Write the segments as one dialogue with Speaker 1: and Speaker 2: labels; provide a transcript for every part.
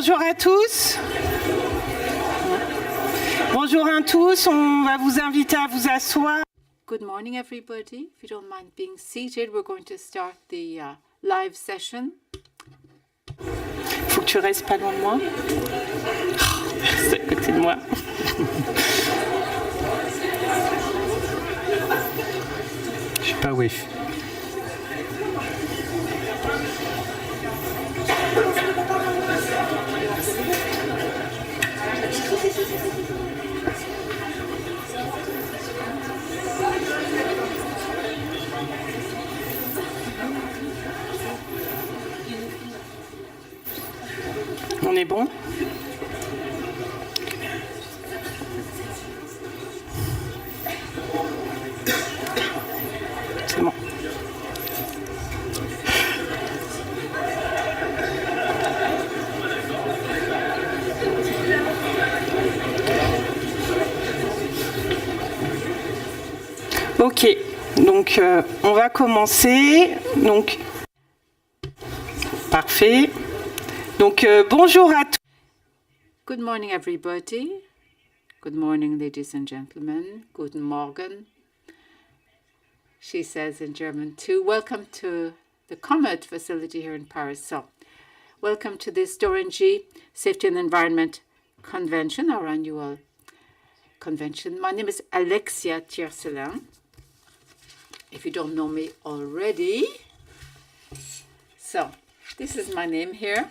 Speaker 1: Bonjour à tous. Bonjour à tous, on va vous inviter à vous asseoir.
Speaker 2: Good morning, everybody. If you don't mind being seated, we're going to start the live session.
Speaker 1: Faut que tu restes pas loin de moi. C'est à côté de moi. Je suis pas Wi-Fi. On est bon? C'est bon. Ok, donc on va commencer. Donc, parfait. Donc, bonjour à tous.
Speaker 2: Good morning, everybody. Good morning, ladies and gentlemen. Guten Morgen. She says in German too. Welcome to the Comet facility here in Paris. So, welcome to this Storengy Safety and Environment Convention, our annual convention. My name is Alexia Tiercelin. If you don't know me already. So, this is my name here.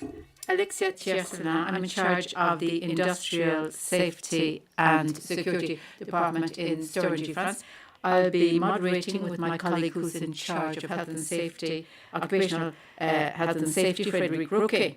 Speaker 2: Alexia Tiercelin. I'm in charge of the Industrial Safety and Security Department in Storengy, France. I'll be moderating with my colleague who's in charge of health and safety, occupational health and safety, Frederic Roque.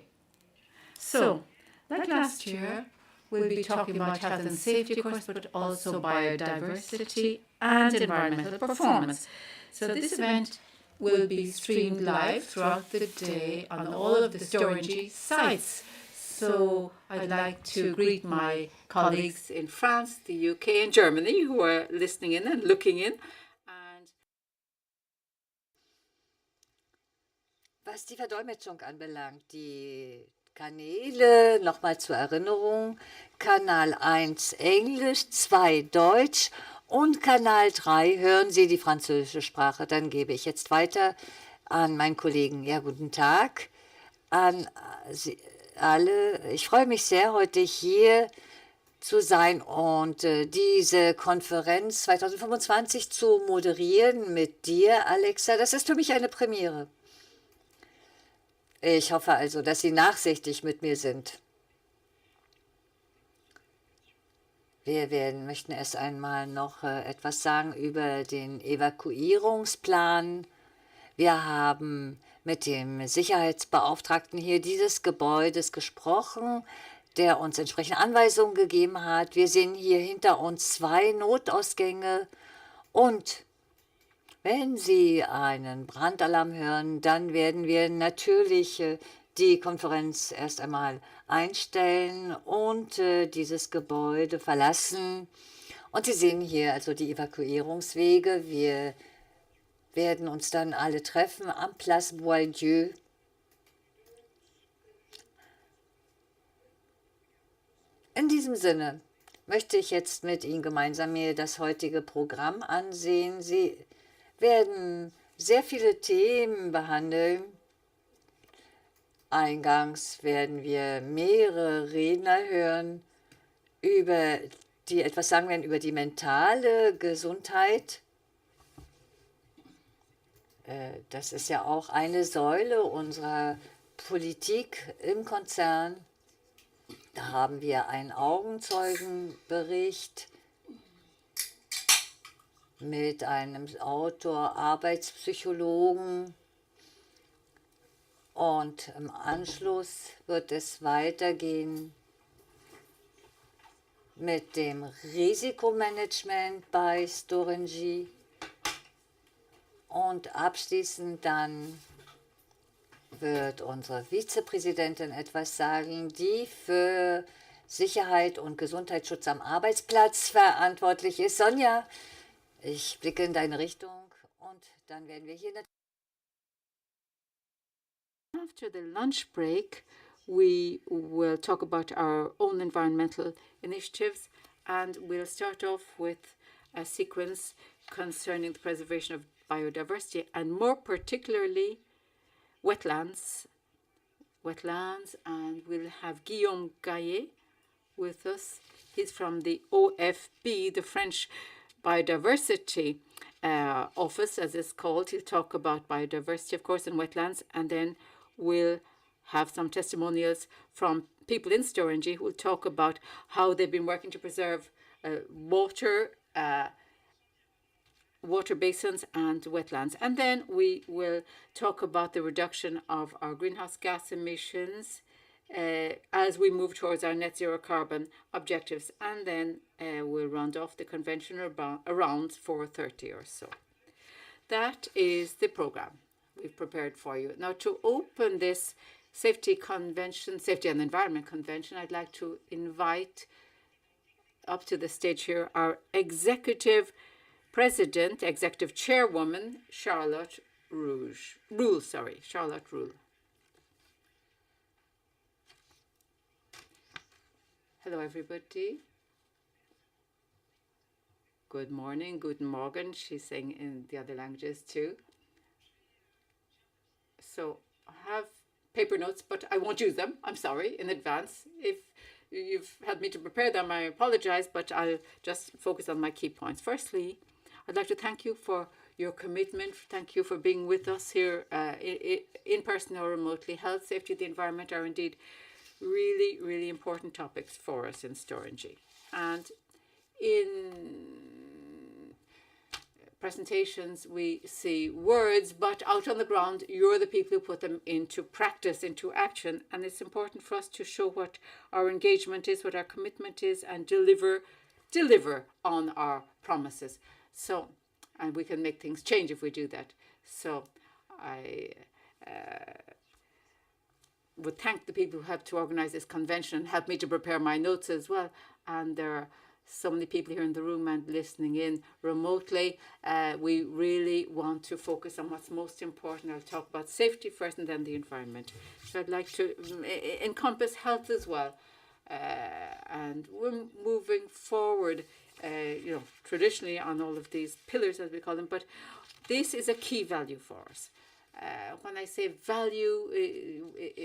Speaker 2: So, like last year, we'll be talking about health and safety, of course, but also biodiversity and environmental performance. So this event will be streamed live throughout the day on all of the Storengy sites. So I'd like to greet my colleagues in France, the UK and Germany who are listening in and looking in. And
Speaker 3: was die Verdolmetschung anbelangt, die Kanäle, nochmal zur Erinnerung, Kanal 1 Englisch, 2 Deutsch und Kanal 3 hören Sie die französische Sprache. Dann gebe ich jetzt weiter an meinen Kollegen. Ja, guten Tag an Sie alle. Ich freue mich sehr, heute hier zu sein und diese Konferenz 2025 zu moderieren mit dir, Alexa. Das ist für mich eine Premiere. Ich hoffe also, dass Sie nachsichtig mit mir sind. Wir möchten erst einmal noch etwas sagen über den Evakuierungsplan. Wir haben mit dem Sicherheitsbeauftragten hier dieses Gebäudes gesprochen, der uns entsprechende Anweisungen gegeben hat. Wir sehen hier hinter uns 2 Notausgänge und wenn Sie einen Brandalarm hören, dann werden wir natürlich die Konferenz erst einmal einstellen und dieses Gebäude verlassen. Und Sie sehen hier also die Evakuierungswege. Wir werden uns dann alle treffen am Place Boieldieu. In diesem Sinne möchte ich jetzt mit Ihnen gemeinsam mir das heutige Programm ansehen. Sie werden sehr viele Themen behandeln. Eingangs werden wir mehrere Redner hören, die etwas sagen werden über die mentale Gesundheit. Das ist ja auch eine Säule unserer Politik im Konzern. Da haben wir einen Augenzeugenbericht mit einem Autor, Arbeitspsychologen. Und im Anschluss wird es weitergehen mit dem Risikomanagement bei Storengy. Und abschließend dann wird unsere Vizepräsidentin etwas sagen, die für Sicherheit und Gesundheitsschutz am Arbeitsplatz verantwortlich ist. Sonja, ich blicke in deine Richtung und dann werden wir hier...
Speaker 2: After the lunch break, we will talk about our own environmental initiatives, and we'll start off with a sequence concerning the preservation of biodiversity, and more particularly wetlands, and we'll have Guillaume Gaillet with us. He's from the OFB, the French Biodiversity Office, as it's called. He'll talk about biodiversity, of course, and wetlands, and then we'll have some testimonials from people in Storengy who will talk about how they've been working to preserve water basins and wetlands. And then we will talk about the reduction of our greenhouse gas emissions as we move towards our net zero carbon objectives. And then we'll round off the convention around 4:30 or so. That is the program we've prepared for you. Now, to open this Safety and Environment Convention, I'd like to invite up to the stage here our Executive Chairwoman, Charlotte Rule. Charlotte Rule. Hello, everybody. Good morning, guten Morgen. She's saying in the other languages too. So I have paper notes, but I won't use them. I'm sorry in advance. If you've had me to prepare them, I apologize, but I'll just focus on my key points. Firstly, I'd like to thank you for your commitment. Thank you for being with us here in person or remotely. Health, safety, the environment are indeed really, really important topics for us in Storengy. And in presentations, we see words, but out on the ground, you're the people who put them into practice, into action. And it's important for us to show what our engagement is, what our commitment is, and deliver on our promises. So, and we can make things change if we do that. So I would thank the people who helped to organize this convention and helped me to prepare my notes as well. And there are so many people here in the room and listening in remotely. We really want to focus on what's most important. I'll talk about safety first and then the environment. So I'd like to encompass health as well. And we're moving forward, traditionally on all of these pillars, as we call them, but this is a key value for us. When I say value,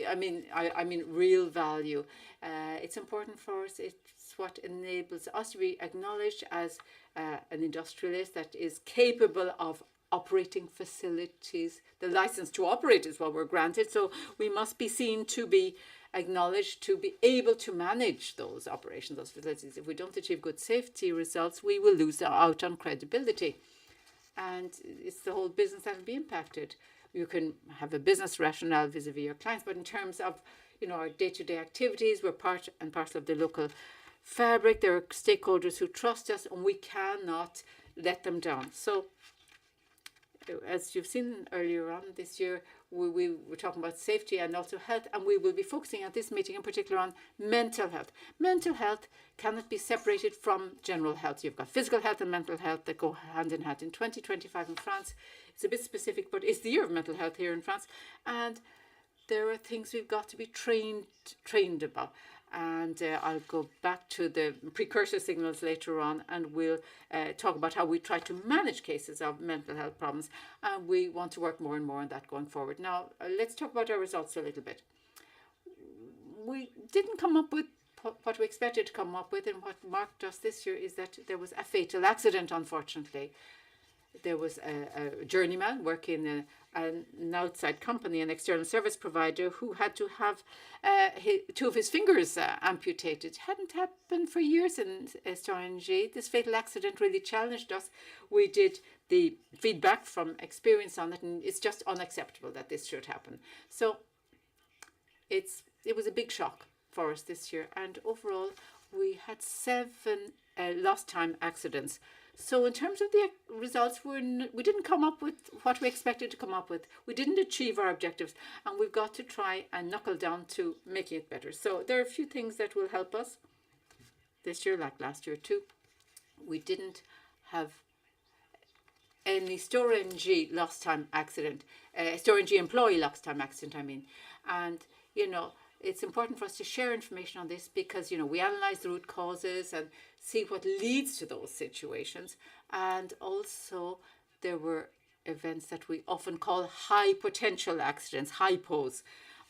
Speaker 2: I mean real value. It's important for us. It's what enables us to be acknowledged as an industrialist that is capable of operating facilities. The license to operate is what we're granted, so we must be seen to be acknowledged to be able to manage those operations, those facilities. If we don't achieve good safety results, we will lose out on credibility. And it's the whole business that will be impacted. You can have a business rationale vis-a-vis your clients, but in terms of our day-to-day activities, we're part and parcel of the local fabric. There are stakeholders who trust us, and we cannot let them down. So, as you've seen earlier on this year, we were talking about safety and also health, and we will be focusing at this meeting in particular on mental health. Mental health cannot be separated from general health. You've got physical health and mental health that go hand in hand. In 2025 in France, it's a bit specific, but it's the year of mental health here in France, and there are things we've got to be trained about. And I'll go back to the precursor signals later on, and we'll talk about how we try to manage cases of mental health problems. And we want to work more and more on that going forward. Now, let's talk about our results a little bit. We didn't come up with what we expected to come up with, and what marked us this year is that there was a fatal accident, unfortunately. There was a journeyman working in an outside company, an external service provider, who had to have two of his fingers amputated. It hadn't happened for years in Storengy. This fatal accident really challenged us. We did the feedback from experience on it, and it's just unacceptable that this should happen. So it was a big shock for us this year, and overall we had 7 lost time accidents. So in terms of the results, we didn't come up with what we expected to come up with. We didn't achieve our objectives, and we've got to try and knuckle down to making it better. So there are a few things that will help us this year, like last year too. We didn't have any Storengy lost time accident, Storengy employee lost time accident, I mean. And, it's important for us to share information on this because, we analyze the root causes and see what leads to those situations. And also there were events that we often call high potential accidents, hypos.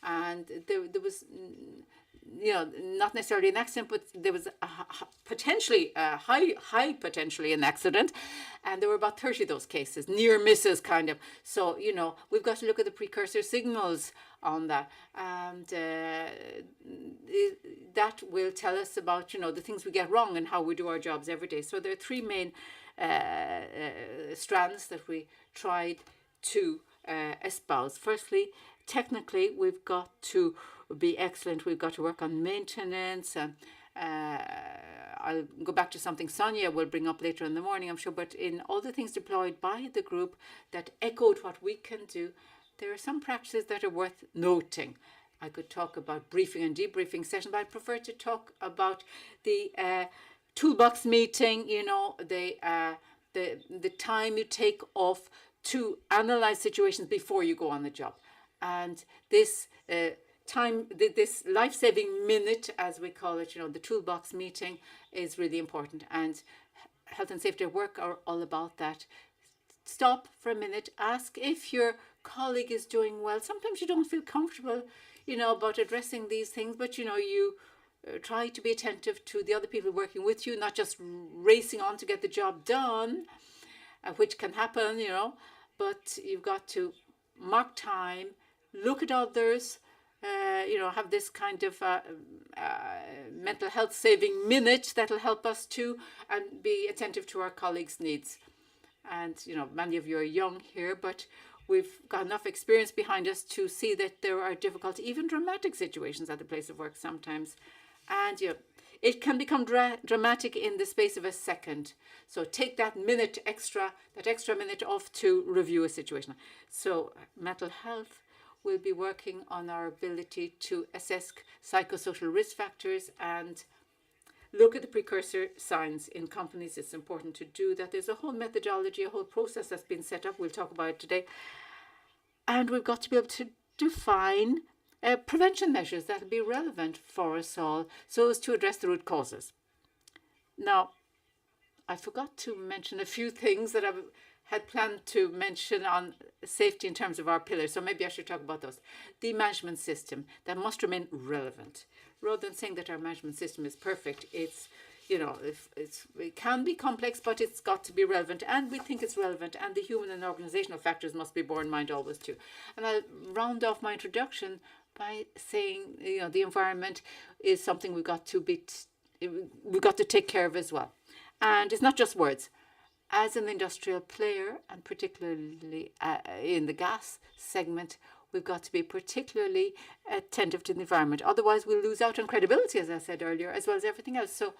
Speaker 2: And there was, not necessarily an accident, but there was potentially high potentially an accident, and there were about 30 of those cases, near misses kind of. So we've got to look at the precursor signals on that, and that will tell us about the things we get wrong and how we do our jobs every day. So there are three main strands that we tried to espouse. Firstly, technically, we've got to be excellent. We've got to work on maintenance. And I'll go back to something Sonia will bring up later in the morning, I'm sure. But in all the things deployed by the group that echoed what we can do, there are some practices that are worth noting. I could talk about briefing and debriefing sessions, but I prefer to talk about the toolbox meeting, the time you take off to analyze situations before you go on the job. And this this life-saving minute, as we call it, the toolbox meeting, is really important. And health and safety at work are all about that. Stop for a minute, ask if your colleague is doing well. Sometimes you don't feel comfortable, about addressing these things, but you try to be attentive to the other people working with you, not just racing on to get the job done, which can happen, but you've got to mark time, look at others, have this kind of mental health saving minute that'll help us too, and be attentive to our colleagues' needs. And, many of you are young here, but we've got enough experience behind us to see that there are difficult, even dramatic situations at the place of work sometimes. And, it can become dramatic in the space of a second. So take that extra minute off to review a situation. So mental health, we'll be working on our ability to assess psychosocial risk factors and look at the precursor signs in companies. It's important to do that. There's a whole methodology, a whole process that's been set up. We'll talk about it today. And we've got to be able to define prevention measures that will be relevant for us all so as to address the root causes. Now, I forgot to mention a few things that I had planned to mention on safety in terms of our pillars, so maybe I should talk about those. The management system, that must remain relevant. Rather than saying that our management system is perfect, it can be complex, but it's got to be relevant, and we think it's relevant, and the human and organizational factors must be borne in mind always too. And I'll round off my introduction by saying, the environment is something we've got to take care of as well. And it's not just words. As an industrial player, and particularly in the gas segment, we've got to be particularly attentive to the environment. Otherwise, we'll lose out on credibility, as I said earlier, as well as everything else. So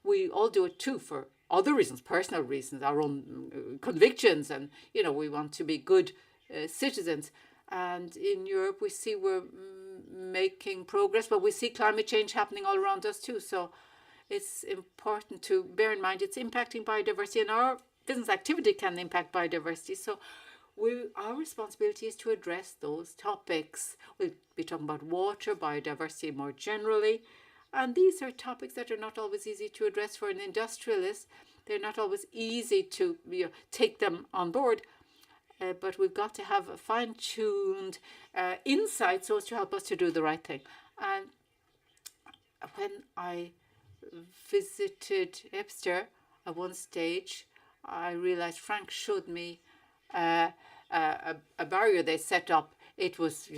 Speaker 2: we all do it too for other reasons, personal reasons, our own convictions, and, we want to be good citizens. And in Europe, we see we're making progress, but we see climate change happening all around us too. So it's important to bear in mind it's impacting biodiversity, and our business activity can impact biodiversity. So our responsibility is to address those topics. We'll be talking about water, biodiversity more generally. And these are topics that are not always easy to address for an industrialist. They're not always easy to take them on board. But we've got to have a fine-tuned insight so as to help us to do the right thing. And when I visited Epster at one stage, I realized Frank showed me a barrier they set up. It was,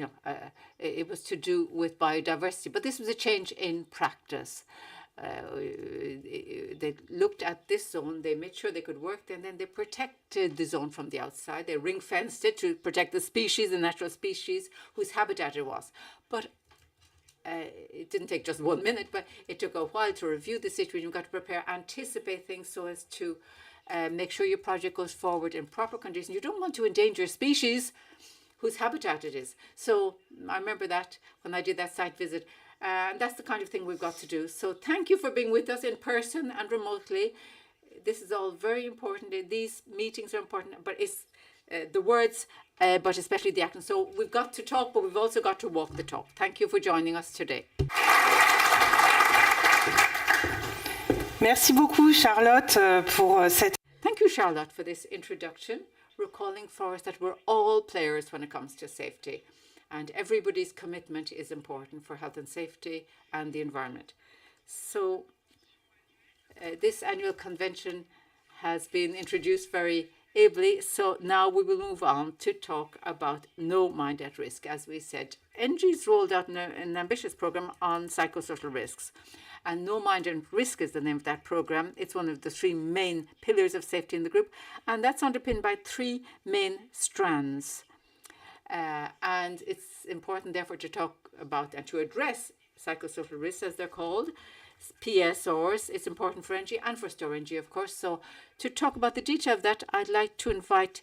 Speaker 2: it was to do with biodiversity, but this was a change in practice. They looked at this zone, they made sure they could work there, and then they protected the zone from the outside. They ring-fenced it to protect the species, the natural species whose habitat it was. But it didn't take just 1 minute, but it took a while to review the situation. You've got to prepare, anticipate things so as to make sure your project goes forward in proper conditions. You don't want to endanger species whose habitat it is. So I remember that when I did that site visit. And that's the kind of thing we've got to do. So thank you for being with us in person and remotely. This is all very important. These meetings are important, but it's the words, but especially the action. So we've got to talk, but we've also got to walk the talk. Thank you for joining us today.
Speaker 4: Merci beaucoup, Charlotte, pour cette...
Speaker 2: Thank you, Charlotte, for this introduction, recalling for us that we're all players when it comes to safety, and everybody's commitment is important for health and safety and the environment. So this annual convention has been introduced very ably, so now we will move on to talk about No Mind at Risk. As we said, NG's rolled out an ambitious program on psychosocial risks. And No Mind at Risk is the name of that program. It's one of the three main pillars of safety in the group, and that's underpinned by three main strands. And it's important, therefore, to talk about and to address psychosocial risks, as they're called, PSRs. It's important for NG and for STORE-NG, of course. So to talk about the detail of that, I'd like to invite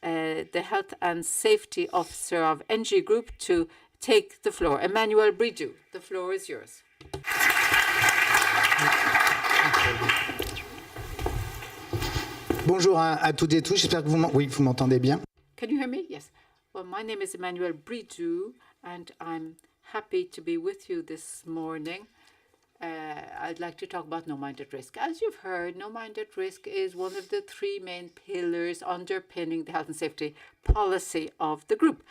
Speaker 2: the Health and Safety Officer of NG Group to take the floor. Emmanuel Bridou, the floor is yours.
Speaker 5: Bonjour à toutes et tous, j'espère que vous m'entendez bien.
Speaker 2: Can you hear me? Yes. Well, my name is Emmanuel Bridou, and I'm happy to be with you this morning. I'd like to talk about No Mind at Risk. As you've heard, No Mind at Risk is one of the three main pillars underpinning the health and safety policy of the group.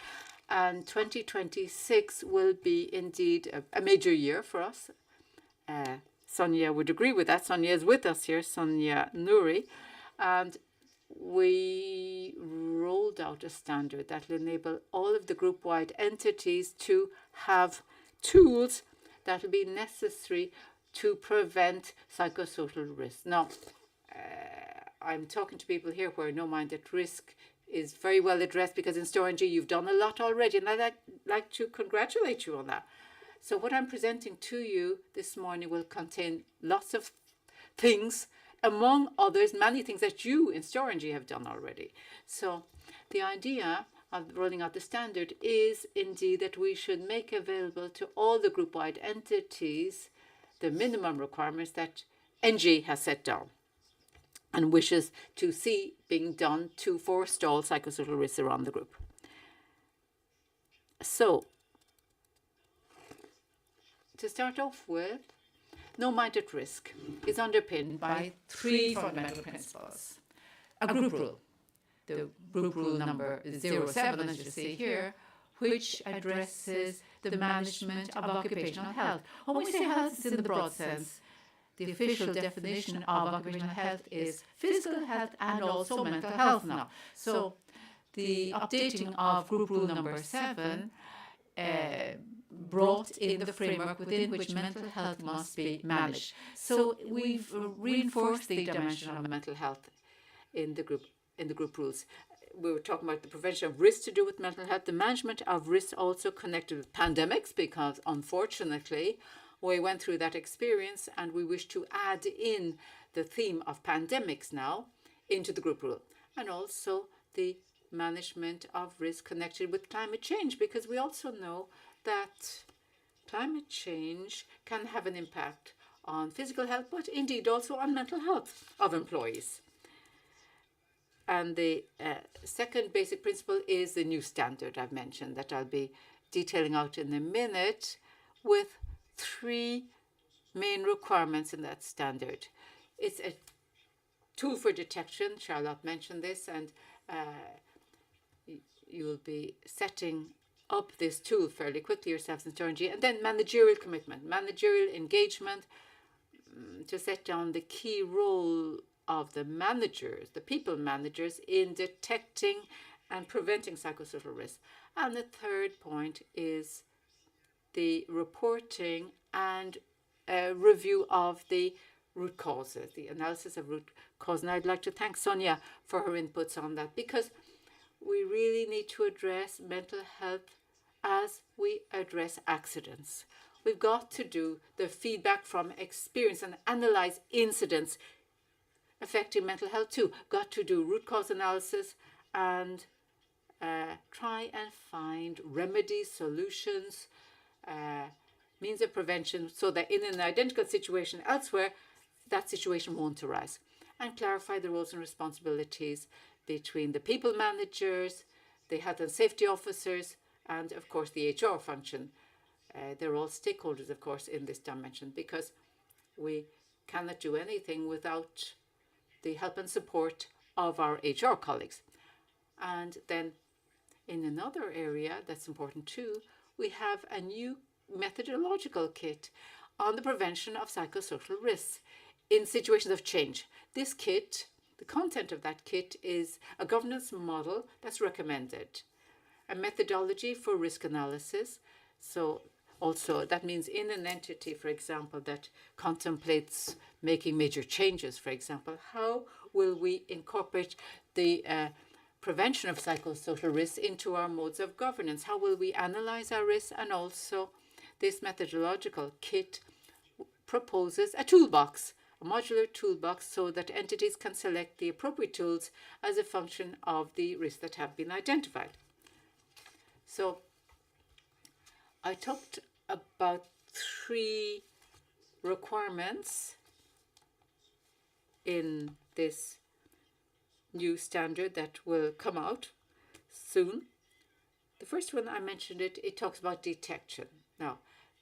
Speaker 2: And 2026 will be indeed a major year for us. Sonia would agree with that. Sonia is with us here, Sonia Nouri. And we rolled out a standard that will enable all of the group-wide entities to have tools that will be necessary to prevent psychosocial risks. Now, I'm talking to people here where No Mind at Risk is very well addressed, because in STORE-NG you've done a lot already, and I'd like to congratulate you on that. So what I'm presenting to you this morning will contain lots of things, among others, many things that you in STORE-NG have done already. So the idea of rolling out the standard is indeed that we should make available to all the group-wide entities the minimum requirements that NG has set down and wishes to see being done to forestall psychosocial risks around the group. So, to start off with, No Mind at Risk is underpinned by three fundamental principles. A group rule, the group rule number 07, as you see here, which addresses the management of occupational health. When we say health, it's in the broad sense. The official definition of occupational health is physical health and also mental health now. So the updating of group rule number 7 brought in the framework within which mental health must be managed. So we've reinforced the dimension of mental health in the group rules. We were talking about the prevention of risks to do with mental health, the management of risks also connected with pandemics, because unfortunately we went through that experience and we wish to add in the theme of pandemics now into the group rule, and also the management of risk connected with climate change, because we also know that climate change can have an impact on physical health, but indeed also on mental health of employees. And the second basic principle is the new standard I've mentioned that I'll be detailing out in a minute, with three main requirements in that standard. It's a tool for detection. Charlotte mentioned this, and you'll be setting up this tool fairly quickly yourselves in STORE-NG. And then managerial commitment, managerial engagement, to set down the key role of the managers, the people managers, in detecting and preventing psychosocial risks. And the third point is the reporting and review of the root causes, the analysis of root cause. And I'd like to thank Sonia for her inputs on that, because we really need to address mental health as we address accidents. We've got to do the feedback from experience and analyze incidents affecting mental health too. Got to do root cause analysis and try and find remedies, solutions, means of prevention, so that in an identical situation elsewhere, that situation won't arise. And clarify the roles and responsibilities between the people managers, the health and safety officers, and of course the HR function. They're all stakeholders, of course, in this dimension, because we cannot do anything without the help and support of our HR colleagues. And then in another area that's important too, we have a new methodological kit on the prevention of psychosocial risks in situations of change. This kit, the content of that kit, is a governance model that's recommended, a methodology for risk analysis. So also, that means in an entity, for example, that contemplates making major changes, for example, how will we incorporate the prevention of psychosocial risks into our modes of governance? How will we analyze our risks? And also, this methodological kit proposes a toolbox, a modular toolbox, so that entities can select the appropriate tools as a function of the risks that have been identified. So I talked about 3 requirements in this new standard that will come out soon. The first one, I mentioned it, it talks about detection. Now,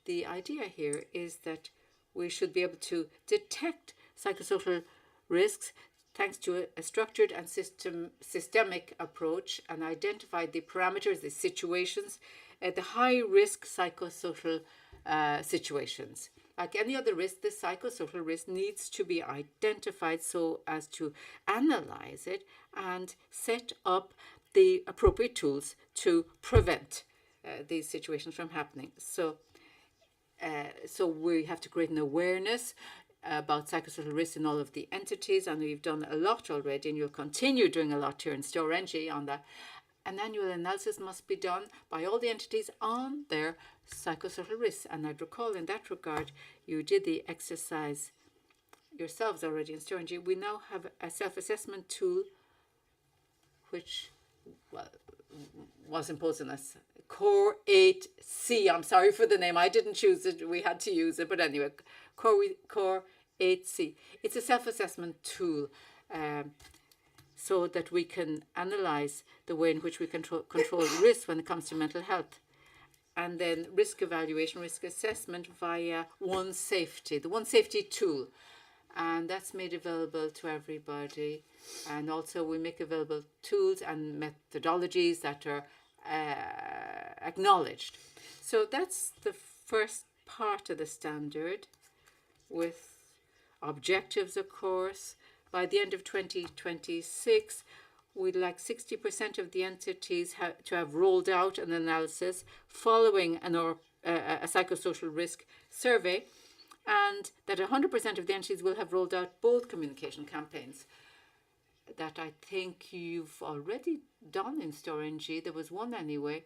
Speaker 2: the idea here is that we should be able to detect psychosocial risks thanks to a structured and systemic approach, and identify the parameters, the situations, the high-risk psychosocial situations. Like any other risk, the psychosocial risk needs to be identified so as to analyze it and set up the appropriate tools to prevent these situations from happening. So we have to create an awareness about psychosocial risks in all of the entities, and we've done a lot already, and you'll continue doing a lot here in Storengy on that. An annual analysis must be done by all the entities on their psychosocial risks. And I'd recall in that regard, you did the exercise yourselves already in Storengy. We now have a self-assessment tool which was imposed on us. Core 8C. I'm sorry for the name. I didn't choose it. We had to use it. But anyway, Core 8C. It's a self-assessment tool so that we can analyze the way in which we control risk when it comes to mental health. And then risk evaluation, risk assessment via One Safety, the One Safety tool. And that's made available to everybody. And also we make available tools and methodologies that are acknowledged. So that's the first part of the standard, with objectives, of course. By the end of 2026, we'd like 60% of the entities to have rolled out an analysis following a psychosocial risk survey, and that 100% of the entities will have rolled out both communication campaigns. That I think you've already done in Storengy. There was one anyway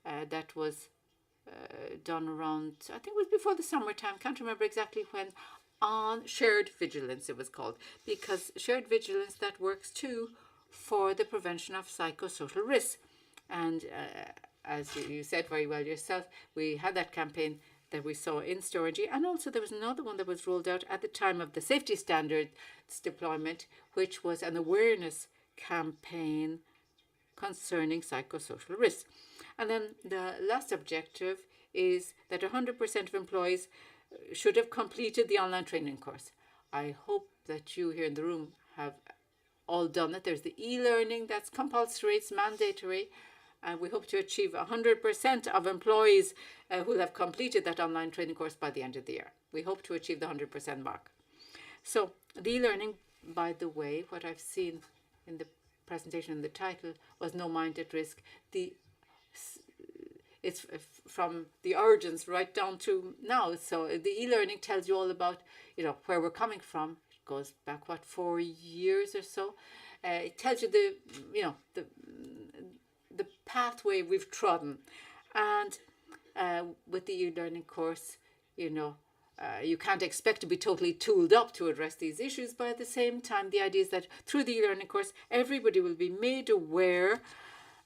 Speaker 2: that was done around, I think it was before the summertime, can't remember exactly when, on shared vigilance it was called, because shared vigilance, that works too for the prevention of psychosocial risks. And as you said very well yourself, we had that campaign that we saw in Storengy, and also there was another one that was rolled out at the time of the safety standards deployment, which was an awareness campaign concerning psychosocial risks. And then the last objective is that 100% of employees should have completed the online training course. I hope that you here in the room have all done it. There's the e-learning that's compulsory, it's mandatory, and we hope to achieve 100% of employees who have completed that online training course by the end of the year. We hope to achieve the 100% mark. So the e-learning, by the way, what I've seen in the presentation in the title was No Mind at Risk. It's from the origins right down to now. So the e-learning tells you all about, where we're coming from. It goes back, 4 years or so. It tells you the pathway we've trodden. And with the e-learning course, you can't expect to be totally tooled up to address these issues, but at the same time, the idea is that through the e-learning course, everybody will be made aware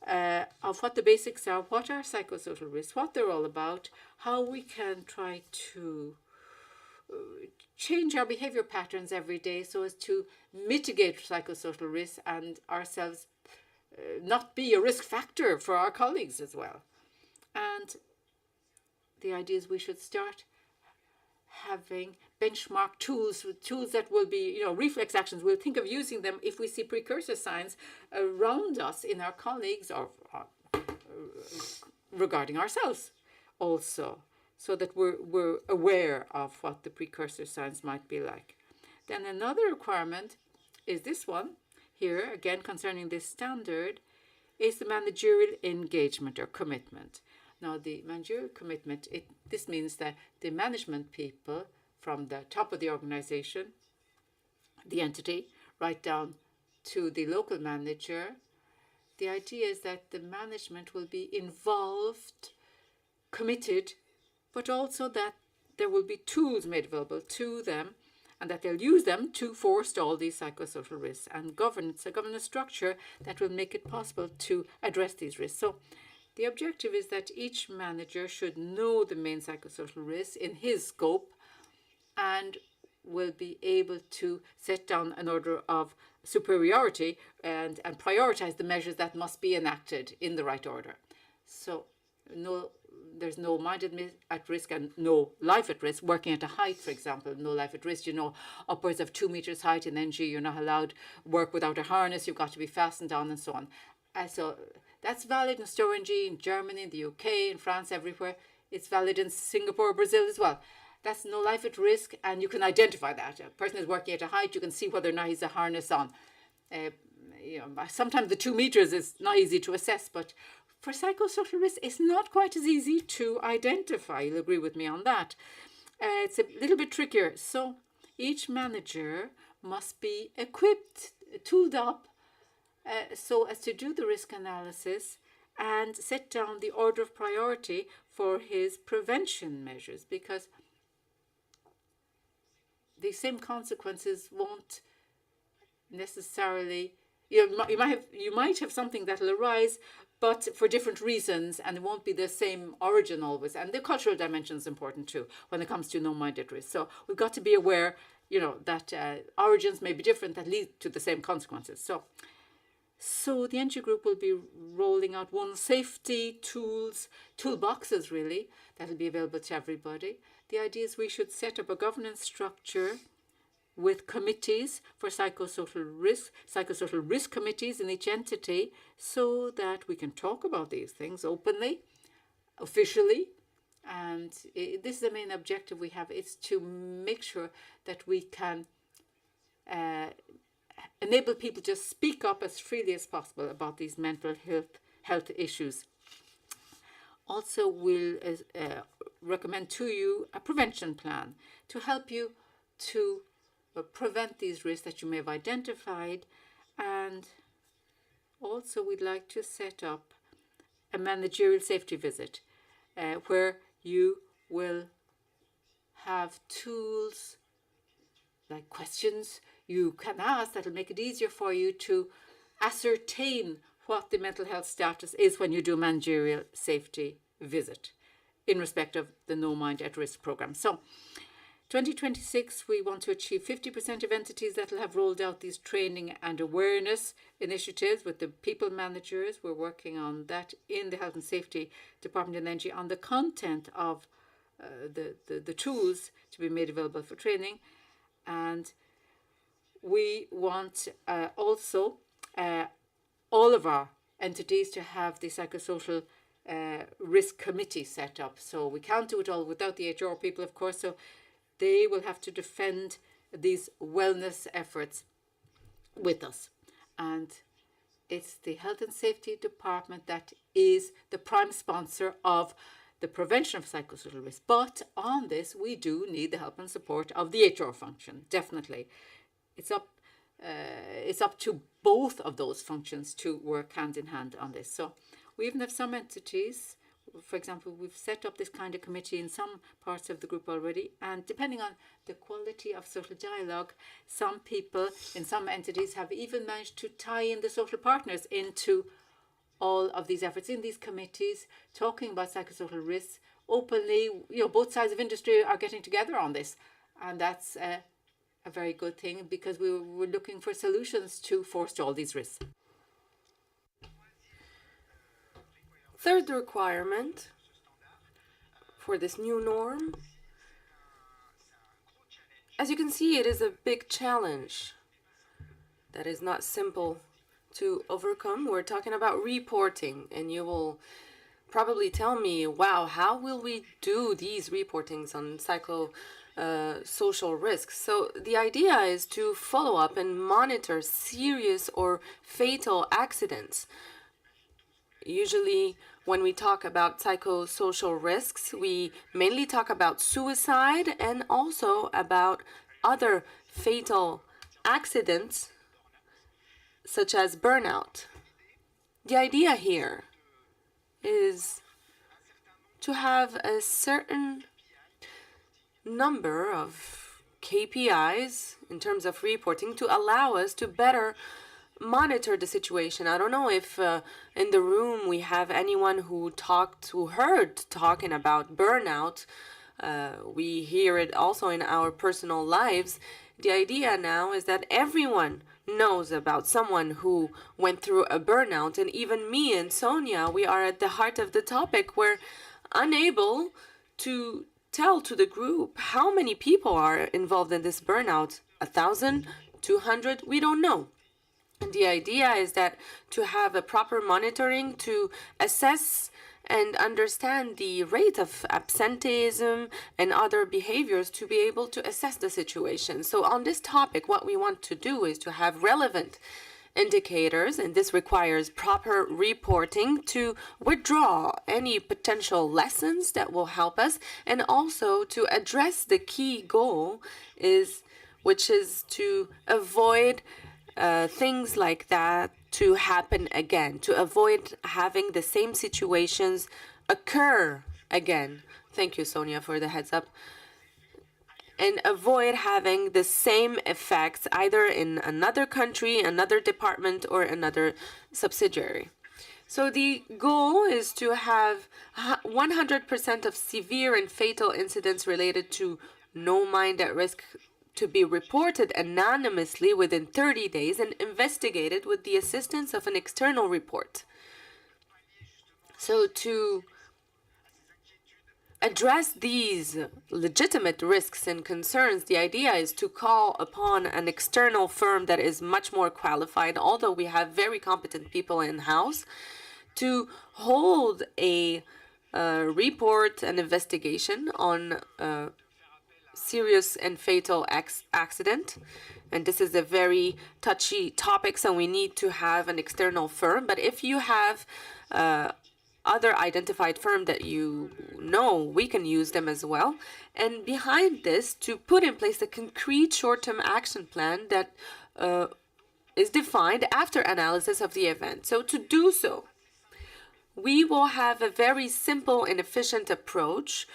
Speaker 2: of what the basics are, what are psychosocial risks, what they're all about, how we can try to change our behavior patterns every day so as to mitigate psychosocial risks and ourselves not be a risk factor for our colleagues as well. And the idea is we should start having benchmark tools, tools that will be, reflex actions. We'll think of using them if we see precursor signs around us in our colleagues or regarding ourselves also, so that we're aware of what the precursor signs might be like. Then another requirement is this one here, again concerning this standard, is the managerial engagement or commitment. Now, the managerial commitment, this means that the management people from the top of the organization, the entity, right down to the local manager, the idea is that the management will be involved, committed, but also that there will be tools made available to them and that they'll use them to forestall these psychosocial risks and a governance structure that will make it possible to address these risks. So the objective is that each manager should know the main psychosocial risks in his scope and will be able to set down an order of superiority and prioritize the measures that must be enacted in the right order. So there's no mind at risk and no life at risk. Working at a height, for example, no life at risk, upwards of 2 meters height in NG, you're not allowed work without a harness, you've got to be fastened down and so on. So that's valid in Storengy, in Germany, in the UK, in France, everywhere. It's valid in Singapore, Brazil as well. That's no life at risk, and you can identify that. A person is working at a height, you can see whether or not he's a harness on. Sometimes the 2 meters is not easy to assess, but for psychosocial risk, it's not quite as easy to identify. You'll agree with me on that. It's a little bit trickier. So each manager must be equipped, tooled up, so as to do the risk analysis and set down the order of priority for his prevention measures, because the same consequences won't necessarily, you might have something that'll arise, but for different reasons, and it won't be the same origin always. And the cultural dimension is important too when it comes to no mind at risk. So we've got to be aware, that origins may be different that lead to the same consequences. So the NG group will be rolling out one safety toolboxes really, that will be available to everybody. The idea is we should set up a governance structure with committees for psychosocial risk committees in each entity, so that we can talk about these things openly, officially. And this is the main objective we have, is to make sure that we can enable people to speak up as freely as possible about these mental health issues. Also, we'll recommend to you a prevention plan to help you to prevent these risks that you may have identified. And also we'd like to set up a managerial safety visit where you will have tools like questions you can ask that'll make it easier for you to ascertain what the mental health status is when you do a managerial safety visit in respect of the No Mind at Risk program. So 2026, we want to achieve 50% of entities that will have rolled out these training and awareness initiatives with the people managers. We're working on that in the Health and Safety Department in NG on the content of the tools to be made available for training. And we want also all of our entities to have the psychosocial risk committee set up. So we can't do it all without the HR people, of course. So they will have to defend these wellness efforts with us. And it's the Health and Safety Department that is the prime sponsor of the prevention of psychosocial risk. But on this, we do need the help and support of the HR function, definitely. It's up to both of those functions to work hand in hand on this. So we even have some entities, for example, we've set up this kind of committee in some parts of the group already, and depending on the quality of social dialogue, some people in some entities have even managed to tie in the social partners into all of these efforts in these committees, talking about psychosocial risks openly. Both sides of industry are getting together on this, And that's a very good thing because we were looking for solutions to forestall these risks.
Speaker 6: Third requirement for this new norm. As you can see, it is a big challenge that is not simple to overcome. We're talking about reporting, and you will probably tell me, wow, how will we do these reportings on psychosocial risks? So the idea is to follow up and monitor serious or fatal accidents. Usually, when we talk about psychosocial risks, we mainly talk about suicide and also about other fatal accidents, such as burnout. The idea here is to have a certain number of KPIs in terms of reporting to allow us to better monitor the situation. I don't know if in the room we have anyone who heard talking about burnout. We hear it also in our personal lives. The idea now is that everyone knows about someone who went through a burnout, and even me and Sonia, we are at the heart of the topic. We're unable to tell to the group how many people are involved in this burnout. 1,000, 200, we don't know. And the idea is that to have a proper monitoring to assess and understand the rate of absenteeism and other behaviors to be able to assess the situation. So on this topic, what we want to do is to have relevant indicators, and this requires proper reporting to withdraw any potential lessons that will help us, and also to address the key goal which is to avoid things like that to happen again, to avoid having the same situations occur again. Thank you, Sonia, for the heads up. And avoid having the same effects either in another country, another department, or another subsidiary. So the goal is to have 100% of severe and fatal incidents related to no mind at risk to be reported anonymously within 30 days and investigated with the assistance of an external report. So to address these legitimate risks and concerns, the idea is to call upon an external firm that is much more qualified, although we have very competent people in-house, to hold a report, an investigation on serious and fatal accident. And this is a very touchy topic, so we need to have an external firm. But if you have other identified firm that you know, we can use them as well. And behind this, to put in place a concrete short-term action plan that is defined after analysis of the event. So to do so, we will have a very simple and efficient approach.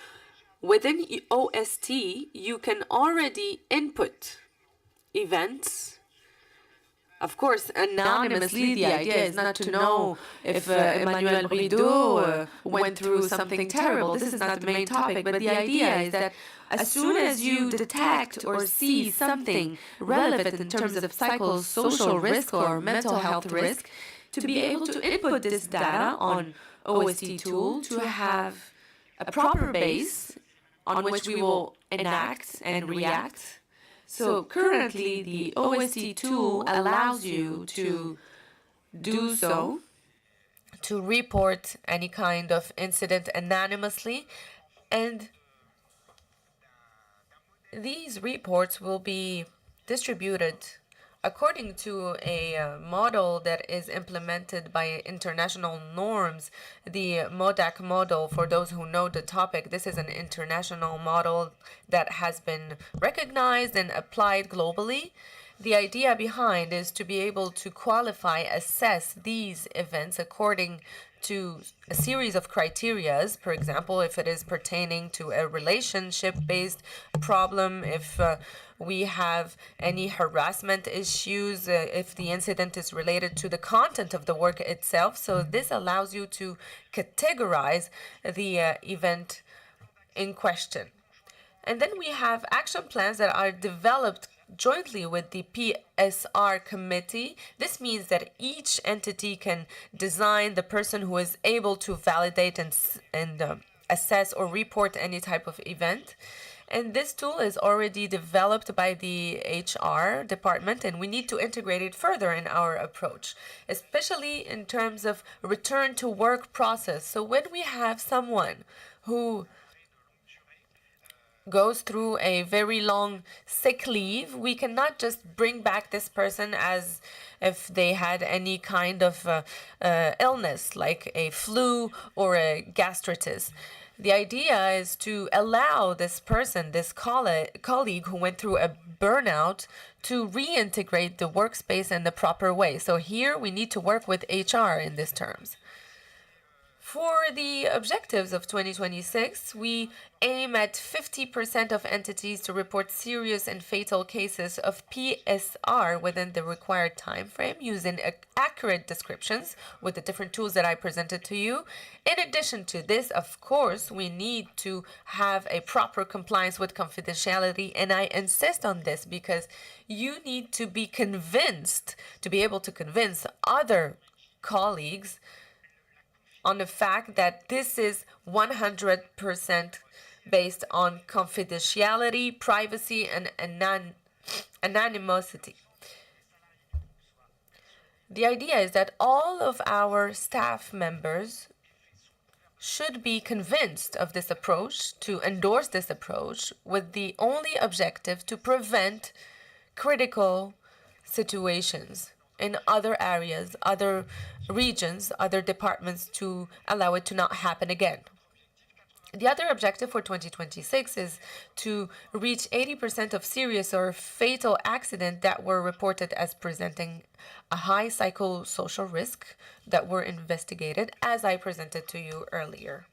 Speaker 6: Within OST, you can already input events. Of course, anonymously, the idea is not to know if Emmanuel Rideau went through something terrible. This is not the main topic, but the idea is that as soon as you detect or see something relevant in terms of psychosocial risk or mental health risk, to be able to input this data on OST tool to have a proper base on which we will enact and react. So currently, the OST tool allows you to do so, to report any kind of incident anonymously, and these reports will be distributed according to a model that is implemented by international norms, the MODAC model. For those who know the topic, this is an international model that has been recognized and applied globally. The idea behind is to be able to qualify, assess these events according to a series of criterias. For example, if it is pertaining to a relationship-based problem, if we have any harassment issues, if the incident is related to the content of the work itself. So this allows you to categorize the event in question. And then we have action plans that are developed jointly with the PSR committee. This means that each entity can design the person who is able to validate and assess or report any type of event. And this tool is already developed by the HR department, and we need to integrate it further in our approach, especially in terms of return to work process. So when we have someone who goes through a very long sick leave, we cannot just bring back this person as if they had any kind of illness, like a flu or a gastritis. The idea is to allow this person, this colleague who went through a burnout, to reintegrate the workspace in the proper way. So here we need to work with HR in these terms. For the objectives of 2026, we aim at 50% of entities to report serious and fatal cases of PSR within the required time frame using accurate descriptions with the different tools that I presented to you. In addition to this, of course, we need to have a proper compliance with confidentiality, and I insist on this because you need to be convinced, to be able to convince other colleagues on the fact that this is 100% based on confidentiality, privacy, and anonymity. The idea is that all of our staff members should be convinced of this approach, to endorse this approach, with the only objective to prevent critical situations in other areas, other regions, other departments, to allow it to not happen again. The other objective for 2026 is to reach 80% of serious or fatal accidents that were reported as presenting a high psychosocial risk that were investigated, as I presented to you earlier.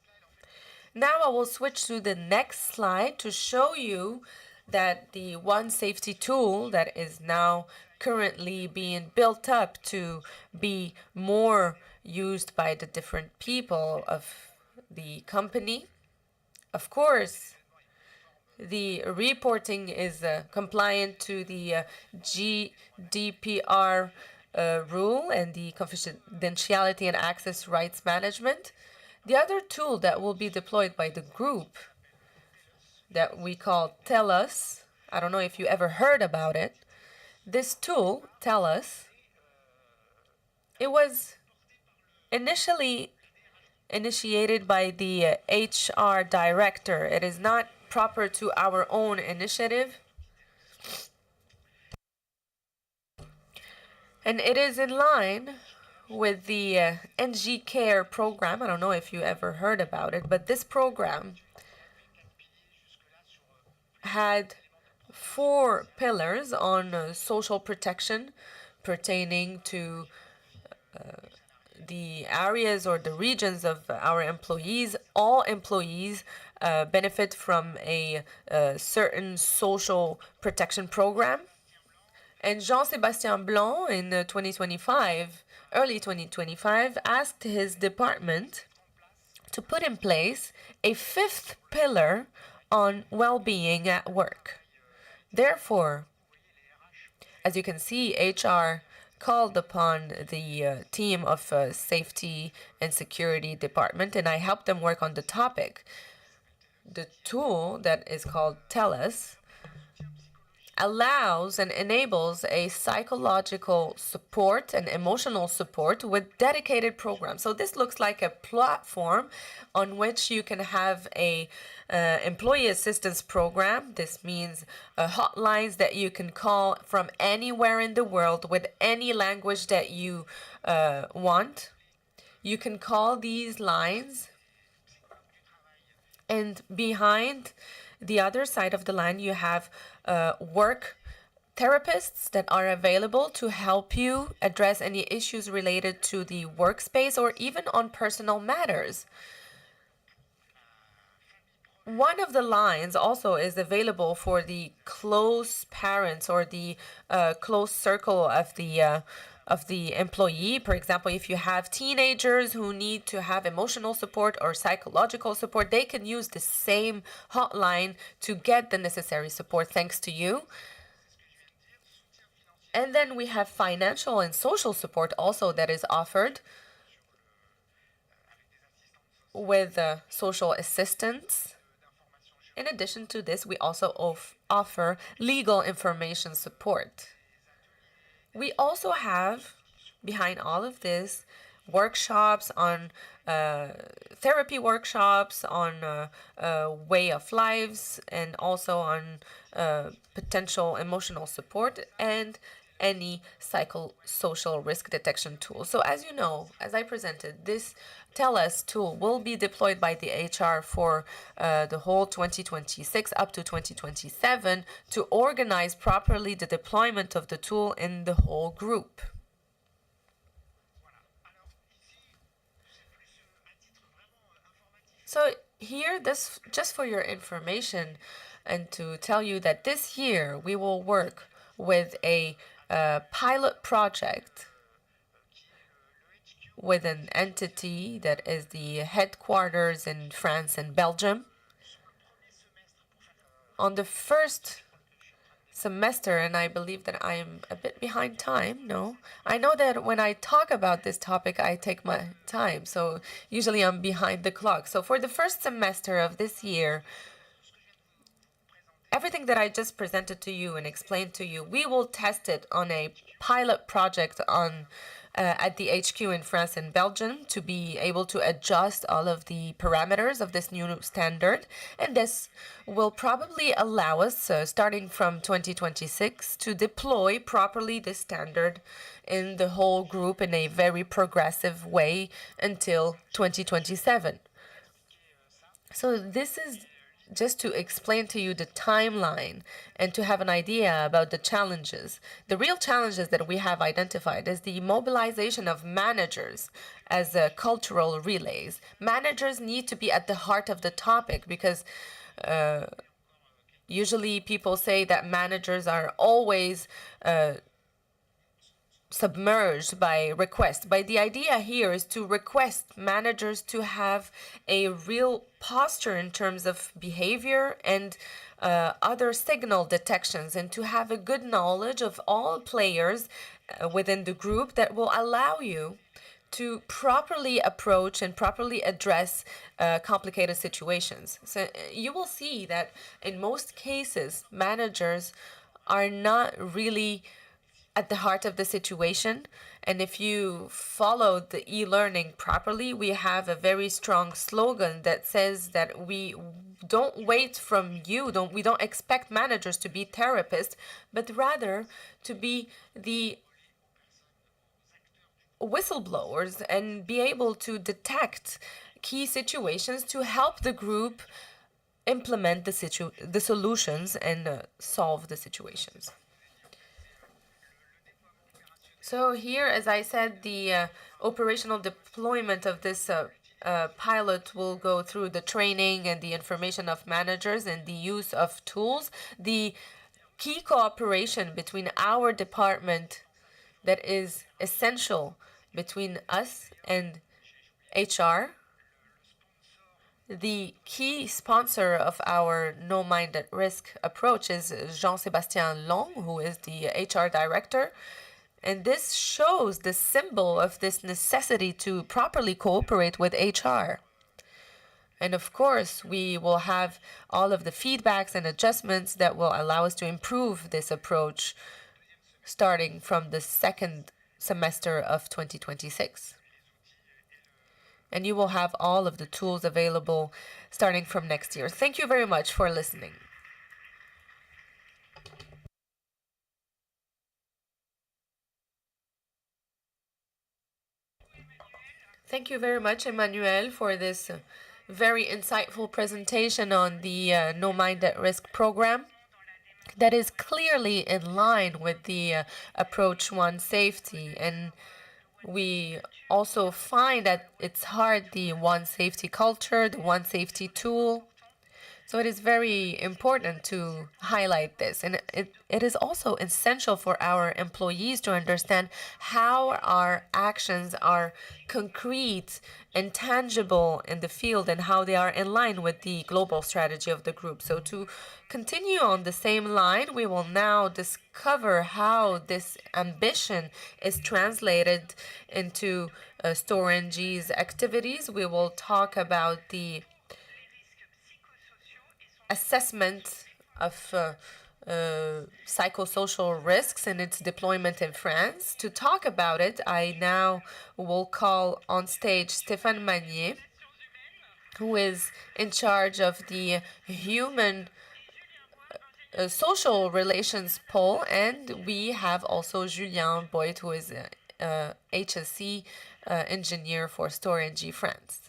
Speaker 6: Now I will switch to the next slide to show you that the One Safety tool that is now currently being built up to be more used by the different people of the company. Of course, the reporting is compliant to the GDPR rule and the confidentiality and access rights management. The other tool that will be deployed by the group that we call TELUS, I don't know if you ever heard about it. This tool, TELUS, it was initially initiated by the HR director. It is not proper to our own initiative. And it is in line with the NG Care program. I don't know if you ever heard about it, but this program had 4 pillars on social protection pertaining to the areas or the regions of our employees. All employees benefit from a certain social protection program. And Jean-Sébastien Blanc in 2025, early 2025, asked his department to put in place a 5th pillar on well-being at work. Therefore, as you can see, HR called upon the team of safety and security department, and I helped them work on the topic. The tool that is called TELUS allows and enables a psychological support and emotional support with dedicated programs. So this looks like a platform on which you can have a employee assistance program. This means hotlines that you can call from anywhere in the world with any language that you want. You can call these lines, and behind the other side of the line, you have work therapists that are available to help you address any issues related to the workspace or even on personal matters. One of the lines also is available for the close parents or the close circle of the of the employee. For example, if you have teenagers who need to have emotional support or psychological support, they can use the same hotline to get the necessary support thanks to you. And then we have financial and social support also that is offered with social assistance. In addition to this, we also offer legal information support. We also have, behind all of this, workshops on therapy workshops on way of lives, and also on potential emotional support and any psychosocial risk detection tool. So as you know, as I presented, this TELUS tool will be deployed by the HR for the whole 2026 up to 2027 to organize properly the deployment of the tool in the whole group. So here, this just for your information, and to tell you that this year we will work with a pilot project with an entity that is the headquarters in France and Belgium. On the first semester, and I believe that I am a bit behind time. No, I know that when I talk about this topic, I take my time. So usually I'm behind the clock. So for the first semester of this year, everything that I just presented to you and explained to you, we will test it on a pilot project on at the HQ in France and Belgium to be able to adjust all of the parameters of this new standard. And this will probably allow us, starting from 2026, to deploy properly this standard in the whole group in a very progressive way until 2027. So this is just to explain to you the timeline and to have an idea about the challenges. The real challenges that we have identified is the mobilization of managers as cultural relays. Managers need to be at the heart of the topic because usually people say that managers are always submerged by request. But the idea here is to request managers to have a real posture in terms of behavior and other signal detections, and to have a good knowledge of all players within the group that will allow you to properly approach and properly address complicated situations. So you will see that in most cases, managers are not really at the heart of the situation. And if you follow the e-learning properly, we have a very strong slogan that says that we don't wait from you, we don't expect managers to be therapists, but rather to be the whistleblowers and be able to detect key situations to help the group implement the solutions and solve the situations. So here, as I said, the operational deployment of this pilot will go through the training and the information of managers and the use of tools. The key cooperation between our department that is essential between us and HR. The key sponsor of our No Mind at Risk approach is Jean-Sébastien Long, who is the HR director. And this shows the symbol of this necessity to properly cooperate with HR. And of course, we will have all of the feedbacks and adjustments that will allow us to improve this approach starting from the second semester of 2026. And you will have all of the tools available starting from next year. Thank you very much for listening. Thank you very much, Emmanuel, for this very insightful presentation on the No Mind at Risk program that is clearly in line with the approach One Safety. And we also find at its heart the One Safety culture, the One Safety tool, So it is very important to highlight this. And it is also essential for our employees to understand how our actions are concrete and tangible in the field and how they are in line with the global strategy of the group. So to continue on the same line, we will now discover how this ambition is translated into Storengy's activities. We will talk about the assessment of psychosocial risks and its deployment in France. To talk about it, I now will call on stage Stéphane Magnier, who is in charge of the human social relations pole, and we have also Julien Boyd, who is a HSC engineer for Storengy France.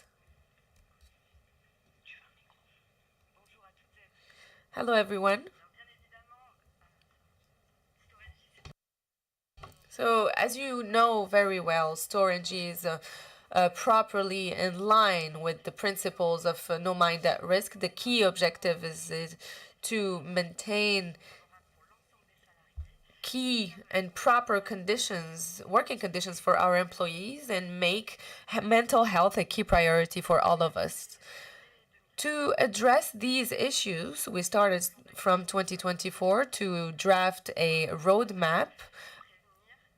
Speaker 6: Hello, everyone. So, as you know very well, Storengy is properly in line with the principles of No Mind at Risk. The key objective is to maintain key and proper conditions, working conditions for our employees, and make mental health a key priority for all of us. To address these issues, we started from 2024 to draft a roadmap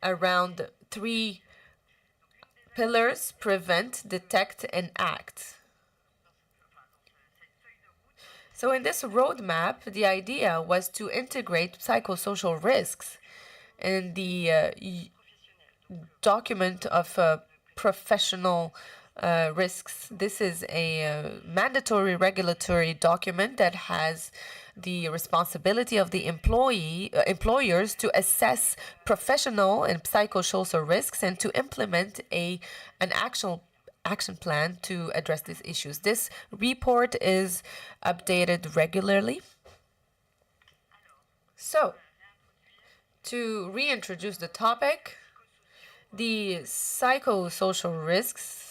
Speaker 6: around 3 pillars: prevent, detect, and act. So in this roadmap, the idea was to integrate psychosocial risks in the document of professional risks. This is a mandatory regulatory document that has the responsibility of the employers to assess professional and psychosocial risks and to implement an action plan to address these issues. This report is updated regularly. So, to reintroduce the topic, the psychosocial risks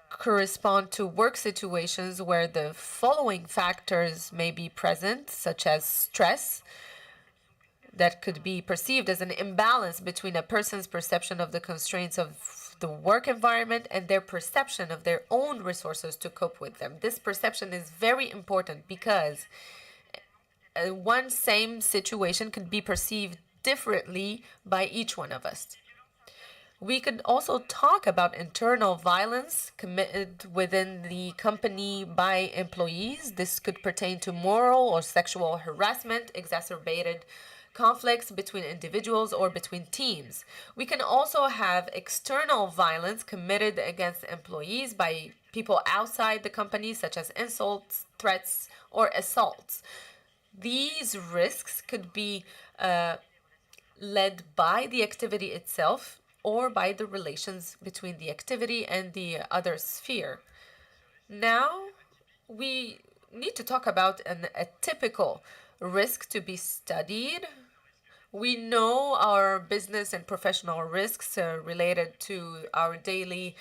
Speaker 6: correspond to work situations where the following factors may be present, such as stress, that could be perceived as an imbalance between a person's perception of the constraints of the work environment and their perception of their own resources to cope with them. This perception is very important because one same situation can be perceived differently by each one of us. We could also talk about internal violence committed within the company by employees. This could pertain to moral or sexual harassment, exacerbated conflicts between individuals or between teams. We can also have external violence committed against employees by people outside the company, such as insults, threats, or assaults. These risks could be led by the activity itself or by the relations between the activity and the other sphere. Now, we need to talk about a typical risk to be studied. We know our business and professional risks related to our daily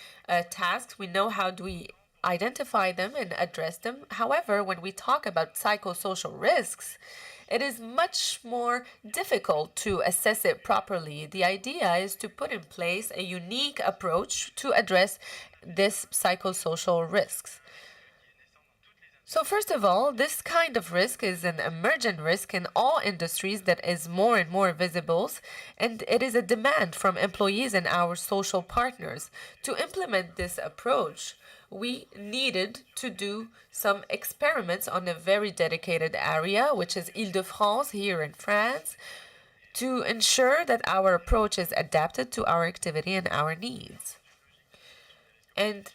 Speaker 6: tasks. We know how do we identify them and address them. However, when we talk about psychosocial risks, it is much more difficult to assess it properly. The idea is to put in place a unique approach to address this psychosocial risks. So first of all, this kind of risk is an emergent risk in all industries that is more and more visible, and it is a demand from employees and our social partners. To implement this approach, we needed to do some experiments on a very dedicated area, which is Île-de-France here in France, to ensure that our approach is adapted to our activity and our needs. And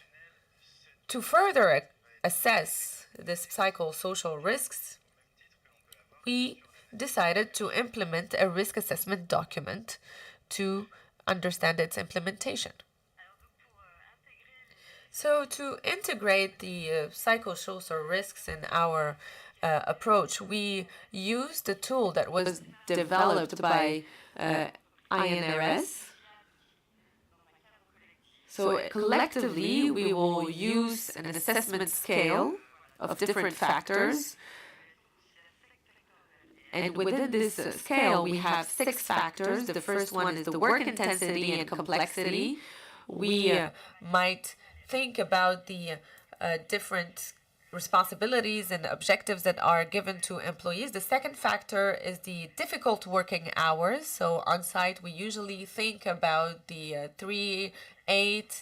Speaker 6: to further assess this psychosocial risks, we decided to implement a risk assessment document to understand its implementation. So to integrate the psychosocial risks in our approach, we used a tool that was developed by INRS. So collectively, we will use an assessment scale
Speaker 7: of different factors. And within this scale, we have 6 factors. The first one is the work intensity and complexity. We might think about the different responsibilities and objectives that are given to employees. The second factor is the difficult working hours. So on site, we usually think about the 3-8,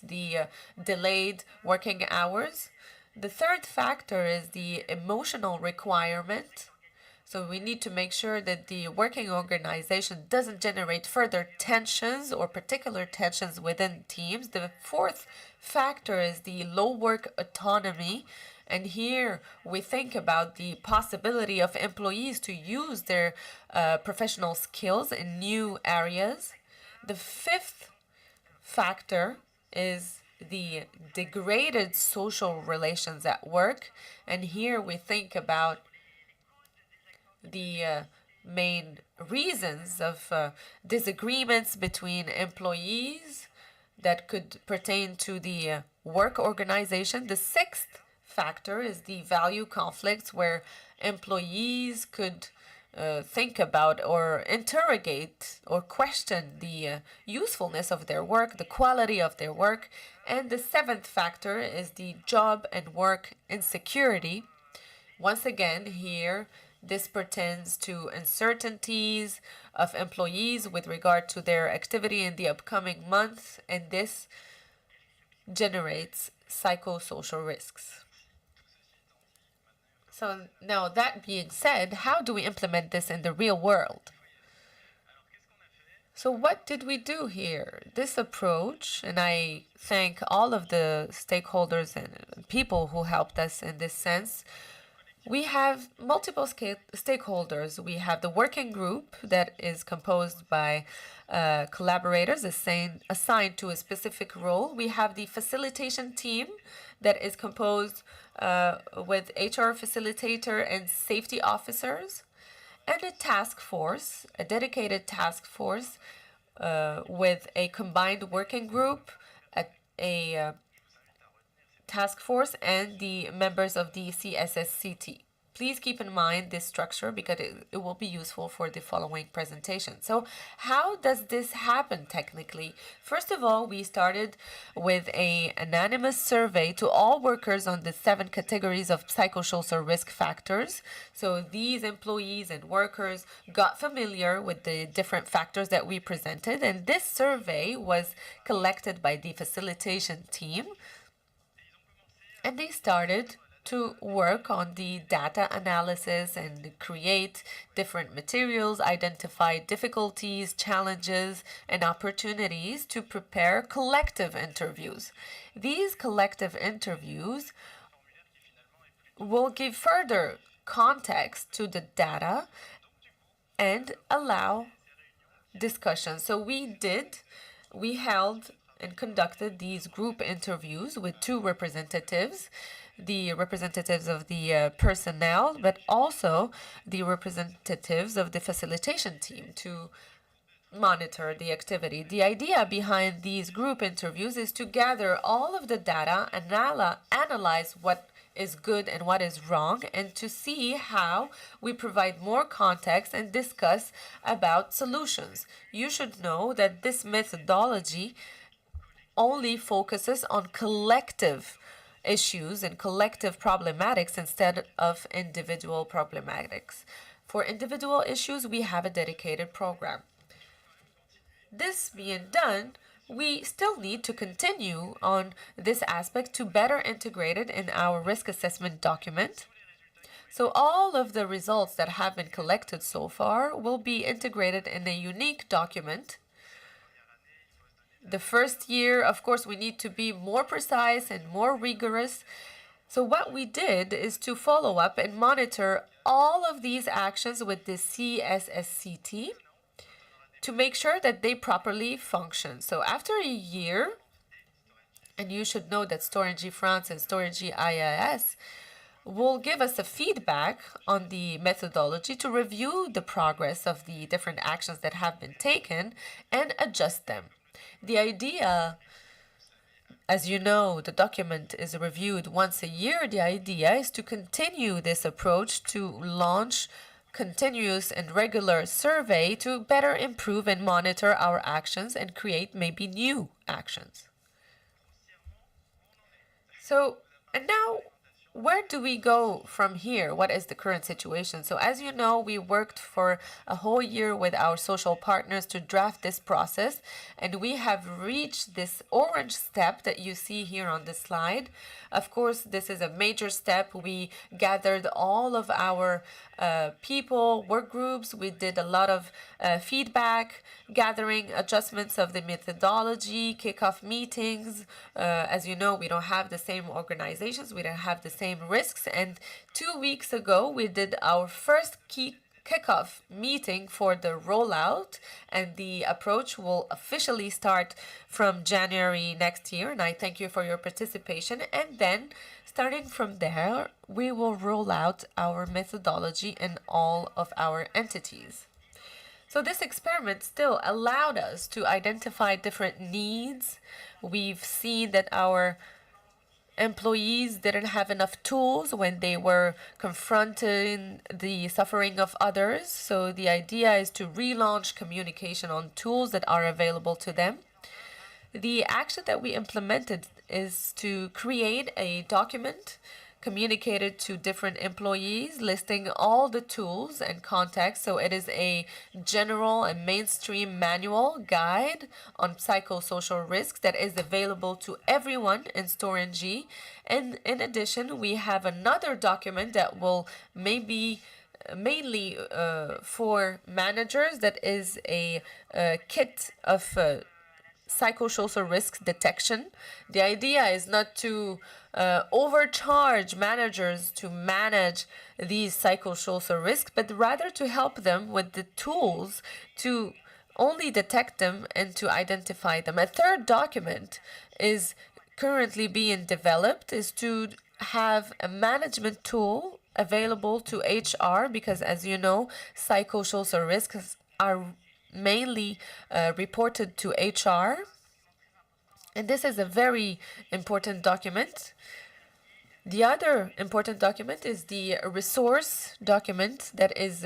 Speaker 7: the delayed working hours. The third factor is the emotional requirement. So we need to make sure that the working organization doesn't generate further tensions or particular tensions within teams. The fourth factor is the low work autonomy. And here we think about the possibility of employees to use their professional skills in new areas. The fifth factor is the degraded social relations at work. And here we think about the main reasons of disagreements between employees that could pertain to the work organization. The sixth factor is the value conflicts, where employees could think about or interrogate or question the usefulness of their work, the quality of their work. And the seventh factor is the job and work insecurity. Once again, here, this pertains to uncertainties of employees with regard to their activity in the upcoming months, and this generates psychosocial risks. So now, that being said, how do we implement this in the real world? So what did we do here? This approach, and I thank all of the stakeholders and people who helped us in this sense. We have multiple stakeholders. We have the working group that is composed by collaborators assigned to a specific role. We have the facilitation team that is composed with HR facilitator and safety officers, and a task force, a dedicated task force with a combined working group, a task force, and the members of the CSSCT. Please keep in mind this structure because it will be useful for the following presentation. So how does this happen technically? First of all, we started with an anonymous survey to all workers on the 7 categories of psychosocial risk factors. So these employees and workers got familiar with the different factors that we presented, and this survey was collected by the facilitation team. And they started to work on the data analysis and create different materials, identify difficulties, challenges, and opportunities to prepare collective interviews. These collective interviews will give further context to the data and allow discussion. So we held and conducted these group interviews with 2 representatives, the representatives of the personnel, but also the representatives of the facilitation team to monitor the activity. The idea behind these group interviews is to gather all of the data, analyze what is good and what is wrong, and to see how we provide more context and discuss about solutions. You should know that this methodology only focuses on collective issues and collective problematics instead of individual problematics. For individual issues, we have a dedicated program. This being done, we still need to continue on this aspect to better integrate it in our risk assessment document. So all of the results that have been collected so far will be integrated in a unique document. The first year, of course, we need to be more precise and more rigorous. So what we did is to follow up and monitor all of these actions with the CSSCT to make sure that they properly function. So after a year, and you should know that Storengy France and Storengy IIS will give us a feedback on the methodology to review the progress of the different actions that have been taken and adjust them. The idea As you know, the document is reviewed once a year. The idea is to continue this approach to launch continuous and regular survey to better improve and monitor our actions and create maybe new actions. So, and now, where do we go from here? What is the current situation? So as you know, we worked for a whole year with our social partners to draft this process, and we have reached this orange step that you see here on the slide. Of course, this is a major step. We gathered all of our people, work groups. We did a lot of feedback, gathering adjustments of the methodology, kickoff meetings. As you know, we don't have the same organizations. We don't have the same risks. And 2 weeks ago, we did our first kickoff meeting for the rollout, and the approach will officially start from January next year. And I thank you for your participation. And then starting from there, we will roll out our methodology in all of our entities. So this experiment still allowed us to identify different needs. We've seen that our employees didn't have enough tools when they were confronting the suffering of others. So the idea is to relaunch communication on tools that are available to them. The action that we implemented is to create a document communicated to different employees listing all the tools and contexts. So it is a general and mainstream manual guide on psychosocial risks that is available to everyone in Storengy. And in addition, we have another document that will maybe mainly for managers, that is a kit of psychosocial risk detection. The idea is not to overcharge managers to manage these psychosocial risks, but rather to help them with the tools to only detect them and to identify them. A third document is currently being developed, is to have a management tool available to HR, because as you know, psychosocial risks are mainly reported to HR. And this is a very important document. The other important document is the resource document that is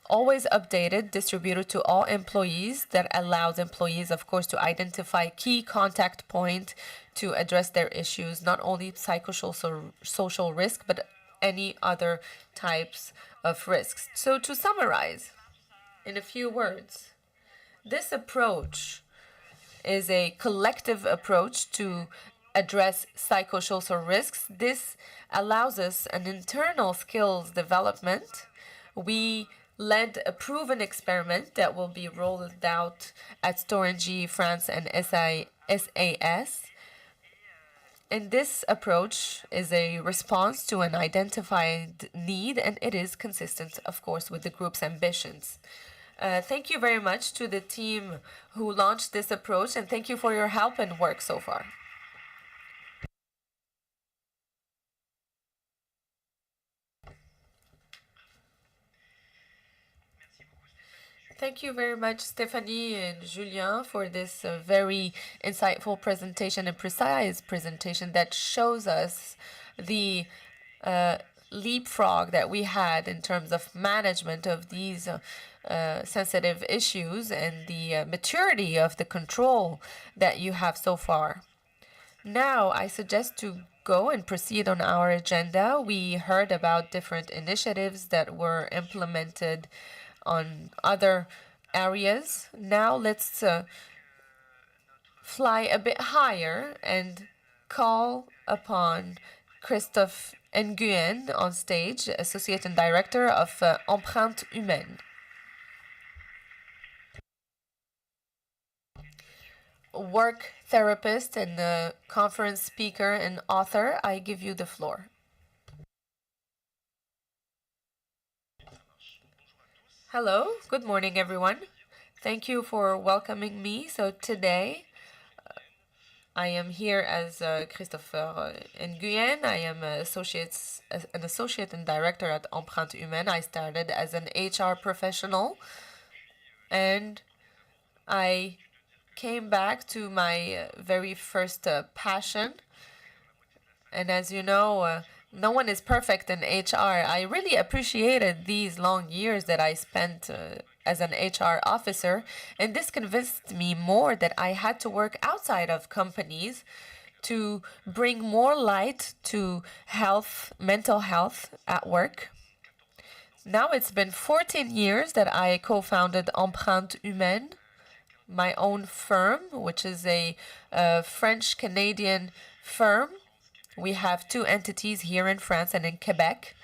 Speaker 7: always updated, distributed to all employees, that allows employees, of course, to identify key contact point to address their issues, not only psychosocial social risk, but any other types of risks. So to summarize in a few words, this approach is a collective approach to address psychosocial risks. This allows us an internal skills development. We led a proven experiment that will be rolled out at Storengy France and SAS. And this approach is a response to an identified need, and it is consistent, of course, with the group's ambitions. Thank you very much to the team who launched this approach, and thank you for your help and work so far. Thank you very much, Stephanie and Julien, for this very insightful presentation and precise presentation that shows us the leapfrog that we had in terms of management of these sensitive issues and the maturity of the control that you have so far. Now, I suggest to go and proceed on our agenda. We heard about different initiatives that were implemented on other areas. Now let's fly a bit higher and call upon Christophe Nguyen on stage, Associate and Director of Empreinte Humaine. Work therapist and conference speaker and author, I give you the floor. Hello, good morning, everyone. Thank you for welcoming me. So today, I am here as Christopher Nguyen. I am an associate and director at Empreinte Humaine. I started as an HR professional, and I came back to my very first passion. And as you know, no one is perfect in HR. I really appreciated these long years that I spent as an HR officer, and this convinced me more that I had to work outside of companies to bring more light to health, mental health at work. Now it's been 14 years that I co-founded Empreinte Humaine, my own firm, which is a French-Canadian firm. We have 2 entities here in France and in Quebec.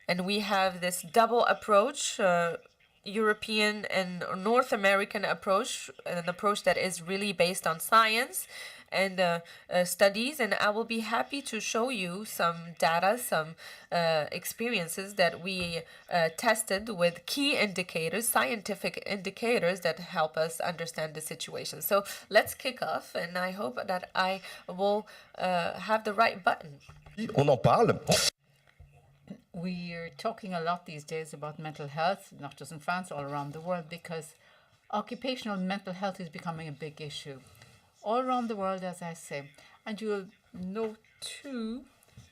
Speaker 7: And we have this double approach, European and North American approach, an approach that is really based on science and studies. And I will be happy to show you some data, some experiences that we tested with key indicators, scientific indicators that help us understand the situation. So let's kick off, and I hope that I will have the right button.
Speaker 8: On en parle.
Speaker 2: We're talking a lot these days about mental health, not just in France, all around the world, because occupational mental health is becoming a big issue all around the world, as I say. And you'll know too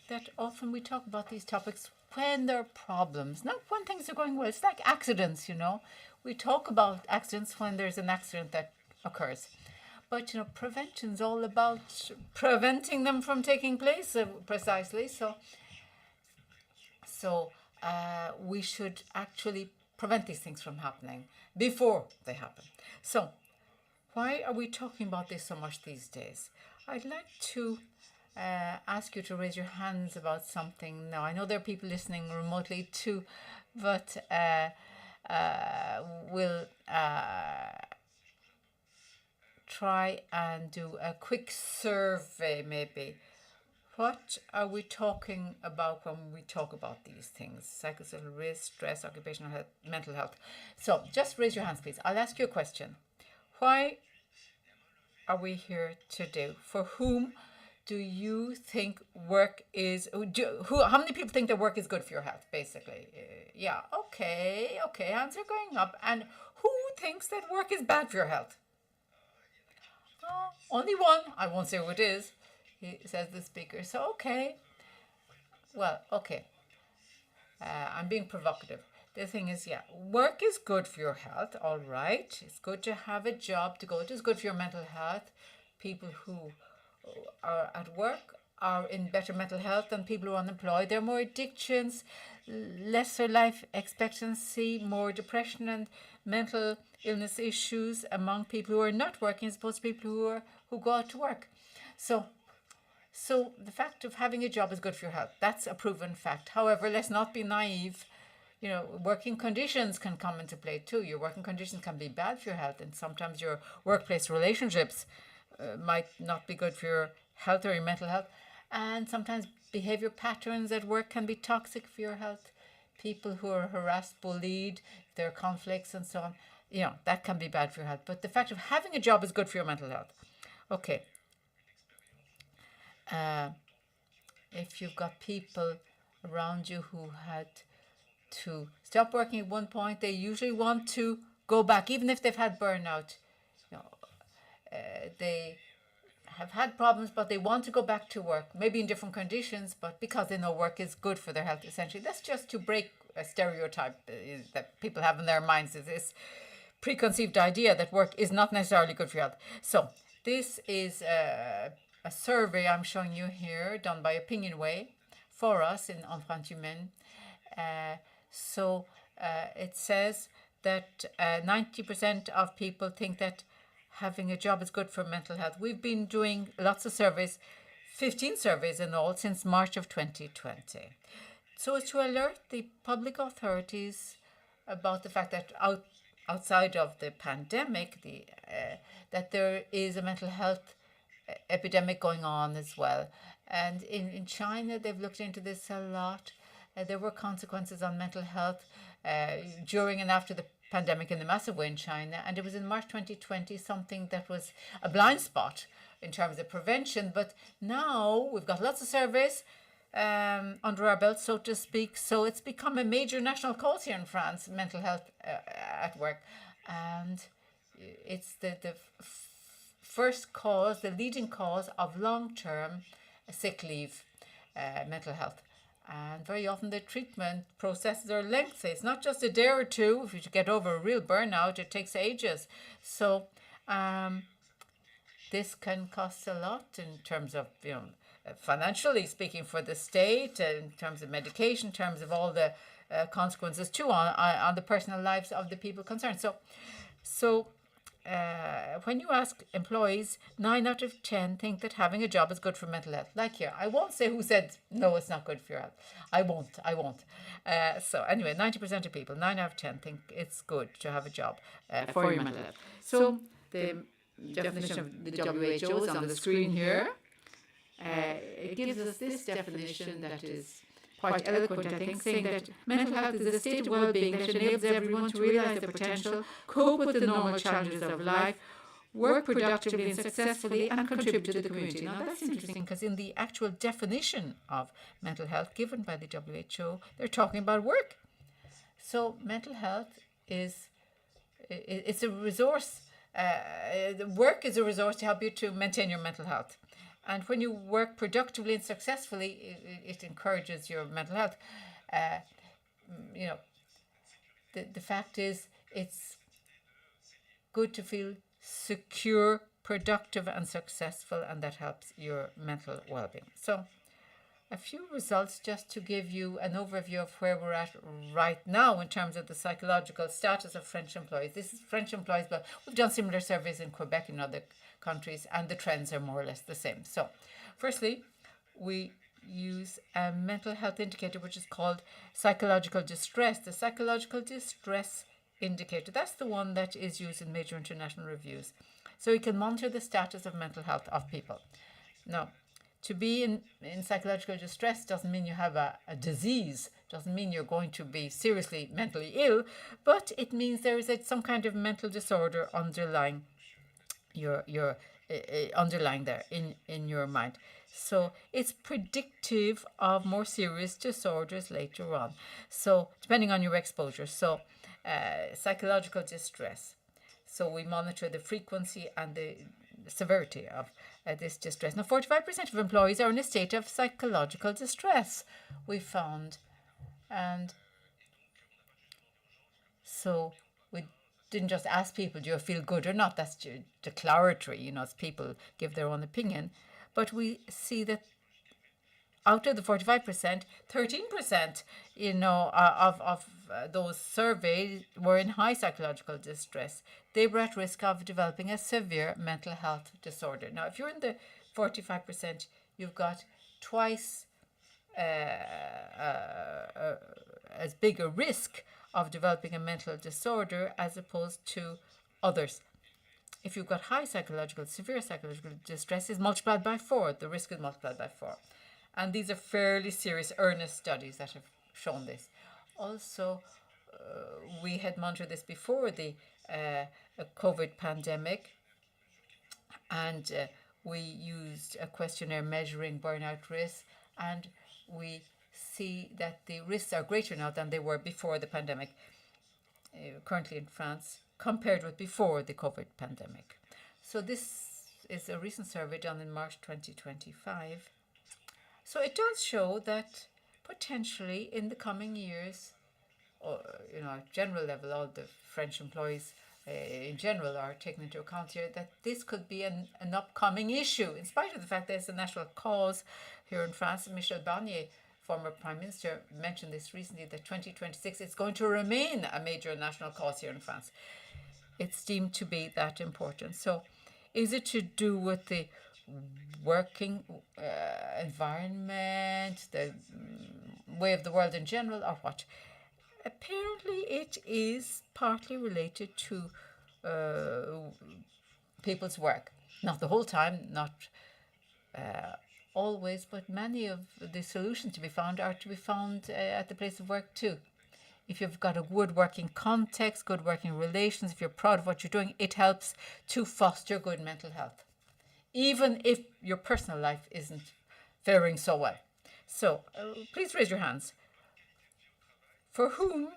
Speaker 2: that often we talk about these topics when there are problems, not when things are going well. It's like accidents, you know. We talk about accidents when there's an accident that occurs. But, you know, prevention's all about preventing them from taking place, precisely. So we should actually prevent these things from happening before they happen. So why are we talking about this so much these days? I'd like to ask you to raise your hands about something now. I know there are people listening remotely too, but we'll try and do a quick survey maybe. What are we talking about when we talk about these things? Psychosocial risk, stress, occupational health, mental health. So just raise your hands, please. I'll ask you a question. Why are we here today? For whom do you think work is... How many people think that work is good for your health, basically? Yeah, okay, hands are going up. And who thinks that work is bad for your health? Only one. I won't say who it is. He says the speaker. So, okay. Well, okay. I'm being provocative. The thing is, yeah, work is good for your health, all right. It's good to have a job to go to. It's good for your mental health. People who are at work are in better mental health than people who are unemployed. There are more addictions, lesser life expectancy, more depression and mental illness issues among people who are not working as opposed to people who go out to work. So the fact of having a job is good for your health. That's a proven fact. However, let's not be naive. You know, working conditions can come into play too. Your working conditions can be bad for your health, and sometimes your workplace relationships might not be good for your health or your mental health. And sometimes behavior patterns at work can be toxic for your health. People who are harassed, bullied, there are conflicts and so on. You know, that can be bad for your health. But the fact of having a job is good for your mental health. Okay. If you've got people around you who had to stop working at one point, they usually want to go back, even if they've had burnout. You know, they have had problems, but they want to go back to work, maybe in different conditions, but because they know work is good for their health, essentially. That's just to break a stereotype that people have in their minds, is this preconceived idea that work is not necessarily good for your health. So this is a survey I'm showing you here, done by Opinionway for us in Empreinte Humaine. It says that 90% of people think that having a job is good for mental health. We've been doing lots of surveys, 15 surveys in all, since March of 2020. So it's to alert the public authorities about the fact that outside of the pandemic, that there is a mental health epidemic going on as well. And in China, they've looked into this a lot. There were consequences on mental health during and after the pandemic in the massive way in China. And it was in March 2020, something that was a blind spot in terms of prevention. But now we've got lots of surveys under our belt, so to speak. So it's become a major national cause here in France, mental health at work. And it's the first cause, the leading cause of long-term sick leave, mental health. And very often the treatment processes are lengthy. It's not just a day or two. If you get over a real burnout, it takes ages. So this can cost a lot in terms of, financially speaking for the state, in terms of medication, in terms of all the consequences too on the personal lives of the people concerned. So when you ask employees, 9 out of 10 think that having a job is good for mental health. Like here, I won't say who said no, it's not good for your health. I won't. So anyway, 90% of people, 9 out of 10 think it's good to have a job for your mental health. So the definition of the WHO is on the screen here. It gives us this definition that is quite eloquent, I think, saying that mental health is a state of well-being that enables everyone to realise their potential, cope with the normal challenges of life, work productively and successfully, and contribute to the community. Now, that's interesting because in the actual definition of mental health given by the WHO, they're talking about work. So mental health it's a resource. Work is a resource to help you to maintain your mental health. And when you work productively and successfully, it encourages your mental health. The fact is, it's good to feel secure, productive, and successful, and that helps your mental well-being. So, a few results just to give you an overview of where we're at right now in terms of the psychological status of French employees. This is French employees, but we've done similar surveys in Quebec and other countries, and the trends are more or less the same. So, firstly, we use a mental health indicator which is called psychological distress. The psychological distress indicator, that's the one that is used in major international reviews. So you can monitor the status of mental health of people. Now, to be in psychological distress doesn't mean you have a disease, doesn't mean you're going to be seriously mentally ill, but it means there is some kind of mental disorder underlying your underlying there in your mind. So it's predictive of more serious disorders later on. So depending on your exposure. So psychological distress. So we monitor the frequency and the severity of this distress. Now, 45% of employees are in a state of psychological distress, we found. And so we didn't just ask people, do you feel good or not? That's declaratory, as people give their own opinion. But we see that out of the 45%, 13%, of those surveyed were in high psychological distress. They were at risk of developing a severe mental health disorder. Now, if you're in the 45%, you've got twice as big a risk of developing a mental disorder as opposed to others. If you've got severe psychological distress is multiplied by 4. The risk is multiplied by 4. And these are fairly serious, earnest studies that have shown this. Also, we had monitored this before the COVID pandemic, and we used a questionnaire measuring burnout risks, and we see that the risks are greater now than they were before the pandemic, currently in France, compared with before the COVID pandemic. So this is a recent survey done in March 2025. So it does show that potentially in the coming years, at general level, all the French employees in general are taken into account here, that this could be an upcoming issue, in spite of the fact that it's a national cause here in France. Michel Barnier, former Prime Minister, mentioned this recently, that 2026 is going to remain a major national cause here in France. It's deemed to be that important. So is it to do with the working environment, the way of the world in general, or what? Apparently it is partly related to people's work. Not the whole time, not always, but many of the solutions to be found are to be found at the place of work too. If you've got a good working context, good working relations, if you're proud of what you're doing, it helps to foster good mental health, even if your personal life isn't faring so well. So please raise your hands. For whom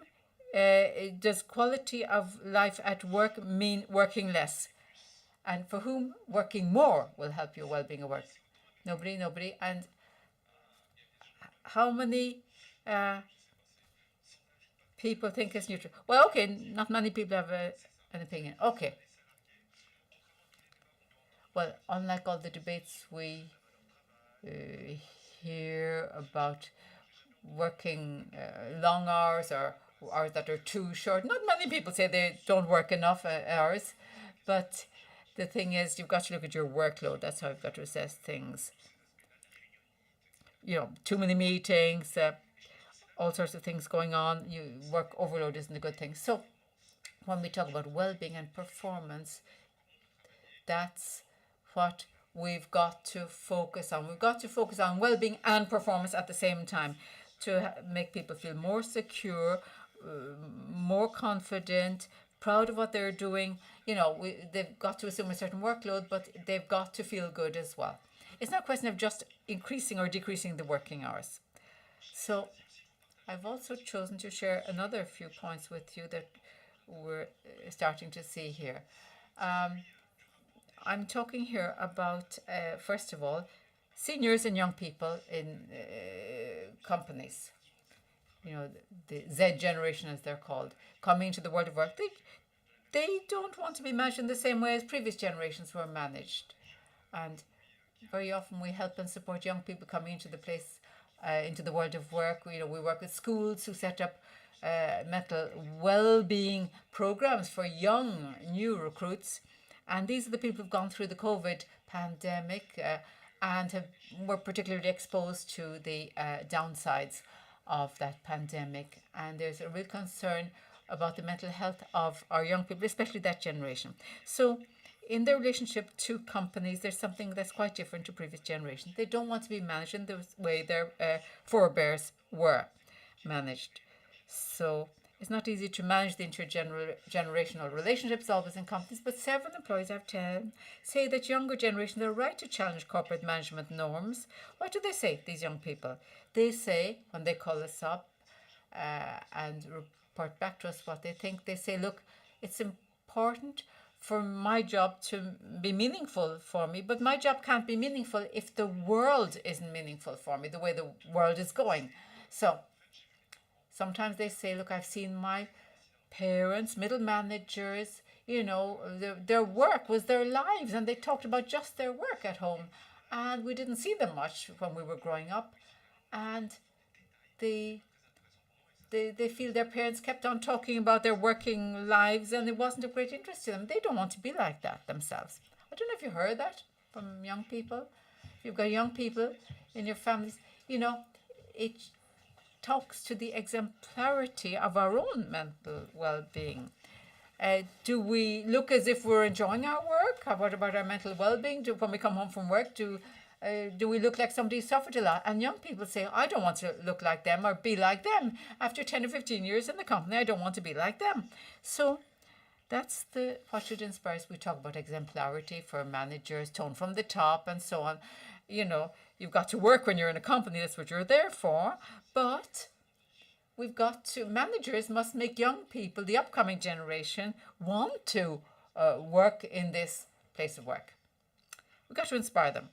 Speaker 2: does quality of life at work mean working less? And for whom working more will help your well-being at work? Nobody. And how many people think it's neutral? Well, okay, not many people have an opinion. Okay. Well, unlike all the debates we hear about working long hours or hours that are too short, not many people say they don't work enough hours, but the thing is, you've got to look at your workload. That's how you've got to assess things. You know, too many meetings, all sorts of things going on. Work overload isn't a good thing. So when we talk about well-being and performance, that's what we've got to focus on. We've got to focus on well-being and performance at the same time to make people feel more secure, more confident, proud of what they're doing. You know, they've got to assume a certain workload, but they've got to feel good as well. It's not a question of just increasing or decreasing the working hours. So I've also chosen to share another few points with you that we're starting to see here. I'm talking here about, first of all, seniors and young people in companies. You know, the Z generation, as they're called, coming into the world of work. They don't want to be managed in the same way as previous generations were managed. And very often we help and support young people coming into the place, into the world of work. You know, we work with schools who set up mental well-being programs for young, new recruits. And these are the people who've gone through the COVID pandemic and were particularly exposed to the downsides of that pandemic. And there's a real concern about the mental health of our young people, especially that generation. So in their relationship to companies, there's something that's quite different to previous generations. They don't want to be managed in the way their forebears were managed. So it's not easy to manage the intergenerational relationships always in companies, but several employees I've say that younger generations are right to challenge corporate management norms. What do they say, these young people? They say, when they call us up and report back to us what they think, they say, look, it's important for my job to be meaningful for me, but my job can't be meaningful if the world isn't meaningful for me, the way the world is going. So sometimes they say, look, I've seen my parents, middle managers, you know, their work was their lives, and they talked about just their work at home. And we didn't see them much when we were growing up. And they feel their parents kept on talking about their working lives, and it wasn't of great interest to them. They don't want to be like that themselves. I don't know if you heard that from young people. If you've got young people in your families, you know, it talks to the exemplarity of our own mental well-being. Do we look as if we're enjoying our work? What about our mental well-being? When we come home from work, do we look like somebody who suffered a lot? And young people say, I don't want to look like them or be like them. After 10 or 15 years in the company, I don't want to be like them. So that's what should inspire us. We talk about exemplarity for managers, tone from the top and so on. You know, you've got to work when you're in a company. That's what you're there for. But we've got to, managers must make young people, the upcoming generation, want to work in this place of work. We've got to inspire them.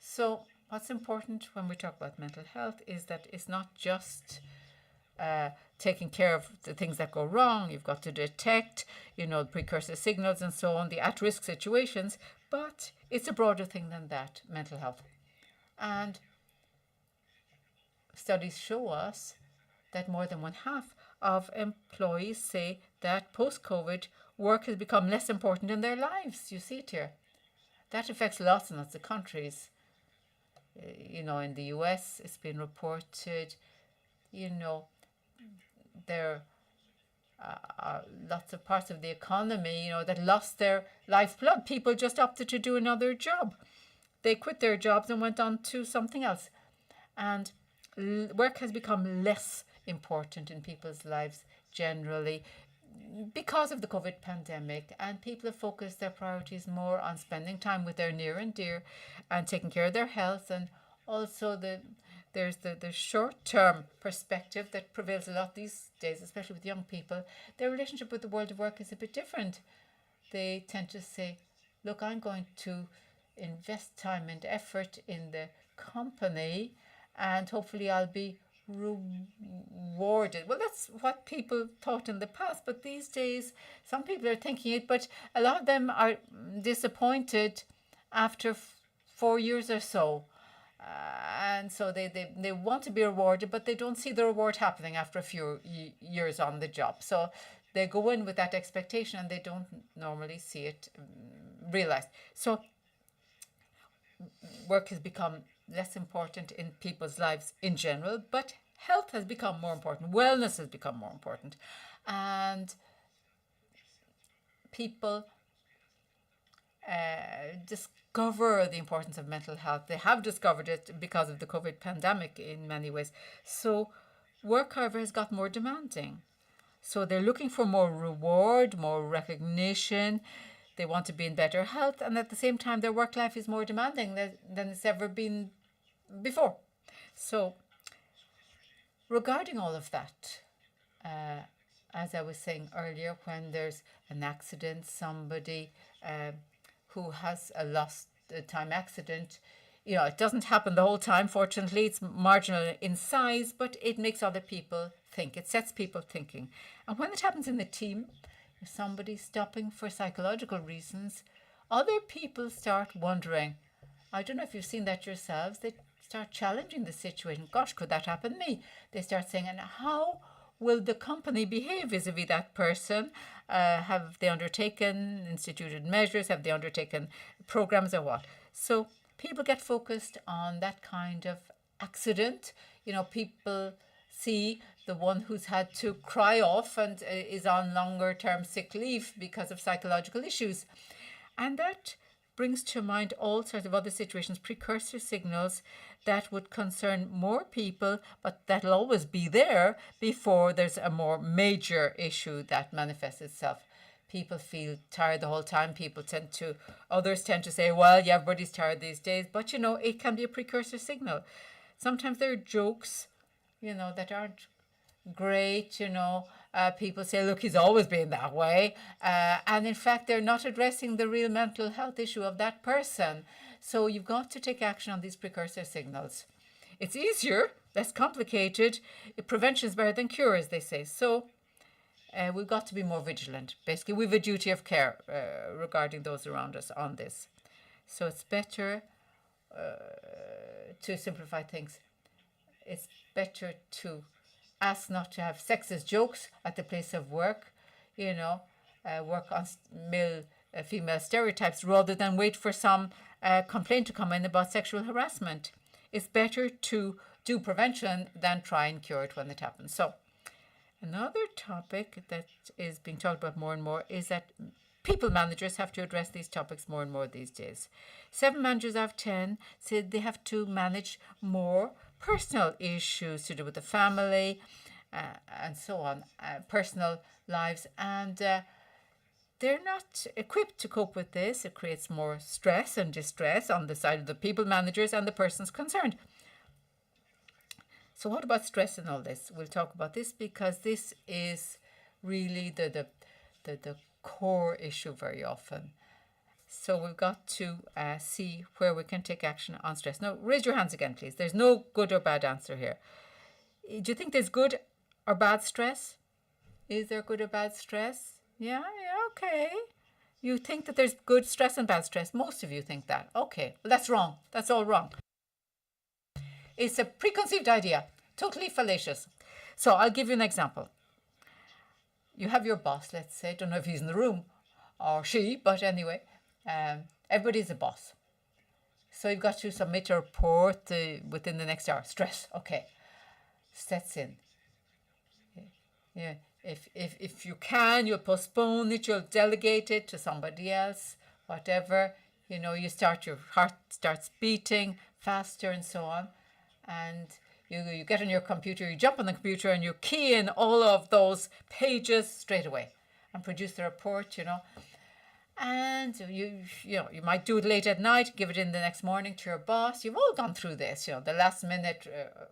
Speaker 2: So what's important when we talk about mental health is that it's not just taking care of the things that go wrong. You've got to detect, you know, precursor signals and so on, the at-risk situations, but it's a broader thing than that, mental health. And studies show us that more than one half of employees say that post-COVID work has become less important in their lives. You see it here. That affects lots and lots of countries. You know, in the US, it's been reported, you know, there are lots of parts of the economy, you know, that lost their life's blood. People just opted to do another job. They quit their jobs and went on to something else. And work has become less important in people's lives generally because of the COVID pandemic, and people have focused their priorities more on spending time with their near and dear and taking care of their health, and also the there's the short-term perspective that prevails a lot these days, especially with young people. Their relationship with the world of work is a bit different. They tend to say, look, I'm going to invest time and effort in the company and hopefully I'll be rewarded. Well, that's what people thought in the past, but these days some people are thinking it, but a lot of them are disappointed after 4 years or so. And so they want to be rewarded, but they don't see the reward happening after a few years on the job. So they go in with that expectation and they don't normally see it realized. So work has become less important in people's lives in general, but health has become more important. Wellness has become more important. And people discover the importance of mental health. They have discovered it because of the COVID pandemic in many ways. So work, however, has got more demanding. So they're looking for more reward, more recognition. They want to be in better health. And at the same time, their work life is more demanding than it's ever been before. So regarding all of that, as I was saying earlier, when there's an accident, somebody who has a lost time accident, you know, it doesn't happen the whole time, fortunately. It's marginal in size, but it makes other people think. It sets people thinking. And when it happens in the team, if somebody's stopping for psychological reasons, other people start wondering. I don't know if you've seen that yourselves. They start challenging the situation. Gosh, could that happen to me? They start saying, and how will the company behave vis-a-vis that person? Have they undertaken instituted measures? Have they undertaken programs or what? So people get focused on that kind of accident. You know, people see the one who's had to cry off and is on longer term sick leave because of psychological issues. And that brings to mind all sorts of other situations, precursor signals that would concern more people, but that'll always be there before there's a more major issue that manifests itself. People feel tired the whole time. Others tend to say, well, yeah, everybody's tired these days. But, you know, it can be a precursor signal. Sometimes there are jokes, you know, that aren't great, you know. People say, look, he's always been that way. And in fact, they're not addressing the real mental health issue of that person. So you've got to take action on these precursor signals. It's easier, less complicated. Prevention is better than cure, as they say. So we've got to be more vigilant. Basically, we have a duty of care regarding those around us on this. So it's better to simplify things. It's better to ask not to have sexist jokes at the place of work, you know, work on female stereotypes rather than wait for some complaint to come in about sexual harassment. It's better to do prevention than try and cure it when it happens. So another topic that is being talked about more and more is that people managers have to address these topics more and more these days. 7 managers out of 10 said they have to manage more personal issues to do with the family and so on, personal lives, and they're not equipped to cope with this. It creates more stress and distress on the side of the people managers and the persons concerned. So what about stress in all this? We'll talk about this because this is really the core issue very often. So we've got to see where we can take action on stress. Now, raise your hands again, please. There's no good or bad answer here. Do you think there's good or bad stress? Is there good or bad stress? Yeah, okay. You think that there's good stress and bad stress. Most of you think that. Okay, well, that's wrong. That's all wrong. It's a preconceived idea, totally fallacious. So I'll give you an example. You have your boss, let's say. Don't know if he's in the room or she, but anyway. Everybody's a boss. So you've got to submit a report within the next hour. Stress, okay, sets in. Yeah. If you can, you'll postpone it, you'll delegate it to somebody else, whatever. You know, your heart starts beating faster and so on. And you get on your computer, you jump on the computer and you key in all of those pages straight away and produce the report, you know. and you might do it late at night, give it in the next morning to your boss. You've all gone through this. The last minute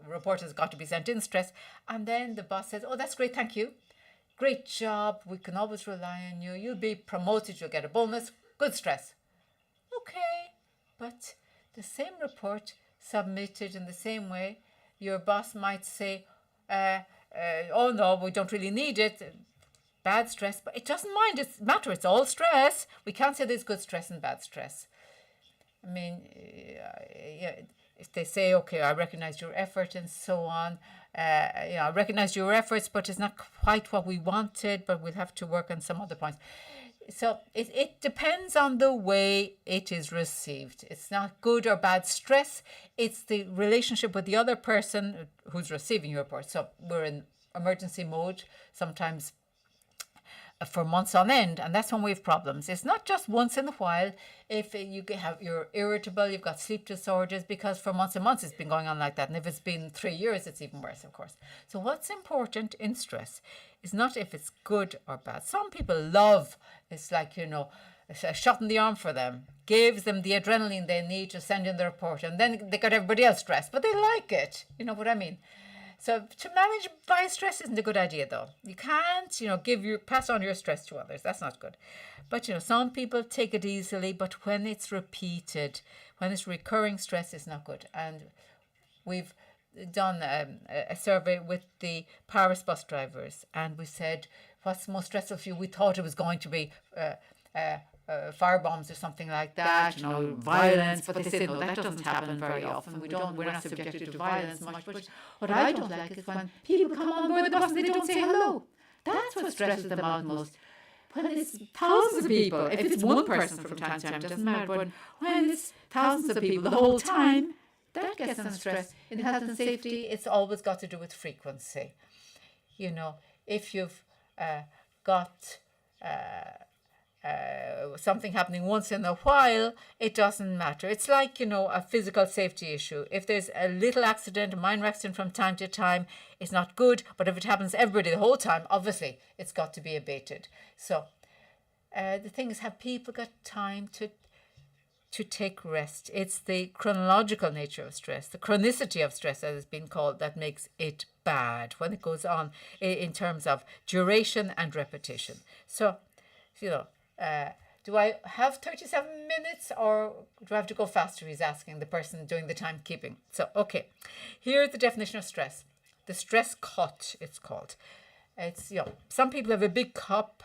Speaker 2: report has got to be sent in stress, and then the boss says, "Oh, that's great, thank you. Great job. We can always rely on you. You'll be promoted. You'll get a bonus. Good stress." Okay, but the same report submitted in the same way, your boss might say, "Oh no, we don't really need it. Bad stress," but it doesn't matter. It's all stress. We can't say there's good stress and bad stress. I mean, if they say, "Okay, I recognize your effort," and so on. I recognize your efforts, but it's not quite what we wanted. But we'll have to work on some other points. So it depends on the way it is received. It's not good or bad stress. It's the relationship with the other person who's receiving your report. So we're in emergency mode sometimes for months on end, and that's when we have problems. It's not just once in a while. If you're irritable, you've got sleep disorders, because for months and months it's been going on like that. And if it's been 3 years, it's even worse, of course. So what's important in stress is not if it's good or bad. Some people love, it's like, it's a shot in the arm for them, gives them the adrenaline they need to send in the report, and then they got everybody else stressed, but they like it. You know what I mean? So to manage by stress isn't a good idea, though. You can't, pass on your stress to others. That's not good. But, some people take it easily, but when it's repeated, when it's recurring stress, it's not good. And we've done a survey with the Paris bus drivers, and we said, what's most stressful for you? We thought it was going to be firebombs or something like that, violence, but they say no, that doesn't happen very often. We're not subjected to violence much. But what I don't like is when people come on board the bus and they don't say hello. That's what stresses them out most. When it's thousands of people, if it's one person from time to time, it doesn't matter. But when it's thousands of people the whole time, that gets them stressed. In health and safety, it's always got to do with frequency. If you've got something happening once in a while, it doesn't matter. It's like, a physical safety issue. If there's a little accident, a minor accident from time to time, it's not good. But if it happens to everybody the whole time, obviously, it's got to be abated. So the thing is, have people got time to take rest? It's the chronological nature of stress, the chronicity of stress, as it's been called, that makes it bad when it goes on in terms of duration and repetition. So, do I have 37 minutes or do I have to go faster? He's asking the person doing the timekeeping. So, okay, here's the definition of stress. The stress cut, it's called. It's, some people have a big cup,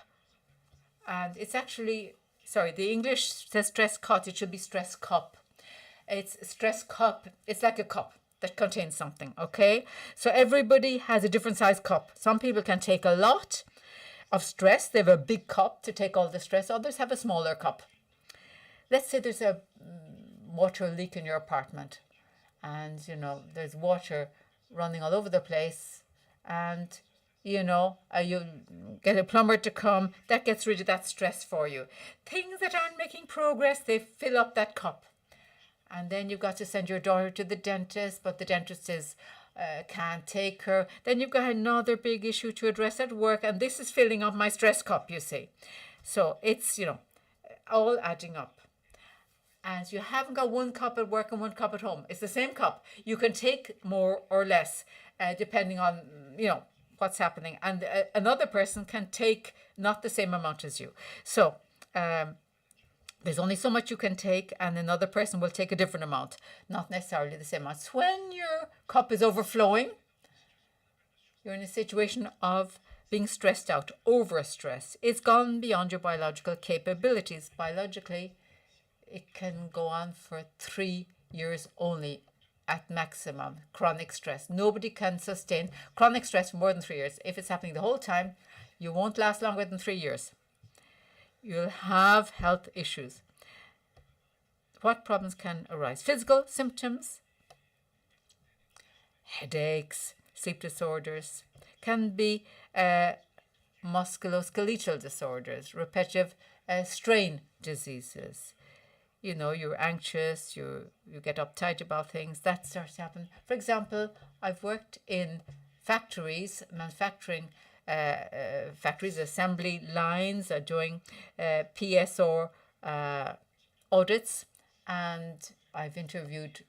Speaker 2: and it's actually, the English says stress cut. It should be stress cup. It's stress cup. It's like a cup that contains something, okay? So everybody has a different size cup. Some people can take a lot of stress. They have a big cup to take all the stress. Others have a smaller cup. Let's say there's a water leak in your apartment, and there's water running all over the place, and you get a plumber to come. That gets rid of that stress for you. Things that aren't making progress, they fill up that cup, and then you've got to send your daughter to the dentist, but the dentist says can't take her. Then you've got another big issue to address at work, and this is filling up my stress cup, you see. So it's, all adding up. And you haven't got one cup at work and one cup at home. It's the same cup. You can take more or less, depending on, what's happening. And another person can take not the same amount as you. So there's only so much you can take, and another person will take a different amount, not necessarily the same amount. So when your cup is overflowing, you're in a situation of being stressed out, overstress. It's gone beyond your biological capabilities. Biologically, it can go on for 3 years only at maximum, chronic stress. Nobody can sustain chronic stress for more than 3 years. If it's happening the whole time, you won't last longer than 3 years. You'll have health issues. What problems can arise? Physical symptoms, headaches, sleep disorders, can be musculoskeletal disorders, repetitive strain diseases. You're anxious, you get uptight about things, that starts to happen. For example, I've worked in factories, manufacturing factories, assembly lines, are doing PSR audits, and I've interviewed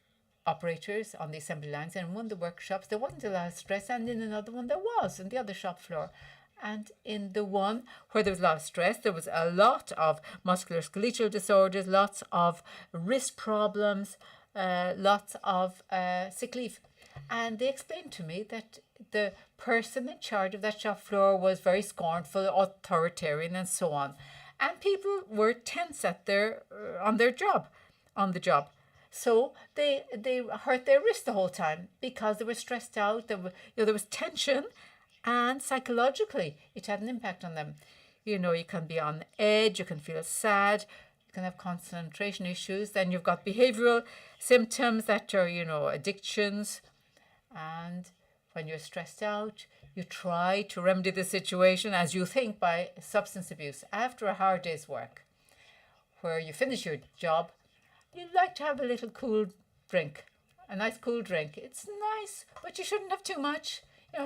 Speaker 2: operators on the assembly lines, and in one of the workshops there wasn't a lot of stress, and in another one there was, in the other shop floor. And in the one where there was a lot of stress, there was a lot of musculoskeletal disorders, lots of wrist problems, lots of sick leave. And they explained to me that the person in charge of that shop floor was very scornful, authoritarian, and so on. And people were tense at on the job. So they hurt their wrist the whole time because they were stressed out. There was tension. And psychologically, it had an impact on them. You can be on edge, you can feel sad, you can have concentration issues. Then you've got behavioral symptoms that are, addictions. And when you're stressed out, you try to remedy the situation as you think by substance abuse. After a hard day's work, where you finish your job, you'd like to have a little cool drink, a nice cool drink. It's nice, but you shouldn't have too much.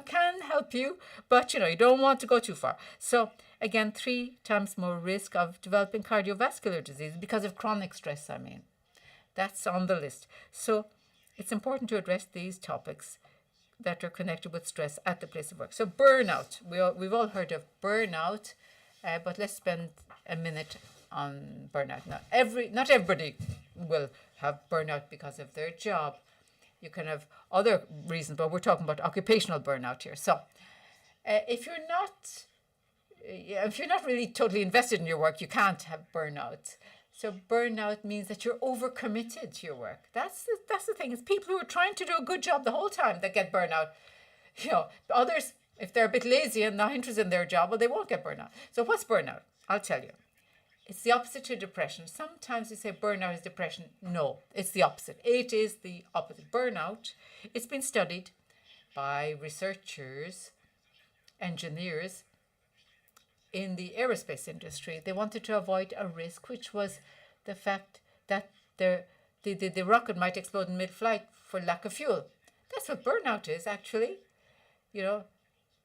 Speaker 2: Can help you, but you don't want to go too far. So again, 3 times more risk of developing cardiovascular disease because of chronic stress. That's on the list. So it's important to address these topics that are connected with stress at the place of work. So burnout, we've all heard of burnout, but let's spend a minute on burnout. Now, not everybody will have burnout because of their job. You can have other reasons, but we're talking about occupational burnout here. So if you're not really totally invested in your work, you can't have burnout. So burnout means that you're overcommitted to your work. That's the thing. It's people who are trying to do a good job the whole time that get burnout. Others, if they're a bit lazy and not interested in their job, well, they won't get burnout. So what's burnout? I'll tell you. It's the opposite to depression. Sometimes we say burnout is depression. No, it's the opposite. It is the opposite. Burnout, it's been studied by researchers, engineers in the aerospace industry. They wanted to avoid a risk, which was the fact that the rocket might explode in mid-flight for lack of fuel. That's what burnout is, actually.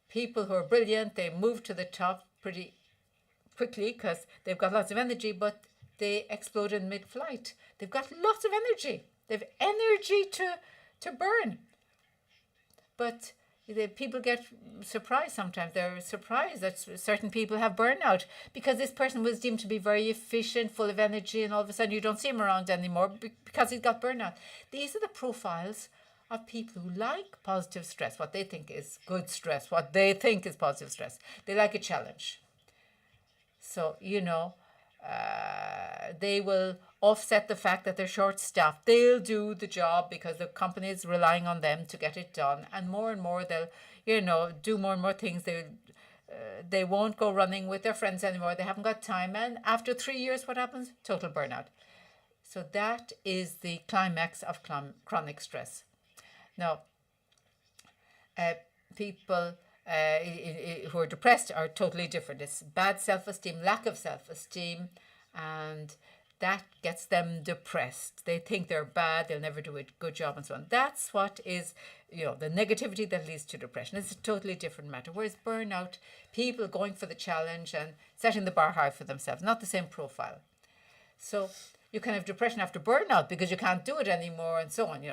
Speaker 2: People who are brilliant, they move to the top pretty quickly because they've got lots of energy, but they explode in mid-flight. They've got lots of energy. They've energy to burn. But people get surprised sometimes. They're surprised that certain people have burnout because this person was deemed to be very efficient, full of energy, and all of a sudden you don't see him around anymore because he's got burnout. These are the profiles of people who like positive stress, what they think is good stress, what they think is positive stress. They like a challenge. So, they will offset the fact that they're short-staffed. They'll do the job because the company is relying on them to get it done. And more they'll, do more and more things. They won't go running with their friends anymore. They haven't got time. And after 3 years, what happens? Total burnout. So that is the climax of chronic stress. Now, people who are depressed are totally different. It's bad self-esteem, lack of self-esteem, and that gets them depressed. They think they're bad, they'll never do a good job, and so on. That's what is, the negativity that leads to depression. It's a totally different matter. Whereas burnout, people going for the challenge and setting the bar high for themselves, not the same profile. So you can have depression after burnout because you can't do it anymore, and so on.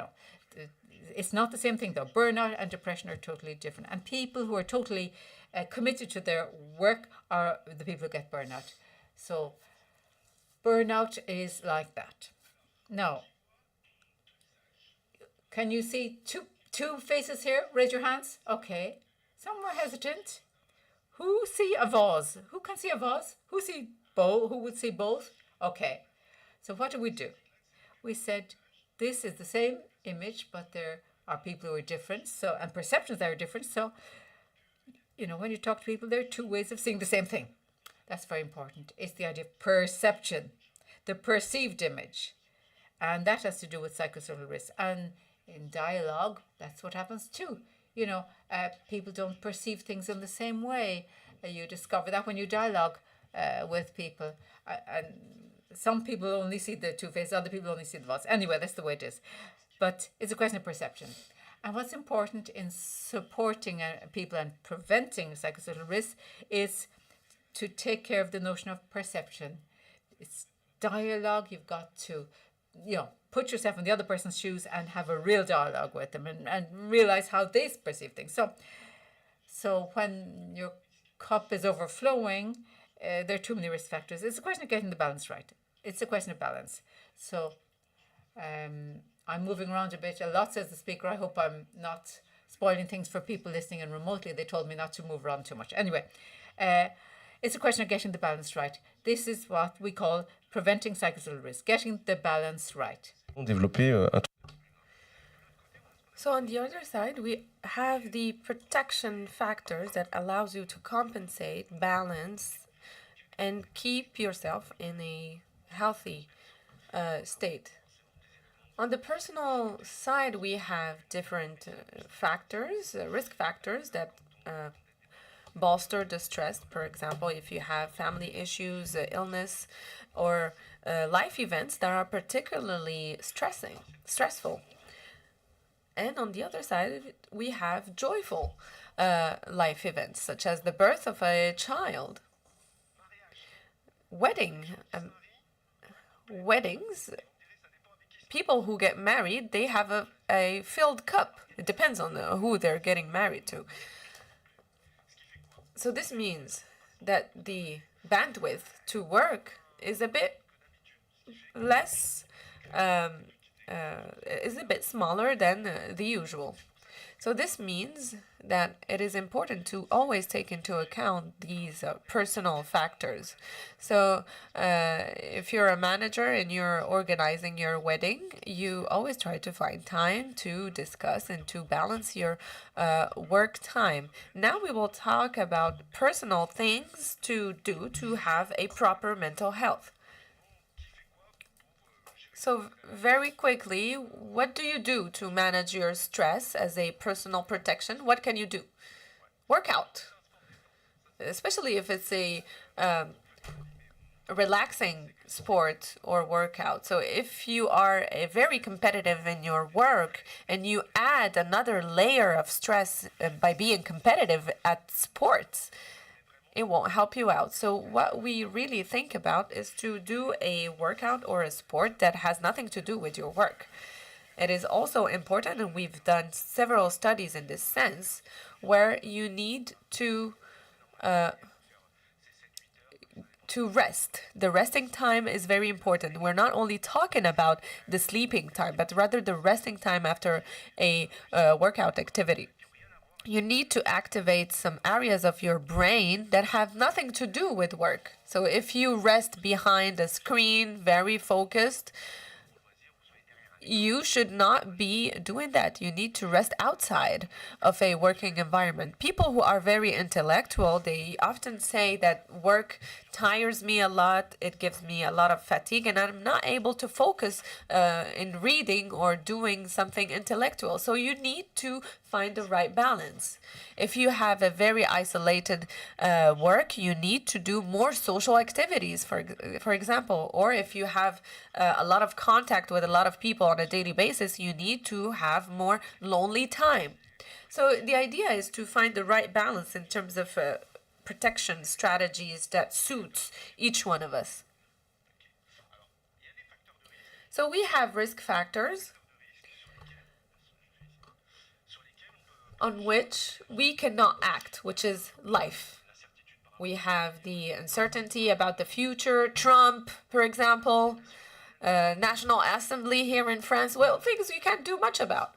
Speaker 2: It's not the same thing, though. Burnout and depression are totally different. And people who are totally committed to their work are the people who get burnout. So burnout is like that. Now, can you see two faces here? Raise your hands. Okay. Some were hesitant. Who see a vase? Who can see a vase? Who would see both? Okay. So what do? We said this is the same image, but there are people who are different, and perceptions that are different. So, when you talk to people, there are 2 ways of seeing the same thing. That's very important. It's the idea of perception, the perceived image. And that has to do with psychosocial risk. And in dialogue, that's what happens too. People don't perceive things in the same way. You discover that when you dialogue with people. And some people only see the 2 faces, other people only see the vase. Anyway, that's the way it is. But it's a question of perception. And what's important in supporting people and preventing psychosocial risk is to take care of the notion of perception. It's dialogue. You've got to, put yourself in the other person's shoes and have a real dialogue with them and realize how they perceive things. So when your cup is overflowing, there are too many risk factors. It's a question of getting the balance right. It's a question of balance. So I'm moving around a bit. A lot, says the speaker. I hope I'm not spoiling things for people listening in remotely. They told me not to move around too much. Anyway, it's a question of getting the balance right. This is what we call preventing psychosocial risk, getting the balance right.
Speaker 7: So on the other side, we have the protection factors that allows you to compensate, balance, and keep yourself in a healthy state. On the personal side, we have different factors, risk factors that bolster the stress. For example, if you have family issues, illness, or life events that are particularly stressful. And on the other side, we have joyful life events, such as the birth of a child. Weddings, people who get married, they have a filled cup. It depends on who they're getting married to. So this means that the bandwidth to work is a bit less, is a bit smaller than the usual. So this means that it is important to always take into account these personal factors. So if you're a manager and you're organizing your wedding, you always try to find time to discuss and to balance your work time. Now we will talk about personal things to do to have a proper mental health. So very quickly, what do you do to manage your stress as a personal protection? What can you do? Work out, especially if it's a relaxing sport or workout. So if you are very competitive in your work and you add another layer of stress by being competitive at sports, it won't help you out. So what we really think about is to do a workout or a sport that has nothing to do with your work. It is also important, and we've done several studies in this sense, where you need to rest. The resting time is very important. We're not only talking about the sleeping time, but rather the resting time after a workout activity. You need to activate some areas of your brain that have nothing to do with work. So if you rest behind a screen, very focused, you should not be doing that. You need to rest outside of a working environment. People who are very intellectual, they often say that work tires me a lot, it gives me a lot of fatigue, and I'm not able to focus in reading or doing something intellectual. So you need to find the right balance. If you have a very isolated work, you need to do more social activities, for example. Or if you have a lot of contact with a lot of people on a daily basis, you need to have more lonely time. So the idea is to find the right balance in terms of protection strategies that suits each one of us. So we have risk factors on which we cannot act, which is life. We have the uncertainty about the future, Trump, for example, National Assembly here in France, well, things we can't do much about.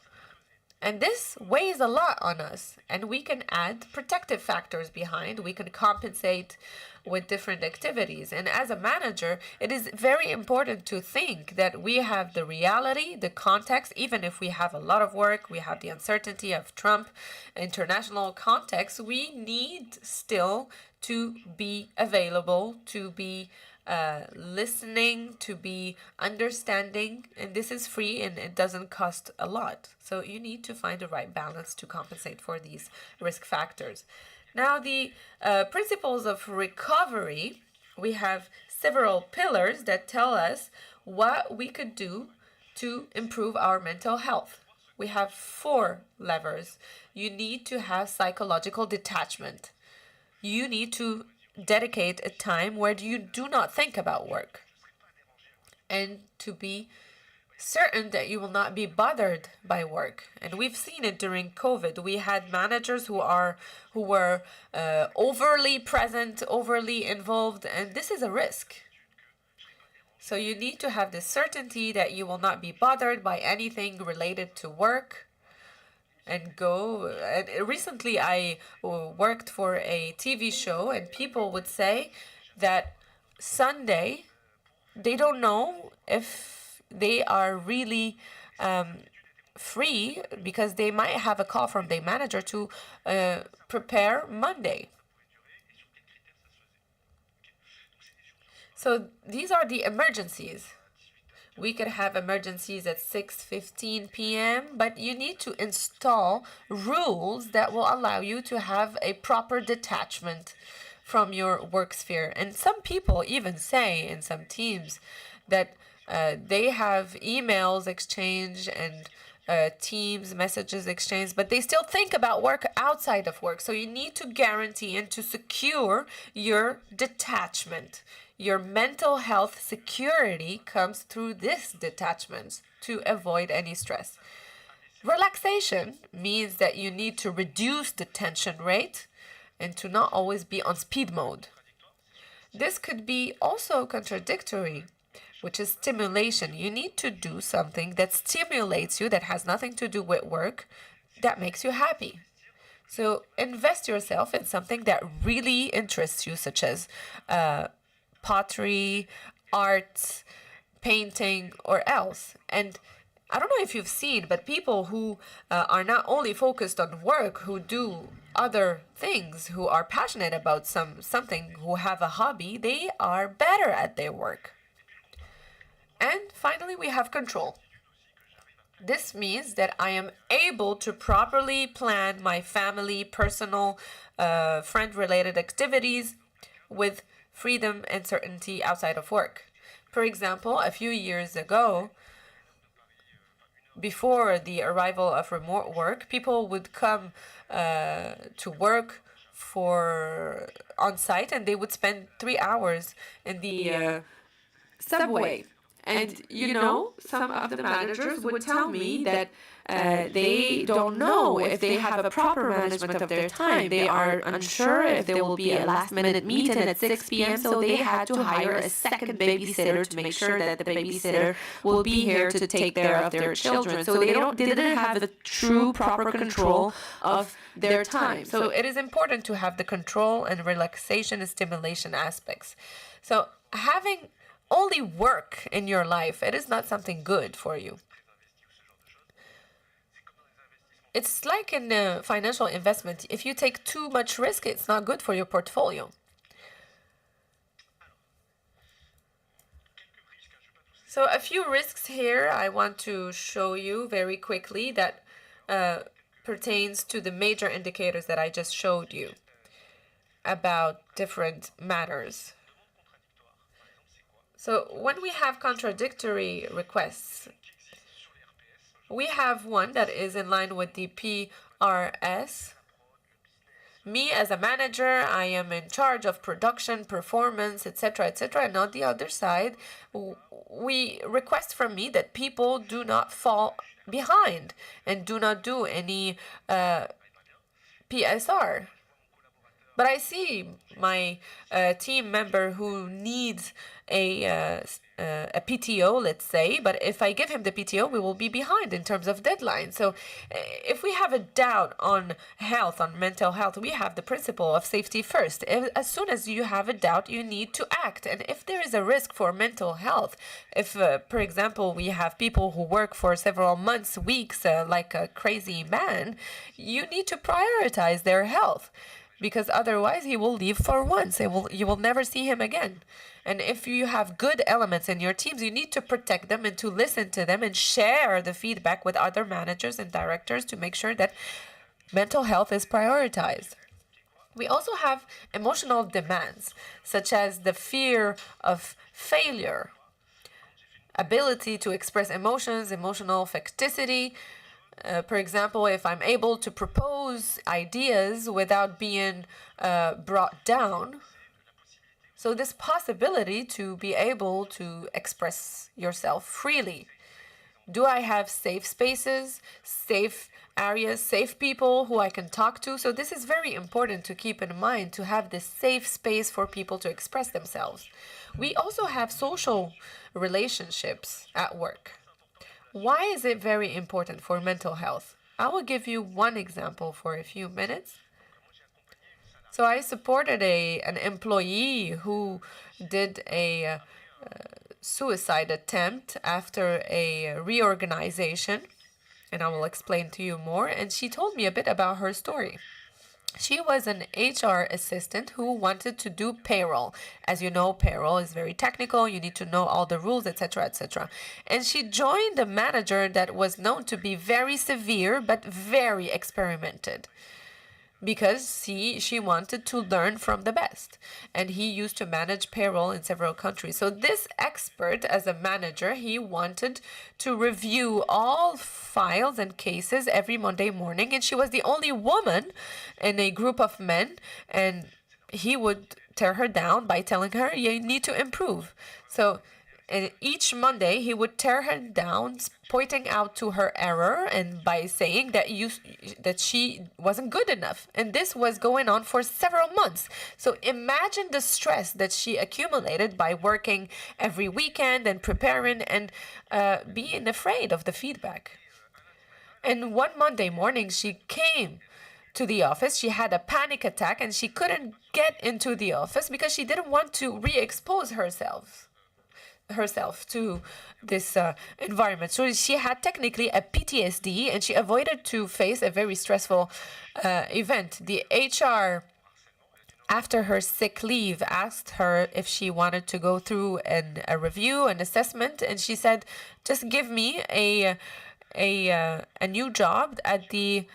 Speaker 7: And this weighs a lot on us, and we can add protective factors behind. We can compensate with different activities. And as a manager, it is very important to think that we have the reality, the context, even if we have a lot of work, we have the uncertainty of Trump, international context, we need still to be available, to be listening, to be understanding, and this is free and it doesn't cost a lot. So you need to find the right balance to compensate for these risk factors. Now, the principles of recovery, we have several pillars that tell us what we could do to improve our mental health. we have 4 levers. You need to have psychological detachment. You need to dedicate a time where you do not think about work, and to be certain that you will not be bothered by work. And we've seen it during COVID. We had managers who were overly present, overly involved, and this is a risk. So you need to have the certainty that you will not be bothered by anything related to work, and go. And recently I worked for a TV show, and people would say that Sunday they don't know if they are really free, because they might have a call from their manager to prepare Monday. So these are the emergencies. We could have emergencies at 6:15 p.m., but you need to install rules that will allow you to have a proper detachment from your work sphere. And some people even say in some teams that they have emails exchanged and Teams messages exchanged, but they still think about work outside of work. So you need to guarantee and to secure your detachment. Your mental health security comes through this detachment to avoid any stress. Relaxation means that you need to reduce the tension rate and to not always be on speed mode. This could be also contradictory, which is stimulation. You need to do something that stimulates you, that has nothing to do with work, that makes you happy. So invest yourself in something that really interests you, such as pottery, art, painting, or else. And I don't know if you've seen, but people who are not only focused on work, who do other things, who are passionate about something, who have a hobby, they are better at their work. And finally, we have control. This means that I am able to properly plan my family, personal, friend-related activities with freedom and certainty outside of work. For example, a few years ago, before the arrival of remote work, people would come to work on site, and they would spend 3 hours in the subway. And, some of the managers would tell me that they don't know if they have a proper management of their time. They are unsure if there will be a last-minute meeting at 6 p.m., so they had to hire a second babysitter to make sure that the babysitter will be here to take care of their children. So they didn't have the true proper control of their time. So it is important to have the control and relaxation and stimulation aspects. So having only work in your life, it is not something good for you. It's like in a financial investment. If you take too much risk, it's not good for your portfolio. So a few risks here I want to show you very quickly that pertains to the major indicators that I just showed you about different matters. So when we have contradictory requests, we have one that is in line with the PRS. Me as a manager, I am in charge of production, performance, etc., etc. And on the other side, we request from me that people do not fall behind and do not do any PSR. But I see my team member who needs a PTO, let's say, but if I give him the PTO, we will be behind in terms of deadline. So if we have a doubt on health, on mental health, we have the principle of safety first. As soon as you have a doubt, you need to act. And if there is a risk for mental health, if, for example, we have people who work for several months, weeks, like a crazy man, you need to prioritize their health, because otherwise he will leave for once. You will never see him again. And if you have good elements in your teams, you need to protect them and to listen to them and share the feedback with other managers and directors to make sure that mental health is prioritized. We also have emotional demands, such as the fear of failure, ability to express emotions, emotional facticity, For example, if I'm able to propose ideas without being brought down. So this possibility to be able to express yourself freely. Do I have safe spaces, safe areas, safe people who I can talk to? So this is very important to keep in mind, to have this safe space for people to express themselves. We also have social relationships at work. Why is it very important for mental health? I will give you one example for a few minutes. So I supported an employee who did a suicide attempt after a reorganization, and I will explain to you more. And she told me a bit about her story. She was an HR assistant who wanted to do payroll. As you know, payroll is very technical. You need to know all the rules, etc., etc. And she joined a manager that was known to be very severe, but very experimented, because she wanted to learn from the best. And he used to manage payroll in several countries. So this expert, as a manager, he wanted to review all files and cases every Monday morning. And she was the only woman in a group of men. And he would tear her down by telling her, you need to improve. So and each Monday, he would tear her down, pointing out to her error and by saying that she wasn't good enough. And this was going on for several months. So imagine the stress that she accumulated by working every weekend and preparing and being afraid of the feedback. And one Monday morning, she came to the office. She had a panic attack and she couldn't get into the office because she didn't want to re-expose herself to this environment. So she had technically a PTSD and she avoided to face a very stressful event. The HR, after her sick leave, asked her if she wanted to go through a review, an assessment, and she said, just give me a new job at the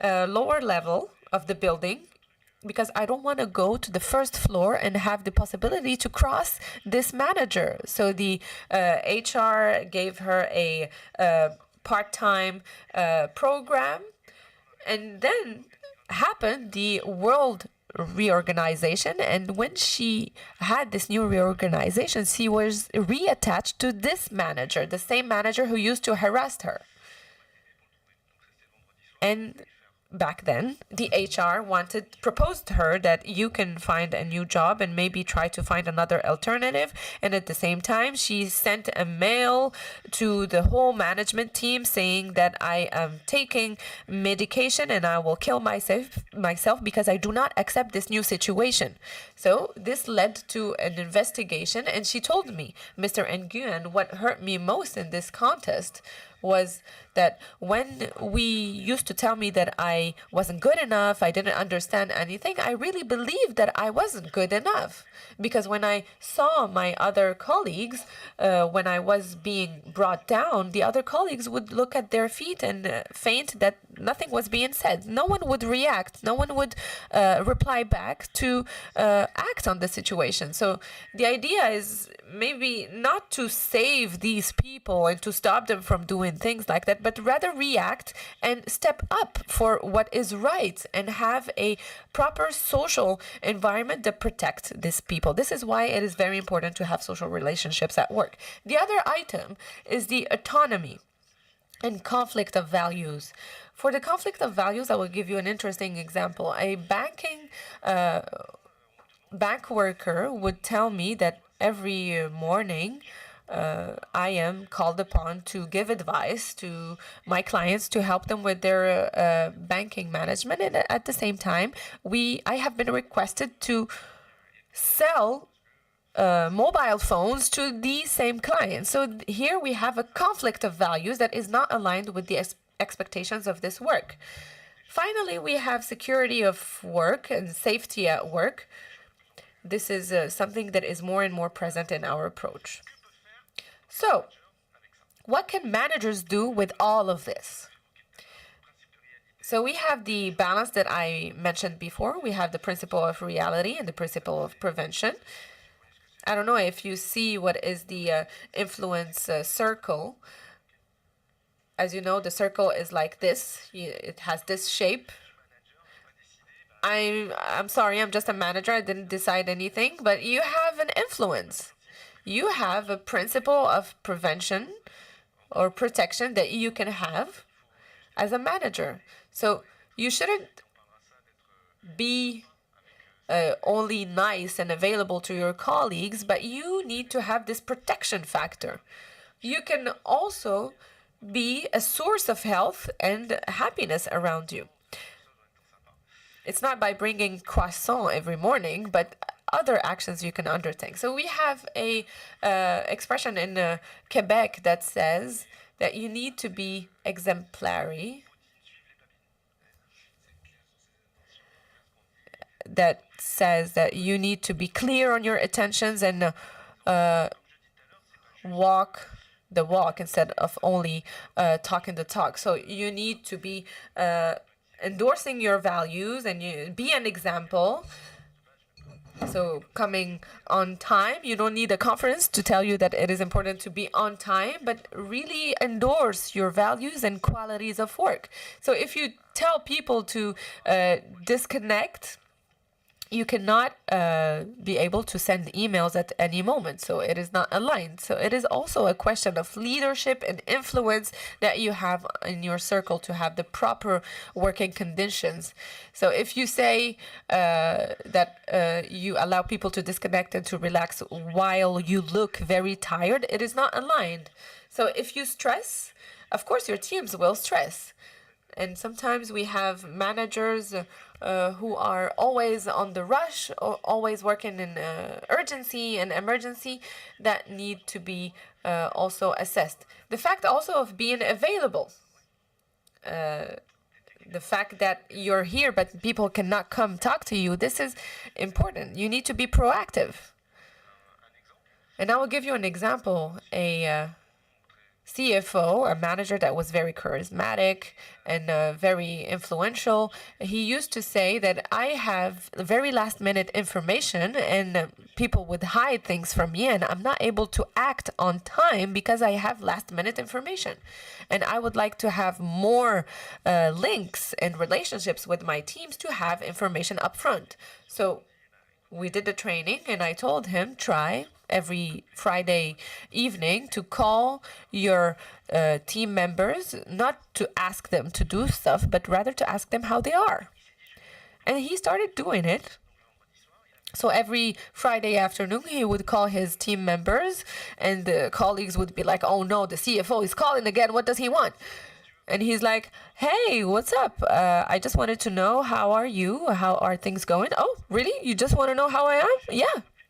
Speaker 7: lower level of the building, because I don't want to go to the first floor and have the possibility to cross this manager. So the HR gave her a part-time program. And then happened the world reorganization. And when she had this new reorganization, she was reattached to this manager, the same manager who used to harass her. And back then, the HR proposed to her that you can find a new job and maybe try to find another alternative. And at the same time, she sent a mail to the whole management team saying that I am taking medication and I will kill myself because I do not accept this new situation. So this led to an investigation. And she told me, Mr. Nguyen, what hurt me most in this contest was that when we used to tell me that I wasn't good enough, I didn't understand anything, I really believed that I wasn't good enough. Because when I saw my other colleagues, when I was being brought down, the other colleagues would look at their feet and faint that nothing was being said. No one would react. No one would reply back to act on the situation. So the idea is maybe not to save these people and to stop them from doing things like that, but rather react and step up for what is right and have a proper social environment that protects these people. This is why it is very important to have social relationships at work. The other item is the autonomy and conflict of values. For the conflict of values, I will give you an interesting example. A bank worker would tell me that every morning I am called upon to give advice to my clients to help them with their banking management. And at the same time, I have been requested to sell mobile phones to these same clients. So here we have a conflict of values that is not aligned with the expectations of this work. Finally, we have security of work and safety at work. This is something that is more and more present in our approach. So, what can managers do with all of this? So we have the balance that I mentioned before. We have the principle of reality and the principle of prevention. I don't know if you see what is the influence circle. as you know, the circle is like this. It has this shape. I'm sorry, I'm just a manager. I didn't decide anything, but you have an influence. You have a principle of prevention or protection that you can have as a manager. So you shouldn't be only nice and available to your colleagues, but you need to have this protection factor. You can also be a source of health and happiness around you. It's not by bringing croissant every morning, but other actions you can undertake. So we have a expression in Quebec that says that you need to be exemplary. That says that you need to be clear on your intentions and walk the walk instead of only talking the talk. So you need to be endorsing your values and you be an example. So coming on time, you don't need a conference to tell you that it is important to be on time, but really endorse your values and qualities of work. So if you tell people to disconnect, you cannot be able to send emails at any moment. So it is not aligned. So it is also a question of leadership and influence that you have in your circle to have the proper working conditions. So if you say that you allow people to disconnect and to relax while you look very tired, it is not aligned. So if you stress, of course your teams will stress. And sometimes we have managers who are always on the rush, or always working in urgency and emergency, that need to be also assessed. The fact also of being available. The fact that you're here but people cannot come talk to you, this is important. You need to be proactive. And I will give you an example. A CFO, a manager that was very charismatic and very influential, he used to say that I have very last minute information and people would hide things from me and I'm not able to act on time because I have last minute information. And I would like to have more links and relationships with my teams to have information up front. So we did the training and I told him, try every Friday evening to call your team members, not to ask them to do stuff, but rather to ask them how they are. And he started doing it. So every Friday afternoon, he would call his team members and the colleagues would be like, oh no, the CFO is calling again. What does he want? And he's like, hey, what's up? I just wanted to know, how are you? How are things going? Oh, really? You just want to know how I am?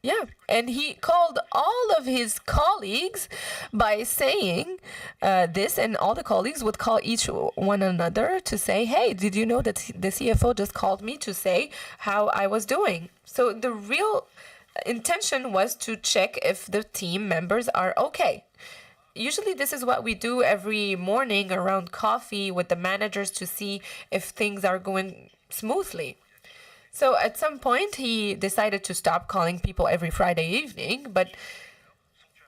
Speaker 7: Yeah. And he called all of his colleagues by saying this, and all the colleagues would call each one another to say, hey, did you know that the CFO just called me to say how I was doing? So the real intention was to check if the team members are okay. Usually this is what we do every morning around coffee with the managers to see if things are going smoothly. So at some point, he decided to stop calling people every Friday evening, but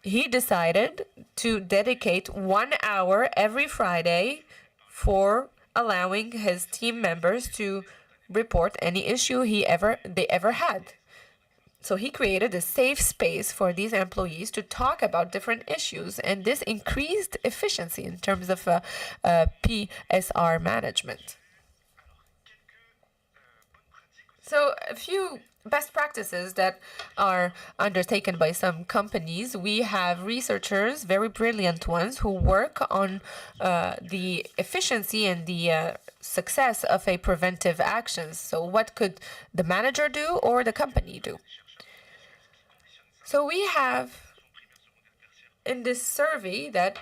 Speaker 7: he decided to dedicate 1 hour every Friday for allowing his team members to report any issue they ever had. So he created a safe space for these employees to talk about different issues, and this increased efficiency in terms of PSR management. So a few best practices that are undertaken by some companies. We have researchers, very brilliant ones, who work on the efficiency and the success of a preventive actions. So what could the manager do or the company do? So we have in this survey that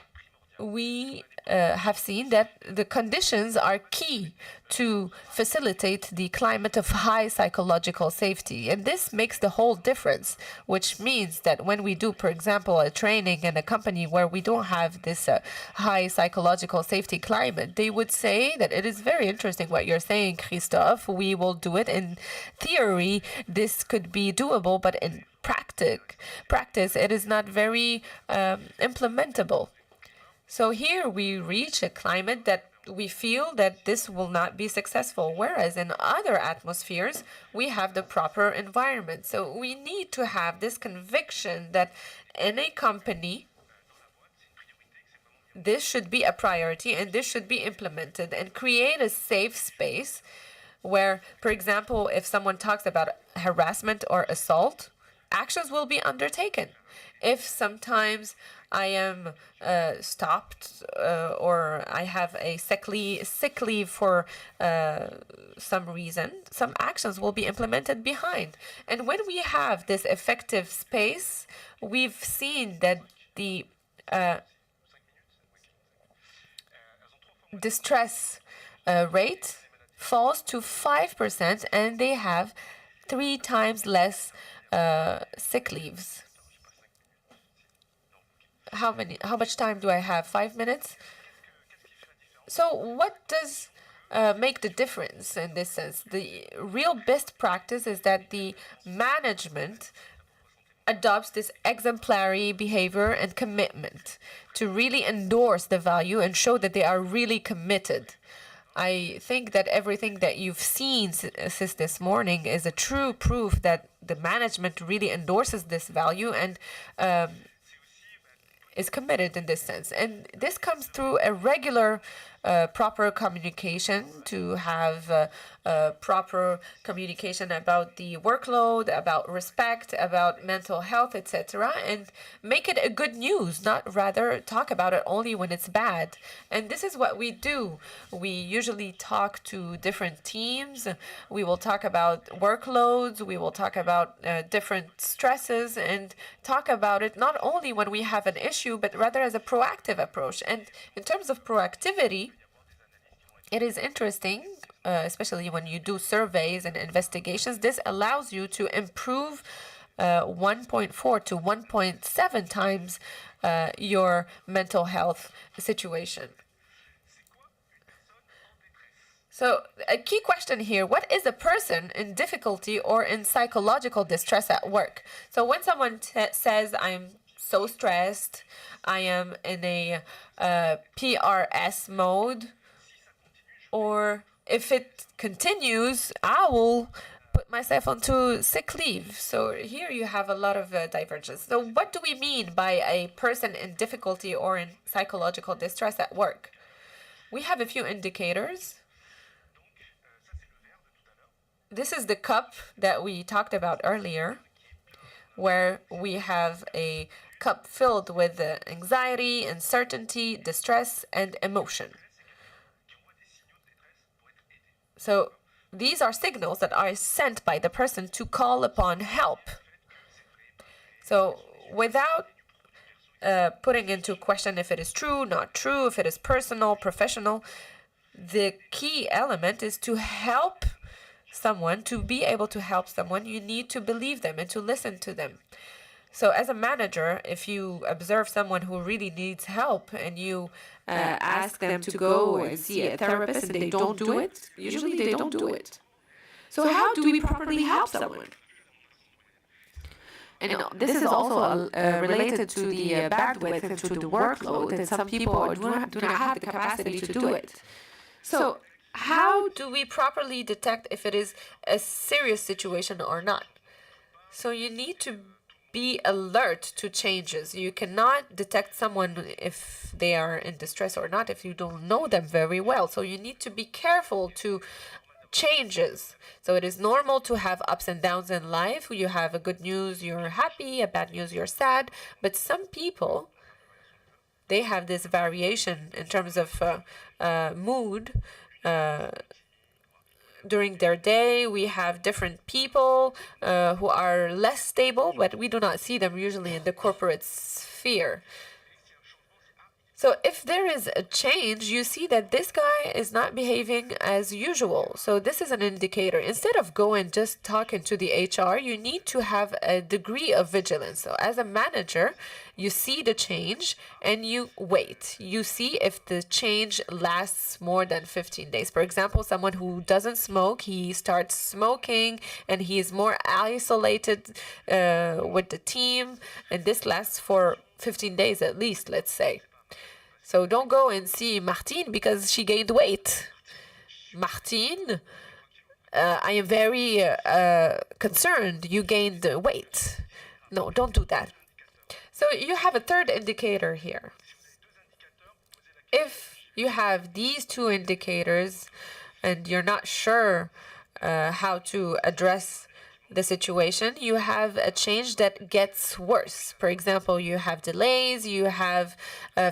Speaker 7: we have seen that the conditions are key to facilitate the climate of high psychological safety. And this makes the whole difference, which means that when we do, for example, a training in a company where we don't have this high psychological safety climate, they would say that it is very interesting what you're saying, Christophe. We will do it. In theory, this could be doable, but in practice, it is not very implementable. So here we reach a climate that we feel that this will not be successful, whereas in other atmospheres, we have the proper environment. So we need to have this conviction that in a company, this should be a priority and this should be implemented, and create a safe space where, for example, if someone talks about harassment or assault, actions will be undertaken. If sometimes I am stopped or I have a sick leave for some reason, some actions will be implemented behind. And when we have this effective space, we've seen that the distress rate falls to 5%, and they have 3 times less sick leaves. How much time do I have? 5 minutes? So what does make the difference in this sense? The real best practice is that the management adopts this exemplary behavior and commitment to really endorse the value and show that they are really committed. I think that everything that you've seen since this morning is a true proof that the management really endorses this value and is committed in this sense. And this comes through a regular proper communication, to have proper communication about the workload, about respect, about mental health, etc., and make it a good news, not rather talk about it only when it's bad. And this is what we do. We usually talk to different teams. We will talk about workloads. We will talk about different stresses, and talk about it not only when we have an issue, but rather as a proactive approach. And in terms of proactivity, it is interesting, especially when you do surveys and investigations, this allows you to improve 1.4 to 1.7 times your mental health situation. So a key question here, what is a person in difficulty or in psychological distress at work? So when someone says, I'm so stressed, I am in a PRS mode, or if it continues, I will put myself onto sick leave. So here you have a lot of divergence. So what do we mean by a person in difficulty or in psychological distress at work? We have a few indicators. This is the cup that we talked about earlier, where we have a cup filled with anxiety, uncertainty, distress, and emotion. So these are signals that are sent by the person to call upon help. So without putting into question if it is true, not true, if it is personal, professional, the key element is to help someone. To be able to help someone, you need to believe them and to listen to them. So as a manager, if you observe someone who really needs help and you ask them to go and see a therapist and they don't do it, usually they don't do it. So how do we properly help someone? And this is also related to the bandwidth and to the workload, and some people do not have the capacity to do it. So how do we properly detect if it is a serious situation or not? So you need to be alert to changes. You cannot detect someone if they are in distress or not if you don't know them very well. So you need to be careful to changes. So it is normal to have ups and downs in life. You have a good news, you're happy, a bad news, you're sad. But some people, they have this variation in terms of mood. During their day, we have different people who are less stable, but we do not see them usually in the corporate sphere. So if there is a change, you see that this guy is not behaving as usual. So this is an indicator. Instead of going just talking to the HR, you need to have a degree of vigilance. So as a manager, you see the change and you wait. You see if the change lasts more than 15 days. For example, someone who doesn't smoke, he starts smoking and he is more isolated with the team. And this lasts for 15 days at least, let's say. So don't go and see Martine because she gained weight. Martine, I am very concerned you gained weight. No, don't do that. So you have a third indicator here. If you have these two indicators and you're not sure how to address the situation, you have a change that gets worse. For example, you have delays, you have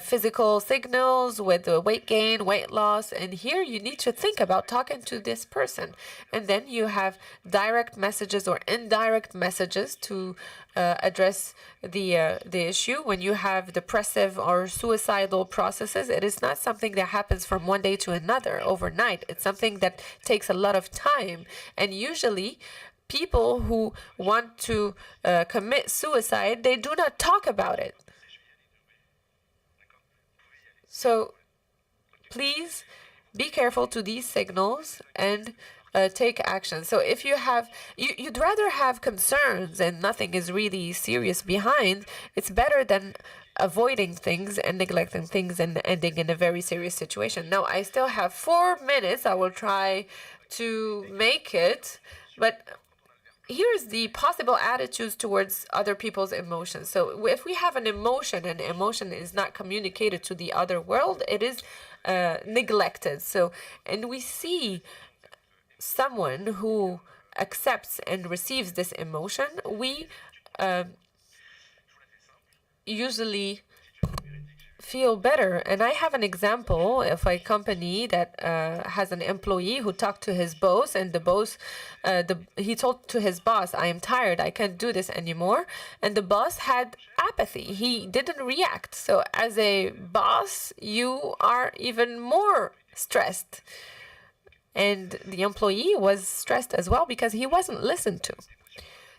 Speaker 7: physical signals with weight gain, weight loss, and here you need to think about talking to this person. And then you have direct messages or indirect messages to address the issue. When you have depressive or suicidal processes, it is not something that happens from one day to another overnight. It's something that takes a lot of time, and usually people who want to commit suicide, they do not talk about it. So please be careful to these signals and take action. So if you have, you'd rather have concerns and nothing is really serious behind, it's better than avoiding things and neglecting things and ending in a very serious situation. Now, I still have 4 minutes. I will try to make it, but here's the possible attitudes towards other people's emotions. So if we have an emotion and emotion is not communicated to the other world, it is neglected. So, and we see someone who accepts and receives this emotion, we usually feel better. And I have an example of a company that has an employee who talked to his boss, and the boss, he told to his boss, "I am tired, I can't do this anymore." And the boss had apathy. He didn't react. So as a boss, you are even more stressed. And the employee was stressed as well because he wasn't listened to.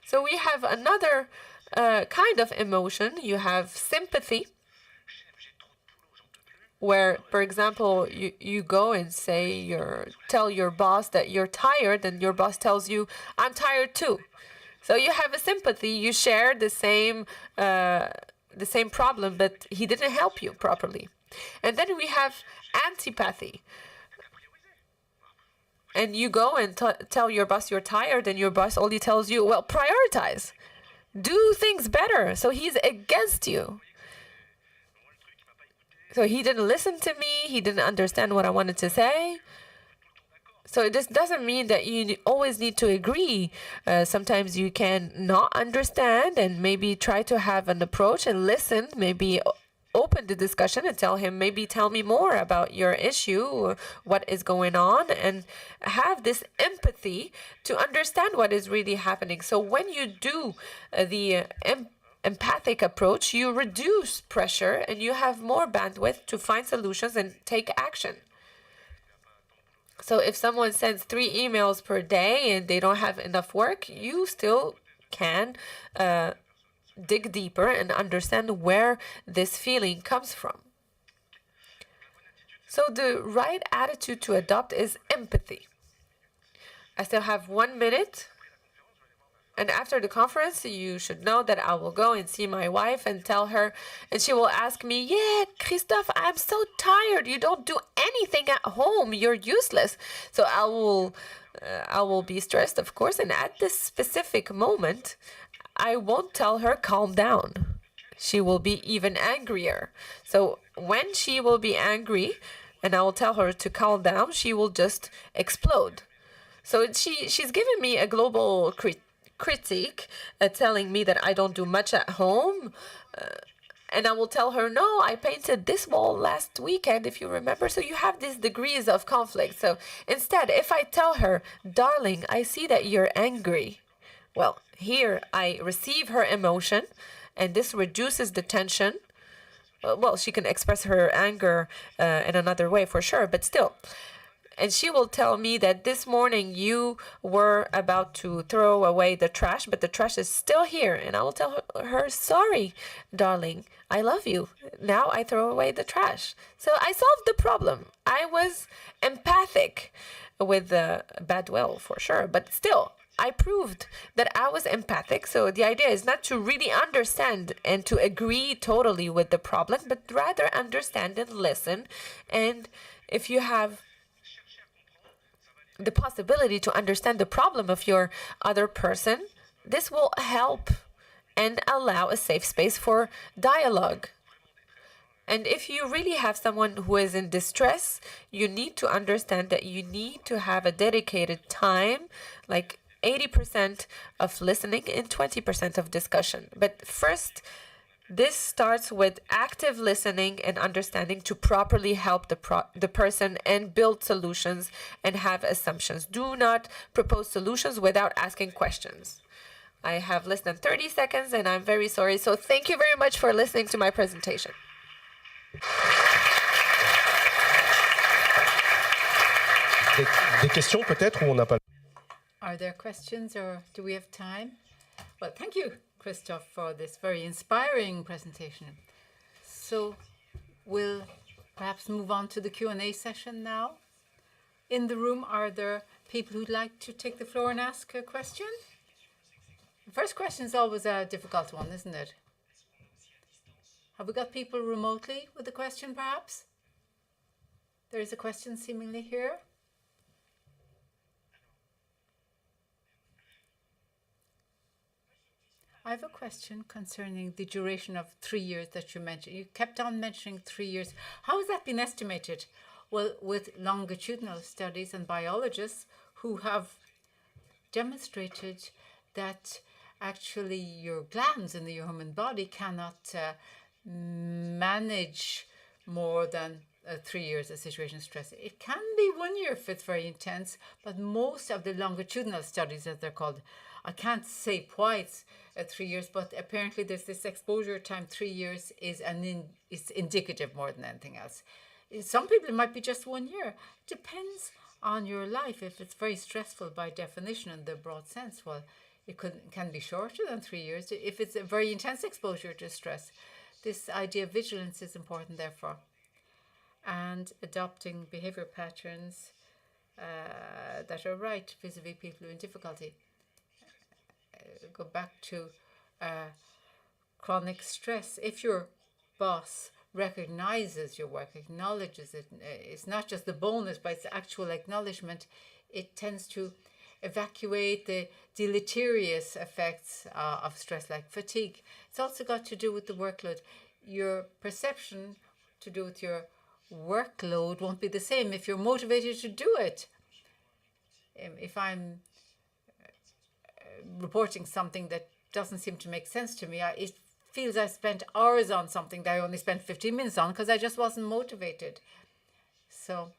Speaker 7: So we have another kind of emotion. You have sympathy, where, for example, you go and tell your boss that you're tired, and your boss tells you, "I'm tired too." So you have a sympathy. You share the same problem, but he didn't help you properly. And then we have antipathy. And you go and tell your boss you're tired, and your boss only tells you, "Well, prioritize. Do things better." So he's against you. So he didn't listen to me. He didn't understand what I wanted to say. So this doesn't mean that you always need to agree. Sometimes you can not understand and maybe try to have an approach and listen, maybe open the discussion and tell him, maybe tell me more about your issue, or what is going on, and have this empathy to understand what is really happening. So when you do the empathic approach, you reduce pressure and you have more bandwidth to find solutions and take action. So if someone sends 3 emails per day and they don't have enough work, you still can dig deeper and understand where this feeling comes from. So the right attitude to adopt is empathy. I still have 1 minute. And after the conference, you should know that I will go and see my wife and tell her, and she will ask me, "Yeah, Christophe, I'm so tired. You don't do anything at home. You're useless." So I will be stressed, of course. And at this specific moment, I won't tell her, "Calm down." She will be even angrier. So when she will be angry, and I will tell her to calm down, she will just explode. So she's giving me a global critique, telling me that I don't do much at home, and I will tell her, "No, I painted this wall last weekend, if you remember." So you have these degrees of conflict. So instead, if I tell her, "Darling, I see that you're angry," well, here I receive her emotion, and this reduces the tension. Well, she can express her anger in another way for sure, but still. And she will tell me that this morning you were about to throw away the trash, but the trash is still here. And I will tell her, "Sorry, darling, I love you. Now I throw away the trash." So I solved the problem. I was empathic with Badwell for sure, but still, I proved that I was empathic. So the idea is not to really understand and to agree totally with the problem, but rather understand and listen. And if you have the possibility to understand the problem of your other person, this will help and allow a safe space for dialogue. And if you really have someone who is in distress, you need to understand that you need to have a dedicated time, like 80% of listening and 20% of discussion. But first, this starts with active listening and understanding to properly help the person and build solutions and have assumptions. Do not propose solutions without asking questions. I have less than 30 seconds and I'm very sorry. So thank you very much for listening to my presentation.
Speaker 8: Des questions peut-être ou on n'a pas.
Speaker 2: Are there questions or do we have time? Well, thank you, Christophe, for this very inspiring presentation. So we'll perhaps move on to the Q&A session now. In the room, are there people who'd like to take the floor and ask a question? The first question is always a difficult one, isn't it? Have we got people remotely with a question, perhaps? There is a question seemingly here. I have a question concerning the duration of 3 years that you mentioned. You kept on mentioning 3 years. How has that been estimated? Well, with longitudinal studies and biologists who have demonstrated that actually your glands in the human body cannot manage more than 3 years of situation stress. It can be 1 year if it's very intense, but most of the longitudinal studies, as they're called, I can't say why it's 3 years, but apparently there's this exposure time. 3 years is it's indicative more than anything else. Some people, it might be just 1 year. It depends on your life. If it's very stressful by definition in the broad sense, well, it can be shorter than 3 years. If it's a very intense exposure to stress, this idea of vigilance is important, therefore. And adopting behavior patterns that are right vis-a-vis people who are in difficulty. Go back to chronic stress. If your boss recognizes your work, acknowledges it, it's not just the bonus, but it's actual acknowledgement, it tends to evacuate the deleterious effects of stress like fatigue. It's also got to do with the workload. Your perception to do with your workload won't be the same if you're motivated to do it. If I'm reporting something that doesn't seem to make sense to me, it feels I spent hours on something that I only spent 15 minutes on because I just wasn't motivated. So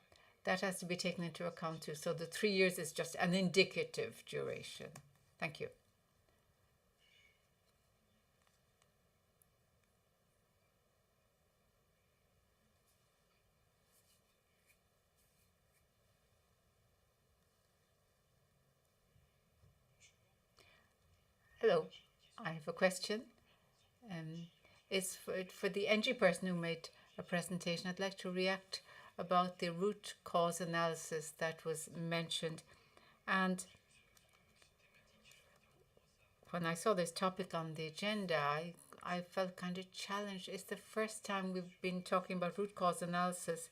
Speaker 2: that has to be taken into account too. So the 3 years is just an indicative duration. Thank you. Hello, I have a question. It's for the NG person who made a presentation. I'd like to react about the root cause analysis that was mentioned. And when I saw this topic on the agenda, I felt kind of challenged. It's the first time we've been talking about root cause analysis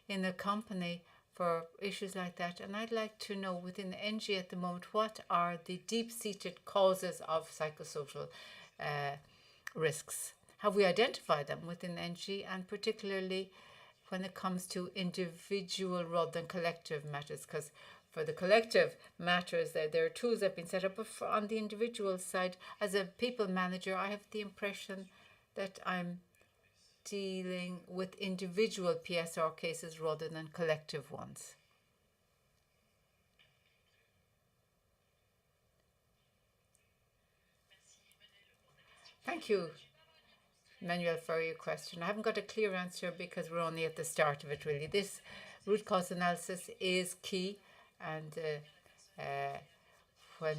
Speaker 2: in a company for issues like that. And I'd like to know within NG at the moment, what are the deep-seated causes of psychosocial risks? Have we identified them within NG, and particularly when it comes to individual rather than collective matters? Because for the collective matters, there are tools that have been set up. But on the individual side, as a people manager, I have the impression that I'm dealing with individual PSR cases rather than collective ones. Thank you, Manuel, for your question. I haven't got a clear answer because we're only at the start of it, really. This root cause analysis is key, and when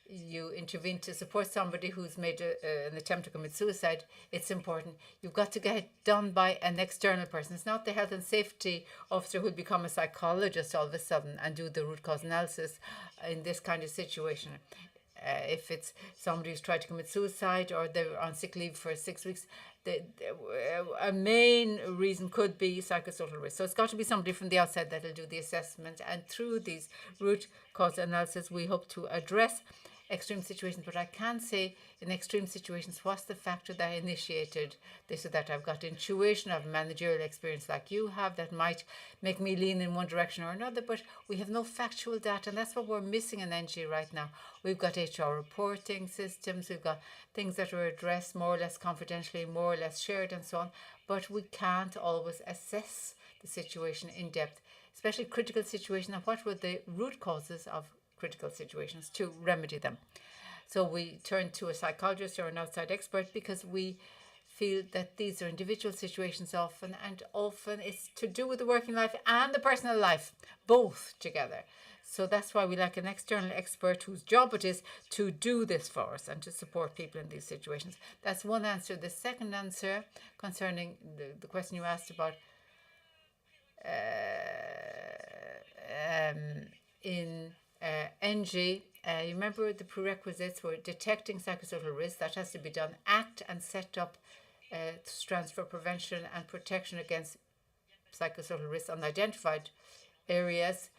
Speaker 2: you intervene to support somebody who's made an attempt to commit suicide, it's important. You've got to get it done by an external person. It's not the health and safety officer who'll become a psychologist all of a sudden and do the root cause analysis in this kind of situation. If it's somebody who's tried to commit suicide or they're on sick leave for 6 weeks, a main reason could be psychosocial risk. So it's got to be somebody from the outside that'll do the assessment. And through these root cause analysis, we hope to address extreme situations. But I can say in extreme situations, what's the factor that initiated this or that? I've got intuition, I've managerial experience like you have that might make me lean in one direction or another, but we have no factual data, and that's what we're missing in NG right now. We've got HR reporting systems, we've got things that are addressed more or less confidentially, more or less shared and so on, but we can't always assess the situation in depth, especially critical situations, and what were the root causes of critical situations to remedy them. So we turn to a psychologist or an outside expert because we feel that these are individual situations often, and often it's to do with the working life and the personal life, both together. So that's why we like an external expert whose job it is to do this for us and to support people in these situations. That's one answer. The second answer concerning the question you asked about in NG, you remember the prerequisites were detecting psychosocial risk. That has to be done. Act and set up strands for prevention and protection against psychosocial risks on identified areas.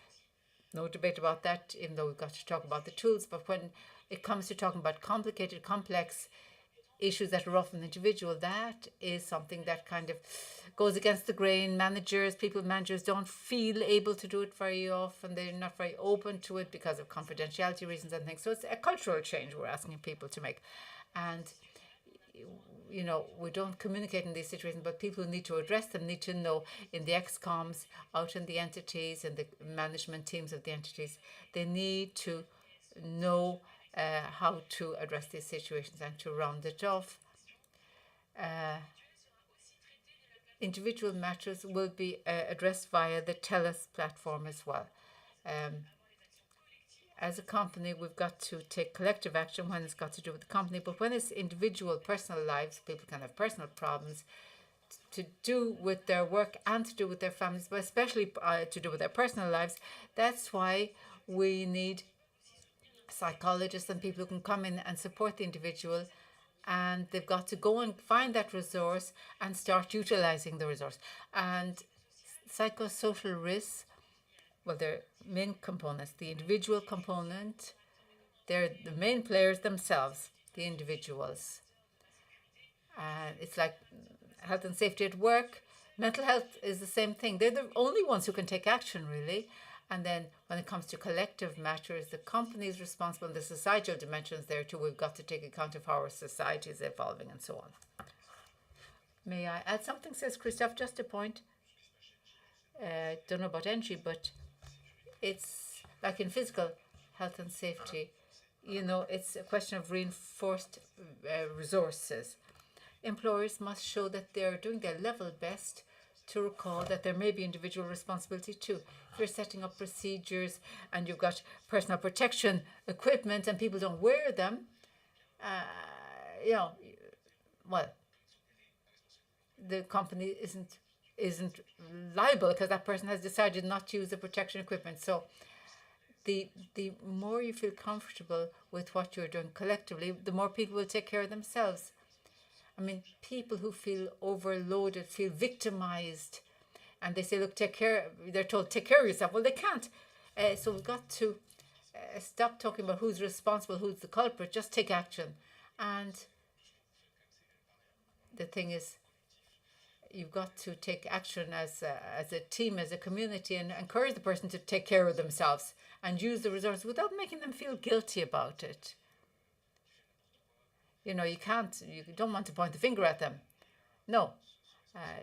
Speaker 2: No debate about that, even though we've got to talk about the tools. But when it comes to talking about complicated, complex issues that are often individual, that is something that kind of goes against the grain. People managers don't feel able to do it very often. They're not very open to it because of confidentiality reasons and things. So it's a cultural change we're asking people to make. And, you know, we don't communicate in these situations, but people who need to address them need to know in the ExComs, out in the entities and the management teams of the entities, they need to know how to address these situations. And to round it off, individual matters will be addressed via the TELUS platform as well. As a company, we've got to take collective action when it's got to do with the company, but when it's individual personal lives, people can have personal problems to do with their work and to do with their families, but especially to do with their personal lives. That's why we need psychologists and people who can come in and support the individual, and they've got to go and find that resource and start utilizing the resource. And psychosocial risks, well, they're main components. The individual component, they're the main players themselves, the individuals. It's like health and safety at work. Mental health is the same thing. They're the only ones who can take action, really. And then when it comes to collective matters, the company is responsible, and the societal dimensions there too. We've got to take account of how our society is evolving and so on. May I add something, says Christophe, just a point. Don't know about NG, but it's like in physical health and safety, you know, it's a question of reinforced resources. Employers must show that they're doing their level best to recall that there may be individual responsibility too. If you're setting up procedures and you've got personal protection equipment and people don't wear them, you know, well, the company isn't liable because that person has decided not to use the protection equipment. So the more you feel comfortable with what you're doing collectively, the more people will take care of themselves. I mean, people who feel overloaded, feel victimized, and they say, look, they're told, take care of yourself. Well, they can't. So we've got to stop talking about who's responsible, who's the culprit, just take action. And the thing is, you've got to take action as a team, as a community, and encourage the person to take care of themselves and use the resources without making them feel guilty about it. You know, you don't want to point the finger at them. No,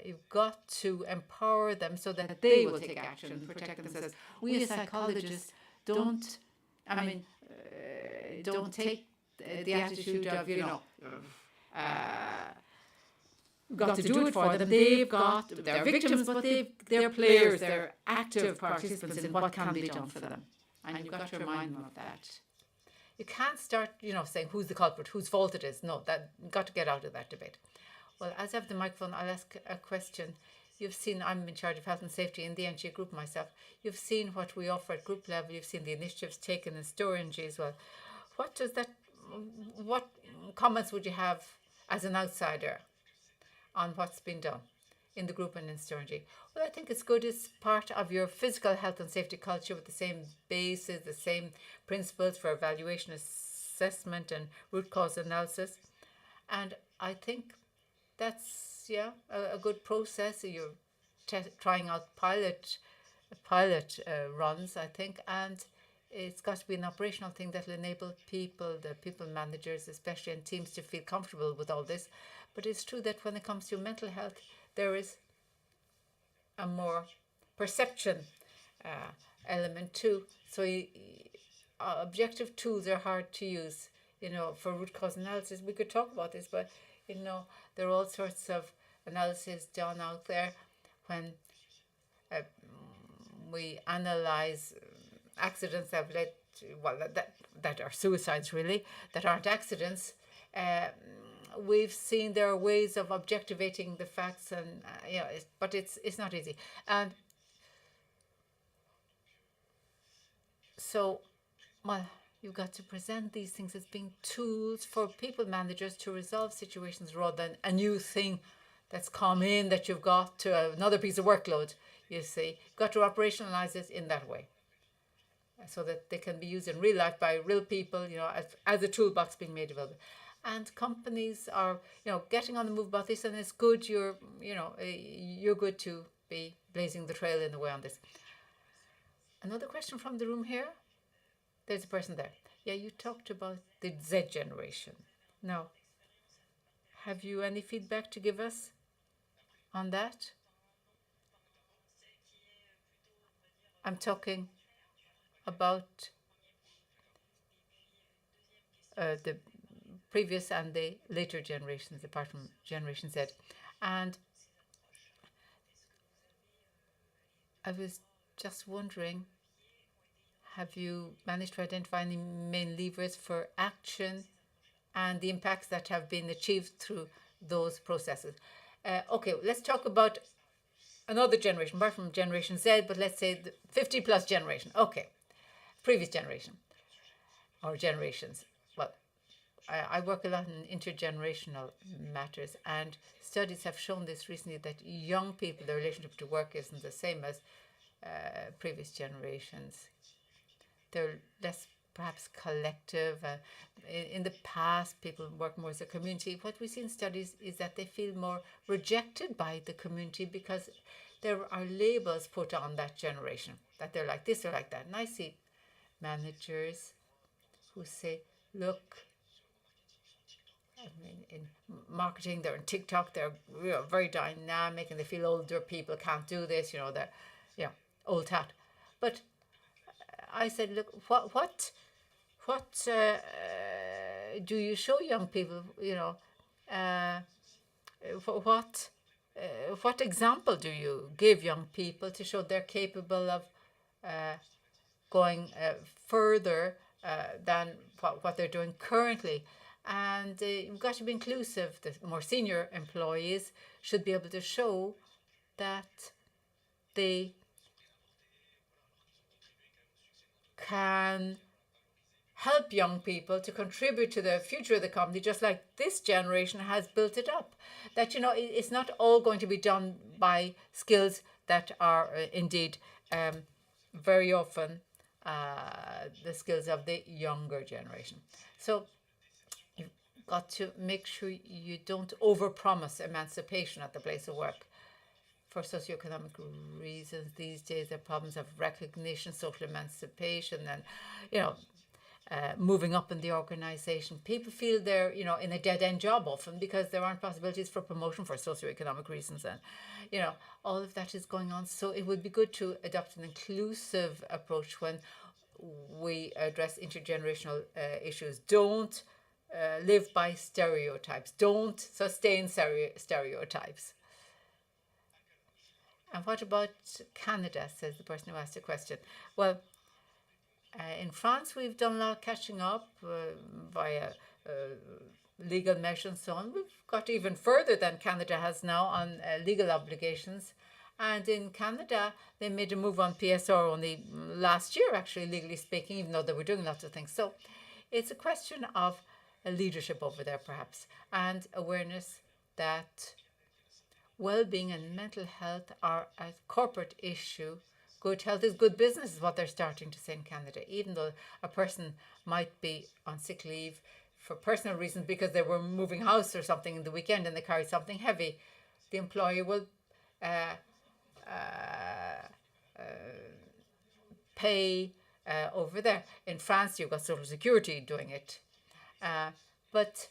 Speaker 2: you've got to empower them so that they will take action, protect themselves. We as psychologists don't take the attitude of, you know, got to do it for them. They're victims, but they're players, they're active participants in what can be done for them. And you've got to remind them of that. You can't start, saying who's the culprit, whose fault it is. No, that got to get out of that debate. Well, as I have the microphone, I'll ask a question. You've seen, I'm in charge of health and safety in the NGA group myself. You've seen what we offer at group level. You've seen the initiatives taken in StoreNG as well. What comments would you have as an outsider on what's been done in the group and in StoreNG? Well, I think it's good. It's part of your physical health and safety culture with the same basis, the same principles for evaluation, assessment and root cause analysis. And I think that's a good process. You're trying out pilot runs, I think, and it's got to be an operational thing that will enable people, the people managers especially, and teams to feel comfortable with all this. But it's true that when it comes to mental health, there is a more perception element too. So objective tools are hard to use, for root cause analysis. We could talk about this, but there are all sorts of analysis done out there when we analyze accidents that have led to, that are suicides really, that aren't accidents. We've seen there are ways of objectivating the facts, and but it's not easy. And so, you've got to present these things as being tools for people managers to resolve situations rather than a new thing that's come in that you've got to another piece of workload, you see. You've got to operationalize it in that way so that they can be used in real life by real people, as a toolbox being made available. And companies are, getting on the move about this, and it's good you're good to be blazing the trail in a way on this. Another question from the room here. There's a person there. Yeah, you talked about the Z generation. Now, have you any feedback to give us on that? I'm talking about the previous and the later generations, apart from Generation Z. And I was just wondering, have you managed to identify any main levers for action and the impacts that have been achieved through those processes? Okay, let's talk about another generation, apart from Generation Z, but let's say the 50 plus generation. Okay, previous generation or generations. Well, I work a lot in intergenerational matters, and studies have shown this recently, that young people, their relationship to work isn't the same as previous generations. They're less perhaps collective. In the past, people work more as a community. What we see in studies is that they feel more rejected by the community because there are labels put on that generation, that they're like this or like that. And I see managers who say, look, in marketing, they're on TikTok, they're very dynamic, and they feel older people can't do this, they're old hat. But I said, look, what do you show young people? What example do you give young people to show they're capable of going further than what they're doing currently? And you've got to be inclusive. The more senior employees should be able to show that they can help young people to contribute to the future of the company, just like this generation has built it up. That, it's not all going to be done by skills that are indeed very often the skills of the younger generation. So you've got to make sure you don't overpromise emancipation at the place of work. For socioeconomic reasons, these days there are problems of recognition, social emancipation, and moving up in the organization. People feel they're in a dead-end job often because there aren't possibilities for promotion for socioeconomic reasons, and all of that is going on. So it would be good to adopt an inclusive approach when we address intergenerational issues. Don't live by stereotypes. Don't sustain stereotypes. And what about Canada, says the person who asked the question. Well, In France, we've done a lot of catching up via legal measures and so on. We've got even further than Canada has now on legal obligations. And in Canada, they made a move on PSR only last year, actually, legally speaking, even though they were doing lots of things. So it's a question of leadership over there, perhaps, and awareness that well-being and mental health are a corporate issue. Good health is good business is what they're starting to say in Canada, even though a person might be on sick leave for personal reasons because they were moving house or something in the weekend and they carried something heavy. The employer will pay over there. In France, you've got Social Security doing it. But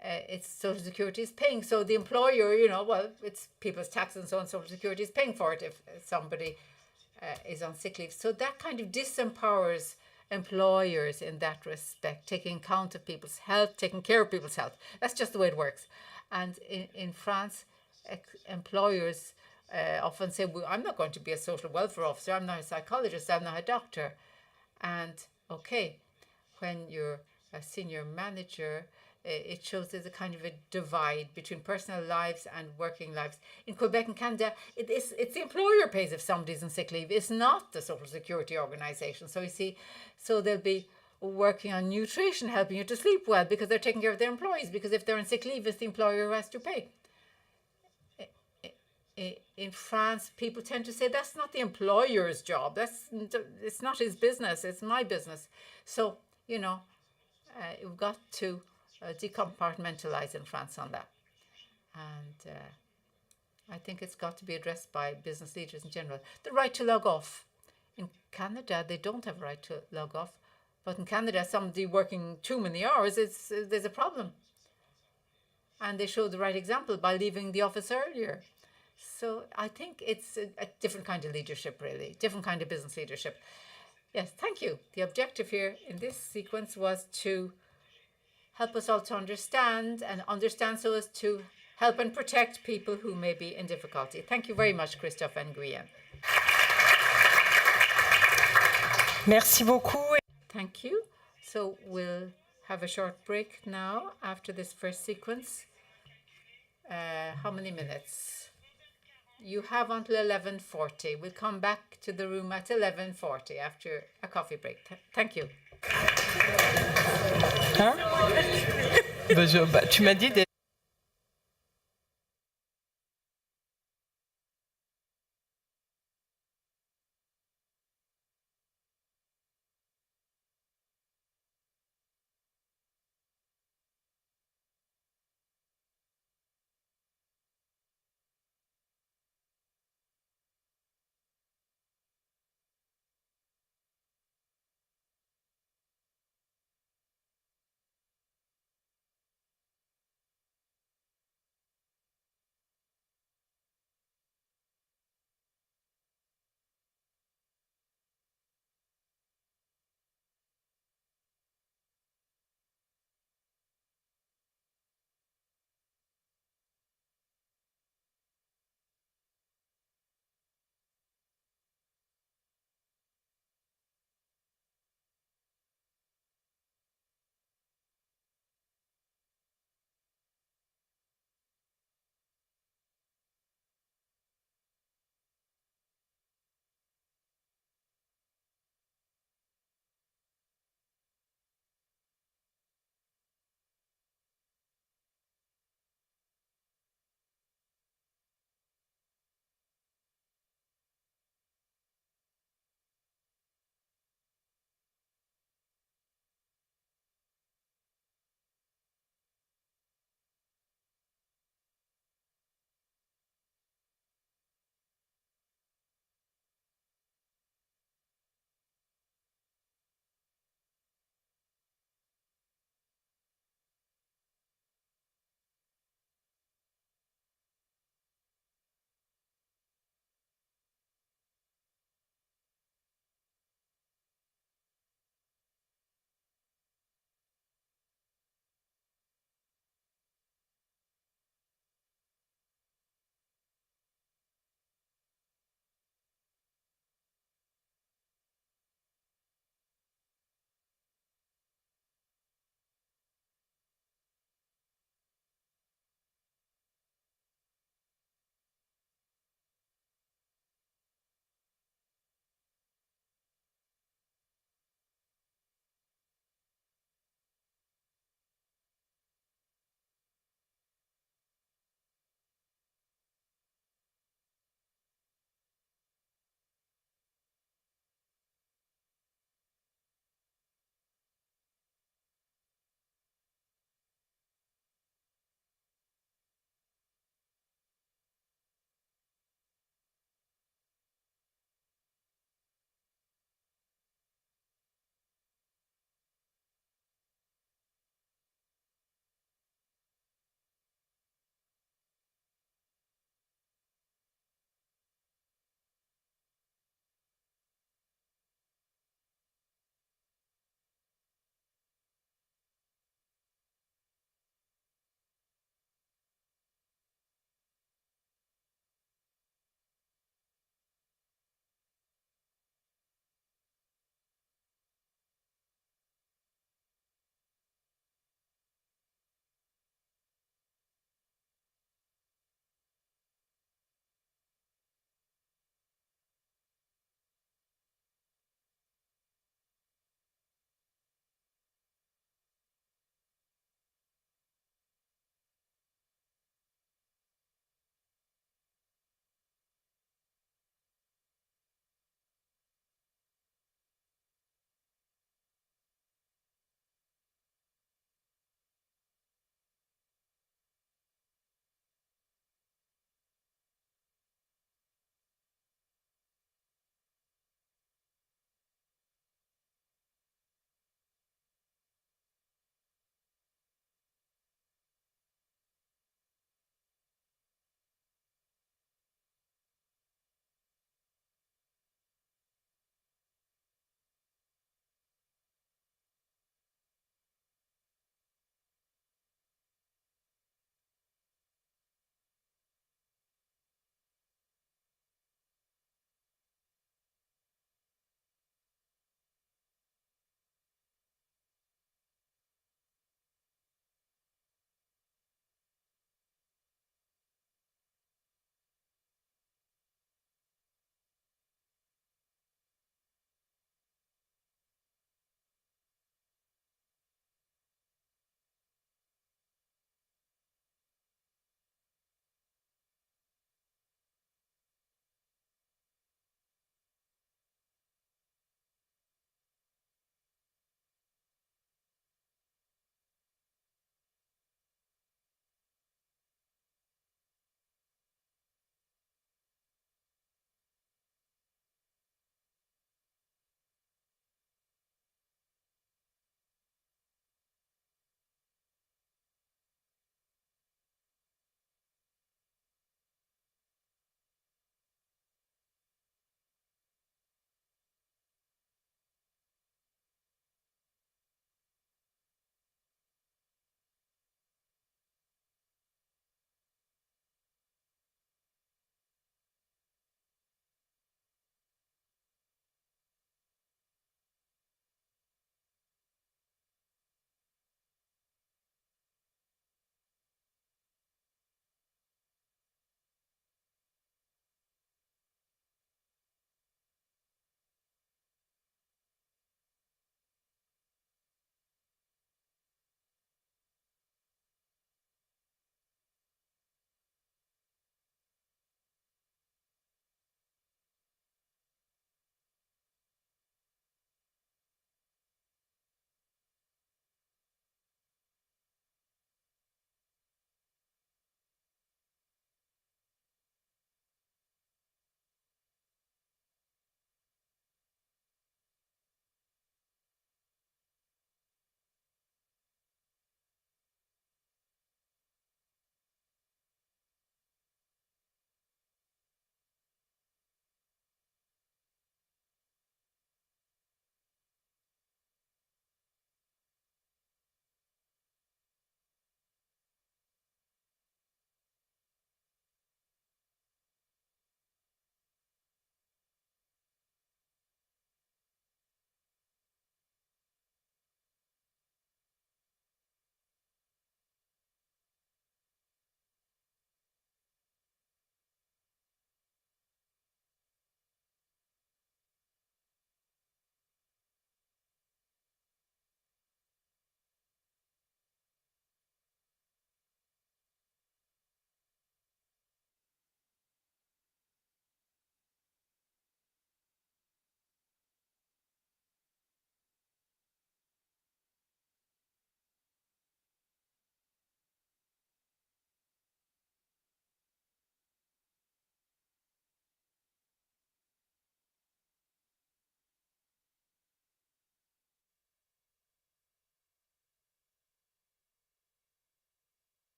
Speaker 2: it's Social Security is paying. So the employer, well, it's people's taxes and so on, Social Security is paying for it if somebody is on sick leave. So that kind of disempowers employers in that respect, taking account of people's health, taking care of people's health. That's just the way it works. And in France, employers often say, well, I'm not going to be a social welfare officer, I'm not a psychologist, I'm not a doctor. And okay, when you're a senior manager, it shows there's a kind of a divide between personal lives and working lives. In Quebec and Canada, it's the employer pays if somebody's on sick leave. It's not the Social Security organisation. So you see, so they'll be working on nutrition, helping you to sleep well because they're taking care of their employees. Because if they're on sick leave, it's the employer who has to pay. In France, people tend to say that's not the employer's job. It's not his business. It's my business. So you've got to decompartmentalize in France on that. And I think it's got to be addressed by business leaders in general. The right to log off. In Canada, they don't have a right to log off. But in Canada, somebody working too many hours, there's a problem. And they show the right example by leaving the office earlier. So I think it's a different kind of leadership, really, different kind of business leadership. Yes, thank you. The objective here in this sequence was to help us all to understand so as to help and protect people who may be in difficulty. Thank you very much, Christophe and Guyenne.
Speaker 4: Merci beaucoup.
Speaker 2: Thank you. So we'll have a short break now after this first sequence. How many minutes? You have until 11:40. We'll come back to the room at 11:40 after a coffee break. Thank you.
Speaker 4: Hein? Tu m'as dit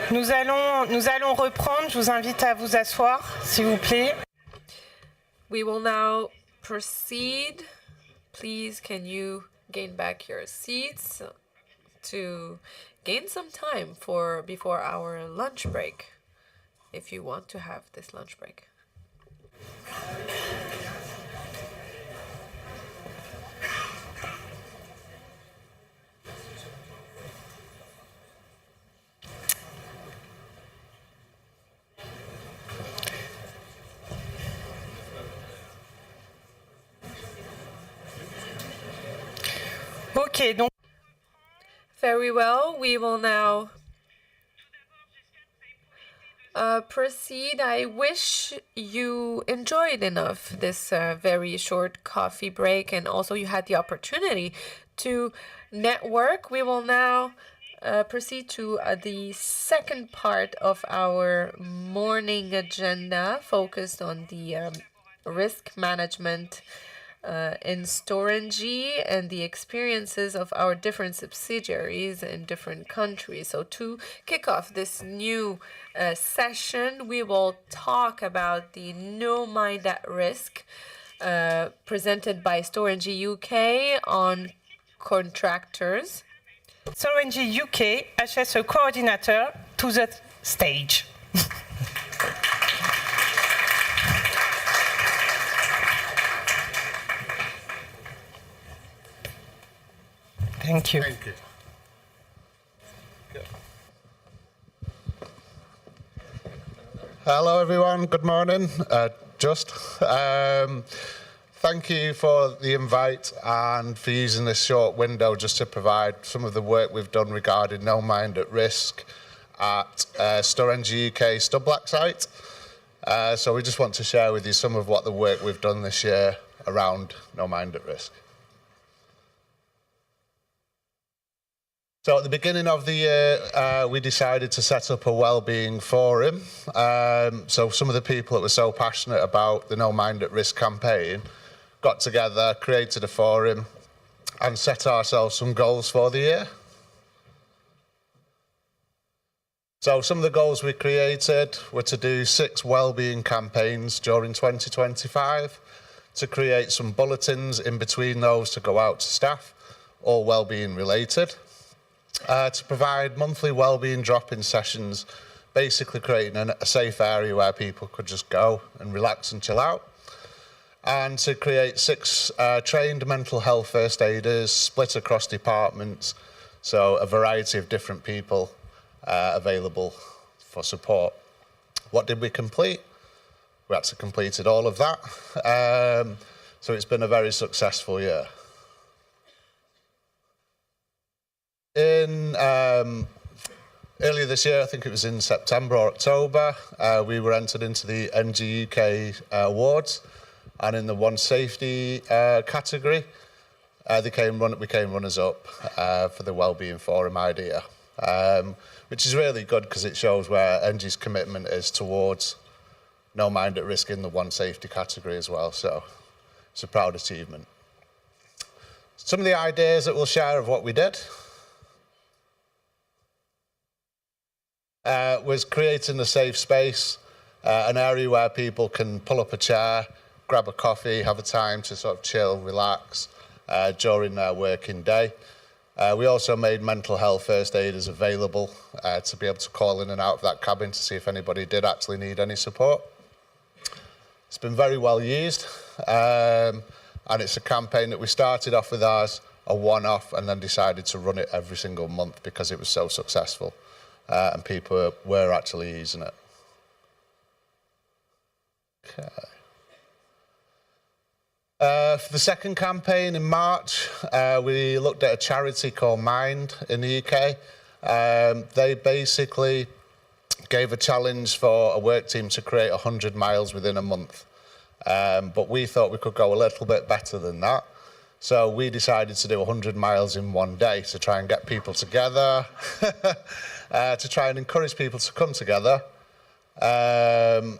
Speaker 4: Nous allons reprendre. Je vous invite à vous asseoir, s'il vous plaît.
Speaker 7: We will now proceed. Please, can you gain back your seats to gain some time before our lunch break, if you want to have this lunch break.
Speaker 4: Ok, donc.
Speaker 7: Very well, we will now proceed. I wish you enjoyed enough this very short coffee break, and also you had the opportunity to network. We will now proceed to the second part of our morning agenda, focused on the risk management in Storengy and the experiences of our different subsidiaries in different countries. So to kick off this new session, we will talk about the No Mind at Risk presented by Storengy UK on contractors.
Speaker 4: Storengy UK HS coordinator to the stage. Thank you.
Speaker 8: Thank you. Hello, everyone. Good morning. Thank you for the invite and for using this short window just to provide some of the work we've done regarding No Mind at Risk at Storengy UK Studblack site. So we just want to share with you some of what the work we've done this year around No Mind at Risk. So at the beginning of the year, we decided to set up a wellbeing forum. So some of the people that were so passionate about the No Mind at Risk campaign got together, created a forum, and set ourselves some goals for the year. So some of the goals we created were to do 6 wellbeing campaigns during 2025, to create some bulletins in between those to go out to staff, all wellbeing related. To provide monthly wellbeing drop-in sessions, basically creating a safe area where people could just go and relax and chill out. And to create 6 trained mental health first aiders split across departments, so a variety of different people available for support. What did we complete? We actually completed all of that. So it's been a very successful year. In earlier this year, I think it was in September or October, we were entered into the NG UK Awards, and in the One Safety category, we came runners-up for the Wellbeing Forum idea, which is really good because it shows where NG's commitment is towards No Mind at Risk in the One Safety category as well, so it's a proud achievement. Some of the ideas that we'll share of what we did was creating a safe space, an area where people can pull up a chair, grab a coffee, have a time to sort of chill, relax during their working day. We also made mental health first aiders available to be able to call in and out of that cabin to see if anybody did actually need any support. It's been very well used, and it's a campaign that we started off with as a one-off and then decided to run it every single month because it was so successful. And people were actually using it. Okay. For the second campaign in March, we looked at a charity called Mind in the UK. They basically gave a challenge for a work team to create 100 miles within a month. But we thought we could go a little bit better than that. So we decided to do 100 miles in one day to try and get people together, to try and encourage people to come together and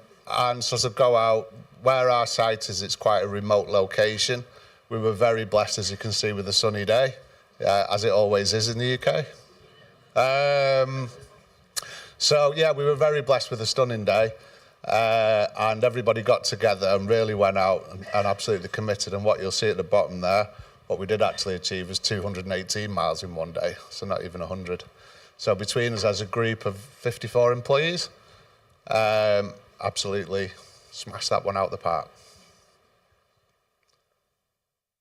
Speaker 8: sort of go out. Where our site is, it's quite a remote location. We were very blessed, as you can see, with a sunny day, as it always is in the UK. So yeah, we were very blessed with a stunning day, and everybody got together and really went out and absolutely committed. And what you'll see at the bottom there, what we did actually achieve was 218 miles in one day, so not even 100. So between us as a group of 54 employees, absolutely smashed that one out the park.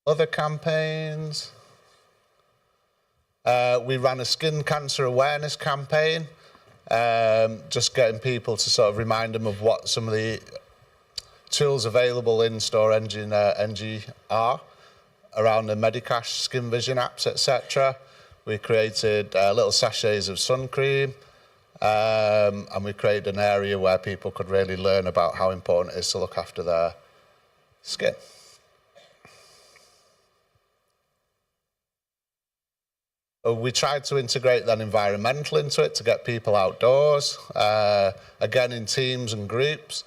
Speaker 8: Other campaigns. We ran a skin cancer awareness campaign, just getting people to sort of remind them of what some of the tools available in Store NG are around the Medicash Skin Vision apps, etc. We created little sachets of sun cream, and we created an area where people could really learn about how important it is to look after their skin. We tried to integrate then environmental into it to get people outdoors, again in teams and groups.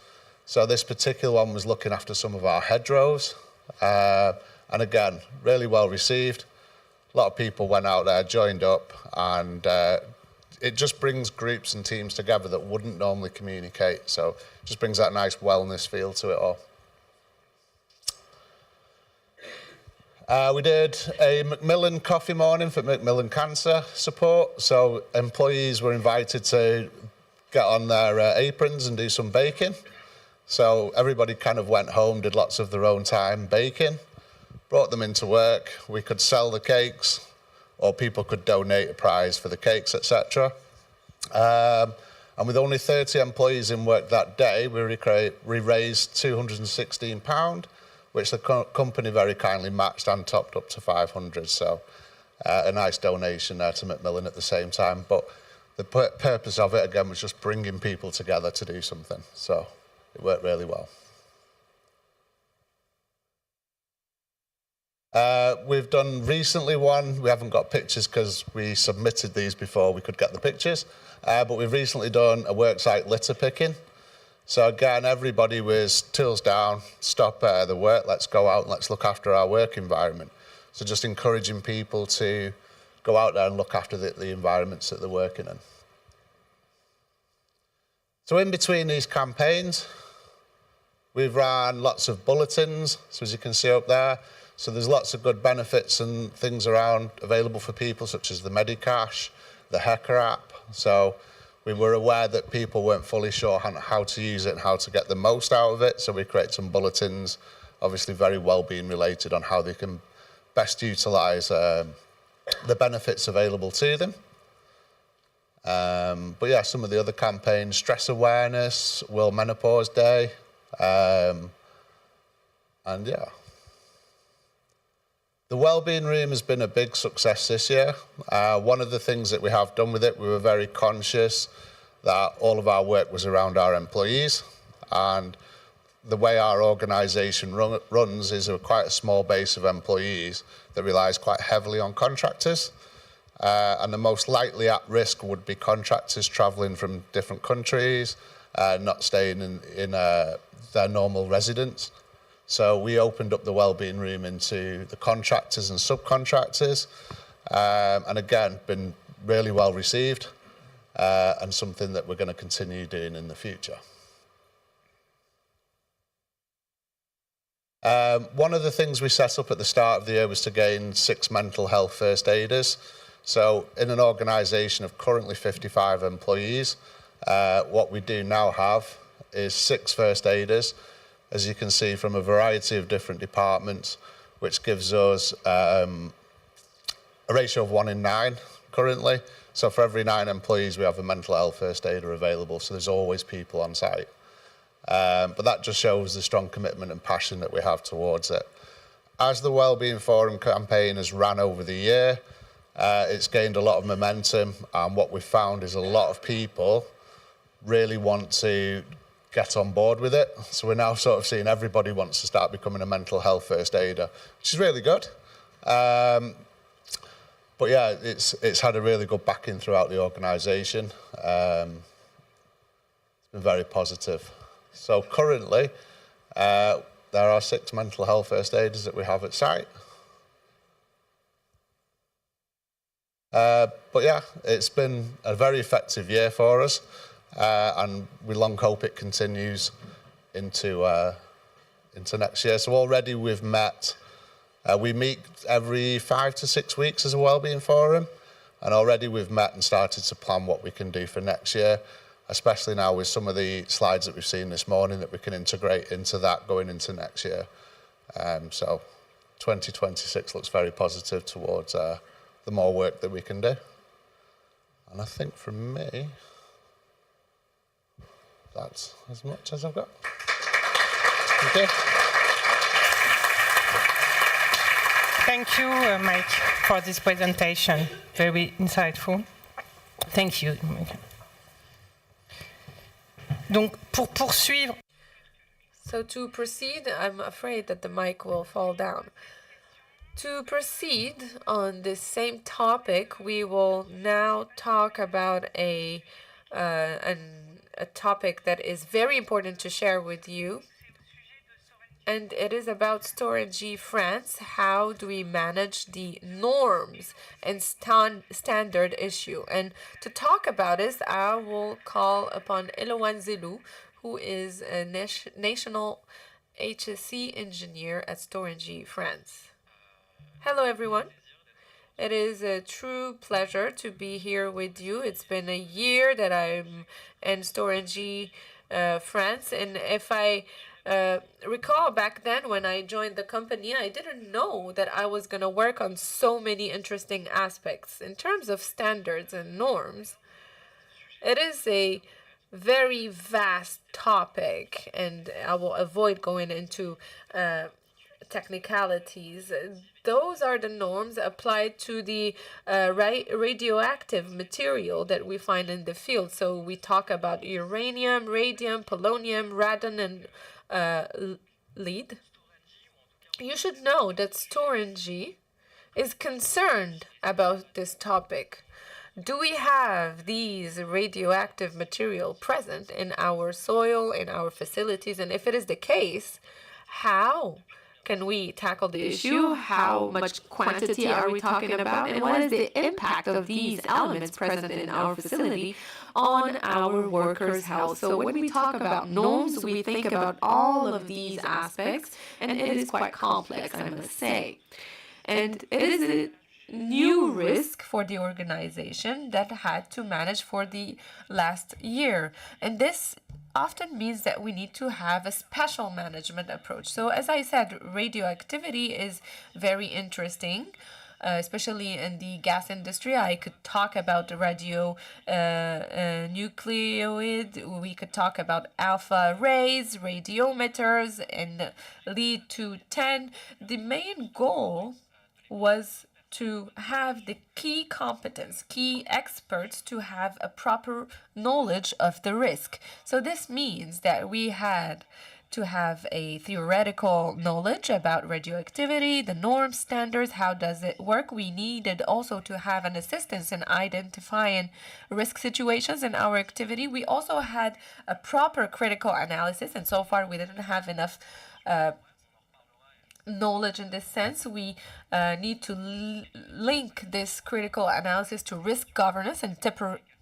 Speaker 8: So this particular one was looking after some of our hedgerows, and again, really well received. A lot of people went out there, joined up, and it just brings groups and teams together that wouldn't normally communicate. So it just brings that nice wellness feel to it all. We did a Macmillan coffee morning for Macmillan Cancer Support. So employees were invited to get on their aprons and do some baking. So everybody kind of went home, did lots of their own time baking, brought them into work. We could sell the cakes, or people could donate a prize for the cakes, etc. And with only 30 employees in work that day, we raised £216, which the company very kindly matched and topped up to 500. So a nice donation there to Macmillan at the same time. But the purpose of it, again, was just bringing people together to do something. So it worked really well. We've done recently one, we haven't got pictures because we submitted these before we could get the pictures, but we've recently done a worksite litter picking. So again, everybody was tools down, stop the work, let's go out and let's look after our work environment. So just encouraging people to go out there and look after the environments that they're working in. So in between these campaigns, we've ran lots of bulletins, so as you can see up there. So there's lots of good benefits and things around available for people, such as the Medicash, the HECA app. So we were aware that people weren't fully sure how to use it and how to get the most out of it. So we created some bulletins, obviously very well-being related on how they can best utilise the benefits available to them. But yeah, some of the other campaigns, stress awareness, World Menopause Day, and yeah. The Wellbeing Room has been a big success this year. One of the things that we have done with it, we were very conscious that all of our work was around our employees, and the way our organisation runs is quite a small base of employees that relies quite heavily on contractors, and the most likely at risk would be contractors travelling from different countries, not staying in their normal residence. So we opened up the Wellbeing Room into the contractors and subcontractors, and again, been really well received, and something that we're going to continue doing in the future. One of the things we set up at the start of the year was to gain 6 mental health first aiders. So in an organisation of currently 55 employees, what we do now have is 6 first aiders, as you can see, from a variety of different departments, which gives us a ratio of 1 in 9 currently. So for every 9 employees, we have a mental health first aider available, so there's always people on site. But that just shows the strong commitment and passion that we have towards it. As the Wellbeing Forum campaign has ran over the year, it's gained a lot of momentum, and what we've found is a lot of people really want to get on board with it. So we're now sort of seeing everybody wants to start becoming a mental health first aider, which is really good. But yeah, it's had a really good backing throughout the organisation. It's been very positive. So currently, there are 6 mental health first aiders that we have at site. But yeah, it's been a very effective year for us, and we long hope it continues into next year. So already we've met, we meet every 5 to 6 weeks as a wellbeing forum, and already we've met and started to plan what we can do for next year, especially now with some of the slides that we've seen this morning that we can integrate into that going into next year. So 2026 looks very positive towards the more work that we can do. And I think from me, that's as much as I've got. Okay.
Speaker 4: Thank you, Mike, for this presentation. Very insightful. Thank you. Donc, pour poursuivre.
Speaker 7: So to proceed, I'm afraid that the mic will fall down. To proceed on this same topic, we will now talk about a topic that is very important to share with you. And it is about Storengy France. How do we manage the norms and standard issue? And to talk about this, I will call upon Eloane Zelou, who is a national HSE engineer at Storengy France. Hello, everyone. It is a true pleasure to be here with you. It's been a year that I'm in Storengy France, and if I recall back then when I joined the company, I didn't know that I was going to work on so many interesting aspects. In terms of standards and norms, it is a very vast topic, and I will avoid going into technicalities. Those are the norms applied to the radioactive material that we find in the field. So we talk about uranium, radium, polonium, radon, and lead. You should know that Storengy is concerned about this topic. Do we have these radioactive material present in our soil, in our facilities? And if it is the case, how can we tackle the issue? How much quantity are we talking about? And what is the impact of these elements present in our facility on our workers' health? So when we talk about norms, we think about all of these aspects, and it is quite complex, I must say. And it is a new risk for the organization that had to manage for the last year. And this often means that we need to have a special management approach. So as I said, radioactivity is very interesting, especially in the gas industry. I could talk about the radionucleoid, we could talk about alpha rays, radiometers, and lead-210. The main goal was to have the key competence, key experts to have a proper knowledge of the risk. So this means that we had to have a theoretical knowledge about radioactivity, the norm standards, how does it work. We needed also to have an assistance in identifying risk situations in our activity. We also had a proper critical analysis, and so far we didn't have enough knowledge in this sense. We need to link this critical analysis to risk governance and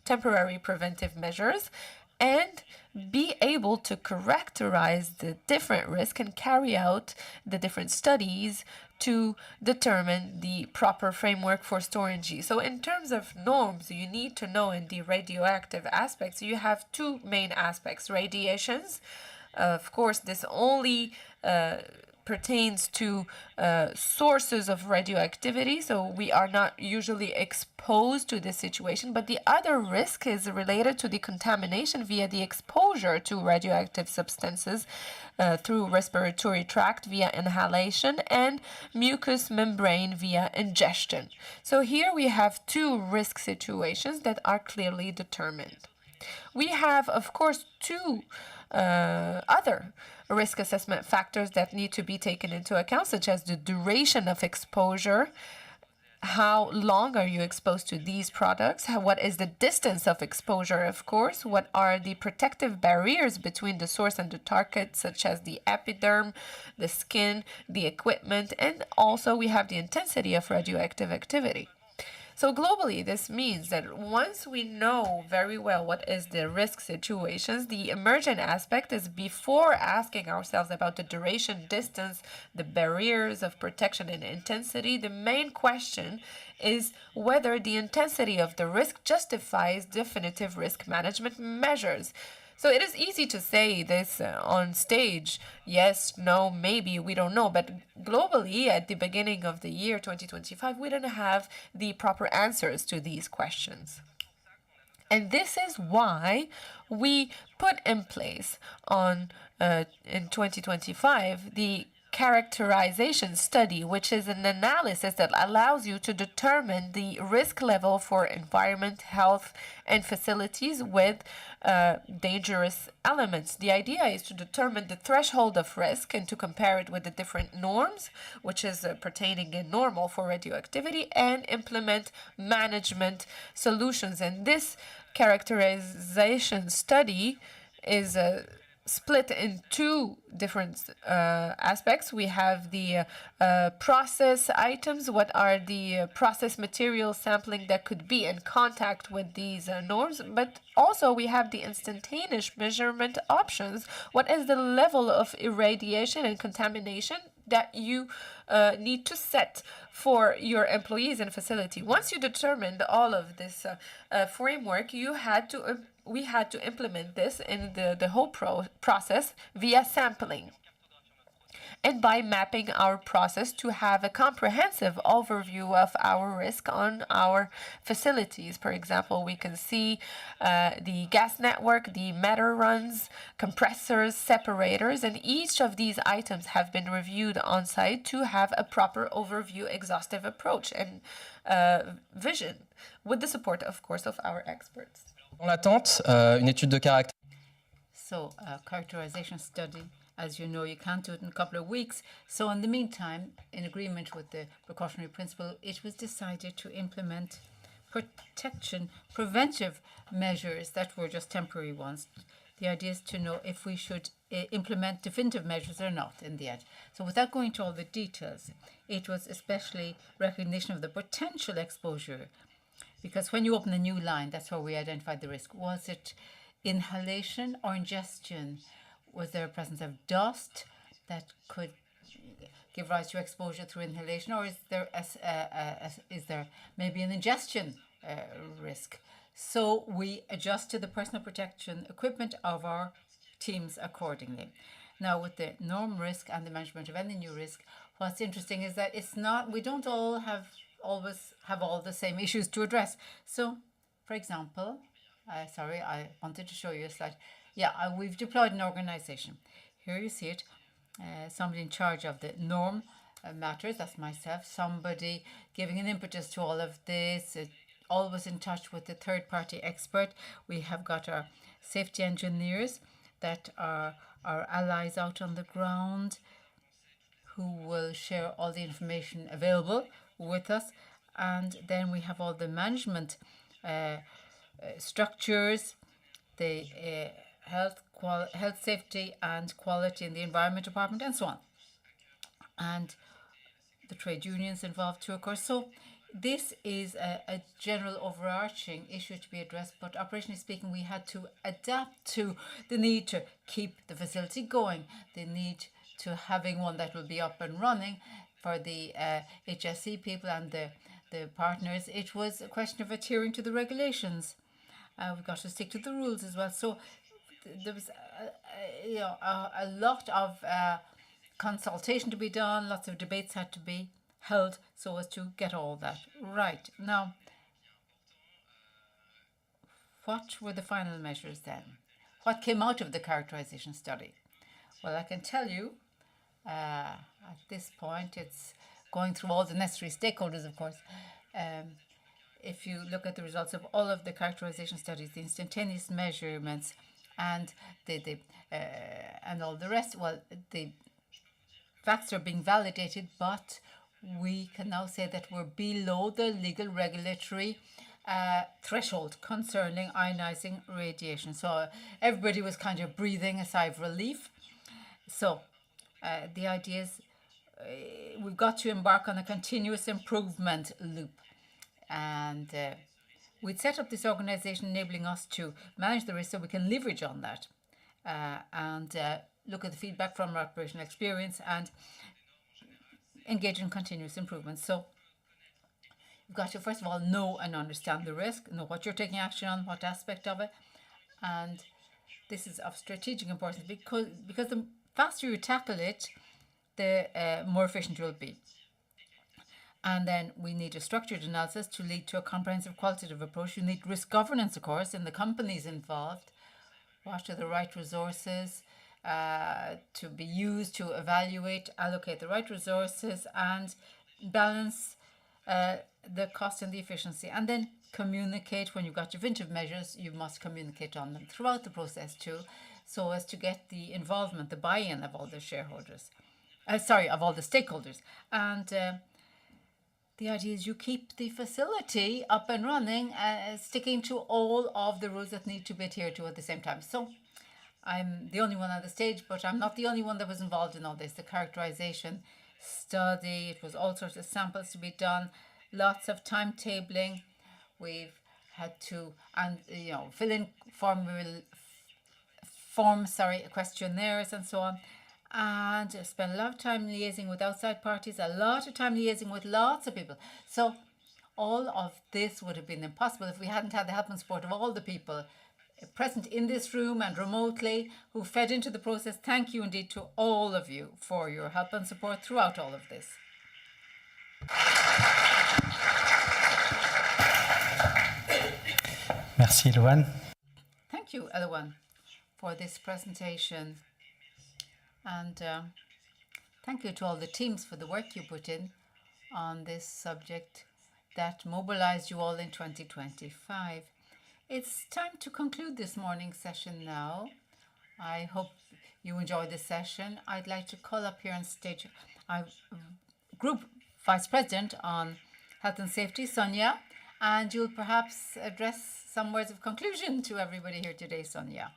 Speaker 7: temporary preventive measures, and be able to characterize the different risks and carry out the different studies to determine the proper framework for Storengy. So in terms of norms, you need to know in the radioactive aspects, you have two main aspects. Radiations, of course, this only pertains to sources of radioactivity, so we are not usually exposed to this situation. But the other risk is related to the contamination via the exposure to radioactive substances through respiratory tract via inhalation and mucous membrane via ingestion. So here we have two risk situations that are clearly determined. We have, of course, two other risk assessment factors that need to be taken into account, such as the duration of exposure. How long are you exposed to these products? What is the distance of exposure, of course? What are the protective barriers between the source and the target, such as the epiderm, the skin, the equipment, and also we have the intensity of radioactive activity. So globally, this means that once we know very well what is the risk situations, the emergent aspect is before asking ourselves about the duration, distance, the barriers of protection and intensity, the main question is whether the intensity of the risk justifies definitive risk management measures. So it is easy to say this on stage. Yes, no, maybe, we don't know. But globally, at the beginning of the year 2025, we didn't have the proper answers to these questions. And this is why we put in place in 2025 the characterization study, which is an analysis that allows you to determine the risk level for environment, health, and facilities with dangerous elements. The idea is to determine the threshold of risk and to compare it with the different norms, which is pertaining in normal for radioactivity, and implement management solutions. And this characterization study is split in two different aspects. We have the process items. What are the process material sampling that could be in contact with these norms? But also we have the instantaneous measurement options. What is the level of irradiation and contamination that you need to set for your employees and facility? Once you determined all of this framework, we had to implement this in the whole process via sampling and by mapping our process to have a comprehensive overview of our risk on our facilities. For example, we can see the gas network, the meter runs, compressors, separators, and each of these items have been reviewed on site to have a proper overview, exhaustive approach and vision, with the support, of course, of our experts.
Speaker 9: Dans l'attente, une étude de caractère.
Speaker 2: So, a characterization study, as you know, you can't do it in a couple of weeks. So, in the meantime, in agreement with the precautionary principle, it was decided to implement preventive measures that were just temporary ones. The idea is to know if we should implement definitive measures or not in the end. So, without going into all the details, it was especially recognition of the potential exposure. Because when you open a new line, that's where we identified the risk. Was it inhalation or ingestion? Was there a presence of dust that could give rise to exposure through inhalation, or is there maybe an ingestion risk? So we adjusted the personal protection equipment of our teams accordingly. Now, with the norm risk and the management of any new risk, what's interesting is that we don't always have all the same issues to address. So, for example, I wanted to show you a slide. Yeah, we've deployed an organization. Here you see it. Somebody in charge of the norm matters, that's myself. Somebody giving an impetus to all of this, always in touch with the third-party expert. We have got our safety engineers that are our allies out on the ground who will share all the information available with us. And then we have all the management structures, the health, safety and quality in the environment department, and so on. And the trade unions involved too, of course. So this is a general overarching issue to be addressed, but operationally speaking, we had to adapt to the need to keep the facility going, the need to having one that will be up and running for the HSE people and the partners. It was a question of adhering to the regulations. We've got to stick to the rules as well. So there was a lot of consultation to be done, lots of debates had to be held so as to get all that right. Now, what were the final measures then? What came out of the characterization study? Well, I can tell you, at this point, it's going through all the necessary stakeholders, of course. If you look at the results of all of the characterization studies, the instantaneous measurements, and and all the rest, well, the facts are being validated, but we can now say that we're below the legal regulatory threshold concerning ionizing radiation. So everybody was kind of breathing a sigh of relief. So the idea is we've got to embark on a continuous improvement loop. And we'd set up this organization enabling us to manage the risk so we can leverage on that and look at the feedback from our operational experience and engage in continuous improvement. So you've got to, first of all, know and understand the risk, know what you're taking action on, what aspect of it. And this is of strategic importance because the faster you tackle it, the more efficient you'll be. And then we need a structured analysis to lead to a comprehensive qualitative approach. You need risk governance, of course, in the companies involved. What are the right resources to be used to evaluate, allocate the right resources and balance the cost and the efficiency. And then communicate. When you've got preventive measures, you must communicate on them throughout the process too, so as to get the involvement, the buy-in of all the shareholders. Of all the stakeholders. And the idea is you keep the facility up and running, sticking to all of the rules that need to be adhered to at the same time. So I'm the only one on the stage, but I'm not the only one that was involved in all this. The characterization study, it was all sorts of samples to be done, lots of timetabling. We've had to fill in questionnaires and so on. And spend a lot of time liaising with outside parties, a lot of time liaising with lots of people. So all of this would have been impossible if we hadn't had the help and support of all the people present in this room and remotely who fed into the process. Thank you indeed to all of you for your help and support throughout all of this.
Speaker 10: Merci, Elouane.
Speaker 2: Thank you, Elouane, for this presentation. And thank you to all the teams for the work you put in on this subject that mobilized you all in 2025. It's time to conclude this morning's session now. I hope you enjoyed the session. I'd like to call up here on stage our Group Vice President on Health and Safety, Sonia, and you'll perhaps address some words of conclusion to everybody here today, Sonia.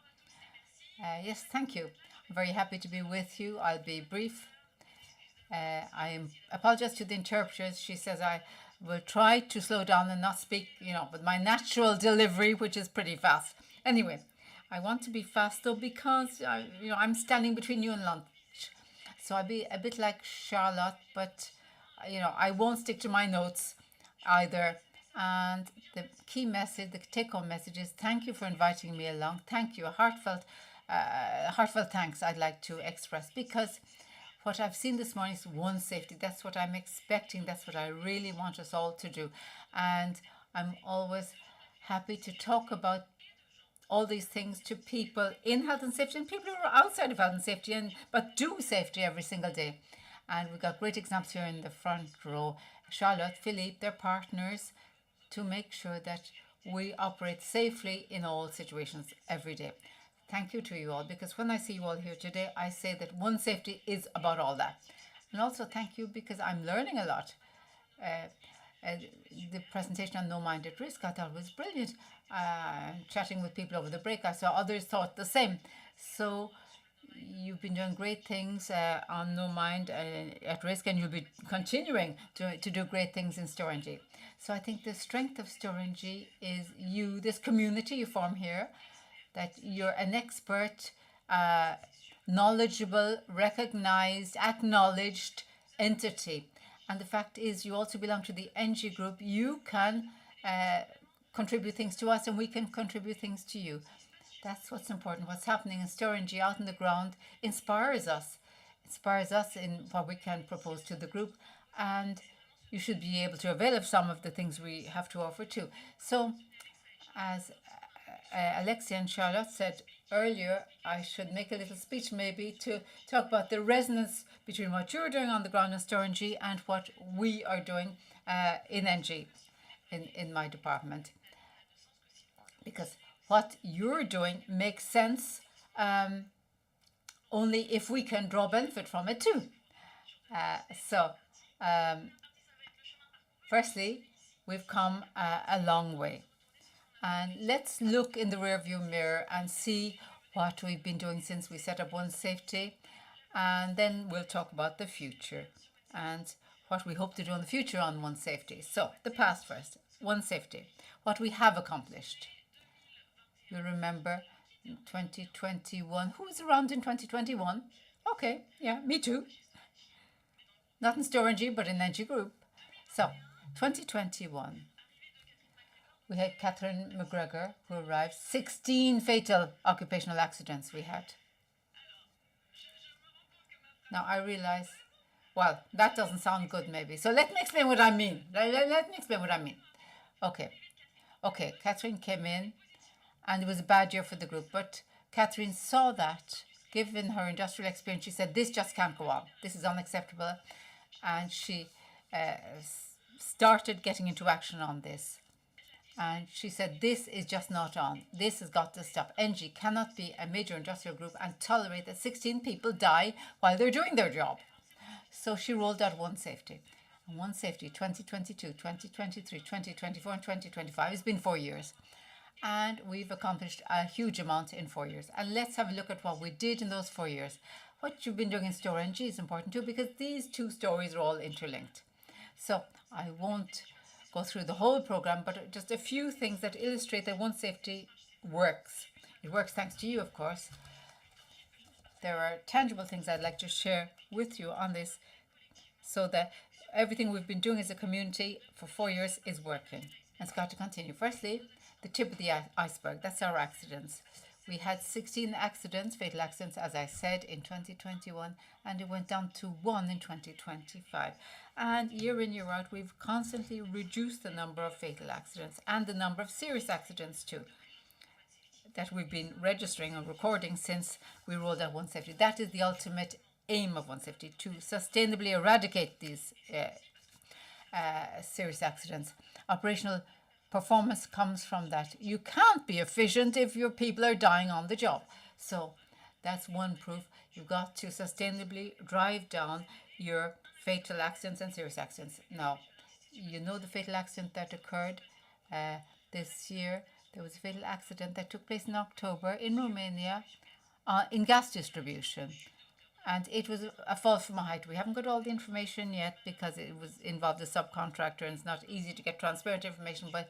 Speaker 2: Yes, thank you. I'm very happy to be with you. I'll be brief. I apologize to the interpreters. She says I will try to slow down and not speak, with my natural delivery, which is pretty fast. Anyway, I want to be fast though because I'm standing between you and lunch, so I'll be a bit like Charlotte, but I won't stick to my notes either. And the key message, the take-home message is thank you for inviting me along. Thank you, a heartfelt thanks I'd like to express, because what I've seen this morning is one safety. That's what I'm expecting. That's what I really want us all to do. And I'm always happy to talk about all these things to people in health and safety and people who are outside of health and safety but do safety every single day. And we've got great examples here in the front row. Charlotte, Philippe, their partners, to make sure that we operate safely in all situations every day. Thank you to you all, because when I see you all here today, I say that one safety is about all that. And also thank you because I'm learning a lot. The presentation on No Mind at Risk I thought was brilliant. Chatting with people over the break, I saw others thought the same. So you've been doing great things on No Mind at Risk, and you'll be continuing to do great things in Storengy. So I think the strength of Storengy is you, this community you form here, that you're an expert, knowledgeable, recognized, acknowledged entity. And the fact is you also belong to the NG group. You can contribute things to us and we can contribute things to you. That's what's important. What's happening in Storengy out on the ground inspires us in what we can propose to the group. And you should be able to avail of some of the things we have to offer too. So as Alexia and Charlotte said earlier, I should make a little speech maybe to talk about the resonance between what you're doing on the ground in Storengy and what we are doing in NG, in my department. Because what you're doing makes sense only if we can draw benefit from it too. Firstly, we've come a long way. And let's look in the rearview mirror and see what we've been doing since we set up One Safety. And then we'll talk about the future and what we hope to do in the future on One Safety. So, the past first. One Safety. What we have accomplished. You remember 2021. Who was around in 2021? Okay, yeah, me too. Not in Storengy, but in NG Group. So, 2021. We had Catherine McGregor, who arrived. 16 fatal occupational accidents we had. Now, I realize, well, that doesn't sound good maybe. So let me explain what I mean. Let me explain what I mean. Okay, Catherine came in, and it was a bad year for the group. But Catherine saw that, given her industrial experience, she said, this just can't go on. This is unacceptable. And she started getting into action on this. And she said, this is just not on. This has got to stop. ENGIE cannot be a major industrial group and tolerate that 16 people die while they're doing their job. So she rolled out One Safety. And One Safety 2022, 2023, 2024, and 2025 has been 4 years. And we've accomplished a huge amount in 4 years. And let's have a look at what we did in those 4 years. What you've been doing in Storengy is important too, because these two stories are all interlinked. So I won't go through the whole program, but just a few things that illustrate that One Safety works. It works thanks to you, of course. There are tangible things I'd like to share with you on this, so that everything we've been doing as a community for 4 years is working. And it's got to continue. Firstly, the tip of the iceberg, that's our accidents. We had 16 accidents, fatal accidents, as I said, in 2021, and it went down to 1 in 2025. And year in, year out, we've constantly reduced the number of fatal accidents and the number of serious accidents too, that we've been registering and recording since we rolled out One Safety. That is the ultimate aim of One Safety, to sustainably eradicate these serious accidents. Operational performance comes from that. You can't be efficient if your people are dying on the job. So that's one proof. You've got to sustainably drive down your fatal accidents and serious accidents. Now, you know the fatal accident that occurred this year. There was a fatal accident that took place in October in Romania in gas distribution. And it was a fall from a height. We haven't got all the information yet because it was involved a subcontractor, and it's not easy to get transparent information, but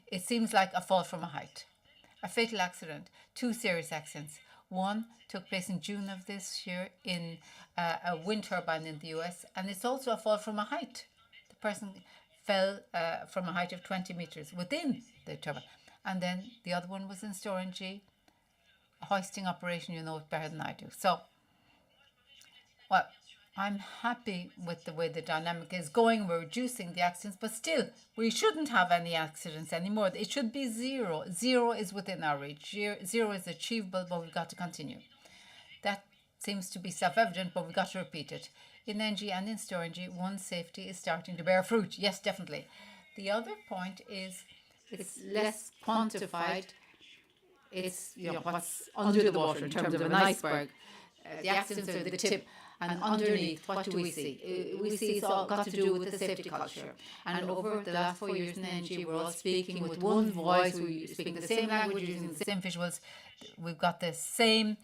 Speaker 2: it seems like a fall from a height. A fatal accident, 2 serious accidents. One took place in June of this year in a wind turbine in the US, and it's also a fall from a height. The person fell from a height of 20 meters within the turbine. And then the other one was in Storengy, a hoisting operation. You know it better than I do. So, well, I'm happy with the way the dynamic is going. We're reducing the accidents, but still, we shouldn't have any accidents anymore. It should be 0. 0 is within our reach. 0 is achievable, but we've got to continue. That seems to be self-evident, but we've got to repeat it. In ENGIE and in Storengy, One Safety is starting to bear fruit. Yes, definitely. The other point is it's less quantified. It's what's under the water in terms of an iceberg. The accidents are the tip. And underneath, what do we see? We see it's all got to do with the safety culture. And over the last 4 years in NG, we're all speaking with one voice, we're speaking the same language, using the same visuals. We've got the same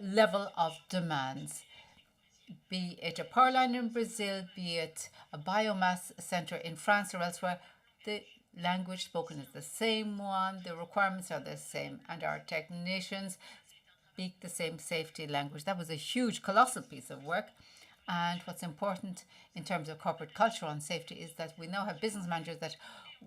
Speaker 2: level of demands. Be it a power line in Brazil, be it a biomass centre in France or elsewhere, the language spoken is the same one, the requirements are the same, and our technicians speak the same safety language. That was a huge, colossal piece of work. And what's important in terms of corporate culture on safety is that we now have business managers that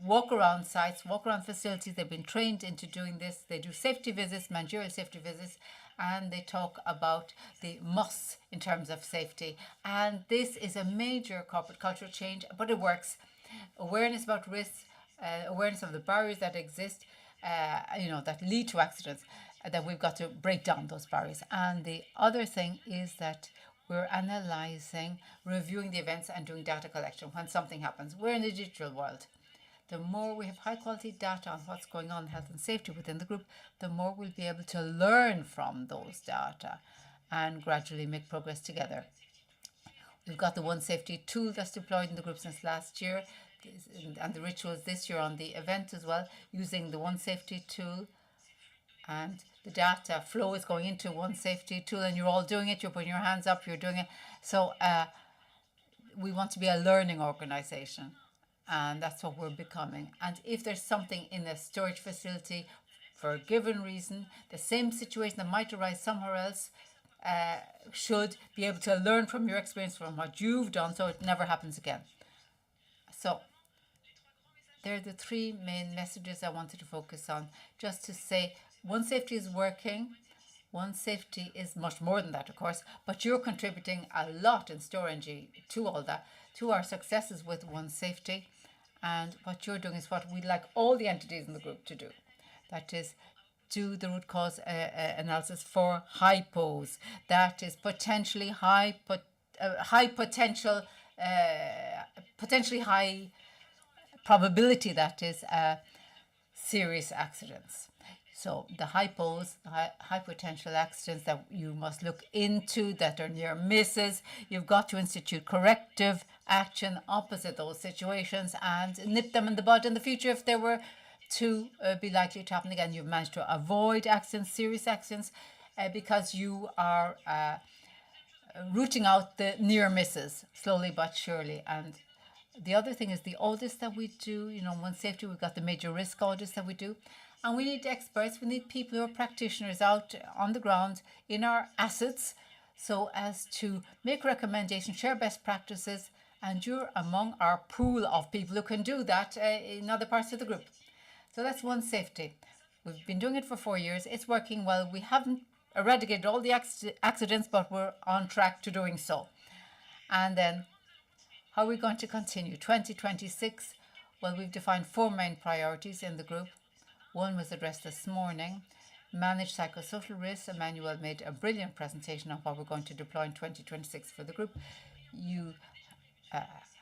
Speaker 2: walk around sites, walk around facilities. They've been trained into doing this. They do safety visits, managerial safety visits, and they talk about the musts in terms of safety. And this is a major corporate cultural change, but it works. Awareness about risks, awareness of the barriers that exist, that lead to accidents, that we've got to break down those barriers. And the other thing is that we're analysing, reviewing the events and doing data collection when something happens. We're in the digital world. The more we have high quality data on what's going on in health and safety within the group, the more we'll be able to learn from those data and gradually make progress together. We've got the One Safety tool that's deployed in the group since last year, and the rituals this year on the event as well, using the One Safety tool. And the data flow is going into One Safety tool, and you're all doing it. You're putting your hands up, you're doing it. So we want to be a learning organization, and that's what we're becoming. And if there's something in a storage facility for a given reason, the same situation that might arise somewhere else should be able to learn from your experience, from what you've done, so it never happens again. So there are the three main messages I wanted to focus on, just to say One Safety is working. One Safety is much more than that, of course, but you're contributing a lot in Storengy to all that, to our successes with One Safety. And what you're doing is what we'd like all the entities in the group to do. That is, do the root cause analysis for hypos. That is potentially potentially high probability, that is, serious accidents. So the hypos, high potential accidents that you must look into, that are near misses, you've got to institute corrective action opposite those situations and nip them in the bud in the future if they were to be likely to happen again. You've managed to avoid accidents, serious accidents, because you are rooting out the near misses slowly but surely. And the other thing is the audits that we do. One Safety, we've got the major risk audits that we do. And we need experts, we need people who are practitioners out on the ground in our assets, so as to make recommendations, share best practices, and you're among our pool of people who can do that in other parts of the group. So that's One Safety. We've been doing it for 4 years. It's working well. We haven't eradicated all the accidents, but we're on track to doing so. And then, how are we going to continue? 2026, well, we've defined 4 main priorities in the group. One was addressed this morning, manage psychosocial risks. Emmanuel made a brilliant presentation on what we're going to deploy in 2026 for the group. You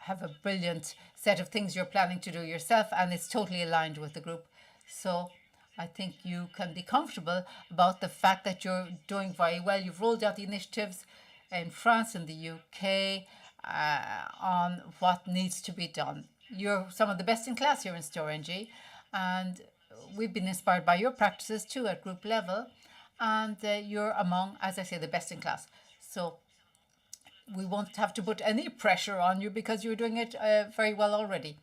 Speaker 2: have a brilliant set of things you're planning to do yourself, and it's totally aligned with the group. So I think you can be comfortable about the fact that you're doing very well. You've rolled out the initiatives in France and the UK on what needs to be done. You're some of the best in class here in Storengy, and we've been inspired by your practices too at group level, and you're among, as I say, the best in class. So we won't have to put any pressure on you because you're doing it very well already.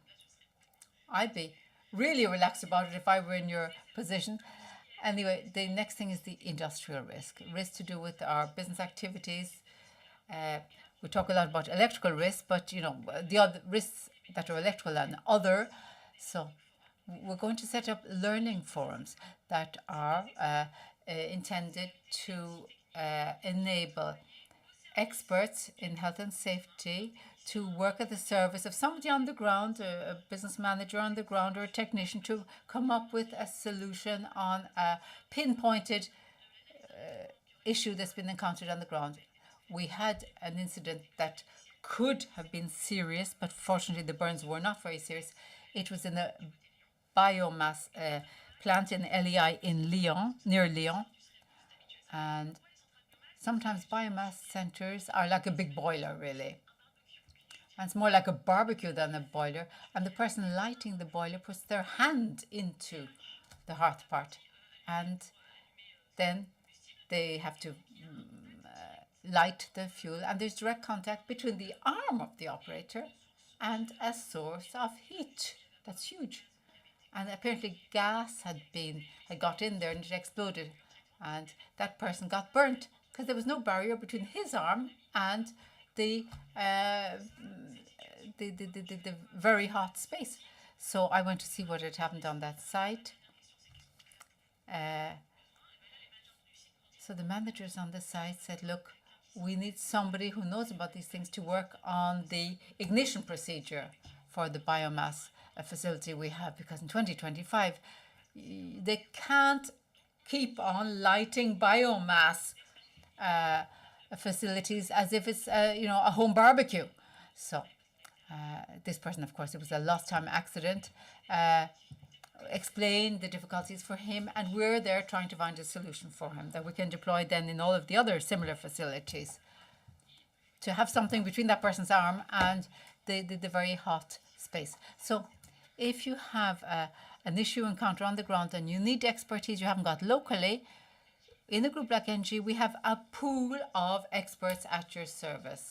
Speaker 2: I'd be really relaxed about it if I were in your position. Anyway, the next thing is the industrial risk to do with our business activities. We talk a lot about electrical risk, but the other risks that are electrical and other. So we're going to set up learning forums that are intended to enable experts in health and safety to work at the service of somebody on the ground, a business manager on the ground or a technician, to come up with a solution on a pinpointed issue that's been encountered on the ground. We had an incident that could have been serious, but fortunately the burns were not very serious. It was in a biomass plant in LEI in Lyon, near Lyon. And sometimes biomass centers are like a big boiler, really. And it's more like a barbecue than a boiler. And the person lighting the boiler puts their hand into the hearth part. And then they have to light the fuel. And there's direct contact between the arm of the operator and a source of heat. That's huge. And apparently gas had got in there and it exploded. And that person got burnt because there was no barrier between his arm and the very hot space. So I went to see what had happened on that site. So the managers on the site said, look, we need somebody who knows about these things to work on the ignition procedure for the biomass facility we have, because in 2025 they can't keep on lighting biomass facilities as if it's a home barbecue. So this person, of course, it was a lost time accident, explained the difficulties for him, and we're there trying to find a solution for him that we can deploy then in all of the other similar facilities, to have something between that person's arm and the very hot space. So if you have an issue encounter on the ground and you need expertise you haven't got locally, in a group like NG, we have a pool of experts at your service.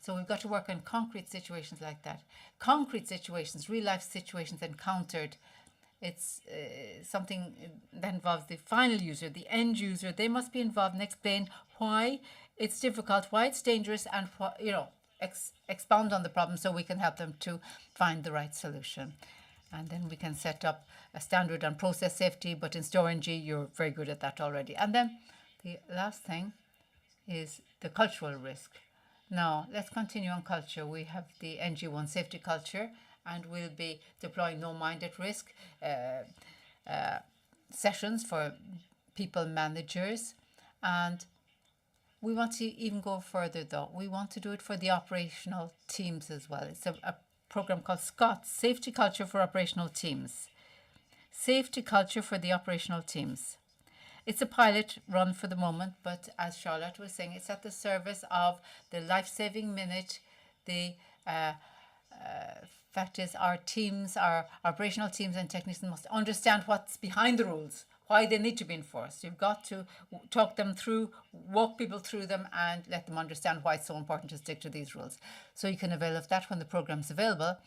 Speaker 2: So we've got to work on concrete situations like that. Concrete situations, real life situations encountered. It's something that involves the final user, the end user. They must be involved and explain why it's difficult, why it's dangerous, and expound on the problem so we can help them to find the right solution. And then we can set up a standard on process safety, but in StoreNG, you're very good at that already. And then the last thing is the cultural risk. Now, let's continue on culture. We have the NG1 safety culture, and we'll be deploying no mind at risk sessions for people managers. And we want to even go further, though. We want to do it for the operational teams as well. It's a program called SCOT, Safety Culture for Operational Teams. Safety Culture for the Operational Teams. It's a pilot run for the moment, but as Charlotte was saying, it's at the service of the life-saving minute. The fact is, our teams, our operational teams and technicians must understand what's behind the rules, why they need to be enforced. You've got to talk them through, walk people through them, and let them understand why it's so important to stick to these rules. So you can avail of that when the program's available.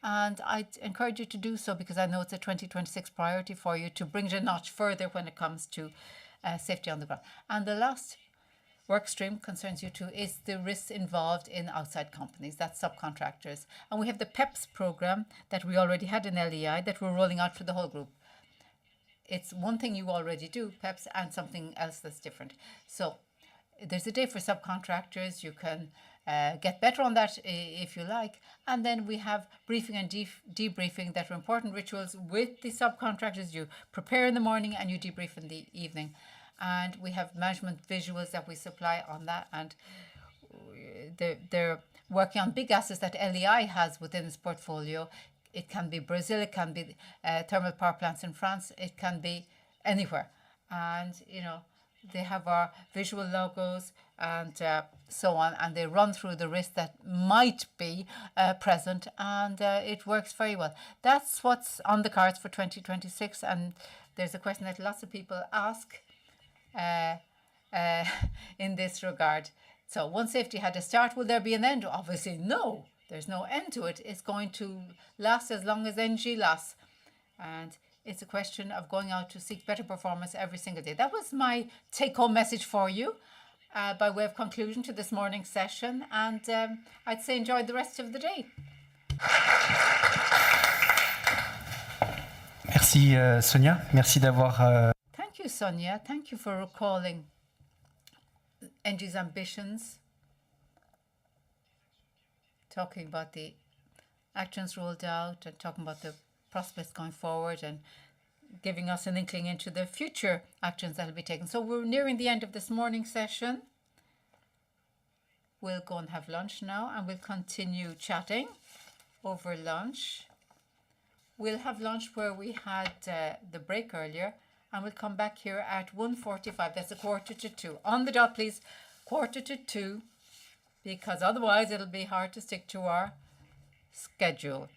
Speaker 2: And I'd encourage you to do so, because I know it's a 2026 priority for you to bring it a notch further when it comes to safety on the ground. And the last work stream concerns you too is the risks involved in outside companies, that's subcontractors. And we have the PEPS program that we already had in LEI that we're rolling out for the whole group. It's one thing you already do, PEPS, and something else that's different. So there's a day for subcontractors. You can get better on that if you like. And then we have briefing and debriefing that are important rituals with the subcontractors. You prepare in the morning and you debrief in the evening. And we have management visuals that we supply on that. And they're working on big assets that LEI has within its portfolio. It can be Brazil, it can be thermal power plants in France, it can be anywhere. And, they have our visual logos and so on, and they run through the risks that might be present, and it works very well. That's what's on the cards for 2026, and there's a question that lots of people ask in this regard. So once safety had a start, will there be an end? Obviously, no. There's no end to it. It's going to last as long as NG lasts. And it's a question of going out to seek better performance every single day. That was my take-home message for you by way of conclusion to this morning's session. And I'd say enjoy the rest of the day.
Speaker 9: Merci Sonia, merci d'avoir...
Speaker 2: Thank you, Sonia. Thank you for recalling NG's ambitions, talking about the actions rolled out and talking about the prospects going forward and giving us an inkling into the future actions that will be taken. So we're nearing the end of this morning's session. We'll go and have lunch now, and we'll continue chatting over lunch. We'll have lunch where we had the break earlier, and we'll come back here at 1:45. That's 1:45. On the dot, please. 1:45, because otherwise it'll be hard to stick to our schedule.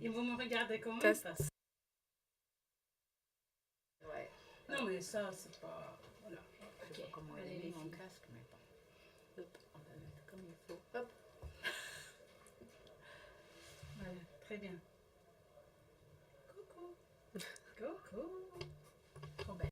Speaker 10: Et vous me regardez comment
Speaker 6: Test.
Speaker 10: parce... Ouais. Non, mais ça, c'est pas... Voilà. Ok, allez, les mon casque, mais pas. Hop, on va mettre comme il faut. Hop. Voilà, très bien. Coucou. Coucou. Trop belle.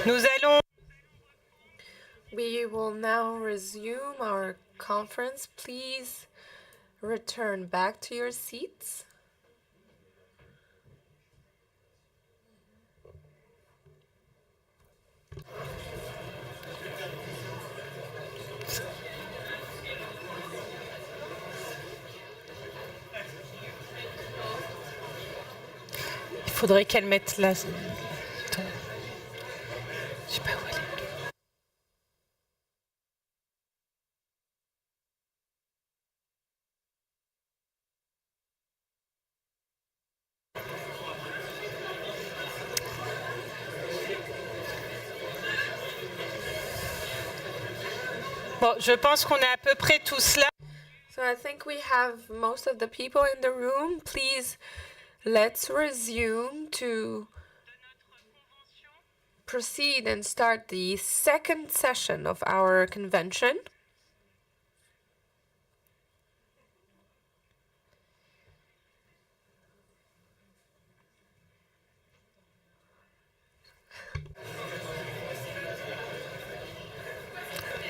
Speaker 4: Nous allons...
Speaker 7: We will now resume our conference. Please return back to your seats.
Speaker 4: Il faudrait qu'elle mette la... Je sais pas où elle est. Bon, je pense qu'on est à peu près tous là.
Speaker 7: So I think we have most of the people in the room. Please, let's resume to proceed and start the second session of our convention.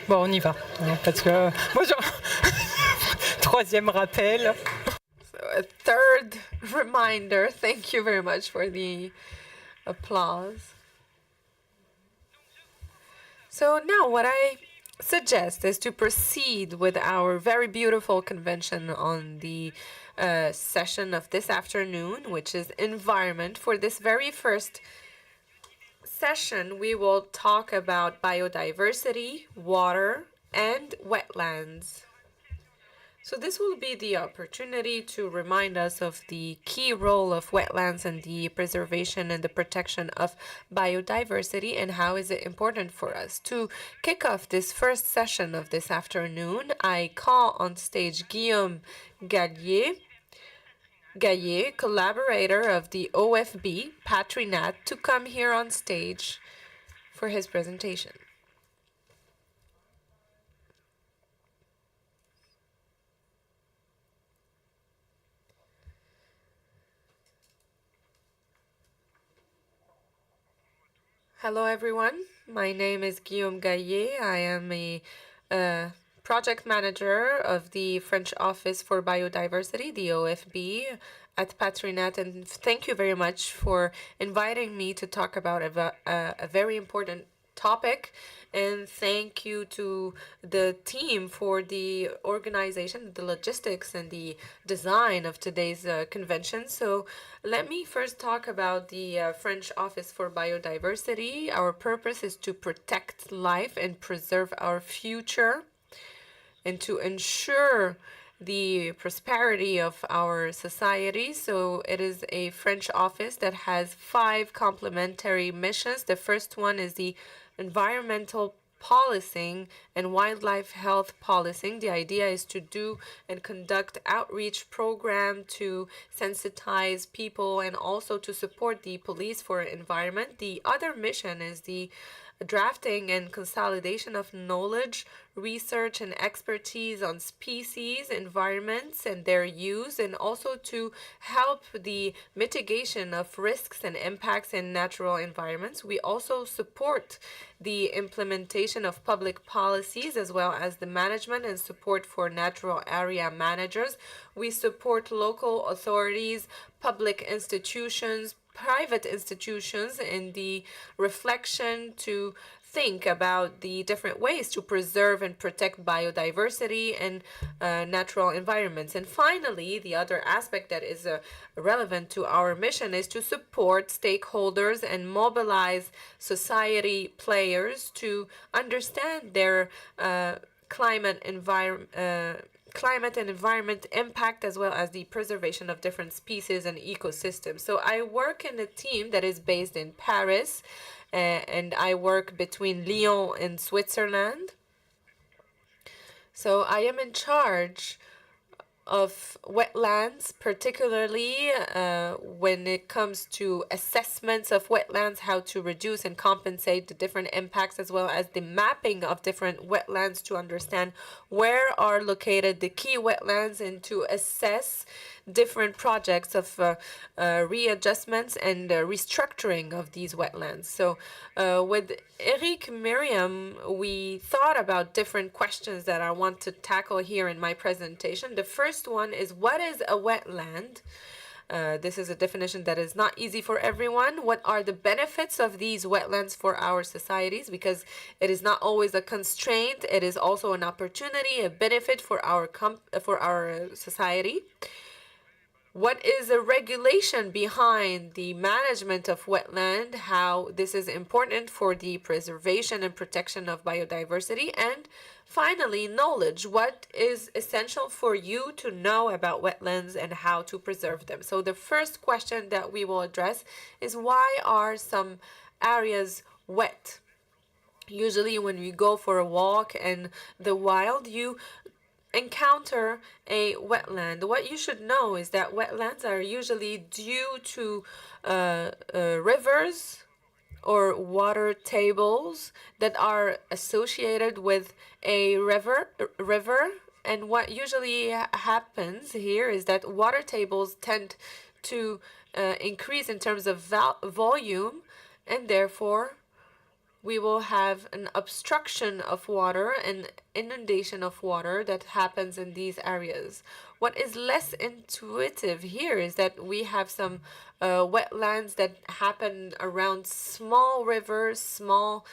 Speaker 4: Bon, on y va, hein, parce que moi, troisième rappel.
Speaker 7: So a third reminder. Thank you very much for the applause. So now what I suggest is to proceed with our very beautiful convention on the session of this afternoon, which is environment. For this very first session, we will talk about biodiversity, water, and wetlands. So this will be the opportunity to remind us of the key role of wetlands in the preservation and the protection of biodiversity and how is it important for us. To kick off this first session of this afternoon, I call on stage Guillaume Gaillet, collaborator of the OFB, Patrinat, to come here on stage for his presentation. Hello everyone, my name is Guillaume Gaillet. I am a project manager of the French Office for Biodiversity, the OFB, at Patrinat, and thank you very much for inviting me to talk about a very important topic, and thank you to the team for the organization, the logistics, and the design of today's convention. So let me first talk about the French Office for Biodiversity. Our purpose is to protect life and preserve our future, and to ensure the prosperity of our society. So it is a French office that has 5 complementary missions. The first one is the environmental policing and wildlife health policing. The idea is to do and conduct outreach program to sensitize people and also to support the police for environment. The other mission is the drafting and consolidation of knowledge, research, and expertise on species, environments, and their use, and also to help the mitigation of risks and impacts in natural environments. We also support the implementation of public policies as well as the management and support for natural area managers. We support local authorities, public institutions, private institutions in the reflection to think about the different ways to preserve and protect biodiversity and natural environments. And finally, the other aspect that is relevant to our mission is to support stakeholders and mobilize society players to understand their climate and environment impact, as well as the preservation of different species and ecosystems. So I work in a team that is based in Paris, and I work between Lyon and Switzerland. So I am in charge of wetlands, particularly when it comes to assessments of wetlands, how to reduce and compensate the different impacts, as well as the mapping of different wetlands to understand where are located the key wetlands and to assess different projects of readjustments and restructuring of these wetlands. So with Eric Miriam, we thought about different questions that I want to tackle here in my presentation. The first one is, what is a wetland? This is a definition that is not easy for everyone. What are the benefits of these wetlands for our societies? Because it is not always a constraint. It is also an opportunity, a benefit for our society. What is the regulation behind the management of wetland? How this is important for the preservation and protection of biodiversity? And finally, knowledge. What is essential for you to know about wetlands and how to preserve them? So the first question that we will address is, why are some areas wet? Usually when we go for a walk in the wild, you encounter a wetland. What you should know is that wetlands are usually due to rivers or water tables that are associated with a river. And what usually happens here is that water tables tend to increase in terms of volume, and therefore we will have an obstruction of water and inundation of water that happens in these areas. What is less intuitive here is that we have some wetlands that happen around small rivers, small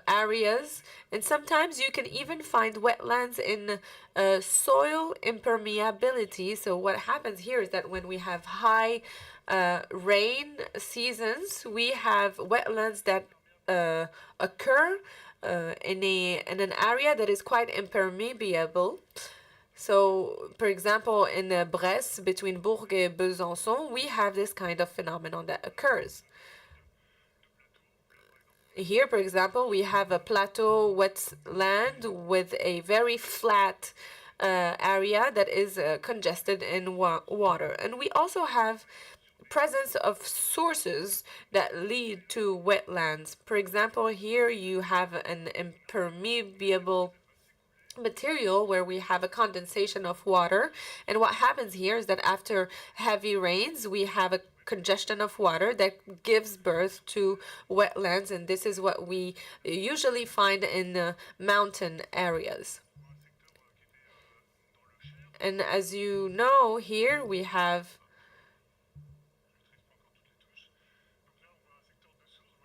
Speaker 7: areas, and sometimes you can even find wetlands in soil impermeability. So what happens here is that when we have high rain seasons, we have wetlands that occur in an area that is quite impermeable. So, for example, in Bresse, between Bourg and Besançon, we have this kind of phenomenon that occurs. Here, for example, we have a plateau wetland with a very flat area that is congested in water. And we also have presence of sources that lead to wetlands. For example, here you have an impermeable material where we have a condensation of water, and what happens here is that after heavy rains we have a congestion of water that gives birth to wetlands, and this is what we usually find in mountain areas. And as you know, here we have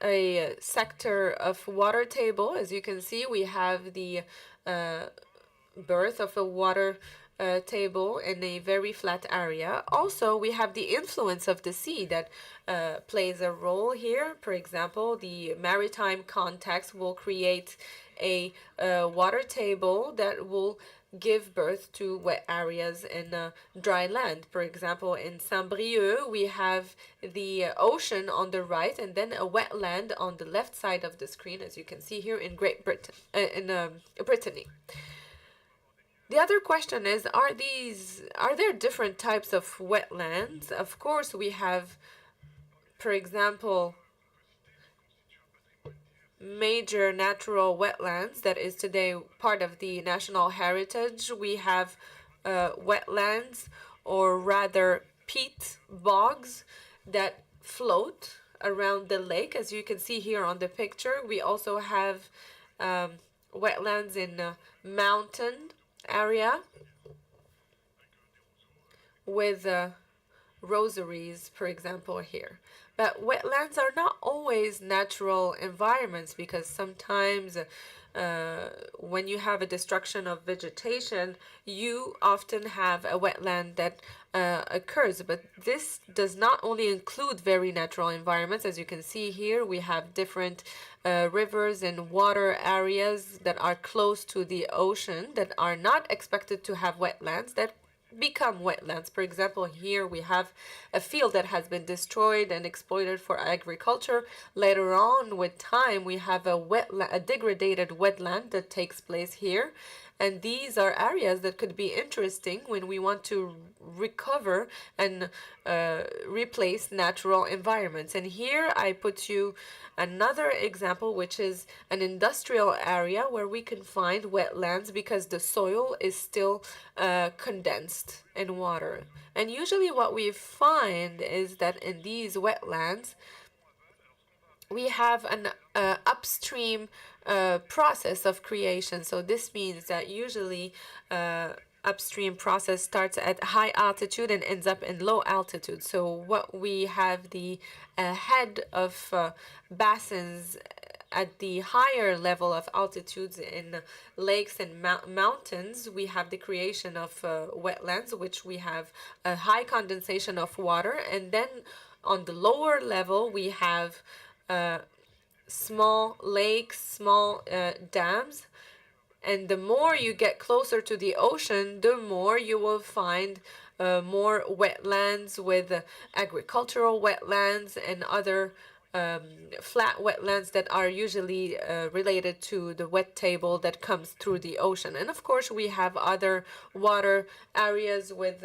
Speaker 7: a sector of water table. As you can see, we have the birth of a water table in a very flat area. Also, we have the influence of the sea that plays a role here. For example, the maritime context will create a water table that will give birth to wet areas in dry land. For example, in Saint-Brieuc, we have the ocean on the right and then a wetland on the left side of the screen, as you can see here in Great Britain, Brittany. The other question is, are there different types of wetlands? Of course, we have, for example, major natural wetlands that is today part of the national heritage. We have wetlands, or rather peat bogs, that float around the lake, as you can see here on the picture. We also have wetlands in mountain area with rosaries, for example, here. But wetlands are not always natural environments, because sometimes when you have a destruction of vegetation, you often have a wetland that occurs. But this does not only include very natural environments. As you can see here, we have different rivers and water areas that are close to the ocean that are not expected to have wetlands that become wetlands. For example, here we have a field that has been destroyed and exploited for agriculture. Later on, with time, we have a degraded wetland that takes place here. And these are areas that could be interesting when we want to recover and replace natural environments. And here I put you another example, which is an industrial area where we can find wetlands because the soil is still condensed in water. And usually what we find is that in these wetlands, we have an upstream process of creation. So this means that usually upstream process starts at high altitude and ends up in low altitude. So what we have the head of basins at the higher level of altitudes in lakes and mountains, we have the creation of wetlands, which we have a high condensation of water. And then on the lower level, we have small lakes, small dams. And the more you get closer to the ocean, the more you will find more wetlands with agricultural wetlands and other flat wetlands that are usually related to the wet table that comes through the ocean. And of course, we have other water areas with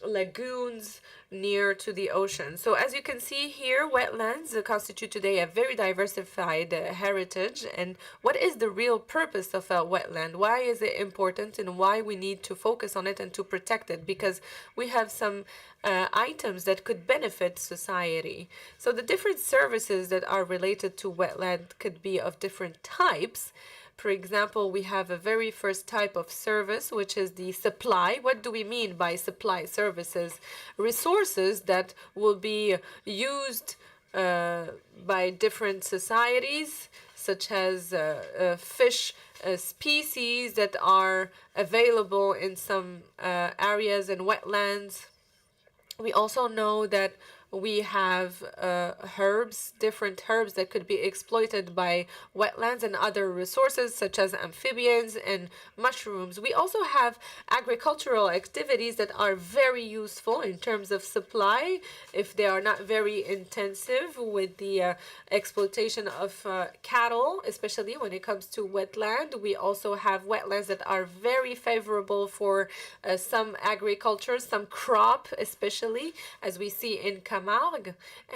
Speaker 7: lagoons near to the ocean. So as you can see here, wetlands constitute today a very diversified heritage. And what is the real purpose of a wetland? Why is it important and why we need to focus on it and to protect it? Because we have some items that could benefit society. So the different services that are related to wetland could be of different types. For example, we have a very first type of service, which is the supply. What do we mean by supply services? Resources that will be used by different societies, such as fish species that are available in some areas and wetlands. We also know that we have herbs, different herbs that could be exploited by wetlands and other resources such as amphibians and mushrooms. We also have agricultural activities that are very useful in terms of supply if they are not very intensive with the exploitation of cattle, especially when it comes to wetland. We also have wetlands that are very favorable for some agriculture, some crop, especially as we see in Camargue.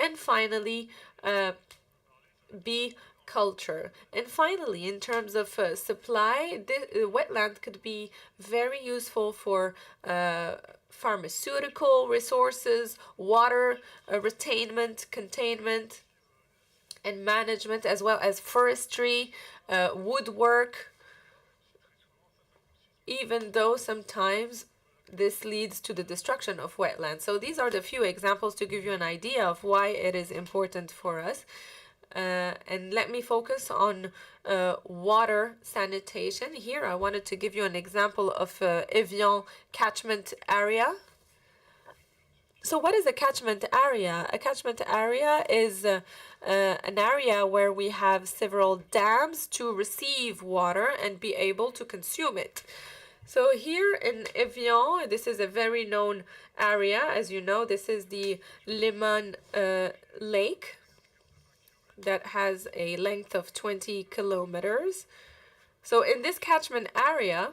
Speaker 7: And finally, bee culture. And finally, in terms of supply, the wetland could be very useful for pharmaceutical resources, water retainment, containment, and management, as well as forestry, woodwork, even though sometimes this leads to the destruction of wetlands. So these are the few examples to give you an idea of why it is important for us. And let me focus on water sanitation. Here I wanted to give you an example of Evian catchment area. So what is a catchment area? A catchment area is an area where we have several dams to receive water and be able to consume it. So here in Evian, this is a very known area. As you know, this is the Léman Lake that has a length of 20 kilometers. So in this catchment area,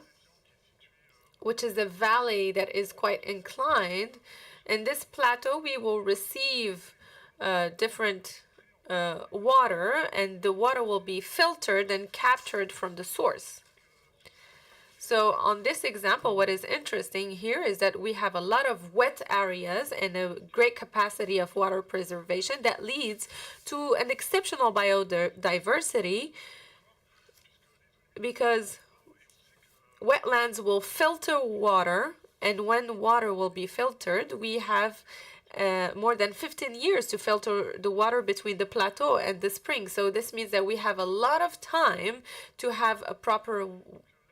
Speaker 7: which is a valley that is quite inclined, in this plateau we will receive different water, and the water will be filtered and captured from the source. So on this example, what is interesting here is that we have a lot of wet areas and a great capacity of water preservation that leads to an exceptional biodiversity, because wetlands will filter water, and when water will be filtered, we have more than 15 years to filter the water between the plateau and the spring. So this means that we have a lot of time to have a proper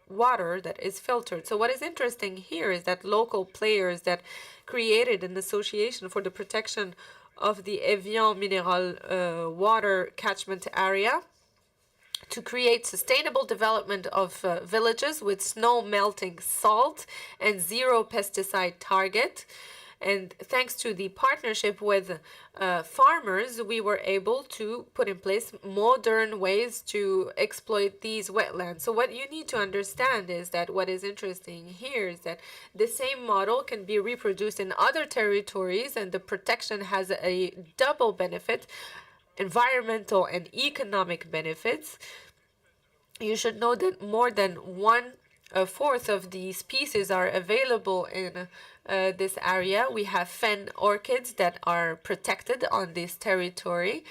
Speaker 7: water that is filtered. So what is interesting here is that local players that created an association for the protection of the Evian mineral water catchment area to create sustainable development of villages with snow melting salt and zero pesticide target. And thanks to the partnership with farmers, we were able to put in place modern ways to exploit these wetlands. So what you need to understand is that what is interesting here is that the same model can be reproduced in other territories, and the protection has a double benefit, environmental and economic benefits. You should know that more than 1/4 of the species are available in this area. We have fen orchids that are protected on this territory.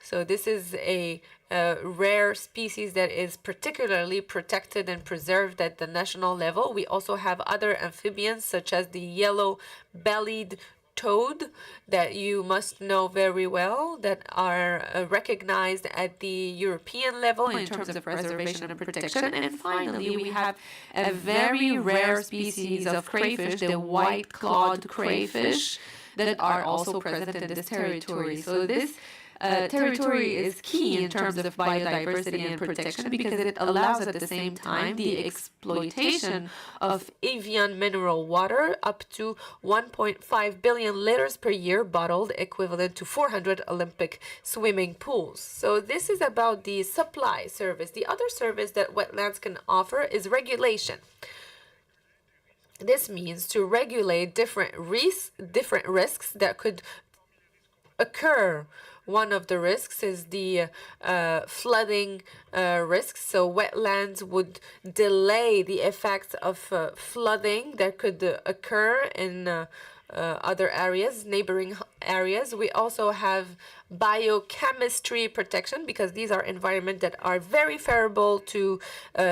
Speaker 7: So this is a rare species that is particularly protected and preserved at the national level. We also have other amphibians such as the yellow-bellied toad that you must know very well, that are recognized at the European level in terms of preservation and protection. And finally, we have a very rare species of crayfish, the white-clawed crayfish, that are also present in this territory. So this territory is key in terms of biodiversity and protection because it allows at the same time the exploitation of Evian mineral water up to 1.5 billion liters per year bottled, equivalent to 400 Olympic swimming pools. So this is about the supply service. The other service that wetlands can offer is regulation. This means to regulate different risks that could occur. One of the risks is the flooding risks. So wetlands would delay the effects of flooding that could occur in other areas, neighboring areas. We also have biochemistry protection because these are environments that are very favorable to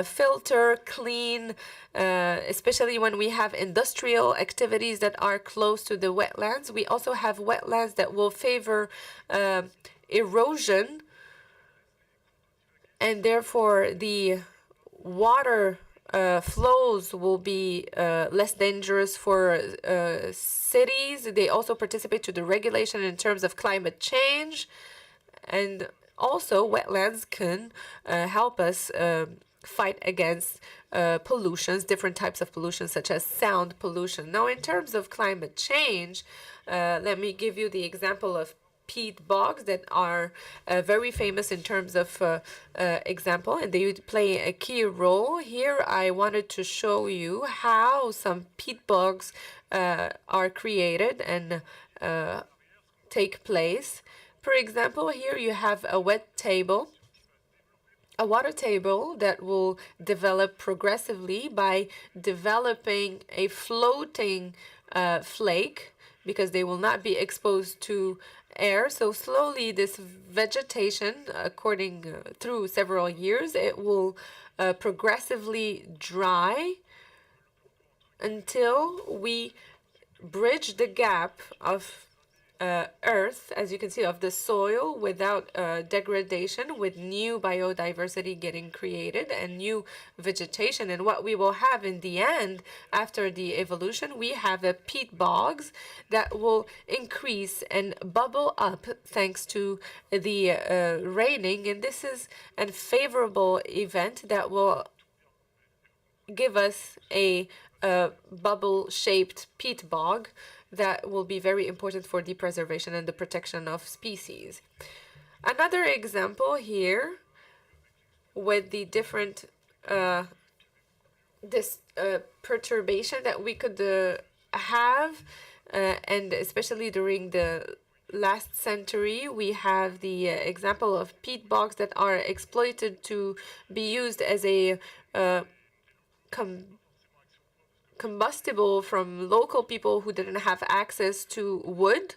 Speaker 7: filter, clean, especially when we have industrial activities that are close to the wetlands. We also have wetlands that will favor erosion, and therefore the water flows will be less dangerous for cities. They also participate to the regulation in terms of climate change, and also wetlands can help us fight against pollutions, different types of pollution such as sound pollution. Now, in terms of climate change, let me give you the example of peat bogs that are very famous in terms of example, and they play a key role. Here I wanted to show you how some peat bogs are created and take place. For example, here you have a wet table, a water table that will develop progressively by developing a floating flake because they will not be exposed to air. So slowly this vegetation, according through several years, it will progressively dry until we bridge the gap of earth, as you can see, of the soil without degradation, with new biodiversity getting created and new vegetation. And what we will have in the end, after the evolution, we have a peat bogs that will increase and bubble up thanks to the raining. And this is a favorable event that will give us a bubble-shaped peat bog that will be very important for the preservation and the protection of species. Another example here with the different perturbation that we could have, and especially during the last century, we have the example of peat bogs that are exploited to be used as a combustible from local people who didn't have access to wood.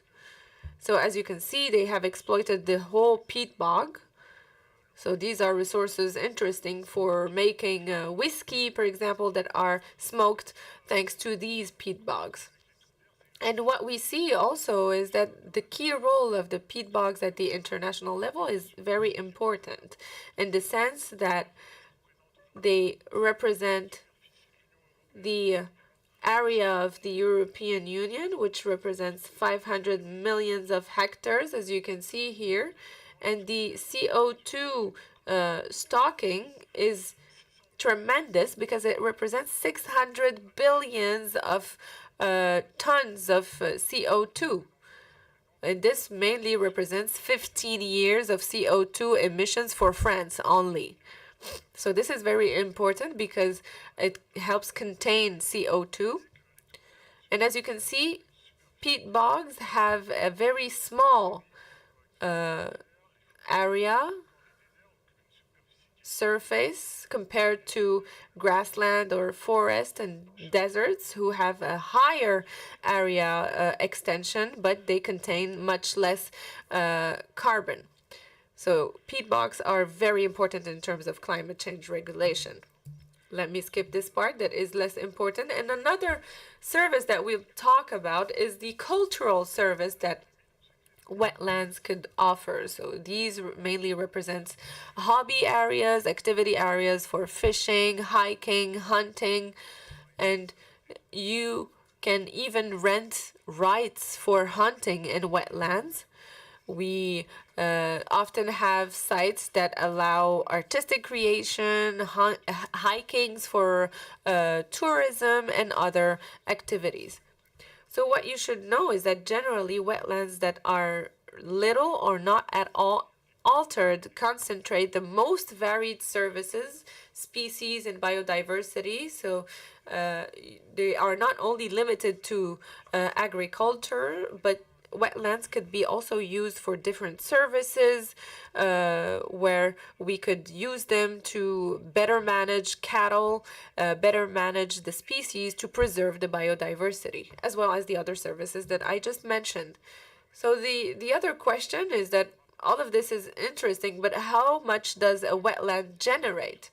Speaker 7: So as you can see, they have exploited the whole peat bog. So these are resources interesting for making whiskey, for example, that are smoked thanks to these peat bogs. And what we see also is that the key role of the peat bogs at the international level is very important in the sense that they represent the area of the European Union, which represents 500 million of hectares, as you can see here. And the CO2 stocking is tremendous because it represents 600 billions of tons of CO2. And this mainly represents 15 years of CO2 emissions for France only. So this is very important because it helps contain CO2. And as you can see, peat bogs have a very small area, surface, compared to grassland or forest and deserts who have a higher area extension, but they contain much less carbon. So peat bogs are very important in terms of climate change regulation. Let me skip this part that is less important. And another service that we'll talk about is the cultural service that wetlands could offer. So these mainly represents hobby areas, activity areas for fishing, hiking, hunting, and you can even rent rights for hunting in wetlands. We often have sites that allow artistic creation, hikings for tourism, and other activities. So what you should know is that generally wetlands that are little or not at all altered concentrate the most varied services, species, and biodiversity. So they are not only limited to agriculture, but wetlands could be also used for different services, where we could use them to better manage cattle, better manage the species to preserve the biodiversity, as well as the other services that I just mentioned. So the other question is that all of this is interesting, but how much does a wetland generate?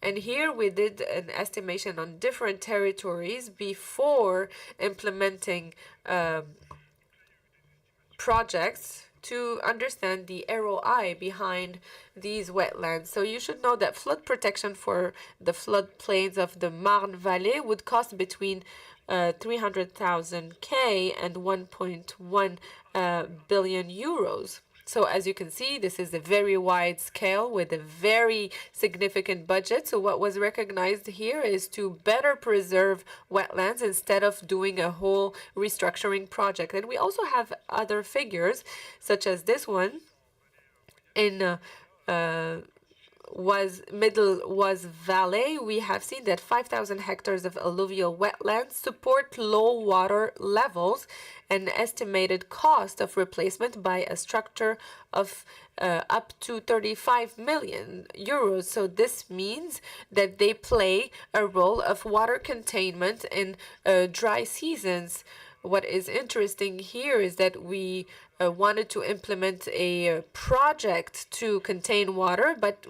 Speaker 7: And here we did an estimation on different territories before implementing projects to understand the ROI behind these wetlands. So you should know that flood protection for the floodplains of the Marne Valley would cost between 300,000 K and 1.1 billion euros. So as you can see, this is a very wide scale with a very significant budget. So what was recognized here is to better preserve wetlands instead of doing a whole restructuring project. And we also have other figures, such as this one in Middle Oise Valley. We have seen that 5,000 hectares of alluvial wetlands support low water levels, an estimated cost of replacement by a structure of up to 35 million euros. So this means that they play a role of water containment in dry seasons. What is interesting here is that we wanted to implement a project to contain water, but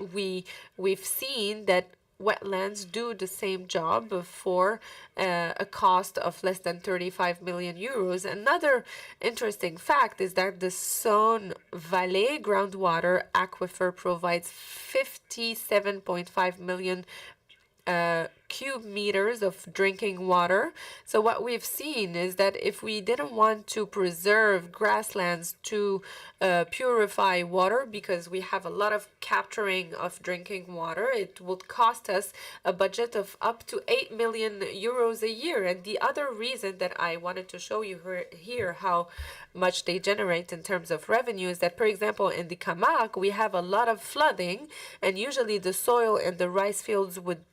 Speaker 7: we've seen that wetlands do the same job for a cost of less than 35 million euros. Another interesting fact is that the Saône Valley groundwater aquifer provides 57.5 million cube meters of drinking water. So what we've seen is that if we didn't want to preserve grasslands to purify water, because we have a lot of capturing of drinking water, it would cost us a budget of up to 8 million euros a year. And the other reason that I wanted to show you here how much they generate in terms of revenue is that, for example, in the Camargue, we have a lot of flooding, and usually the soil in the rice fields would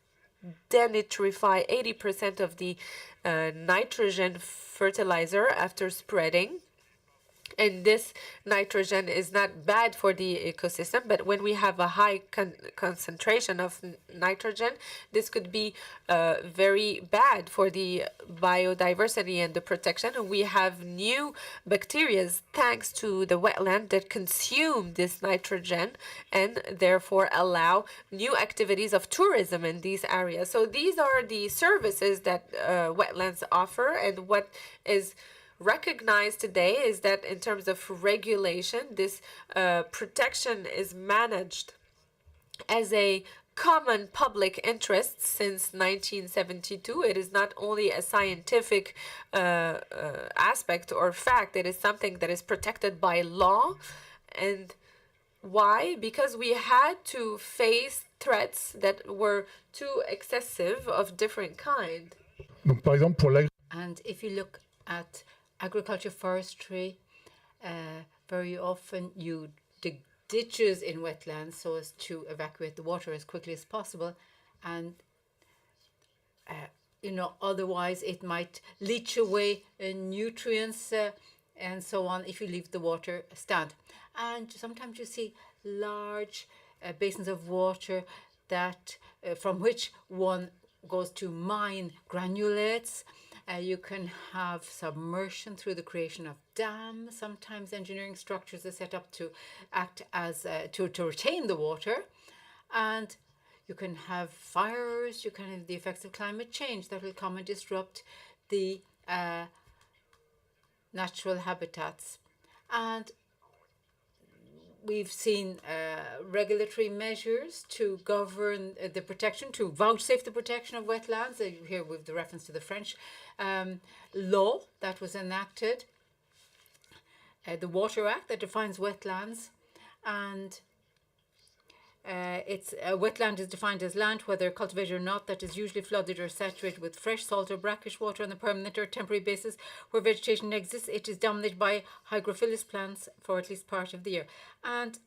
Speaker 7: denitrify 80% of the nitrogen fertilizer after spreading. And this nitrogen is not bad for the ecosystem, but when we have a high concentration of nitrogen, this could be very bad for the biodiversity and the protection. And we have new bacteria thanks to the wetland that consume this nitrogen and therefore allow new activities of tourism in these areas. So these are the services that wetlands offer, and what is recognized today is that in terms of regulation, this protection is managed as a common public interest since 1972. It is not only a scientific aspect or fact, it is something that is protected by law. And why? Because we had to face threats that were too excessive of different kind.
Speaker 2: And if you look at agriculture, forestry, very often you dig ditches in wetlands so as to evacuate the water as quickly as possible, and otherwise it might leach away nutrients and so on if you leave the water stand. And sometimes you see large basins of water that from which one goes to mine granulates. You can have submersion through the creation of dams. Sometimes engineering structures are set up to act as to retain the water, and you can have fires. You can have the effects of climate change that will come and disrupt the natural habitats. And we've seen regulatory measures to govern the protection, to vouchsafe the protection of wetlands. Here with the reference to the French law that was enacted the Water Act that defines wetlands, and it's a wetland is defined as land, whether cultivated or not, that is usually flooded or saturated with fresh salt or brackish water on a permanent or temporary basis. Where vegetation exists, it is dominated by hygrophilous plants for at least part of the year. And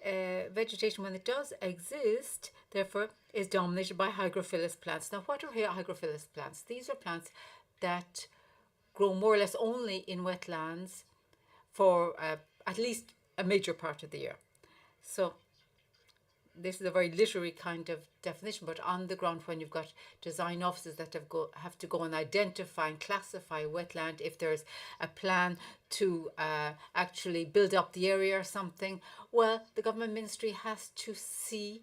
Speaker 2: vegetation, when it does exist, therefore, is dominated by hygrophilous plants. Now, what are hygrophilous plants? These are plants that grow more or less only in wetlands for at least a major part of the year. So this is a very literary kind of definition, but on the ground, when you've got design offices that have to go and identify and classify wetland, if there's a plan to actually build up the area or something, well, the government ministry has to see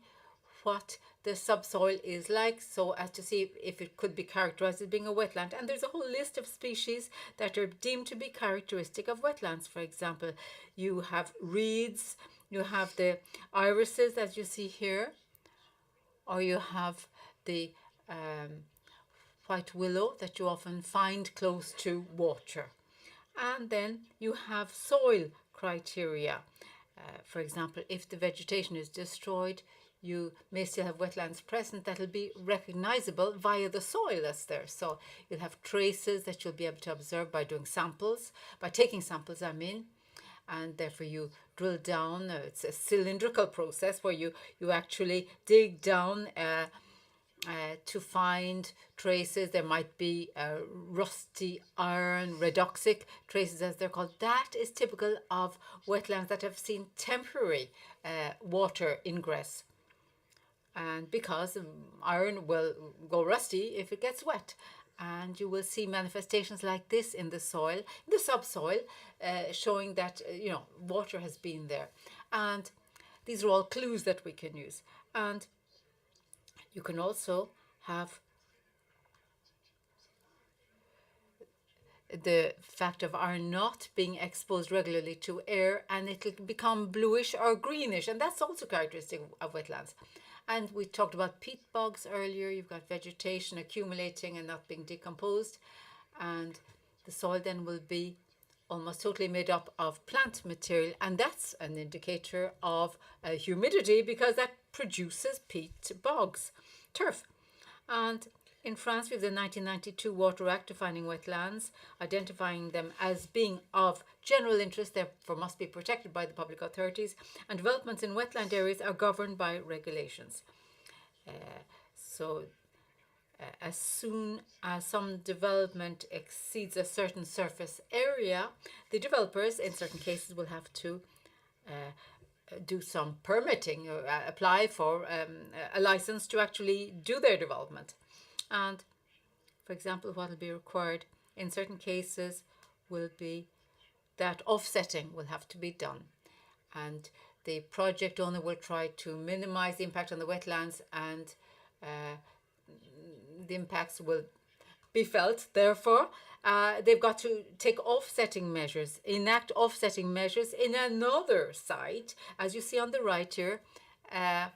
Speaker 2: what the subsoil is like, so as to see if it could be characterized as being a wetland. And there's a whole list of species that are deemed to be characteristic of wetlands. For example, you have reeds, you have the irises, as you see here, or you have the white willow that you often find close to water. And then you have soil criteria. For example, if the vegetation is destroyed, you may still have wetlands present that will be recognizable via the soil that's there. So you'll have traces that you'll be able to observe by doing samples, by taking samples, I mean. And therefore you drill down. It's a cylindrical process where you actually dig down to find traces. There might be rusty iron, redoxic traces as they're called. That is typical of wetlands that have seen temporary water ingress. And because iron will go rusty if it gets wet. And you will see manifestations like this in the soil, in the subsoil, showing that, water has been there. And these are all clues that we can use. And you can also have the fact of iron not being exposed regularly to air, and it'll become bluish or greenish. And that's also characteristic of wetlands. And we talked about peat bogs earlier. You've got vegetation accumulating and not being decomposed. And the soil then will be almost totally made up of plant material. And that's an indicator of humidity, because that produces peat bogs, turf. And in France, we have the 1992 Water Act defining wetlands, identifying them as being of general interest, therefore must be protected by the public authorities, and developments in wetland areas are governed by regulations. As soon as some development exceeds a certain surface area, the developers, in certain cases, will have to do some permitting or apply for a license to actually do their development. And, for example, what will be required in certain cases will be that offsetting will have to be done. And the project owner will try to minimize the impact on the wetlands, and the impacts will be felt. Therefore, they've got to take offsetting measures, enact offsetting measures in another site, as you see on the right here, as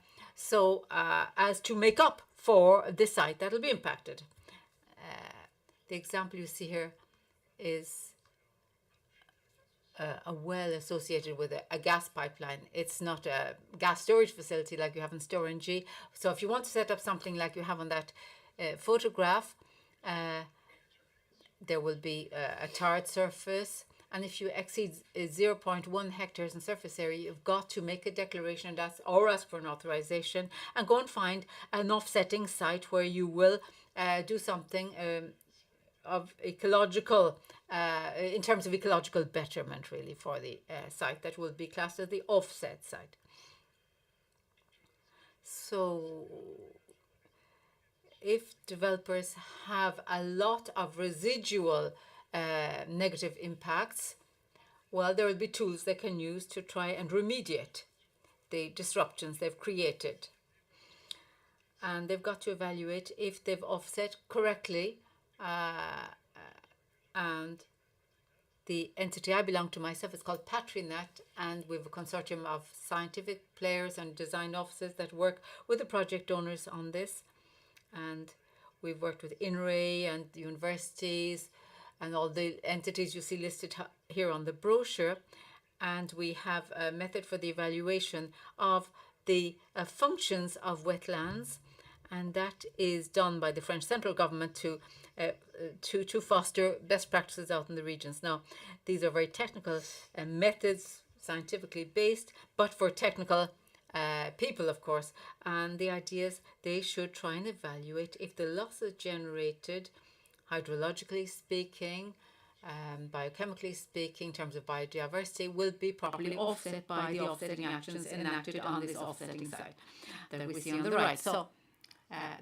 Speaker 2: to make up for the site that will be impacted. The example you see here is a well associated with a gas pipeline. It's not a gas storage facility like you have in Storengy. So if you want to set up something like you have on that photograph, there will be a tarred surface. And if you exceed 0.1 hectares in surface area, you've got to make a declaration or ask for an authorization and go and find an offsetting site where you will do something of ecological, in terms of ecological betterment, really, for the site that will be classed as the offset site. So if developers have a lot of residual negative impacts, well, there will be tools they can use to try and remediate the disruptions they've created. And they've got to evaluate if they've offset correctly. And the entity I belong to myself is called Patrinet, and we have a consortium of scientific players and design offices that work with the project owners on this. And we've worked with INRAE and universities and all the entities you see listed here on the brochure. And we have a method for the evaluation of the functions of wetlands, and that is done by the French central government to foster best practices out in the regions. Now, these are very technical methods, scientifically based, but for technical people, of course. And the idea is they should try and evaluate if the losses generated, hydrologically speaking, biochemically speaking, in terms of biodiversity, will be properly offset by the offsetting actions enacted on this offsetting site that we see on the right. So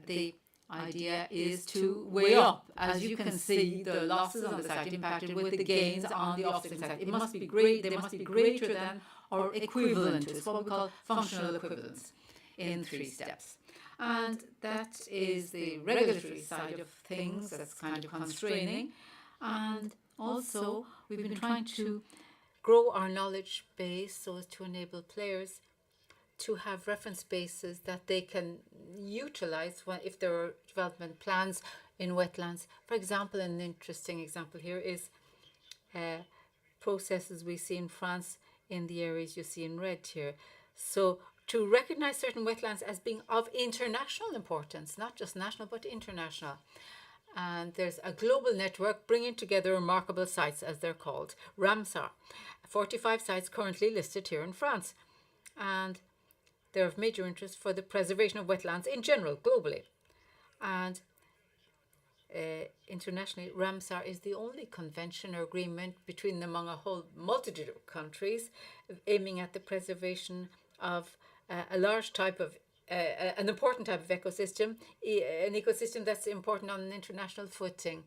Speaker 2: the idea is to weigh up, as you can see, the losses on the site impacted with the gains on the offsetting site. It must be great. They must be greater than or equivalent to. It's what we call functional equivalence in 3 steps. And that is the regulatory side of things. That's kind of constraining. And also, we've been trying to grow our knowledge base so as to enable players to have reference bases that they can utilize if there are development plans in wetlands. For example, an interesting example here is processes we see in France in the areas you see in red here. So to recognize certain wetlands as being of international importance, not just national, but international. And there's a global network bringing together remarkable sites, as they're called, Ramsar. 45 sites currently listed here in France. And they're of major interest for the preservation of wetlands in general, globally. And internationally, Ramsar is the only convention or agreement between them among a whole multitude of countries aiming at the preservation of a large type of an important type of ecosystem, an ecosystem that's important on an international footing.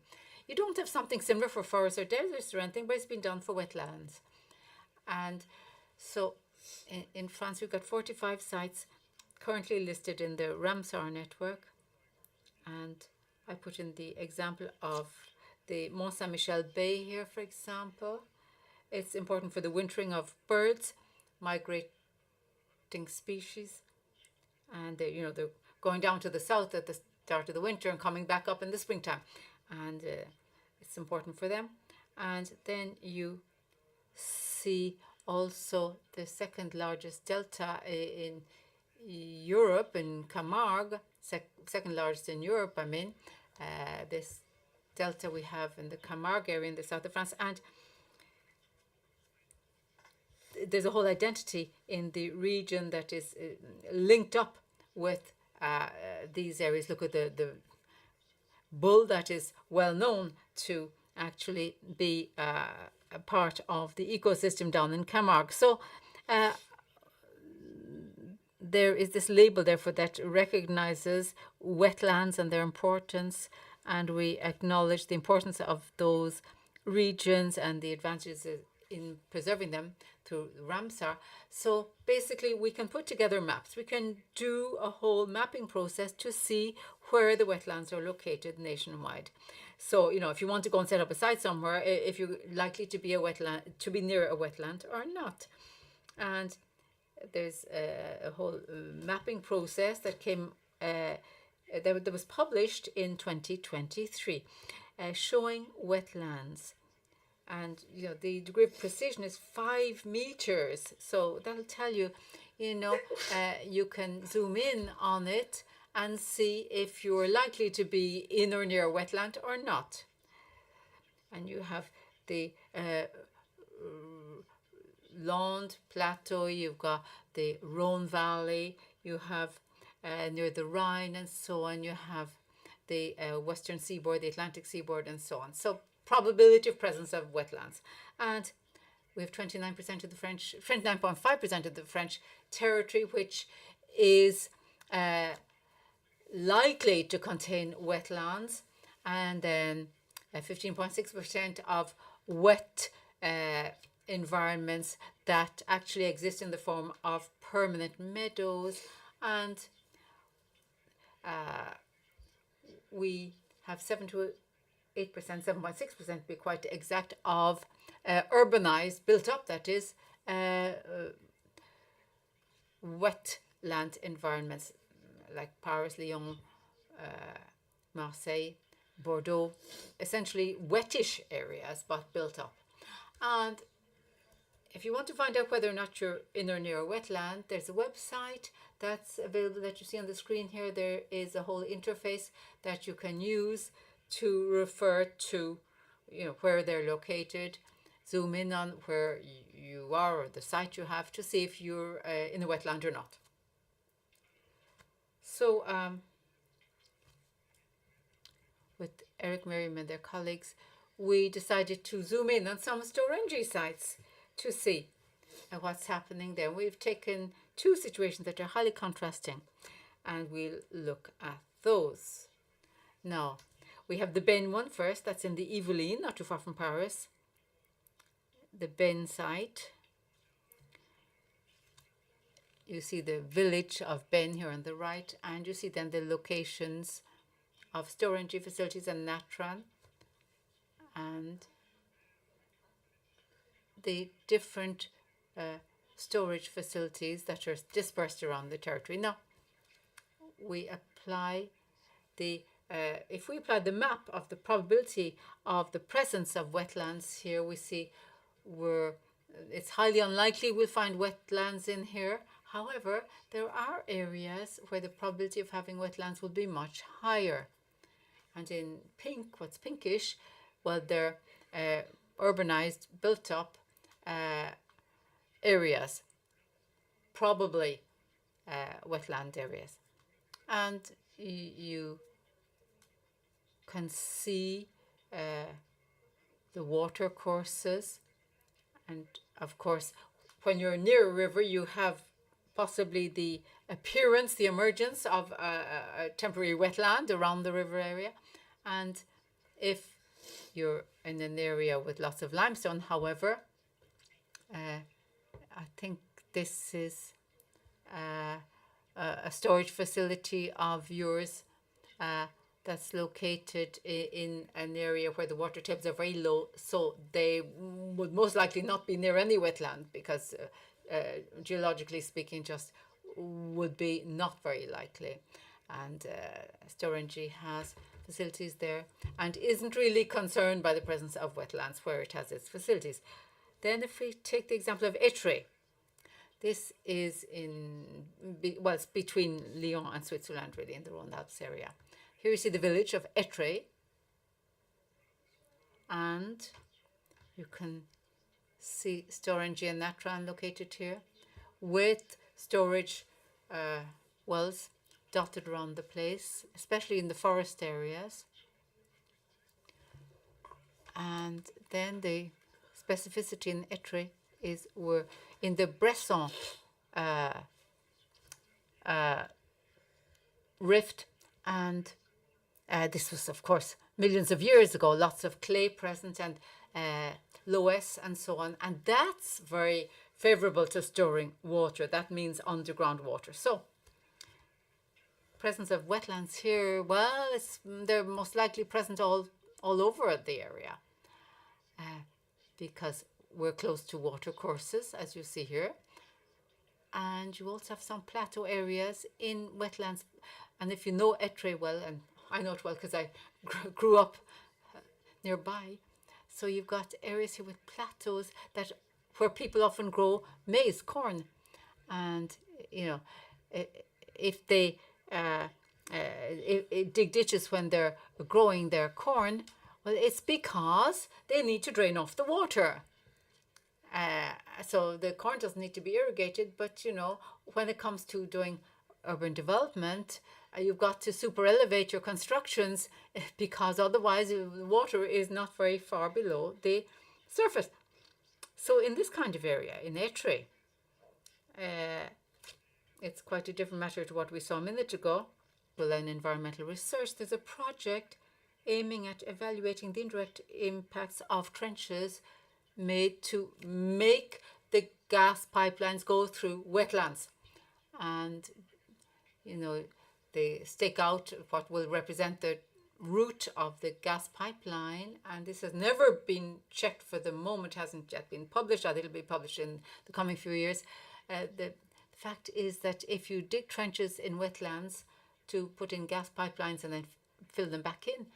Speaker 2: You don't have something similar for forests or deserts or anything, but it's been done for wetlands. And so in France, we've got 45 sites currently listed in the Ramsar network. And I put in the example of the Mont Saint-Michel Bay here, for example. It's important for the wintering of birds, migrating species. And they're going down to the south at the start of the winter and coming back up in the springtime, and it's important for them. And then you see also the second largest delta in Europe, in Camargue, second largest in Europe. I mean, this delta we have in the Camargue area in the south of France, and there's a whole identity in the region that is linked up with these areas. Look at the bull that is well known to actually be a part of the ecosystem down in Camargue. So there is this label, therefore, that recognizes wetlands and their importance, and we acknowledge the importance of those regions and the advantages in preserving them through Ramsar. So basically, we can put together maps. We can do a whole mapping process to see where the wetlands are located nationwide. So, if you want to go and set up a site somewhere, if you're likely to be near a wetland or not. And there's a whole mapping process that came that was published in 2023, showing wetlands. And the degree of precision is 5 meters. So that'll tell you, you can zoom in on it and see if you're likely to be in or near a wetland or not. And you have the Landes Plateau, you've got the Rhone Valley, you have near the Rhine and so on, you have the western seaboard, the Atlantic seaboard and so on. So probability of presence of wetlands. And we have 29% of the French, 29.5% of the French territory, which is likely to contain wetlands, and then 15.6% of wet environments that actually exist in the form of permanent meadows. And we have 7.6%, 7.6% to be quite exact, of urbanized, built up, that is, wetland environments like Paris, Lyon, Marseille, Bordeaux, essentially wettish areas, but built up. And if you want to find out whether or not you're in or near a wetland, there's a website that's available that you see on the screen here. There is a whole interface that you can use to refer to, where they're located, zoom in on where you are or the site you have to see if you're in a wetland or not. So with Eric Merriam and their colleagues, we decided to zoom in on some Storengy sites to see what's happening there. We've taken two situations that are highly contrasting, and we'll look at those. Now, we have the Ben one first. That's in the Yvelines, not too far from Paris. The Ben site. You see the village of Ben here on the right, and you see then the locations of Storengy facilities and Natran, and the different storage facilities that are dispersed around the territory. Now, we apply the if we apply the map of the probability of the presence of wetlands here, we see it's highly unlikely we'll find wetlands in here. However, there are areas where the probability of having wetlands will be much higher. And in pink, what's pinkish, well, they're urbanized, built up areas, probably wetland areas. And you can see the water courses. And of course, when you're near a river, you have possibly the appearance, the emergence of a temporary wetland around the river area. And if you're in an area with lots of limestone, however, I think this is a storage facility of yours that's located in an area where the water tables are very low, so they would most likely not be near any wetland because geologically speaking just would be not very likely. And Storengy has facilities there and isn't really concerned by the presence of wetlands where it has its facilities. Then if we take the example of Étré, this is it's between Lyon and Switzerland, really, in the Rhône-Alpes area. Here you see the village of Étré, and you can see Storengy and Natran located here with storage wells dotted around the place, especially in the forest areas. And then the specificity in Étré is we're in the Bresson rift, and this was, of course, millions of years ago, lots of clay present and loess and so on, and that's very favorable to storing water. That means underground water. So presence of wetlands here, well, they're most likely present all over the area because we're close to water courses, as you see here. And you also have some plateau areas in wetlands. And if you know Étré well, and I know it well because I grew up nearby, so you've got areas here with plateaus where people often grow maize, corn. And, if they dig ditches when they're growing their corn, well, it's because they need to drain off the water. So the corn doesn't need to be irrigated, but when it comes to doing urban development, you've got to super elevate your constructions because otherwise the water is not very far below the surface. So in this kind of area, in Étré, it's quite a different matter to what we saw a minute ago. Well, in environmental research, there's a project aiming at evaluating the indirect impacts of trenches made to make the gas pipelines go through wetlands. And, they stake out what will represent the route of the gas pipeline. And this has never been checked for the moment, hasn't yet been published. I think it'll be published in the coming few years. The fact is that if you dig trenches in wetlands to put in gas pipelines and then fill them back in,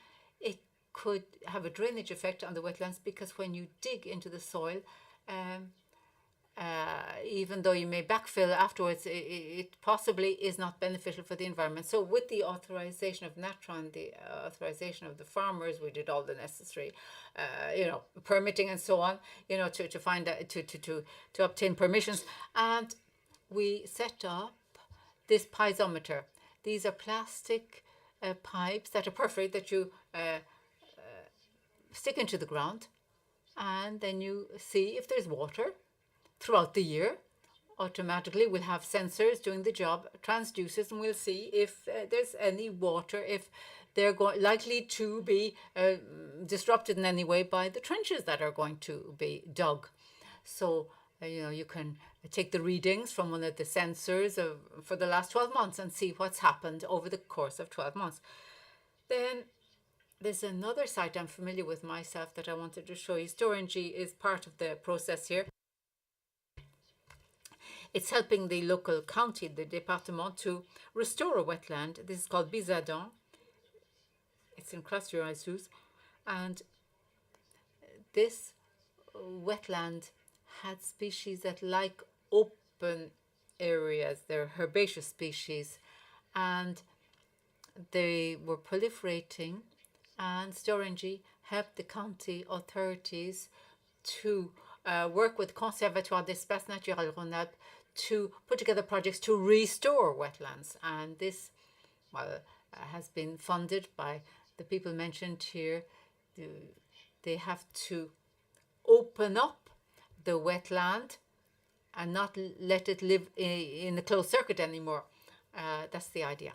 Speaker 2: it could have a drainage effect on the wetlands, because when you dig into the soil, even though you may backfill afterwards, it possibly is not beneficial for the environment. So with the authorization of Natron, the authorization of the farmers, we did all the necessary, permitting and so on, to find to obtain permissions, and we set up this piezometer. These are plastic pipes that are perforated, that you stick into the ground, and then you see if there's water throughout the year. Automatically, we'll have sensors doing the job, transducers, and we'll see if there's any water, if they're likely to be disrupted in any way by the trenches that are going to be dug. So, you can take the readings from one of the sensors for the last 12 months and see what's happened over the course of 12 months. Then there's another site I'm familiar with myself that I wanted to show you. Storengy is part of the process here. It's helping the local county, the département, to restore a wetland. This is called Bizadon. It's in Cras-sur-Aisous. And this wetland had species that like open areas. They're herbaceous species. And they were proliferating. And Storengy helped the county authorities to work with Conservatoire d'Espaces Naturels Rhône-Alpes to put together projects to restore wetlands. And this, has been funded by the people mentioned here. They have to open up the wetland and not let it live in a closed circuit anymore. That's the idea.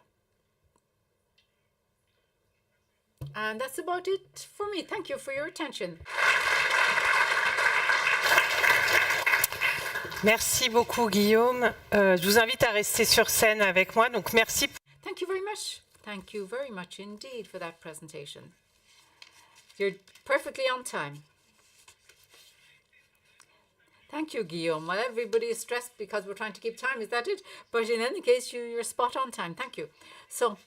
Speaker 2: And that's about it for me. Thank you for your attention.
Speaker 4: Merci beaucoup, Guillaume. Je vous invite à rester sur scène avec moi. Donc, merci.
Speaker 2: Thank you very much. Thank you very much indeed for that presentation. You're perfectly on time. Thank you, Guillaume. Well, everybody is stressed because we're trying to keep time. Is that it? But in any case, you're spot on time. Thank you. So,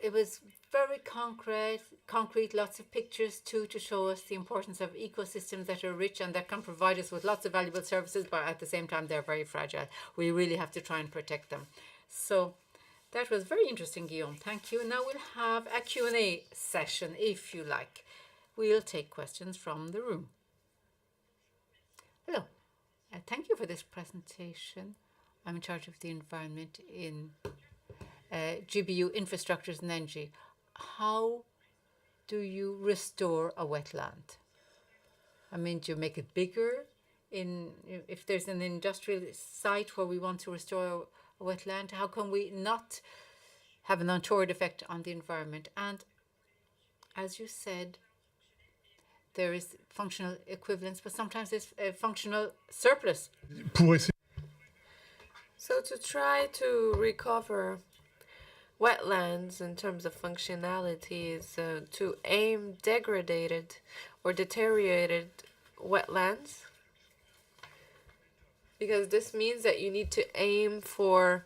Speaker 2: it was very concrete, lots of pictures too, to show us the importance of ecosystems that are rich and that can provide us with lots of valuable services, but at the same time, they're very fragile. We really have to try and protect them. So that was very interesting, Guillaume. Thank you. Now we'll have a Q&A session, if you like. We'll take questions from the room. Hello. Thank you for this presentation. I'm in charge of the environment in GBU Infrastructures and Energy. How do you restore a wetland? I mean, do you make it bigger? If there's an industrial site where we want to restore a wetland, how can we not have an untoward effect on the environment? And as you said, there is functional equivalence, but sometimes there's a functional surplus.
Speaker 7: So to try to recover wetlands in terms of functionality is to aim degraded or deteriorated wetlands, because this means that you need to aim for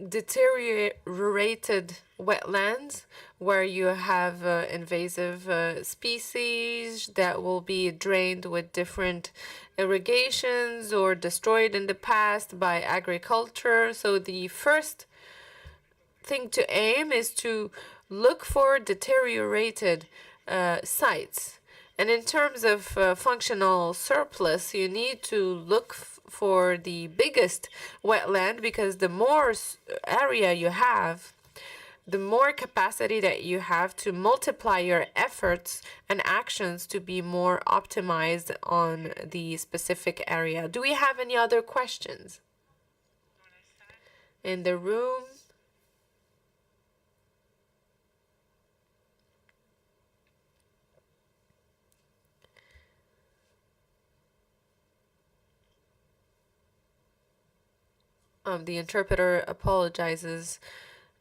Speaker 7: deteriorated wetlands where you have invasive species that will be drained with different irrigations or destroyed in the past by agriculture. So the first thing to aim is to look for deteriorated sites. And in terms of functional surplus, you need to look for the biggest wetland, because the more area you have, the more capacity that you have to multiply your efforts and actions to be more optimized on the specific area. Do we have any other questions in the room? The interpreter apologizes.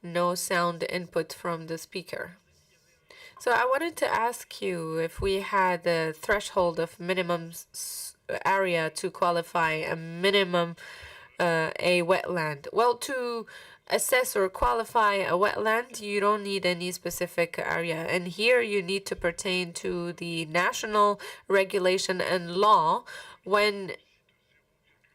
Speaker 7: No sound input from the speaker. So I wanted to ask you if we had a threshold of minimum area to qualify a minimum a wetland. Well, to assess or qualify a wetland, you don't need any specific area. And here you need to pertain to the national regulation and law. When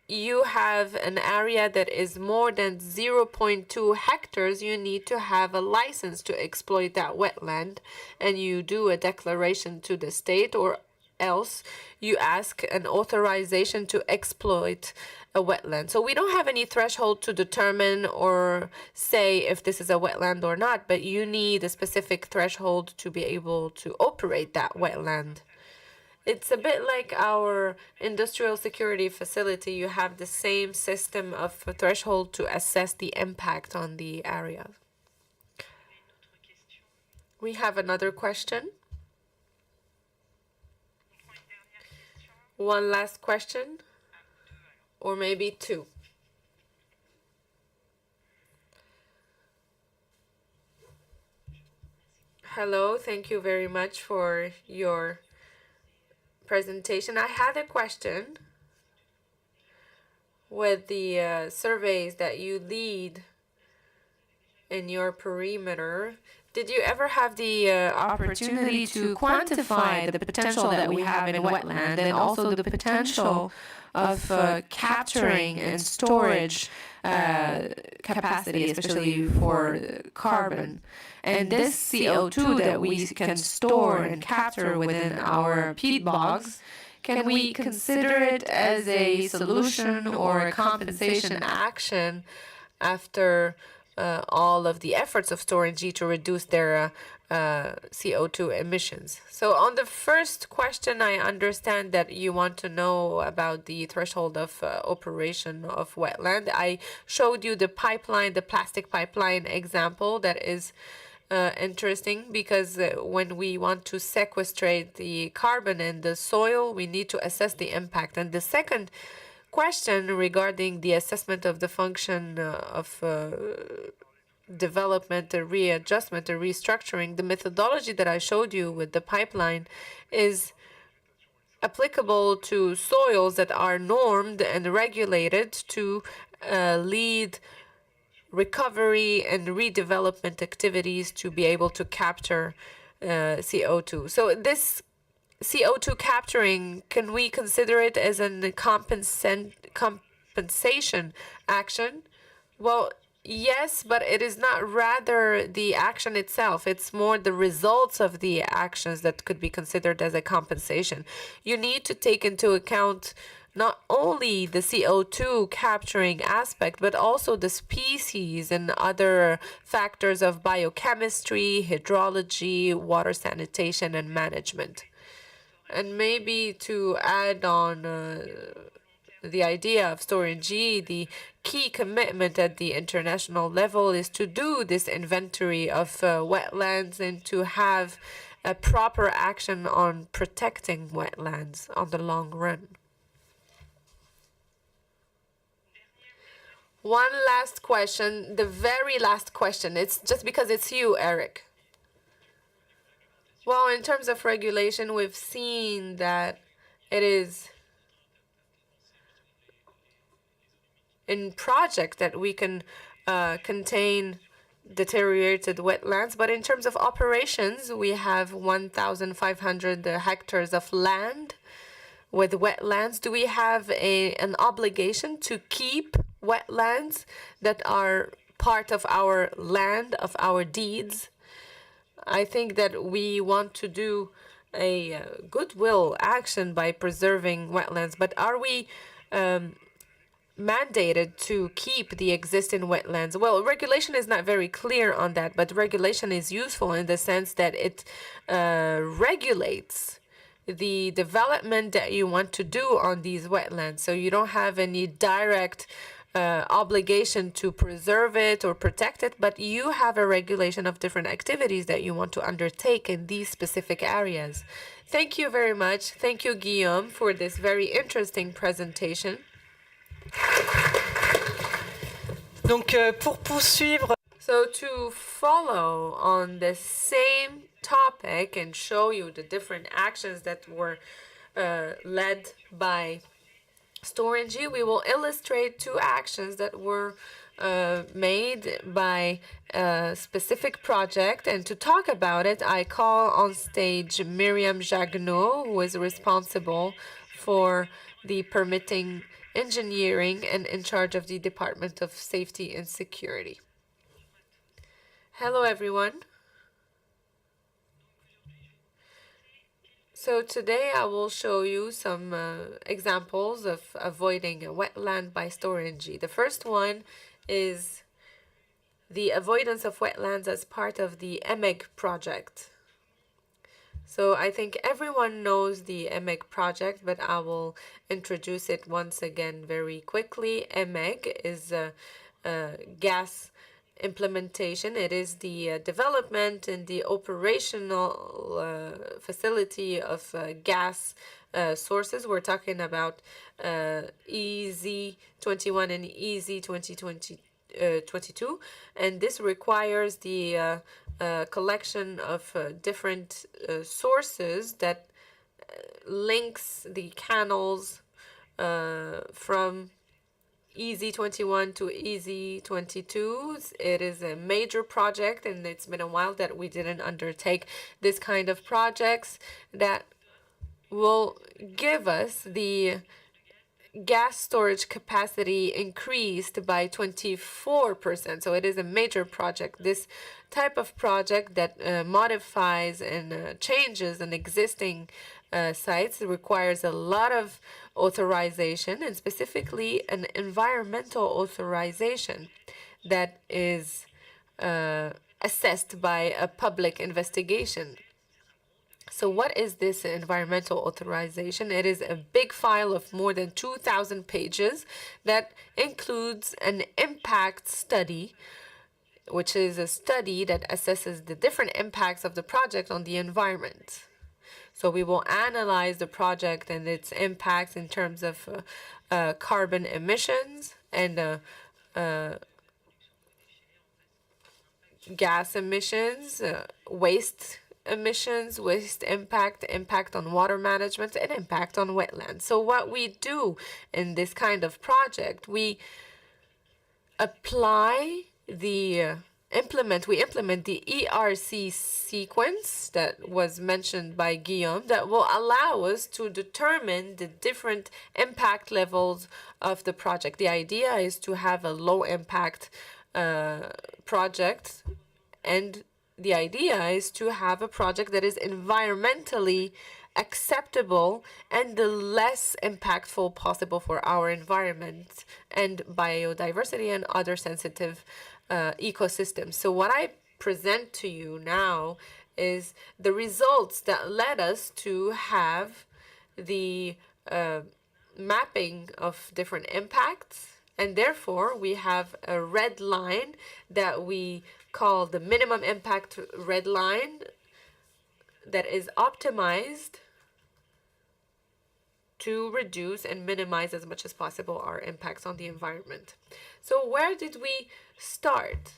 Speaker 7: you have an area that is more than 0.2 hectares, you need to have a license to exploit that wetland, and you do a declaration to the state, or else you ask an authorization to exploit a wetland. So we don't have any threshold to determine or say if this is a wetland or not, but you need a specific threshold to be able to operate that wetland. It's a bit like our industrial security facility. You have the same system of threshold to assess the impact on the area. We have another question. One last question, or maybe two. Hello, thank you very much for your presentation. I had a question with the surveys that you lead in your perimeter. Did you ever have the opportunity to quantify the potential that we have in wetland, and also the potential of capturing and storage capacity, especially for carbon? And this CO2 that we can store and capture within our peat bogs, can we consider it as a solution or a compensation action after all of the efforts of Storengy to reduce their CO2 emissions? So on the first question, I understand that you want to know about the threshold of operation of wetland. I showed you the pipeline, the plastic pipeline example that is interesting, because when we want to sequestrate the carbon in the soil, we need to assess the impact. And the second question regarding the assessment of the function of development, the readjustment, the restructuring, the methodology that I showed you with the pipeline is applicable to soils that are normed and regulated to lead recovery and redevelopment activities to be able to capture CO2. So this CO2 capturing, can we consider it as a compensation action? Well, yes, but it is not rather the action itself. It's more the results of the actions that could be considered as a compensation. You need to take into account not only the CO2 capturing aspect, but also the species and other factors of biochemistry, hydrology, water sanitation, and management. And maybe to add on the idea of Storengy, the key commitment at the international level is to do this inventory of wetlands and to have a proper action on protecting wetlands on the long run. One last question, the very last question. It's just because it's you, Eric. Well, in terms of regulation, we've seen that it is in project that we can contain deteriorated wetlands, but in terms of operations, we have 1,500 hectares of land with wetlands. Do we have an obligation to keep wetlands that are part of our land, of our deeds? I think that we want to do a goodwill action by preserving wetlands, but are we mandated to keep the existing wetlands? Well, regulation is not very clear on that, but regulation is useful in the sense that it regulates the development that you want to do on these wetlands. So you don't have any direct obligation to preserve it or protect it, but you have a regulation of different activities that you want to undertake in these specific areas. Thank you very much. Thank you, Guillaume, for this very interesting presentation.
Speaker 4: Donc, pour poursuivre.
Speaker 7: So to follow on the same topic and show you the different actions that were led by Storengy, we will illustrate two actions that were made by a specific project. And to talk about it, I call on stage Miriam Jagneau, who is responsible for the permitting engineering and in charge of the Department of Safety and Security. Hello, everyone. So today I will show you some examples of avoiding a wetland by Storengy. The first one is the avoidance of wetlands as part of the EMEG project. So I think everyone knows the EMEG project, but I will introduce it once again very quickly. EMEG is a gas implementation. It is the development and the operational facility of gas sources. We're talking about EZ21 and EZ2022, and this requires the collection of different sources that links the canals from EZ21 to EZ22. It is a major project, and it's been a while that we didn't undertake this kind of projects that will give us the gas storage capacity increased by 24%. So it is a major project. This type of project that modifies and changes an existing sites requires a lot of authorization, and specifically an environmental authorization that is assessed by a public investigation. So what is this environmental authorization? It is a big file of more than 2,000 pages that includes an impact study, which is a study that assesses the different impacts of the project on the environment. So we will analyze the project and its impacts in terms of carbon emissions and gas emissions, waste emissions, waste impact, impact on water management, and impact on wetlands. So what we do in this kind of project, we implement the ERC sequence that was mentioned by Guillaume that will allow us to determine the different impact levels of the project. The idea is to have a low impact project, and the idea is to have a project that is environmentally acceptable and the less impactful possible for our environment and biodiversity and other sensitive ecosystems. So what I present to you now is the results that led us to have the mapping of different impacts, and therefore we have a red line that we call the minimum impact red line that is optimized to reduce and minimize as much as possible our impacts on the environment. So where did we start?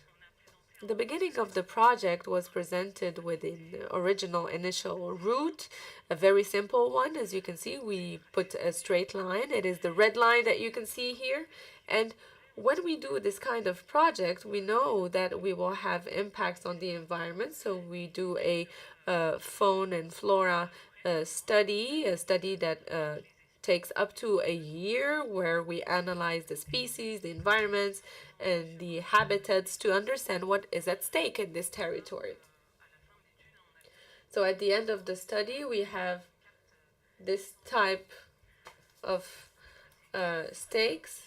Speaker 7: The beginning of the project was presented with an original initial route, a very simple one. As you can see, we put a straight line. It is the red line that you can see here. And when we do this kind of project, we know that we will have impacts on the environment. So we do a fauna and flora study, a study that takes up to a year, where we analyze the species, the environments, and the habitats to understand what is at stake in this territory. So at the end of the study, we have this type of stakes.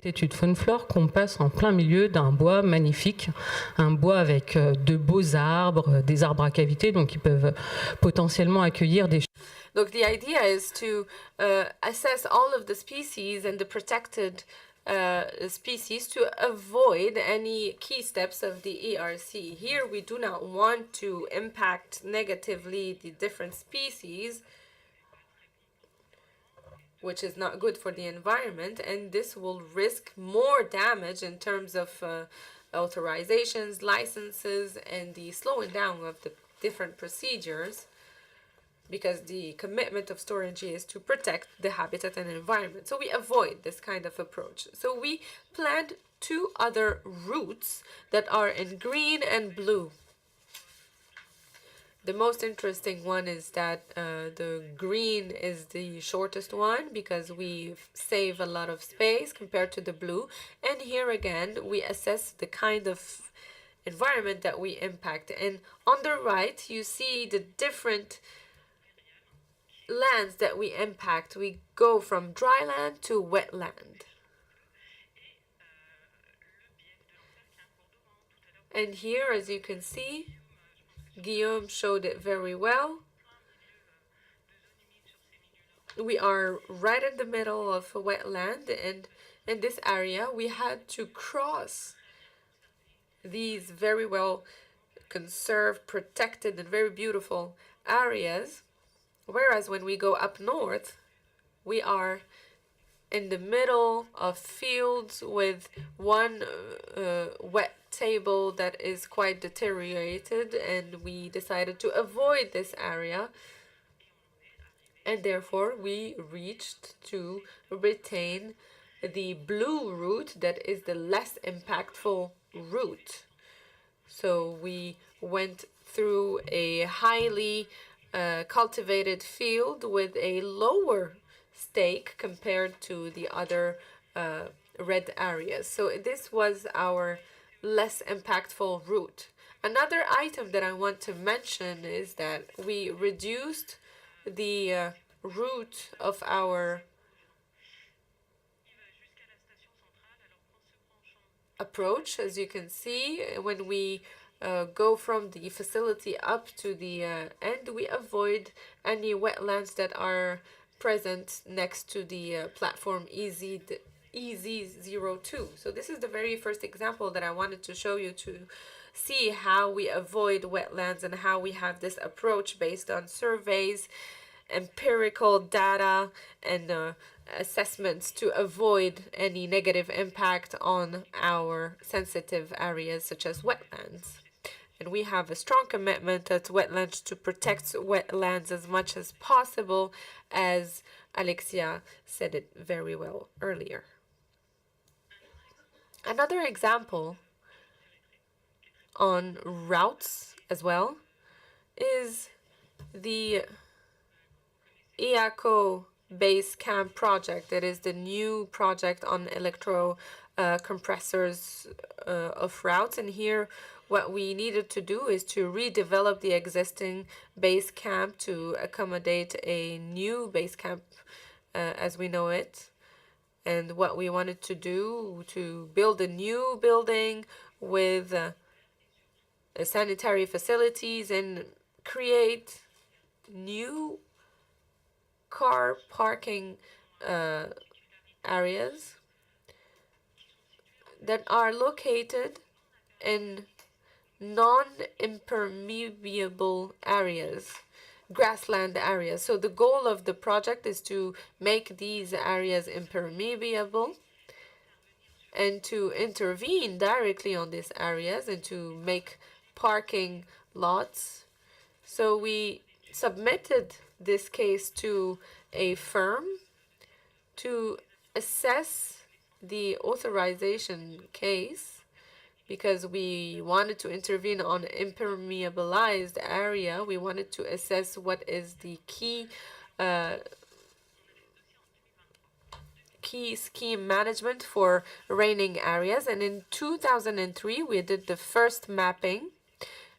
Speaker 11: Étude faune-flore qu'on passe en plein milieu d'un bois magnifique, un bois avec de beaux arbres, des arbres à cavité, donc qui peuvent potentiellement accueillir des.
Speaker 7: Look, the idea is to assess all of the species and the protected species to avoid any key steps of the ERC. Here, we do not want to impact negatively the different species, which is not good for the environment, and this will risk more damage in terms of authorizations, licenses, and the slowing down of the different procedures because the commitment of Storengy is to protect the habitat and environment. So we avoid this kind of approach. So we planned 2 other routes that are in green and blue. The most interesting one is that the green is the shortest one because we save a lot of space compared to the blue. And here again, we assess the kind of environment that we impact. And on the right, you see the different lands that we impact. We go from dry land to wetland. And here, as you can see, Guillaume showed it very well. We are right in the middle of a wetland, and in this area we had to cross these very well conserved, protected, and very beautiful areas. Whereas when we go up north, we are in the middle of fields with one wet table that is quite deteriorated, and we decided to avoid this area, and therefore we reached to retain the blue route that is the less impactful route. So we went through a highly cultivated field with a lower stake compared to the other red areas. So this was our less impactful route. Another item that I want to mention is that we reduced the route of our approach. As you can see, when we go from the facility up to the end, we avoid any wetlands that are present next to the platform EZ02. So this is the very first example that I wanted to show you to see how we avoid wetlands and how we have this approach based on surveys, empirical data, and assessments to avoid any negative impact on our sensitive areas such as wetlands. And we have a strong commitment at Wetlands to protect wetlands as much as possible, as Alexia said it very well earlier. Another example on routes as well is the IACO base camp project. That is the new project on electro compressors of routes. And here what we needed to do is to redevelop the existing base camp to accommodate a new base camp as we know it. And what we wanted to do to build a new building with sanitary facilities and create new car parking areas that are located in non-impermeable areas, grassland areas. So the goal of the project is to make these areas impermeable and to intervene directly on these areas and to make parking lots. So we submitted this case to a firm to assess the authorization case, because we wanted to intervene on impermeabilized area. We wanted to assess what is the key scheme management for raining areas. And in 2003, we did the first mapping,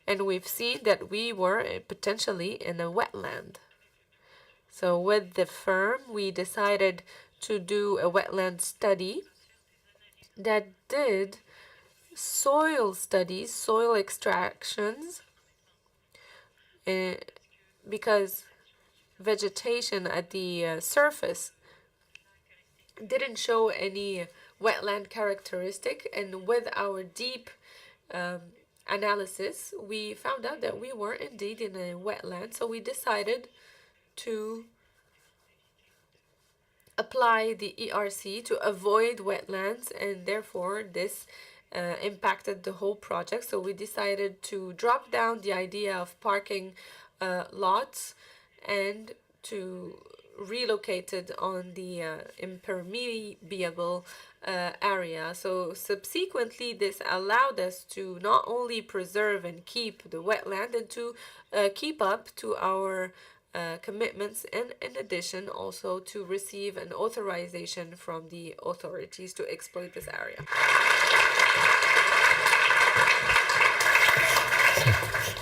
Speaker 7: and we've seen that we were potentially in a wetland. So with the firm, we decided to do a wetland study that did soil studies, soil extractions, because vegetation at the surface didn't show any wetland characteristic. And with our deep analysis, we found out that we were indeed in a wetland. So we decided to apply the ERC to avoid wetlands, and therefore this impacted the whole project. So we decided to drop down the idea of parking lots and to relocate it on the impermeable area. So subsequently, this allowed us to not only preserve and keep the wetland and to keep up to our commitments, and in addition also to receive an authorization from the authorities to exploit this area.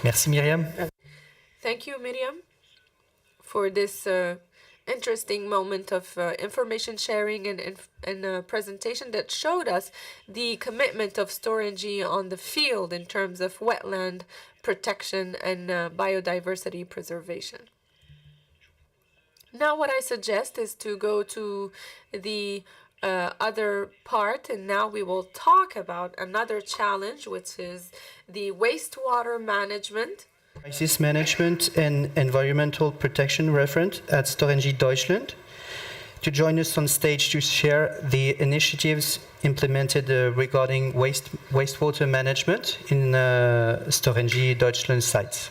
Speaker 9: Merci Myriam.
Speaker 7: Thank you, Miriam, for this interesting moment of information sharing and presentation that showed us the commitment of Storengy on the field in terms of wetland protection and biodiversity preservation. Now what I suggest is to go to the other part, and now we will talk about another challenge, which is the wastewater management.
Speaker 9: Crisis Management and Environmental Protection Referent at Storengy Deutschland, to join us on stage to share the initiatives implemented regarding wastewater management in Storengy Deutschland sites.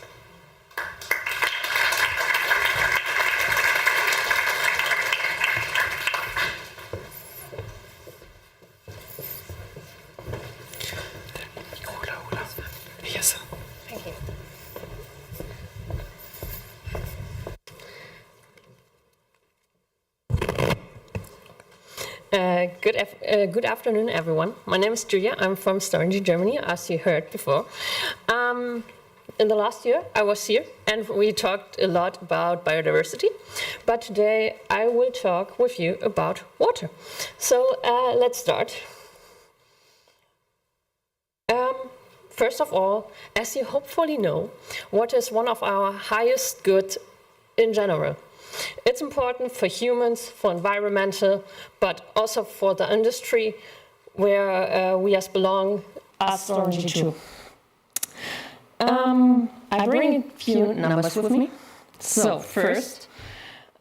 Speaker 9: Yes.
Speaker 12: Thank you. Good afternoon, everyone. My name is Julia. I'm from Storengy, Germany, as you heard before. In the last year, I was here, and we talked a lot about biodiversity. But today, I will talk with you about water. So let's start. First of all, as you hopefully know, water is one of our highest goods in general. It's important for humans, for environmental, but also for the industry where we as belong as Storengy too. I bring a few numbers with me. So first,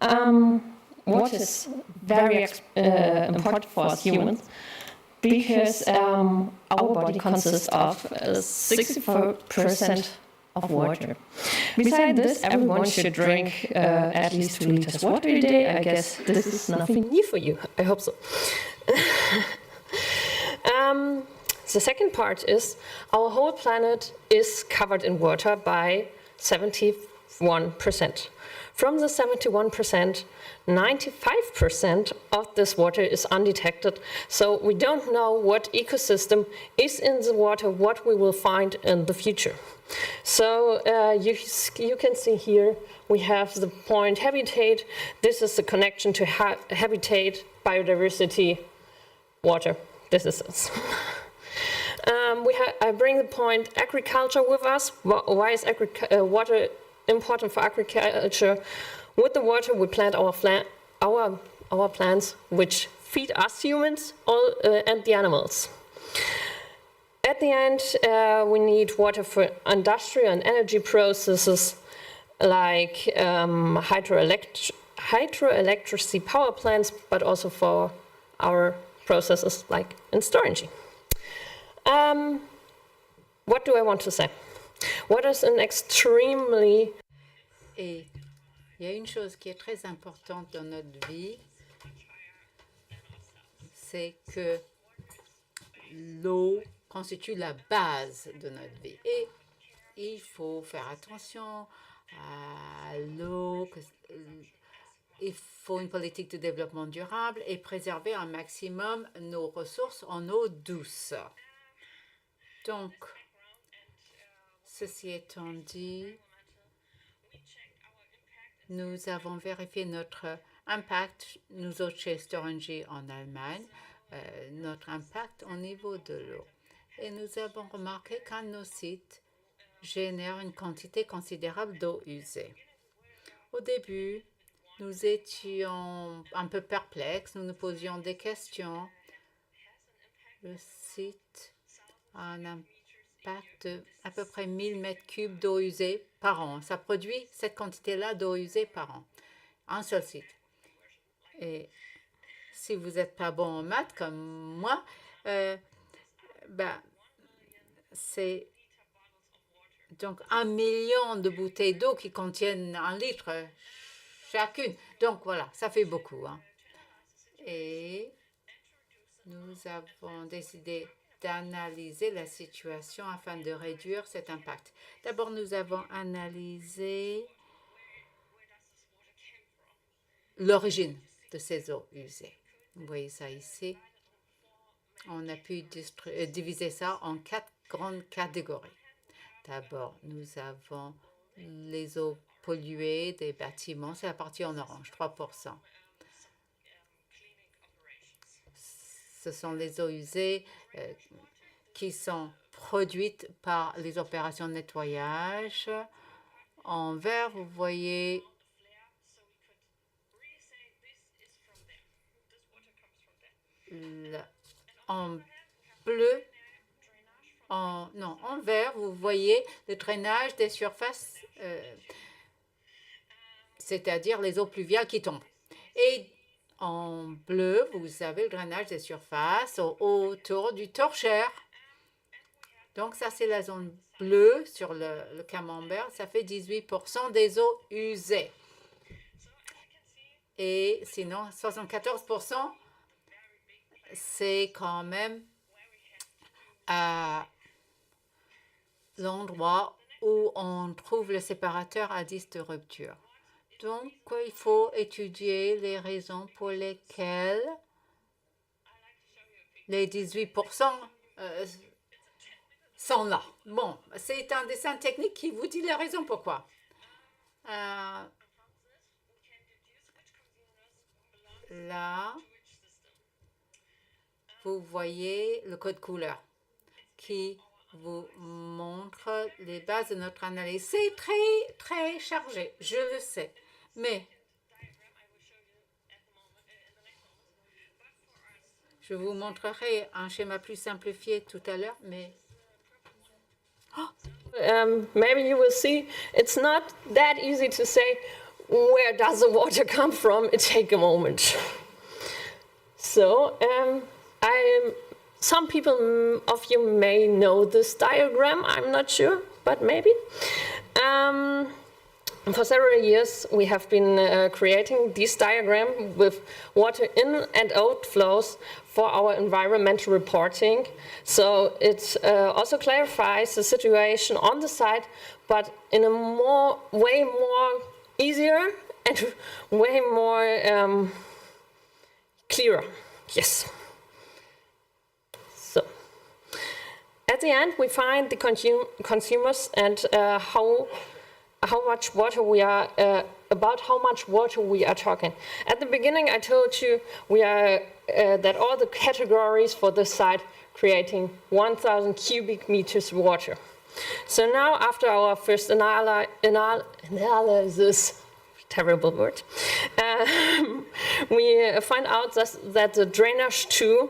Speaker 12: water is very important for us humans because our body consists of 64% of water. Besides this, everyone should drink at least 2 liters water a day. I guess this is nothing new for you. I hope so. The second part is our whole planet is covered in water by 71%. From the 71%, 95% of this water is undetected, so we don't know what ecosystem is in the water, what we will find in the future. So you can see here we have the point habitat. This is the connection to habitat, biodiversity, water. This is it. I bring the point agriculture with us. Why is water important for agriculture? With the water, we plant our plants, which feed us humans and the animals. At the end, we need water for industrial and energy processes like hydroelectricity power plants, but also for our processes like in Storengy. What do I want to say? Water is an extremely...
Speaker 2: Et il y a une chose qui est très importante dans notre vie, c'est que l'eau constitue la base de notre vie. Et il faut faire attention à l'eau. Il faut une politique de développement durable et préserver un maximum nos ressources en eau douce. Donc, ceci étant dit, nous avons vérifié notre impact, nous autres chez Storengy en Allemagne, notre impact au niveau de l'eau. Et nous avons remarqué qu'un de nos sites génère une quantité considérable d'eau usée. Au début, nous étions un peu perplexes, nous nous posions des questions. Le site a un impact d'à peu près 1000 mètres cubes d'eau usée par an. Ça produit cette quantité-là d'eau usée par an. Un seul site. Et si vous n'êtes pas bon en maths comme moi, c'est Donc 1 million de bouteilles d'eau qui contiennent 1 litre chacune. Donc voilà, ça fait beaucoup. Hein. Et nous avons décidé d'analyser la situation afin de réduire cet impact. D'abord, nous avons analysé l'origine de ces eaux usées. Vous voyez ça ici. On a pu diviser ça en 4 grandes catégories. D'abord, nous avons les eaux polluées des bâtiments. C'est la partie en orange, 3%. Ce sont les eaux usées qui sont produites par les opérations de nettoyage. En vert, vous voyez en bleu, en vert, vous voyez le drainage des surfaces, c'est-à-dire les eaux pluviales qui tombent. Et en bleu, vous avez le drainage des surfaces autour du torchère. Donc ça, c'est la zone bleue sur le camembert. Ça fait 18% des eaux usées. Et sinon, 74%, c'est quand même à l'endroit où on trouve le séparateur à disque de rupture. Donc, il faut étudier les raisons pour lesquelles les 18% sont là. Bon, c'est un dessin technique qui vous dit les raisons pourquoi. Là, vous voyez le code couleur qui vous montre les bases de notre analyse. C'est très, très chargé, je le sais. Mais je vous montrerai un schéma plus simplifié tout à l'heure, mais
Speaker 12: maybe you will see it's not that easy to say where does the water come from. It takes a moment. So some people of you may know this diagram. I'm not sure, but maybe. For several years, we have been creating this diagram with water in and out flows for our environmental reporting. So it also clarifies the situation on the site, but in a way more easier and way more clearer. Yes. So at the end, we find the consumers and how much water we are, about how much water we are talking. At the beginning, I told you we are that all the categories for this site creating 1,000 cubic meters water. So now, after our first analysis, terrible word, we find out that the drainage 2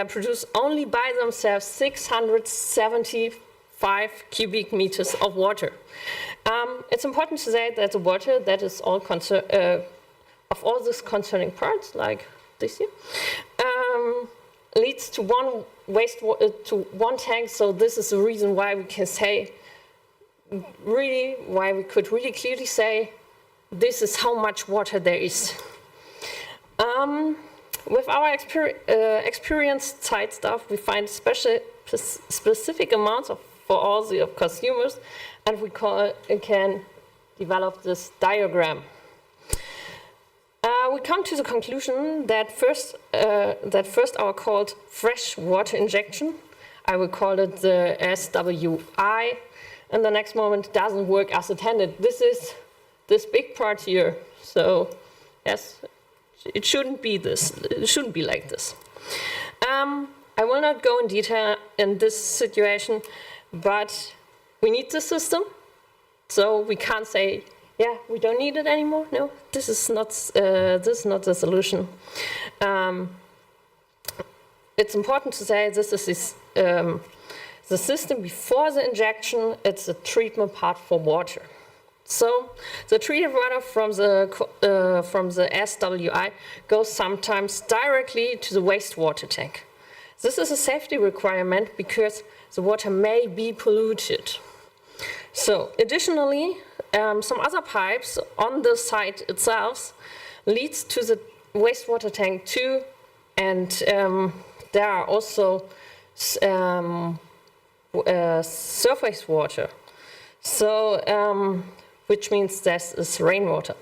Speaker 12: produce only by themselves 675 cubic meters of water. It's important to say that the water that is all of all these concerning parts, like this here, leads to one to one tank. So this is the reason why we can say, why we could really clearly say, this is how much water there is. With our experienced site staff, we find specific amounts for all the consumers, and we can develop this diagram. We come to the conclusion that first our called fresh water injection, I will call it the SWI, and the next moment doesn't work as intended. This is this big part here. So yes, it shouldn't be this. It shouldn't be like this. I will not go in detail in this situation, but we need the system. So we can't say, yeah, we don't need it anymore. No, this is not the solution. It's important to say this is the system before the injection. It's a treatment part for water. So the treated water from the SWI goes sometimes directly to the wastewater tank. This is a safety requirement because the water may be polluted. So additionally, some other pipes on the site itself leads to the wastewater tank too, and there are also surface water. So, which means this is rainwater.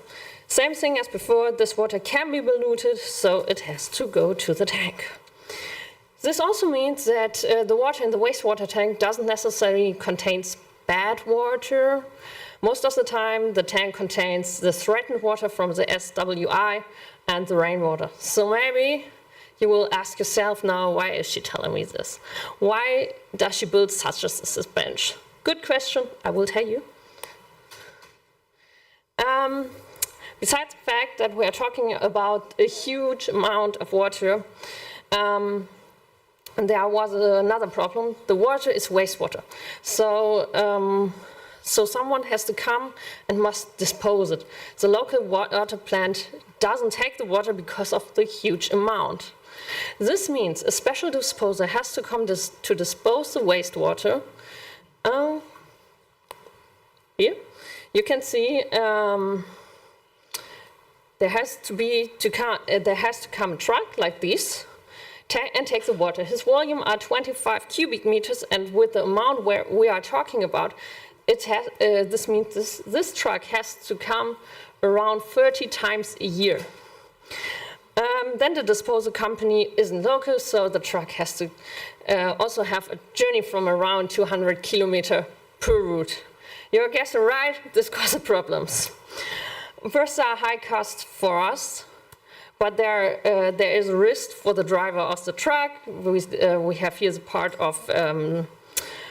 Speaker 12: Same thing as before, this water can be polluted, so it has to go to the tank. This also means that the water in the wastewater tank doesn't necessarily contain bad water. Most of the time, the tank contains the threatened water from the SWI and the rainwater. So maybe you will ask yourself now, why is she telling me this? Why does she build such a bench? Good question, I will tell you. Besides the fact that we are talking about a huge amount of water, there was another problem. The water is wastewater. So, so someone has to come and must dispose it. The local water plant doesn't take the water because of the huge amount. This means a special disposer has to come to dispose the wastewater. Here, you can see there has to come a truck like this and take the water. His volume are 25 cubic meters, and with the amount where we are talking about, it has, this means this truck has to come around 30 times a year. Then the disposal company isn't local, so the truck has to also have a journey from around 200 kilometers per route. You're guessing right, this causes problems. First, there are high costs for us, but there is a risk for the driver of the truck. We have here the part of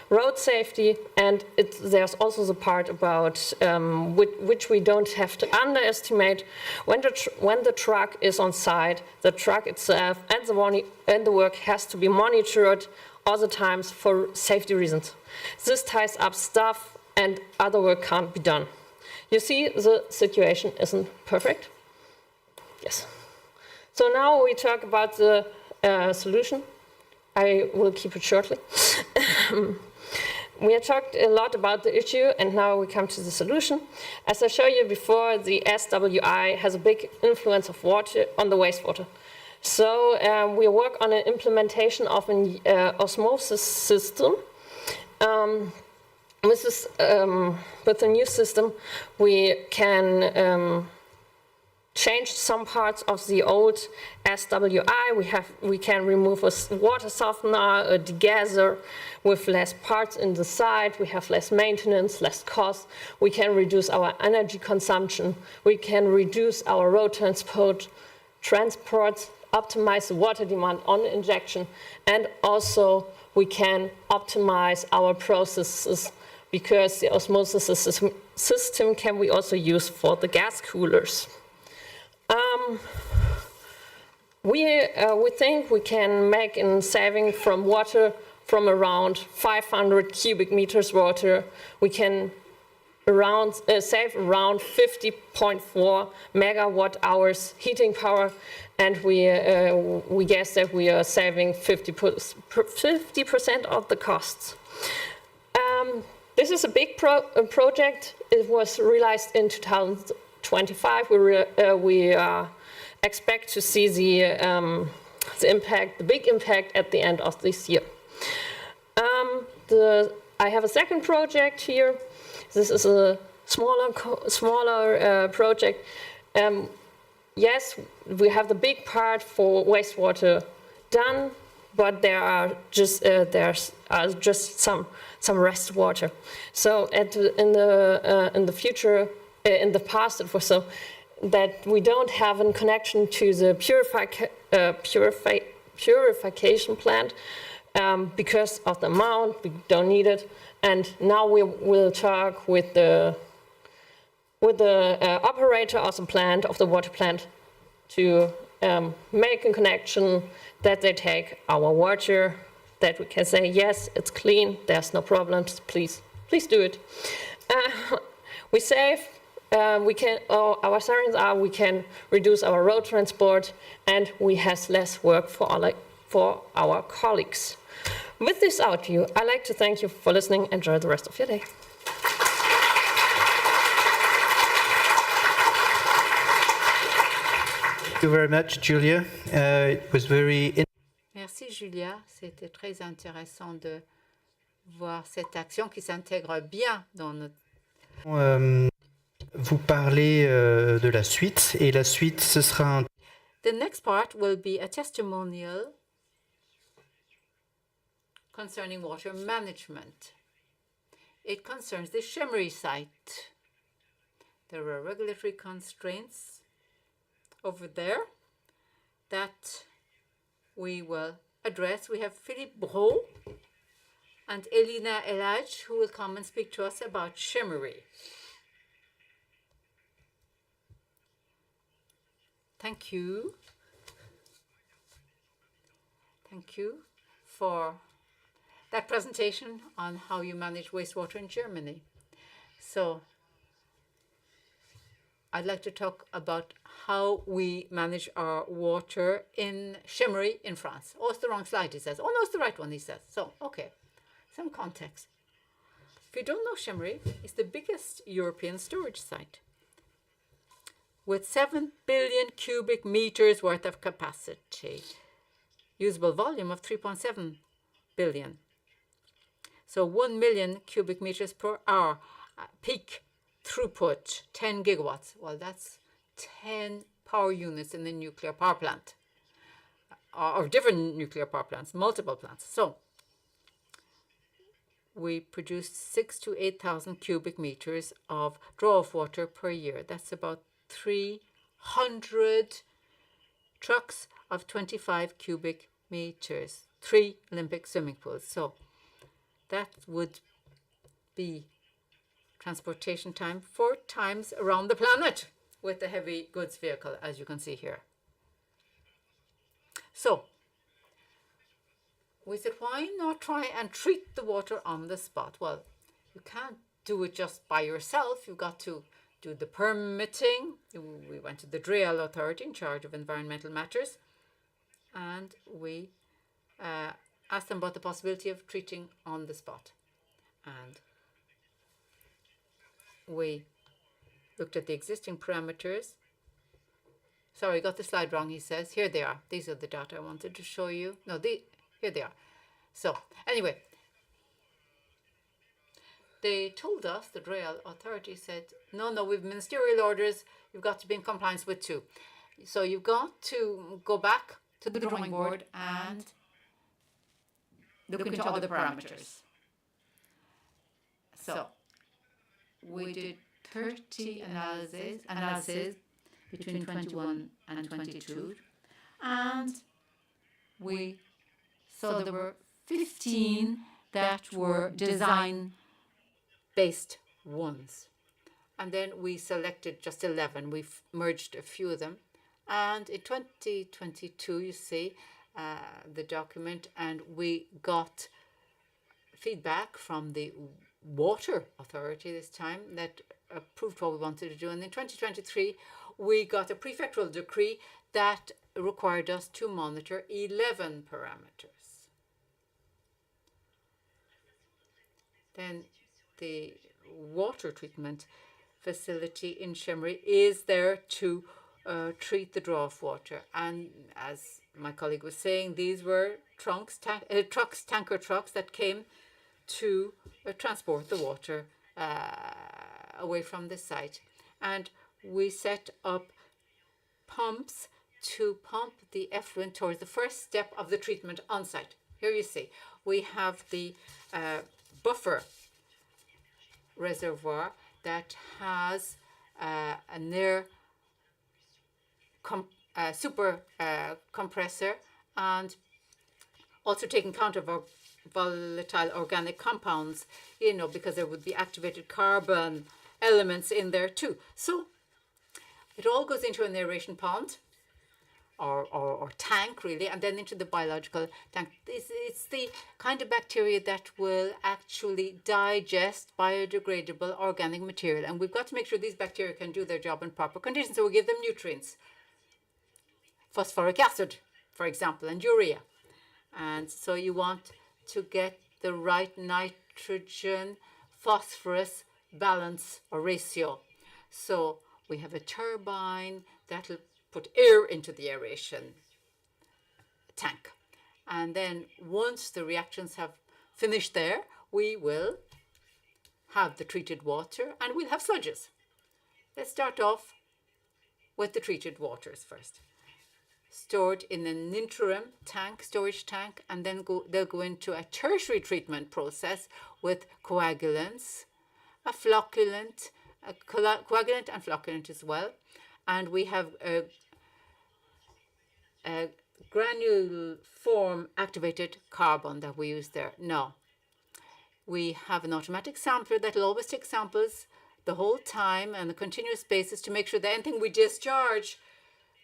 Speaker 12: road safety, and there's also the part about which we don't have to underestimate. When the truck is on site, the truck itself and the work has to be monitored all the times for safety reasons. This ties up stuff, and other work can't be done. You see, the situation isn't perfect. Yes. So now we talk about the solution. I will keep it shortly. We have talked a lot about the issue, and now we come to the solution. As I showed you before, the SWI has a big influence of water on the wastewater. So we work on an implementation of an osmosis system. With the new system, we can change some parts of the old SWI. We can remove a water softener, a degasser with less parts in the site. We have less maintenance, less cost. We can reduce our energy consumption. We can reduce our road transports, optimize the water demand on injection, and also we can optimize our processes, because the osmosis system can we also use for the gas coolers. We think we can make a saving from water from around 500 cubic meters water. We can save around 50.4 megawatt hours heating power, and we guess that we are saving 50% of the costs. This is a big project. It was realized in 2025. We expect to see the impact, the big impact, at the end of this year. I have a second project here. This is a smaller project. Yes, we have the big part for wastewater done, but there's just some rest water. So in the future, in the past, it was so that we don't have a connection to the purification plant because of the amount. We don't need it, and now we will talk with the operator of the plant, of the water plant, to make a connection that they take our water, that we can say, yes, it's clean, there's no problems, please do it. We save, our savings are we can reduce our road transport, and we have less work for our colleagues. With this overview, I'd like to thank you for listening. Enjoy the rest of your day.
Speaker 9: Thank you very much, Julia. It was very
Speaker 2: Merci Julia, c'était très intéressant de voir cette action qui s'intègre bien dans notre...
Speaker 9: vous parler de la suite, et la suite, ce sera un...
Speaker 2: The next part will be a testimonial concerning water management. It concerns the Chemery site. There are regulatory constraints over there that we will address. We have Philippe Brault and Elina Elhaj who will come and speak to us about Chemery. Thank you. Thank you for that presentation on how you manage wastewater in Germany. So I'd like to talk about how we manage our water in Chemery in France. Oh, it's the wrong slide, he says. Oh, no, it's the right one, he says. So, okay, some context. If you don't know, Chemery is the biggest European storage site with 7 billion cubic meters worth of capacity, usable volume of 3.7 billion. So 1 million cubic meters per hour, peak throughput, 10 gigawatts. Well, that's 10 power units in the nuclear power plant, or different nuclear power plants, multiple plants. So we produce 6,000 to 8,000 cubic meters of draw-off water per year. That's about 300 trucks of 25 cubic meters, 3 Olympic swimming pools. So that would be transportation time 4 times around the planet with the heavy goods vehicle, as you can see here. So we said, why not try and treat the water on the spot? Well, you can't do it just by yourself. You've got to do the permitting. We went to the DREAL authority in charge of environmental matters, and we asked them about the possibility of treating on the spot. And we looked at the existing parameters. Sorry, I got the slide wrong, he says. Here they are. These are the data I wanted to show you. No, here they are. So anyway, they told us, the DREAL authority said, no, we've ministerial orders, you've got to be in compliance with 2. So you've got to go back to the drawing board and look into other parameters. So we did 30 analyses between 21 and 22, and we saw there were 15 that were design-based ones. And then we selected just 11. We've merged a few of them. And in 2022, you see the document, and we got feedback from the Water Authority this time that approved what we wanted to do. And in 2023, we got a prefectural decree that required us to monitor 11 parameters. Then the water treatment facility in Chemery is there to treat the draw-off water. And as my colleague was saying, these were tanker trucks that came to transport the water away from the site. And we set up pumps to pump the effluent towards the first step of the treatment on site. Here you see, we have the buffer reservoir that has an air super compressor, and also taking count of our volatile organic compounds, because there would be activated carbon elements in there too. So it all goes into an aeration pond or tank, really, and then into the biological tank. It's the kind of bacteria that will actually digest biodegradable organic material, and we've got to make sure these bacteria can do their job in proper conditions. So we give them nutrients, phosphoric acid, for example, and urea. And so you want to get the right nitrogen phosphorus balance or ratio. So we have a turbine that'll put air into the aeration tank. And then once the reactions have finished there, we will have the treated water and we'll have sludges. Let's start off with the treated waters first. Stored in an interim tank, storage tank, and then they'll go into a tertiary treatment process with coagulants, a flocculant, coagulant and flocculant as well. And we have a granule form activated carbon that we use there. Now, we have an automatic sampler that will always take samples the whole time on a continuous basis to make sure that anything we discharge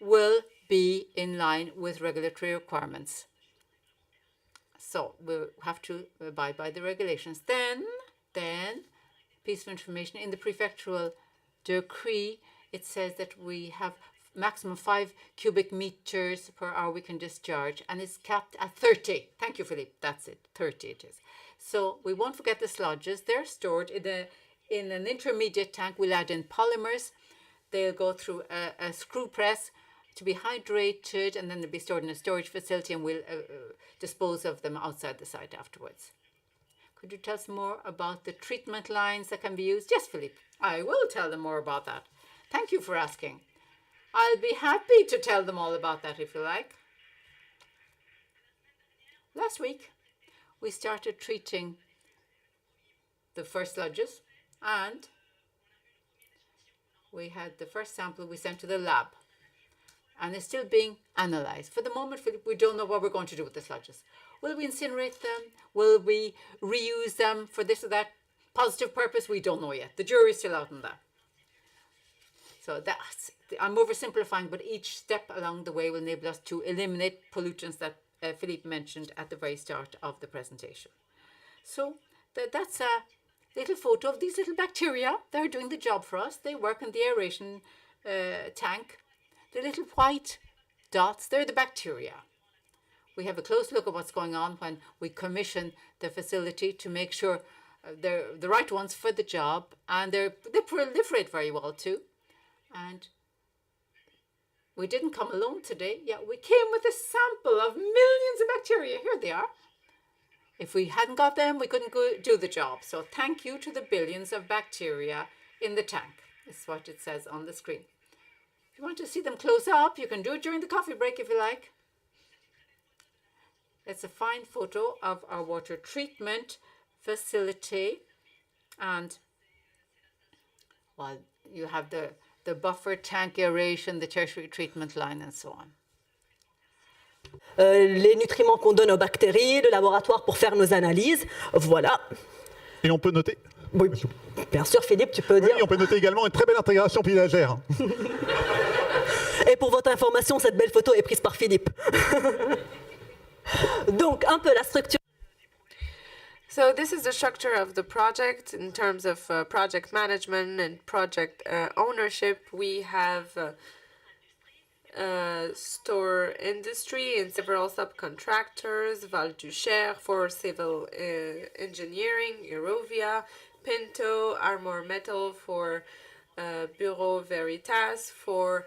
Speaker 2: will be in line with regulatory requirements. So we'll have to abide by the regulations. Then, piece of information in the prefectural decree, it says that we have maximum 5 cubic meters per hour we can discharge, and it's capped at 30. Thank you, Philippe. That's it. 30 it is. So we won't forget the sludges. They're stored in an intermediate tank. We'll add in polymers. They'll go through a screw press to be hydrated, and then they'll be stored in a storage facility, and we'll dispose of them outside the site afterwards. Could you tell us more about the treatment lines that can be used? Yes, Philippe, I will tell them more about that. Thank you for asking. I'll be happy to tell them all about that if you like. Last week, we started treating the first sludges, and we had the first sample we sent to the lab, and it's still being analyzed. For the moment, Philippe, we don't know what we're going to do with the sludges. Will we incinerate them? Will we reuse them for this or that positive purpose? We don't know yet. The jury's still out on that. So I'm oversimplifying, but each step along the way will enable us to eliminate pollutants that Philippe mentioned at the very start of the presentation. So that's a little photo of these little bacteria. They're doing the job for us. They work in the aeration tank. The little white dots, they're the bacteria. We have a close look at what's going on when we commission the facility to make sure they're the right ones for the job, and they proliferate very well too. And we didn't come alone today. Yeah, we came with a sample of millions of bacteria. Here they are. If we hadn't got them, we couldn't do the job. So thank you to the billions of bacteria in the tank. That's what it says on the screen. If you want to see them close up, you can do it during the coffee break if you like. It's a fine photo of our water treatment facility. And, well, you have the buffer tank aeration, the tertiary treatment line, and so on.
Speaker 13: Les nutriments qu'on donne aux bactéries, le laboratoire pour faire nos analyses, voilà.
Speaker 14: Et on peut noter?
Speaker 13: Oui, bien sûr, Philippe, tu peux dire.
Speaker 14: Oui, on peut noter également une très belle intégration pilagère.
Speaker 13: Et pour votre information, cette belle photo est prise par Philippe. Donc, un peu la structure.
Speaker 6: So this is the structure of the project in terms of project management and project ownership. We have store industry and several subcontractors, Val du Cher for civil engineering, Eurovia, Pinto, Armor Metal for Bureau Veritas for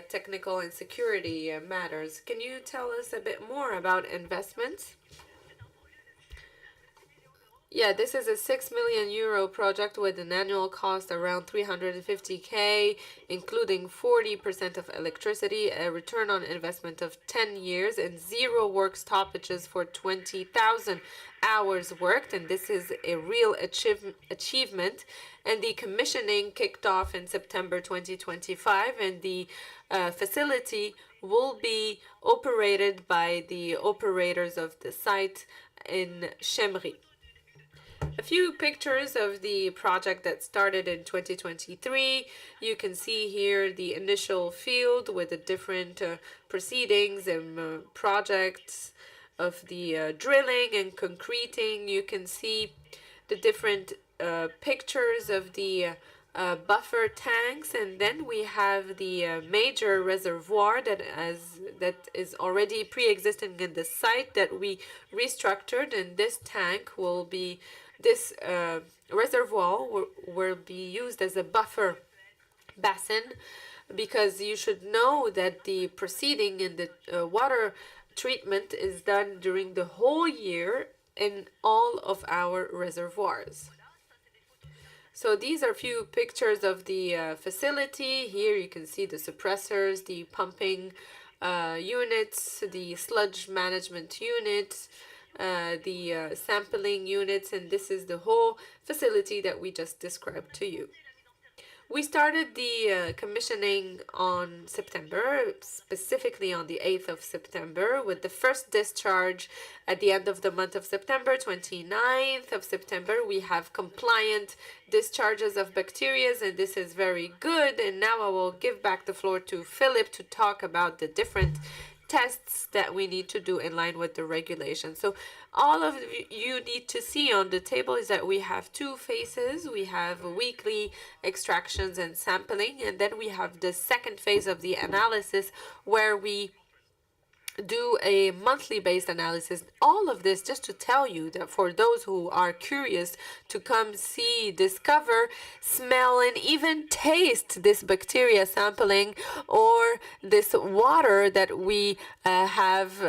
Speaker 6: technical and security matters. Can you tell us a bit more about investments? Yeah, this is a 6 million euro project with an annual cost around 350k, including 40% of electricity, a return on investment of 10 years, and 0 work stoppages for 20,000 hours worked. And this is a real achievement. And the commissioning kicked off in September 2025, and the facility will be operated by the operators of the site in Chemry. A few pictures of the project that started in 2023. You can see here the initial field with the different proceedings and projects of the drilling and concreting. You can see the different pictures of the buffer tanks, and then we have the major reservoir that is already pre-existing in the site that we restructured, and this tank will be this reservoir will be used as a buffer basin
Speaker 7: because you should know that the proceeding in the water treatment is done during the whole year in all of our reservoirs. So these are a few pictures of the facility. Here you can see the suppressors, the pumping units, the sludge management units, the sampling units, and this is the whole facility that we just described to you. We started the commissioning on September, specifically on the 8th of September, with the first discharge at the end of the month of September, 29th of September. We have compliant discharges of bacteria, and this is very good. And now I will give back the floor to Philip to talk about the different tests that we need to do in line with the regulation. So all of you need to see on the table is that we have two phases. We have weekly extractions and sampling, and then we have the second phase of the analysis where we do a monthly based analysis. All of this just to tell you that for those who are curious to come see, discover, smell, and even taste this bacteria sampling or this water that we have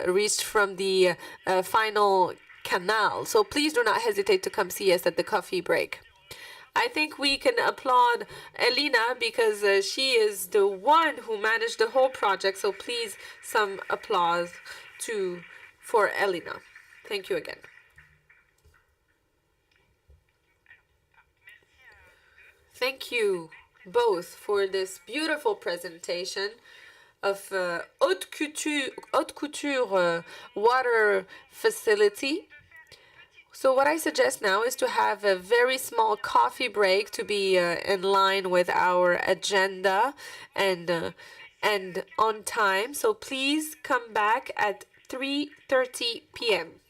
Speaker 7: reached from the final canal. So please do not hesitate to come see us at the coffee break. I think we can applaud Elina because she is the one who managed the whole project. So please, some applause for Elina. Thank you again. Thank you both for this beautiful presentation of haute couture water facility. So what I suggest now is to have a very small coffee break to be in line with our agenda and on time. So please come back at 3:30 p.m.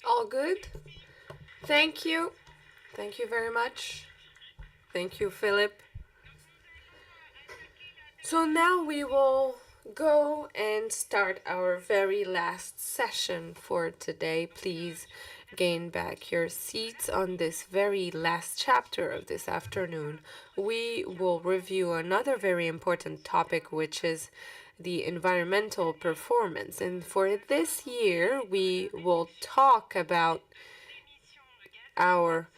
Speaker 6: All good? Thank you. Thank you very much. Thank you, Philip. So now we will go and start our very last session for today. Please gain back your seats on this very last chapter of this afternoon. We will review another very important topic, which is the environmental performance. And for this year, we will talk about our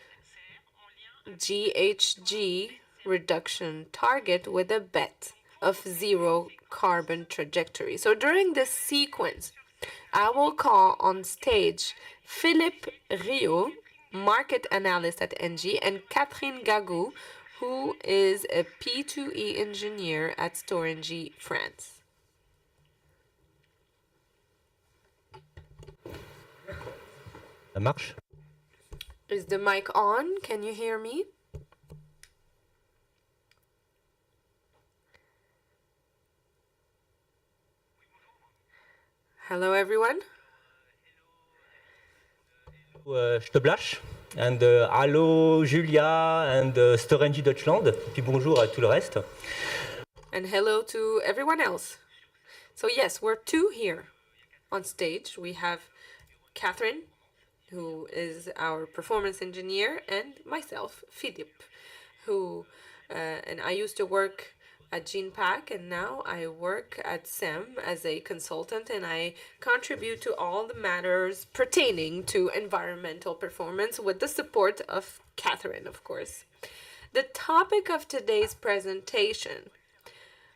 Speaker 6: GHG reduction target with a bet of zero carbon trajectory. So during this sequence, I will call on stage Philippe Rio, market analyst at ENGIE, and Catherine Gagou, who is a P2E engineer at Storengy France.
Speaker 15: Ça marche?
Speaker 6: Is the mic on? Can you hear me? Hello, everyone.
Speaker 15: Stoblash, and hello Julia and Storengy Deutschland, puis bonjour à tout le reste.
Speaker 6: And hello to everyone else. So yes, we're two here on stage. We have Catherine, who is our performance engineer, and myself, Philippe, who, and I used to work at GenePack, and now I work at SEM as a consultant, and I contribute to all the matters pertaining to environmental performance with the support of Catherine, of course. The topic of today's presentation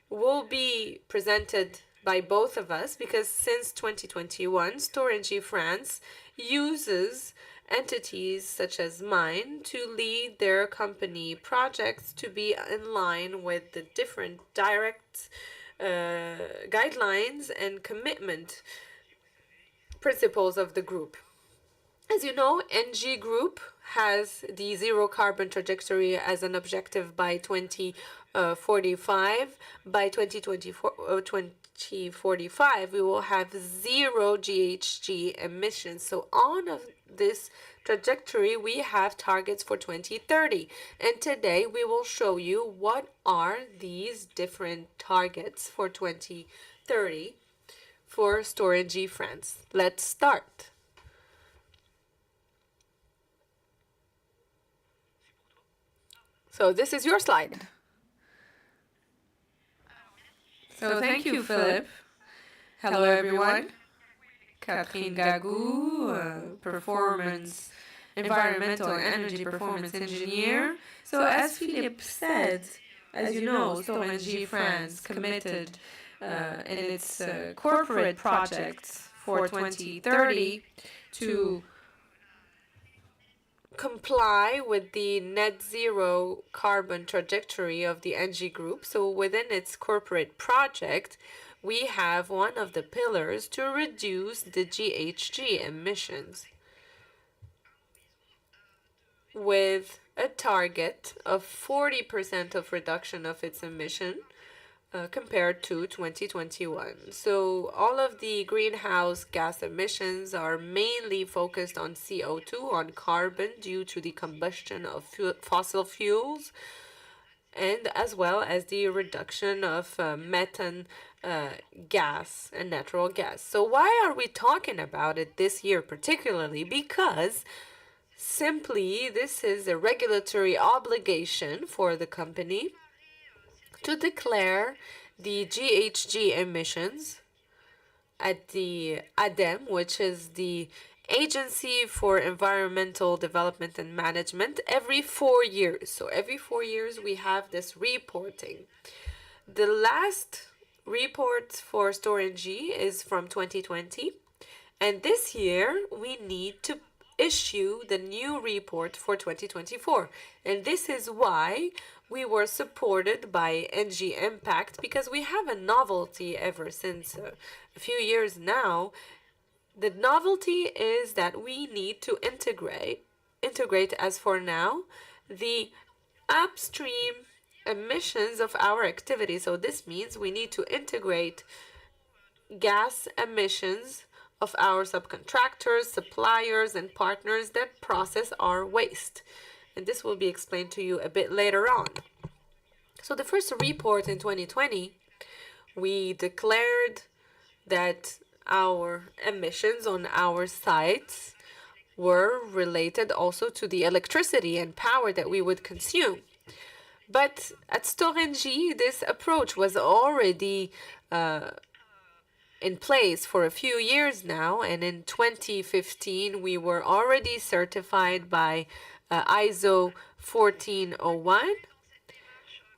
Speaker 6: will be presented by both of us because since 2021, Storengy France uses entities such as mine to lead their company projects to be in line with the different direct guidelines and commitment principles of the group. As you know, ENGIE Group has the zero carbon trajectory as an objective by 2045. By 2045, we will have zero GHG emissions. So on this trajectory, we have targets for 2030. And today we will show you what are these different targets for 2030 for Storengy France. Let's start. So this is your slide.
Speaker 2: So thank you, Philip. Hello, everyone. Catherine Gagou, environmental and energy performance engineer. So as Philippe said, as you know, Storengy France committed in its corporate projects for 2030 to
Speaker 6: comply with the net zero carbon trajectory of the ENGIE Group. So within its corporate project, we have one of the pillars to reduce the GHG emissions with a target of 40% of reduction of its emission compared to 2021. So all of the greenhouse gas emissions are mainly focused on CO2, on carbon, due to the combustion of fossil fuels, and as well as the reduction of methane gas and natural gas. So why are we talking about it this year particularly? Because simply this is a regulatory obligation for the company to declare the GHG emissions at the ADEME, which is the Agency for Environmental Development and Management, every 4 years. So every 4 years we have this reporting. The last report for Storengy is from 2020, and this year we need to issue the new report for 2024. And this is why we were supported by ENGIE Impact, because we have a novelty ever since a few years now. The novelty is that we need to integrate as for now, the upstream
Speaker 7: emissions of our activity. So this means we need to integrate gas emissions of our subcontractors, suppliers, and partners that process our waste. And this will be explained to you a bit later on. So the first report in 2020, we declared that our emissions on our sites were related also to the electricity and power that we would consume. But at Storengy, this approach was already in place for a few years now, and in 2015 we were already certified by ISO 14001.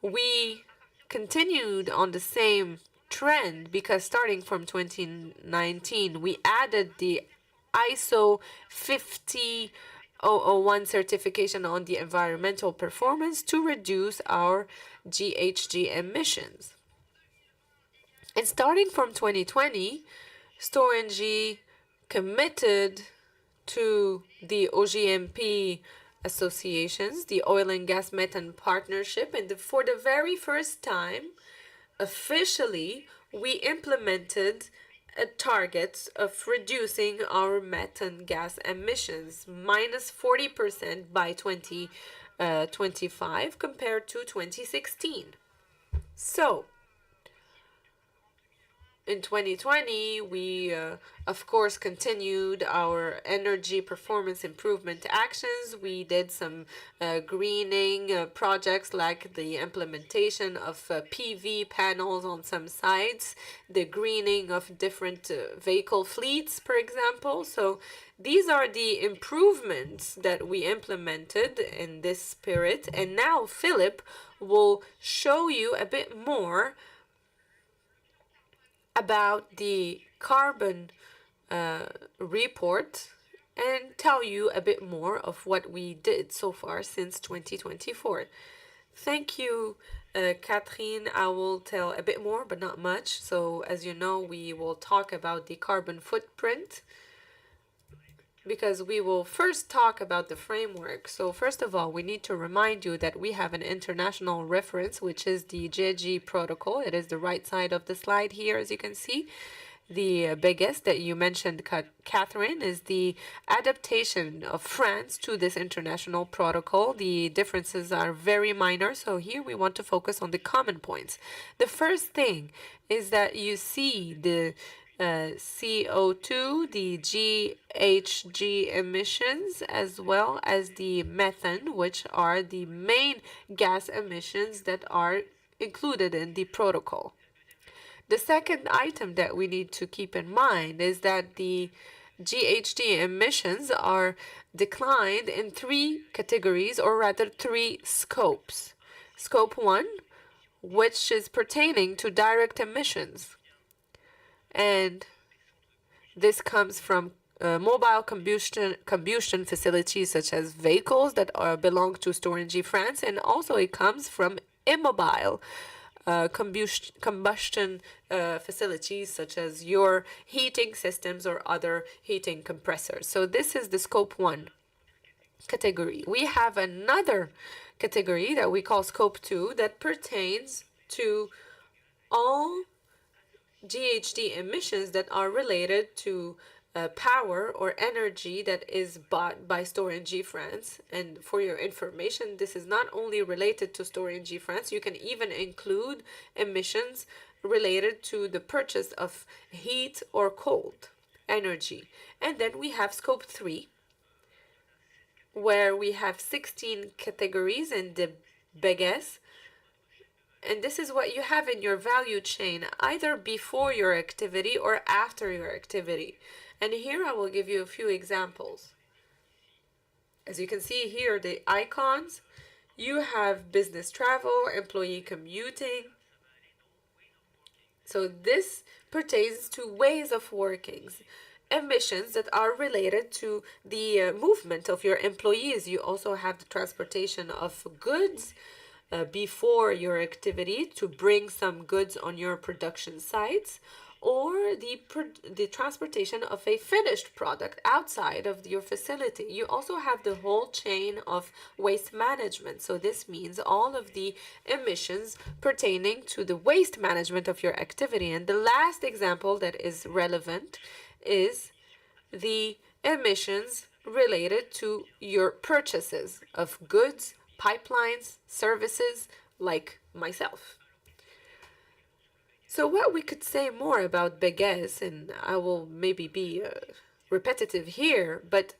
Speaker 7: We continued on the same trend because starting from 2019 we added the ISO 50001 certification on the environmental performance to reduce our GHG emissions. And starting from 2020, Storengy committed to the OGMP associations, the Oil and Gas Methane Partnership, and for the very first time, officially, we implemented a target of reducing our methane gas emissions minus 40% by 2025 compared to 2016. So, in 2020, we, of course, continued our energy performance improvement actions. We did some greening projects like the implementation of PV panels on some sites, the greening of different vehicle fleets, for example. So these are the improvements that we implemented in this spirit. And now Philip will show you a bit more about the carbon report and tell you a bit more of what we did so far since 2024. Thank you, Catherine. I will tell a bit more, but not much. So as you know, we will talk about the carbon footprint because we will first talk about the framework. So first of all, we need to remind you that we have an international reference, which is the GHG protocol. It is the right side of the slide here, as you can see. The biggest that you mentioned, Catherine, is the adaptation of France to this international protocol. The differences are very minor, so here we want to focus on the common points. The first thing is that you see the CO2, the GHG emissions, as well as the methane, which are the main gas emissions that are included in the protocol. The second item that we need to keep in mind is that the GHG emissions are declined in three categories, or rather three scopes. Scope 1, which is pertaining to direct emissions. And this comes from mobile combustion facilities such as vehicles that belong to Storengy France, and also it comes from immobile combustion facilities such as your heating systems or other heating compressors. So this is the Scope 1 category. We have another category that we call Scope 2 that pertains to all GHG emissions that are related to power or energy that is bought by Storengy France. And for your information, this is not only related to Storengy France, you can even include emissions related to the purchase of heat or cold energy. And then we have Scope 3, where we have 16 categories in the biggest. And this is what you have in your value chain, either before your activity or after your activity. And here I will give you a few examples. As you can see here, the icons, you have business travel, employee commuting. So this pertains to ways of working, emissions that are related to the movement of your employees. You also have the transportation of goods, before your activity to bring some goods on your production sites, or the transportation of a finished product outside of your facility. You also have the whole chain of waste management. So this means all of the emissions pertaining to the waste management of your activity. And the last example that is relevant is the emissions related to your purchases of goods, pipelines, services, like myself. So what we could say more about Beges, and I will maybe be repetitive here, but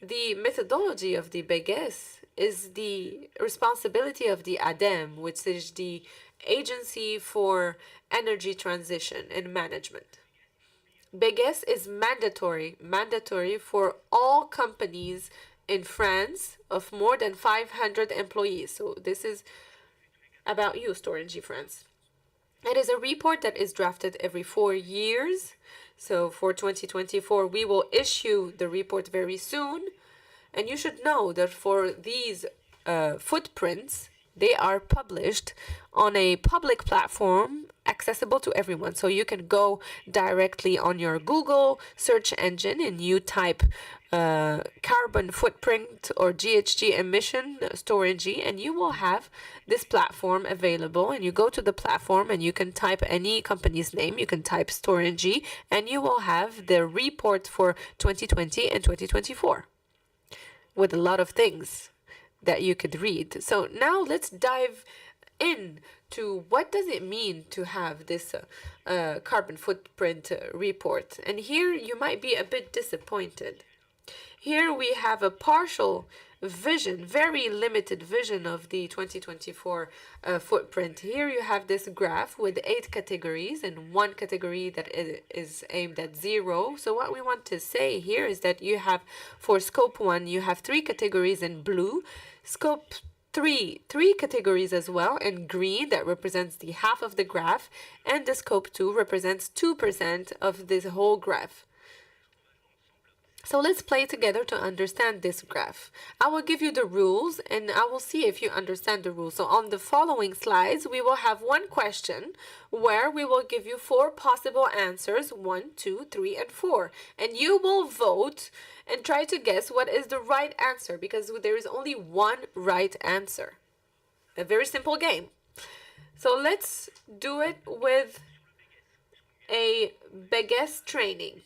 Speaker 7: the methodology of the Beges is the responsibility of the ADEME, which is the Agency for Energy Transition and Management. Beges is mandatory for all companies in France of more than 500 employees. So this is about you, Storengy France. It is a report that is drafted every 4 years. So for 2024, we will issue the report very soon. And you should know that for these footprints, they are published on a public platform accessible to everyone. So you can go directly on your Google search engine and you type carbon footprint or GHG emission Storengy, and you will have this platform available. And you go to the platform and you can type any company's name, you can type Storengy, and you will have the report for 2020 and 2024 with a lot of things that you could read. So now let's dive in to what does it mean to have this carbon footprint report. And here you might be a bit disappointed. Here we have a partial vision, very limited vision of the 2024 footprint. Here you have this graph with 8 categories and 1 category that is aimed at 0. So what we want to say here is that you have, for scope 1, you have 3 categories in blue, scope 3 categories as well in green, that represents the half of the graph, and the scope 2 represents 2% of this whole graph. So let's play together to understand this graph. I will give you the rules and I will see if you understand the rules. So on the following slides, we will have one question where we will give you 4 possible answers, 1, 2, 3, and 4. And you will vote and try to guess what is the right answer, because there is only one right answer. A very simple game. So let's do it with a Beges training.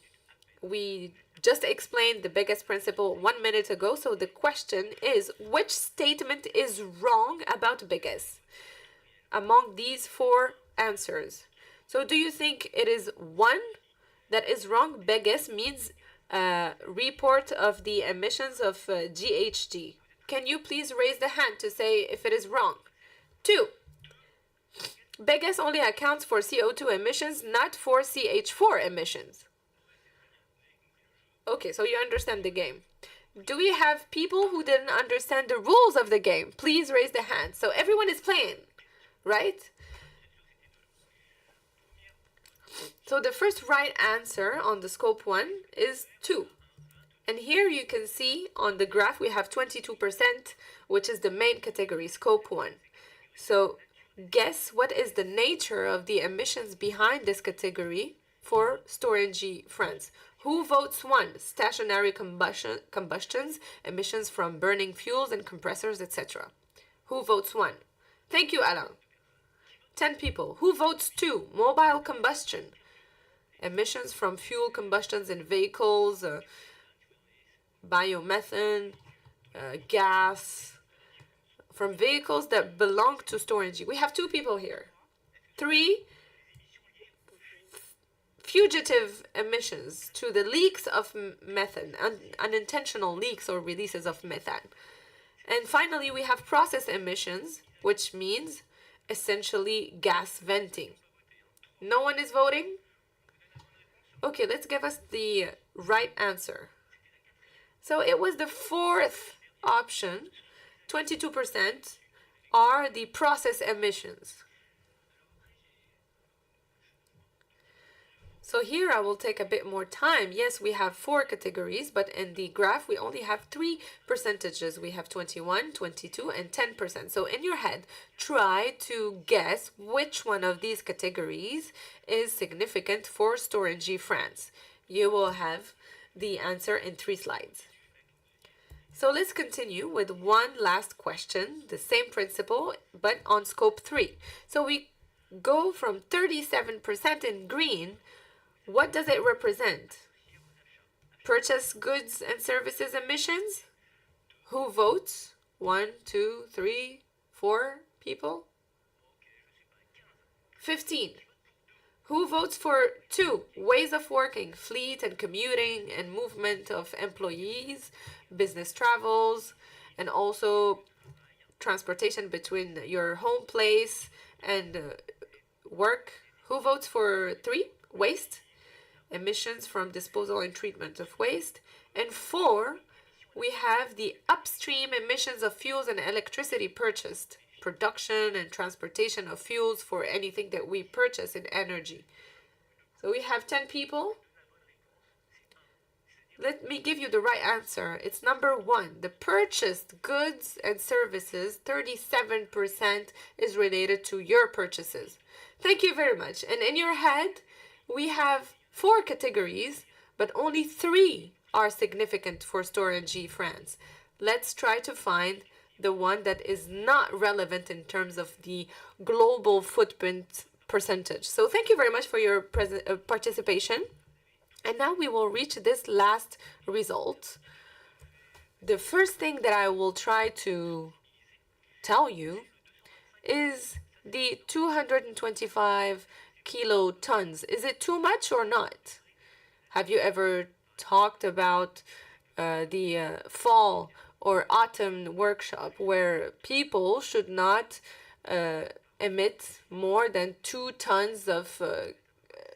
Speaker 7: We just explained the Beges principle 1 minute ago. So the question is, which statement is wrong about Beges among these 4 answers? So do you think it is 1 that is wrong? Beges means report of the emissions of GHG. Can you please raise the hand to say if it is wrong? 2. Beges only accounts for CO2 emissions, not for CH4 emissions. Okay, so you understand the game. Do we have people who didn't understand the rules of the game? Please raise the hand. So everyone is playing, right? So the first right answer on the scope 1 is 2. And here you can see on the graph we have 22%, which is the main category, scope 1. So guess what is the nature of the emissions behind this category for Storengy France? Who votes 1? Stationary combustions, emissions from burning fuels and compressors, etc. Who votes 1? Thank you, Alain. 10 people. Who votes 2? Mobile combustion, emissions from fuel combustions in vehicles, biomethane, gas, from vehicles that belong to Storengy. We have 2 people here. 3, fugitive emissions to the leaks of methane, unintentional leaks or releases of methane. And finally, we have process emissions, which means essentially gas venting. No one is voting? Okay, let's give us the right answer. So it was the 4th option. 22% are the process emissions. So here I will take a bit more time. Yes, we have 4 categories, but in the graph we only have 3 percentages. We have 21, 22, and 10%. So in your head, try to guess which one of these categories is significant for Storengy France. You will have the answer in 3 slides. So let's continue with one last question, the same principle, but on scope 3. So we go from 37% in green. What does it represent? Purchase goods and services emissions? Who votes? 1, 2, 3, 4 people? 15. Who votes for 2? Ways of working, fleet and commuting and movement of employees, business travels, and also transportation between your home place and work. Who votes for 3? Waste, emissions from disposal and treatment of waste. And 4, we have the upstream emissions of fuels and electricity purchased, production and transportation of fuels for anything that we purchase in energy. So we have 10 people. Let me give you the right answer. It's number 1. The purchased goods and services, 37% is related to your purchases. Thank you very much. And in your head, we have 4 categories, but only 3 are significant for Storengy France. Let's try to find the one that is not relevant in terms of the global footprint percentage. So thank you very much for your participation. And now we will reach this last result. The first thing that I will try to tell you is the 225 kilotons. Is it too much or not? Have you ever talked about the fall or autumn workshop where people should not emit more than 2 tons of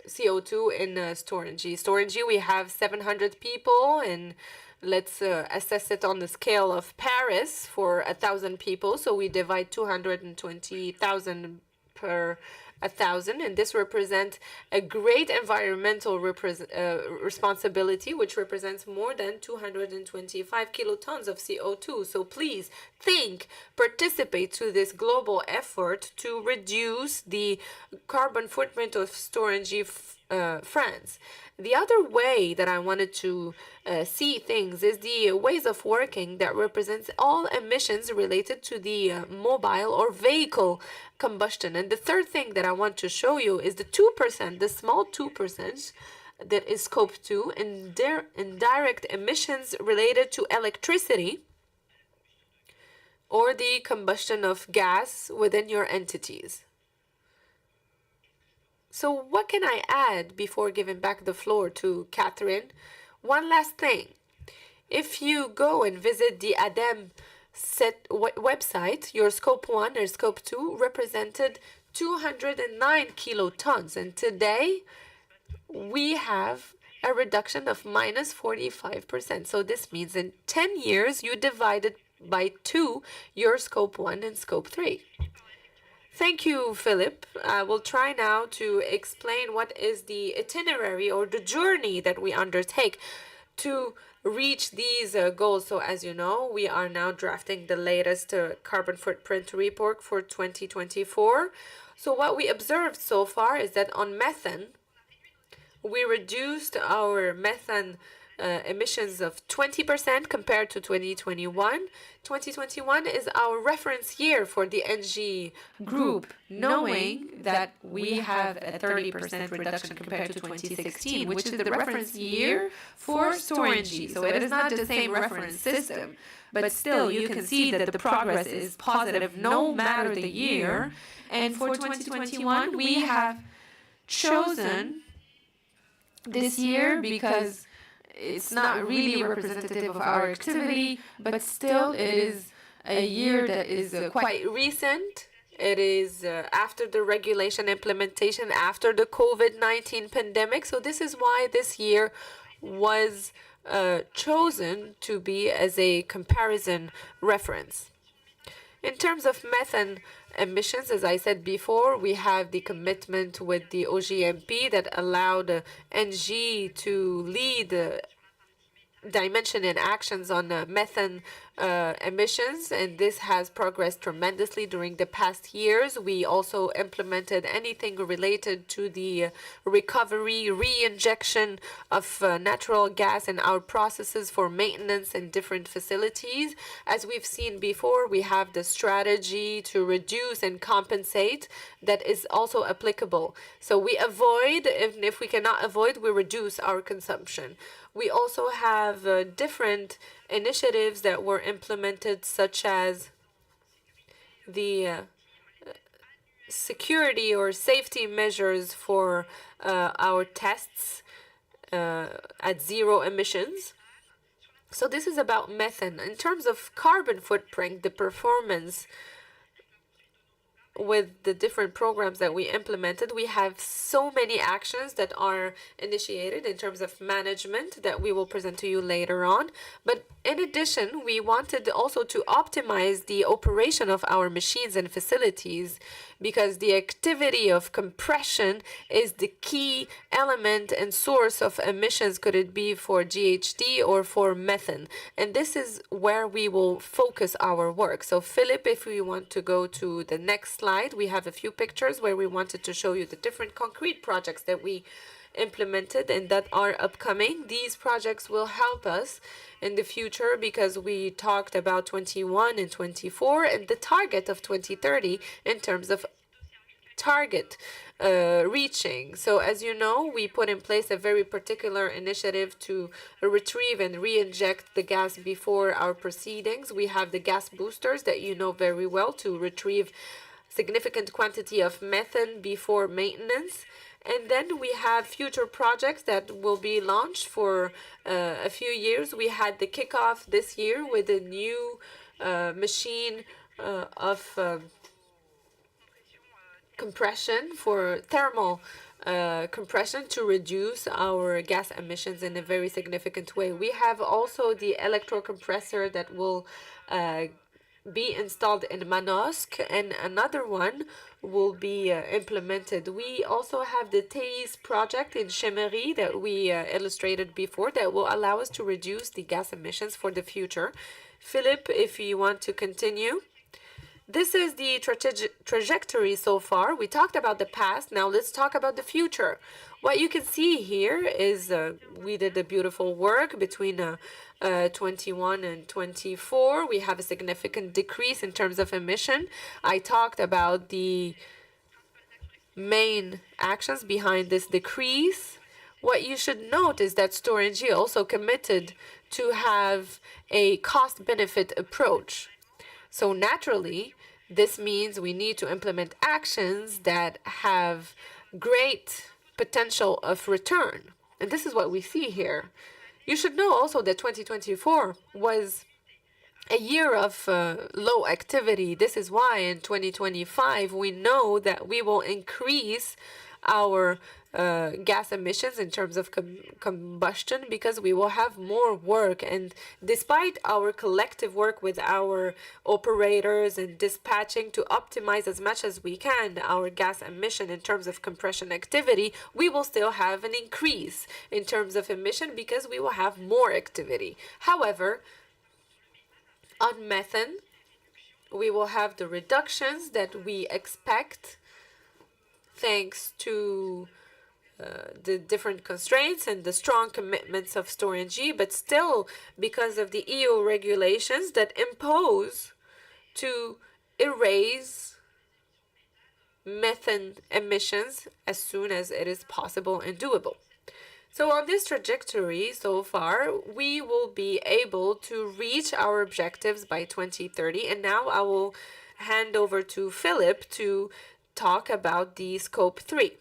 Speaker 7: CO2 in Storengy. Storengy, we have 700 people, and let's assess it on the scale of Paris for 1,000 people. So we divide 220,000 per 1,000, and this represents a great environmental responsibility, which represents more than 225 kilotons of CO2. So please think, participate to this global effort to reduce the carbon footprint of Storengy France. The other way that I wanted to see things is the ways of working that represents all emissions related to the mobile or vehicle combustion. And the third thing that I want to show you is the 2%, the small 2% that is scope 2, and indirect emissions related to electricity or the combustion of gas within your entities. So what can I add before giving back the floor to Catherine? One last thing. If you go and visit the ADEME website, your scope 1 or scope 2 represented 209 kilotons. And today we have a reduction of minus 45%. So this means in 10 years, you divided by 2 your scope 1 and scope 3. Thank you, Philip. I will try now to explain what is the itinerary or the journey that we undertake to reach these goals. So as you know, we are now drafting the latest carbon footprint report for 2024. So what we observed so far is that on methane, we reduced our methane emissions of 20% compared to 2021. 2021 is our reference year for the NG
Speaker 2: group, knowing that we have a 30% reduction compared to 2016, which is the reference year for Storengy. So it is not the same reference system, but still you can see that the progress is positive no matter the year. And for 2021, we have chosen this year because it's not really representative of our activity, but still it is a year that is
Speaker 7: quite recent. It is after the regulation implementation, after the COVID-19 pandemic. So this is why this year was chosen to be as a comparison reference. In terms of methane emissions, as I said before, we have the commitment with the OGMP that allowed NG to lead dimension and actions on methane emissions, and this has progressed tremendously during the past years. We also implemented anything related to the recovery, re-injection of natural gas in our processes for maintenance in different facilities. As we've seen before, we have the strategy to reduce and compensate that is also applicable. So we avoid, if we cannot avoid, we reduce our consumption. We also have different initiatives that were implemented, such as the security or safety measures for our tests at zero emissions. So this is about methane. In terms of carbon footprint, the performance with the different programs that we implemented, we have so many actions that are initiated in terms of management that we will present to you later on. But in addition, we wanted also to optimize the operation of our machines and facilities, because the activity of compression is the key element and source of emissions, could it be for GHG or for methane. And this is where we will focus our work. So Philip, if we want to go to the next slide, we have a few pictures where we wanted to show you the different concrete projects that we implemented and that are upcoming. These projects will help us in the future, because we talked about 21 and 24 and the target of 2030 in terms of target reaching. So as you know, we put in place a very particular initiative to retrieve and re-inject the gas before our proceedings. We have the gas boosters that you know very well to retrieve significant quantity of methane before maintenance. And then we have future projects that will be launched for a few years. We had the kickoff this year with a new machine of compression for thermal compression to reduce our gas emissions in a very significant way. We have also the electrocompressor that will be installed in Manosque, and another one will be implemented. We also have the TAIS project in Chemery that we illustrated before that will allow us to reduce the gas emissions for the future. Philip, if you want to continue. This is the trajectory so far. We talked about the past. Now let's talk about the future. What you can see here is we did the beautiful work between 21 and 24. We have a significant decrease in terms of emission. I talked about the main actions behind this decrease. What you should note is that Storengy also committed to have a cost-benefit approach. So naturally, this means we need to implement actions that have great potential of return. And this is what we see here. You should know also that 2024 was a year of low activity. This is why in 2025, we know that we will increase our gas emissions in terms of combustion, because we will have more work. And despite our collective work with our operators and dispatching to optimize as much as we can our gas emission in terms of compression activity, we will still have an increase in terms of emission because we will have more activity. However, on methane, we will have the reductions that we expect thanks to the different constraints and the strong commitments of Storengy, but still because of the EU regulations that impose to erase methane emissions as soon as it is possible and doable. So on this trajectory so far, we will be able to reach our objectives by 2030. And now I will hand over to Philip to talk about the Scope 3.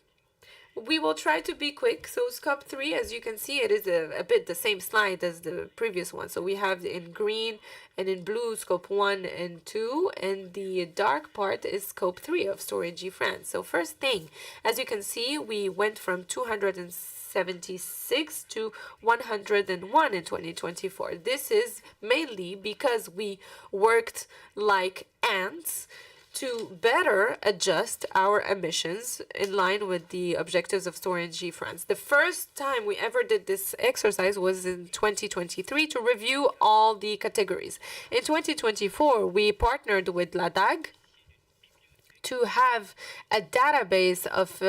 Speaker 7: We will try to be quick. So Scope 3, as you can see, it is a bit the same slide as the previous one. So we have in green and in blue Scope 1 and 2, and the dark part is Scope 3 of Storengy France. So first thing, as you can see, we went from 206
Speaker 6: 76 to 101 in 2024. This is mainly because we worked like ants to better adjust our emissions in line with the objectives of Storengy France. The first time we ever did this exercise was in 2023 to review all the categories. In 2024, we partnered with LADAG to have a database of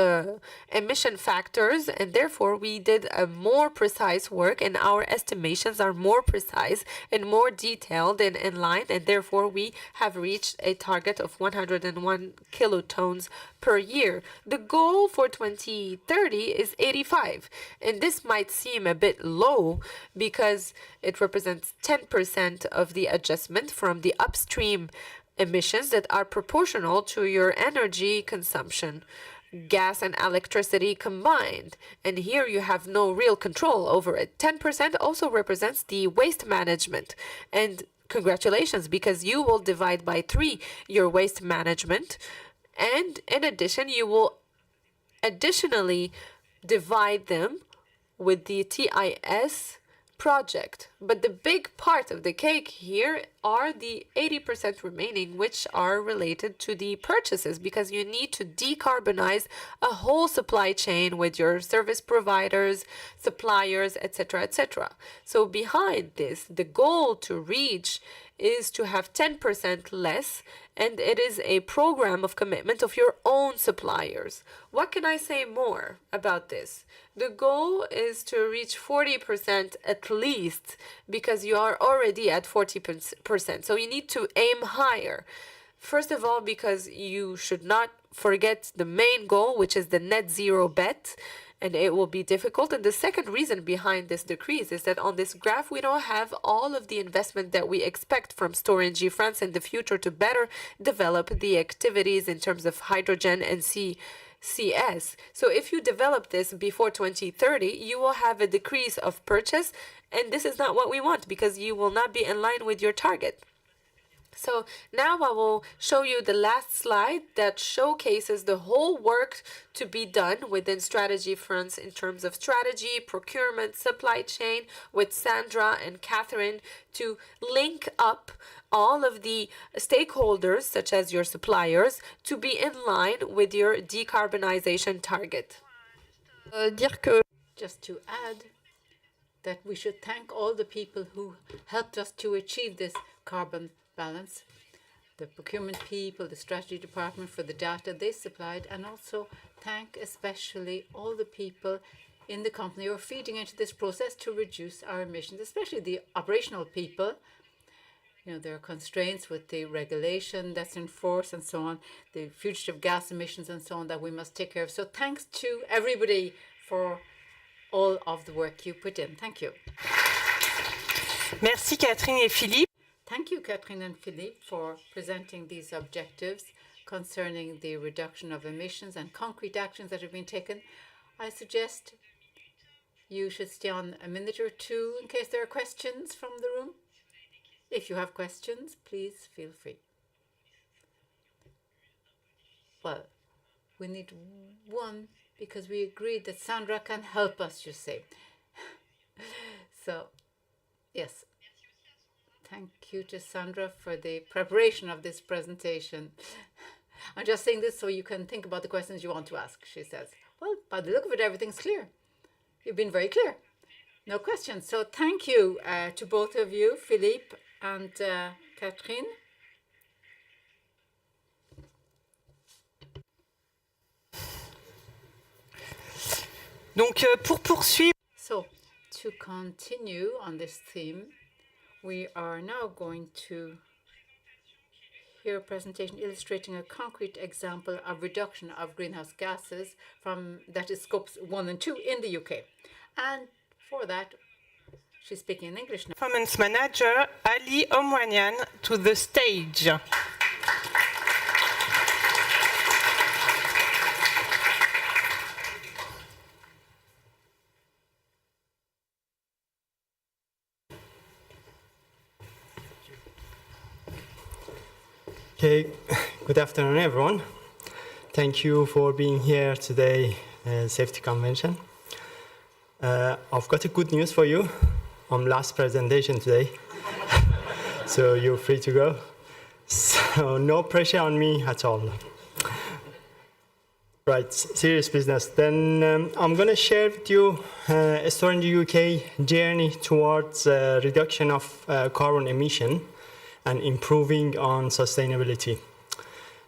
Speaker 6: emission factors, and therefore we did a more precise work, and our estimations are more precise and more detailed and in line, and therefore we have reached a target of 101 kilotons per year. The goal for 2030 is 85, and this might seem a bit low because it represents 10% of the adjustment from the upstream emissions that are proportional to your energy consumption, gas and electricity combined. And here you have no real control over it. 10% also represents the waste management. And congratulations, because you will divide by 3 your waste management. And in addition, you will additionally divide them with the TIS project. But the big part of the cake here are the 80% remaining, which are related to the purchases, because you need to decarbonize a whole supply chain with your service providers, suppliers, etc., etc. So behind this, the goal to reach is to have 10% less, and it is a program of commitment of your own suppliers. What can I say more about this? The goal is to reach 40% at least, because you are already at 40%. So you need to aim higher. First of all, because you should not forget the main goal, which is the net zero bet, and it will be difficult. And the second reason behind this decrease is that on this graph, we don't have all of the investment that we expect from Storengy France in the future to better develop the activities in terms of hydrogen and CCS. So if you develop this before 2030, you will have a decrease of purchase, and this is not what we want, because you will not be in line with your target. So now I will show you the last slide that showcases the whole work to be done within Strategy France in terms of strategy, procurement, supply chain, with Sandra and Catherine to link up all of the stakeholders, such as your suppliers, to be in line with your decarbonization target.
Speaker 2: Just to add that we should thank all the people who helped us to achieve this carbon balance, the procurement people, the strategy department for the data they supplied, and also thank especially all the people in the company who are feeding into this process to reduce our emissions, especially the operational people. You know, there are constraints with the regulation that's in force and so on, the fugitive gas emissions and so on that we must take care of. So thanks to everybody for all of the work you put in. Thank you.
Speaker 4: Merci Catherine et Philippe.
Speaker 2: Thank you, Catherine and Philippe, for presenting these objectives concerning the reduction of emissions and concrete actions that have been taken. I suggest you should stay on a minute or two in case there are questions from the room. If you have questions, please feel free. Well, we need one because we agreed that Sandra can help us, you say. So, yes. Thank you to Sandra for the preparation of this presentation. I'm just saying this so you can think about the questions you want to ask, she says. Well, by the look of it, everything's clear. You've been very clear. No questions. So thank you to both of you, Philippe and Catherine.
Speaker 4: Donc, pour poursuivre.
Speaker 2: So, to continue on this theme, we are now going to hear a presentation illustrating a concrete example of reduction of greenhouse gases from, that is, scopes 1 and 2 in the UK. And for that, she's speaking in English now.
Speaker 4: Performance Manager Ali Omwanian to the stage.
Speaker 16: Okay, good afternoon, everyone. Thank you for being here today at Safety Convention. I've got a good news for you. I'm last presentation today, so you're free to go. So no pressure on me at all. Right, serious business. Then I'm going to share with you a Storengy UK journey towards reduction of carbon emission and improving on sustainability.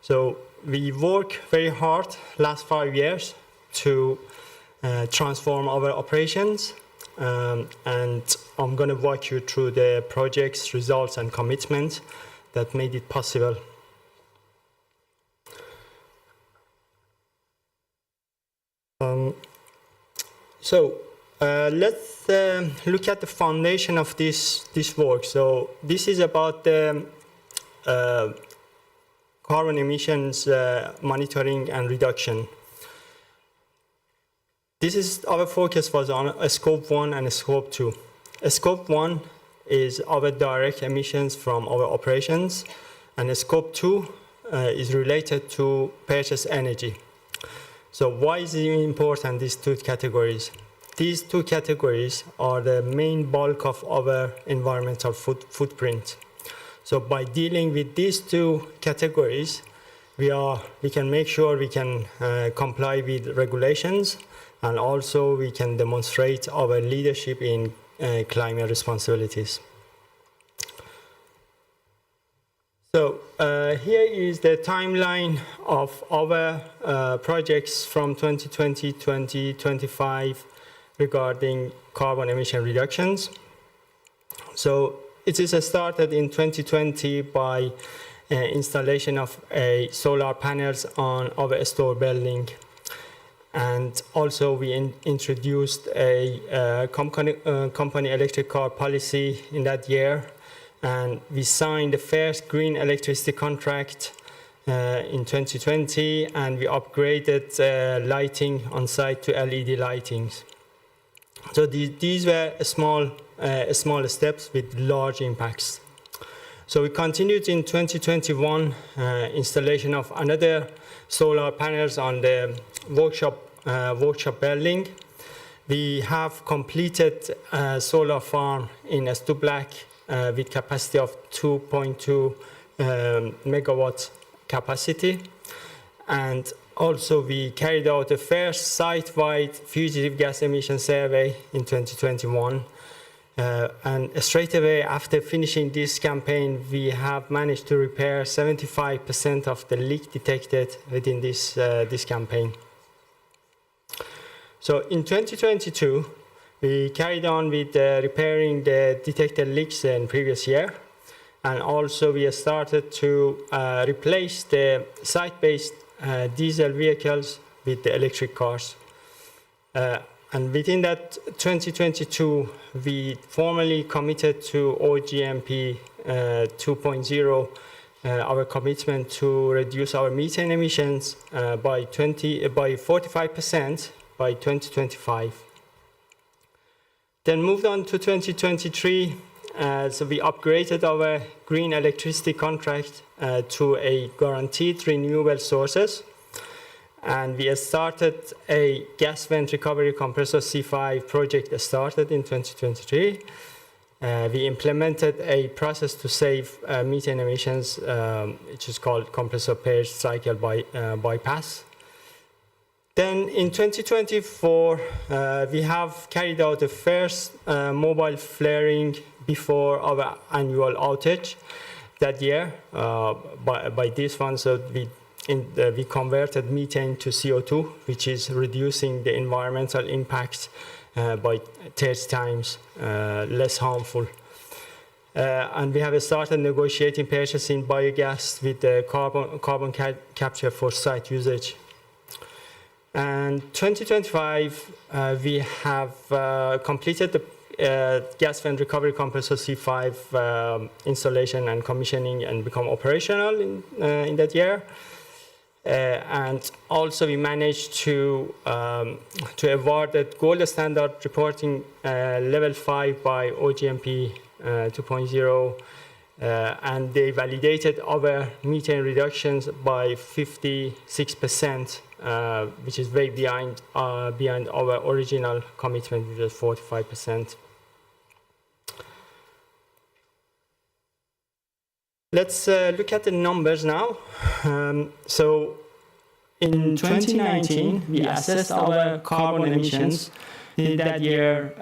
Speaker 16: So we work very hard last 5 years to transform our operations, and I'm going to walk you through the projects, results, and commitments that made it possible. Let's look at the foundation of this work. So this is about the carbon emissions monitoring and reduction. Our focus was on a Scope 1 and a Scope 2. A Scope 1 is our direct emissions from our operations, and a Scope 2 is related to purchased energy. So why is it important, these two categories? These two categories are the main bulk of our environmental footprint. So by dealing with these two categories, we can make sure we can comply with regulations, and also we can demonstrate our leadership in climate responsibilities. So here is the timeline of our projects from 2020 to 2025 regarding carbon emission reductions. So it is started in 2020 by installation of solar panels on our store building. And also we introduced a company electric car policy in that year. And we signed the first green electricity contract in 2020, and we upgraded lighting on site to LED lightings. So these were small steps with large impacts. So we continued in 2021, installation of another solar panels on the workshop building. We have completed a solar farm in Stublach with capacity of 2.2 megawatt capacity. And also we carried out the first site-wide fugitive gas emission survey in 2021. And straight away after finishing this campaign, we have managed to repair 75% of the leak detected within this campaign. So in 2022, we carried on with repairing the detected leaks in previous year. And also we started to replace the site-based diesel vehicles with the electric cars. And within that 2022, we formally committed to OGMP 2.0, our commitment to reduce our methane emissions by 45% by 2025. Then moved on to 2023, so we upgraded our green electricity contract to a guaranteed renewable sources. And we started a gas vent recovery compressor C5 project started in 2023. We implemented a process to save methane emissions, which is called compressor purge cycle bypass. Then in 2024, we have carried out the first mobile flaring before our annual outage that year by this one. So we converted methane to CO2, which is reducing the environmental impact by 30 times less harmful. And we have started negotiating purchasing biogas with the carbon capture for site usage. And 2025, we have completed the gas vent recovery compressor C5 installation and commissioning and become operational in that year. And also we managed to award the gold standard reporting level 5 by OGMP 2.0, and they validated our methane reductions by 56% which is way behind our original commitment, which was 45%. Let's look at the numbers now. So in 2019, we assessed our carbon emissions. In that year,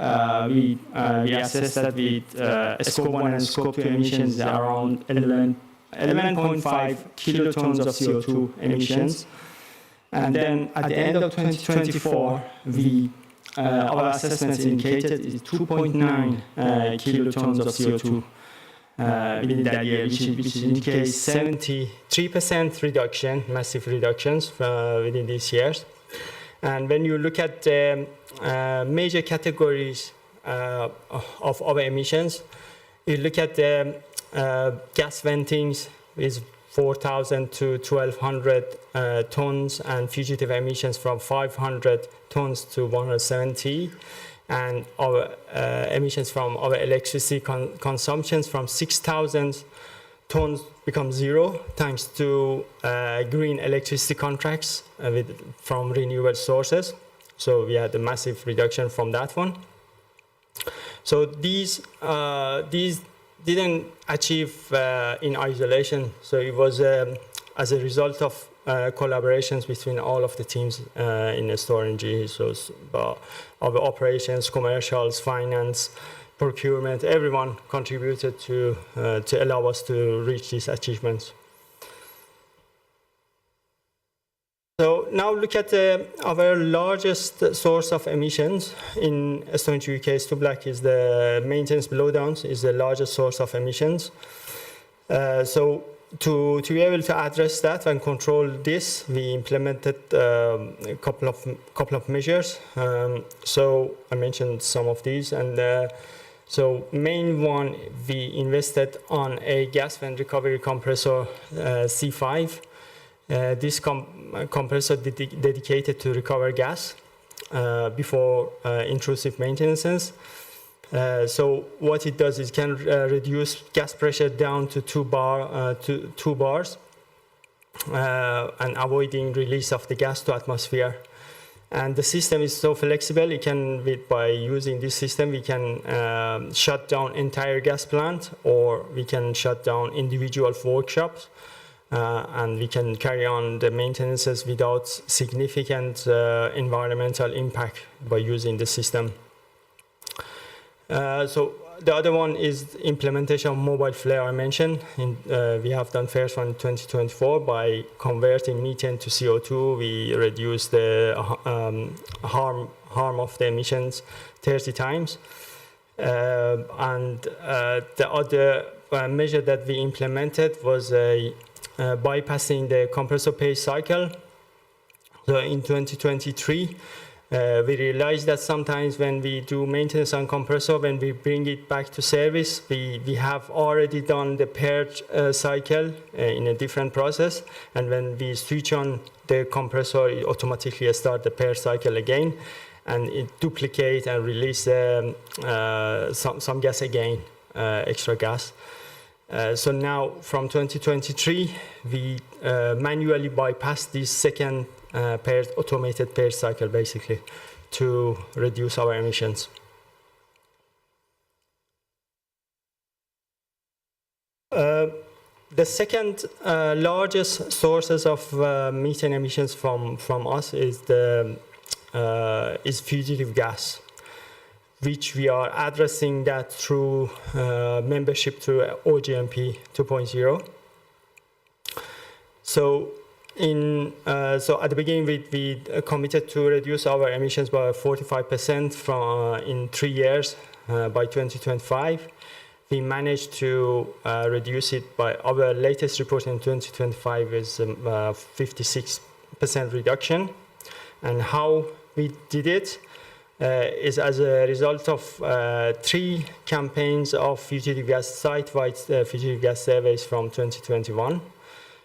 Speaker 16: we assessed that with Scope 1 and Scope 2 emissions around 11.5 kilotons of CO2 emissions. And then at the end of 2024, our assessments indicated is 2.9 kilotons of CO2 within that year, which indicates 73% reduction, massive reductions within these years. And when you look at the major categories of our emissions, you look at the gas ventings is 4,000 to 1,200 tons, and fugitive emissions from 500 tons to 170, and our emissions from our electricity consumptions from 6,000 tons become zero thanks to green electricity contracts from renewable sources. So we had a massive reduction from that one. So these didn't achieve in isolation. So it was as a result of collaborations between all of the teams in Storengy. So our operations, commercials, finance, procurement, everyone contributed to allow us to reach these achievements. So now look at our largest source of emissions in Storengy UK. Stubblack is the maintenance blowdowns is the largest source of emissions. So to be able to address that and control this, we implemented a couple of measures. So I mentioned some of these, and so main one, we invested on a gas vent recovery compressor C5. This compressor dedicated to recover gas before intrusive maintenances. So what it does is can reduce gas pressure down to 2 bars and avoiding release of the gas to atmosphere. And the system is so flexible, it can, by using this system, we can shut down entire gas plant, or we can shut down individual workshops, and we can carry on the maintenances without significant environmental impact by using the system. So the other one is implementation of mobile flare I mentioned. We have done first one in 2024 by converting methane to CO2. We reduced the harm of the emissions 30 times. And the other measure that we implemented was bypassing the compressor pace cycle. So in 2023, we realized that sometimes when we do maintenance on compressor, when we bring it back to service, we have already done the purge cycle in a different process. And when we switch on the compressor, it automatically starts the purge cycle again. And it duplicates and releases some gas again, extra gas. So now from 2023, we manually bypass this second automated purge cycle, basically, to reduce our emissions. The second largest sources of methane emissions from us is fugitive gas, which we are addressing that through membership through OGMP 2.0. So at the beginning, we committed to reduce our emissions by 45% in 3 years by 2025. We managed to reduce it by our latest report in 2025 is 56% reduction. And how we did it is as a result of 3 campaigns of fugitive gas, site-wide fugitive gas surveys from 2021.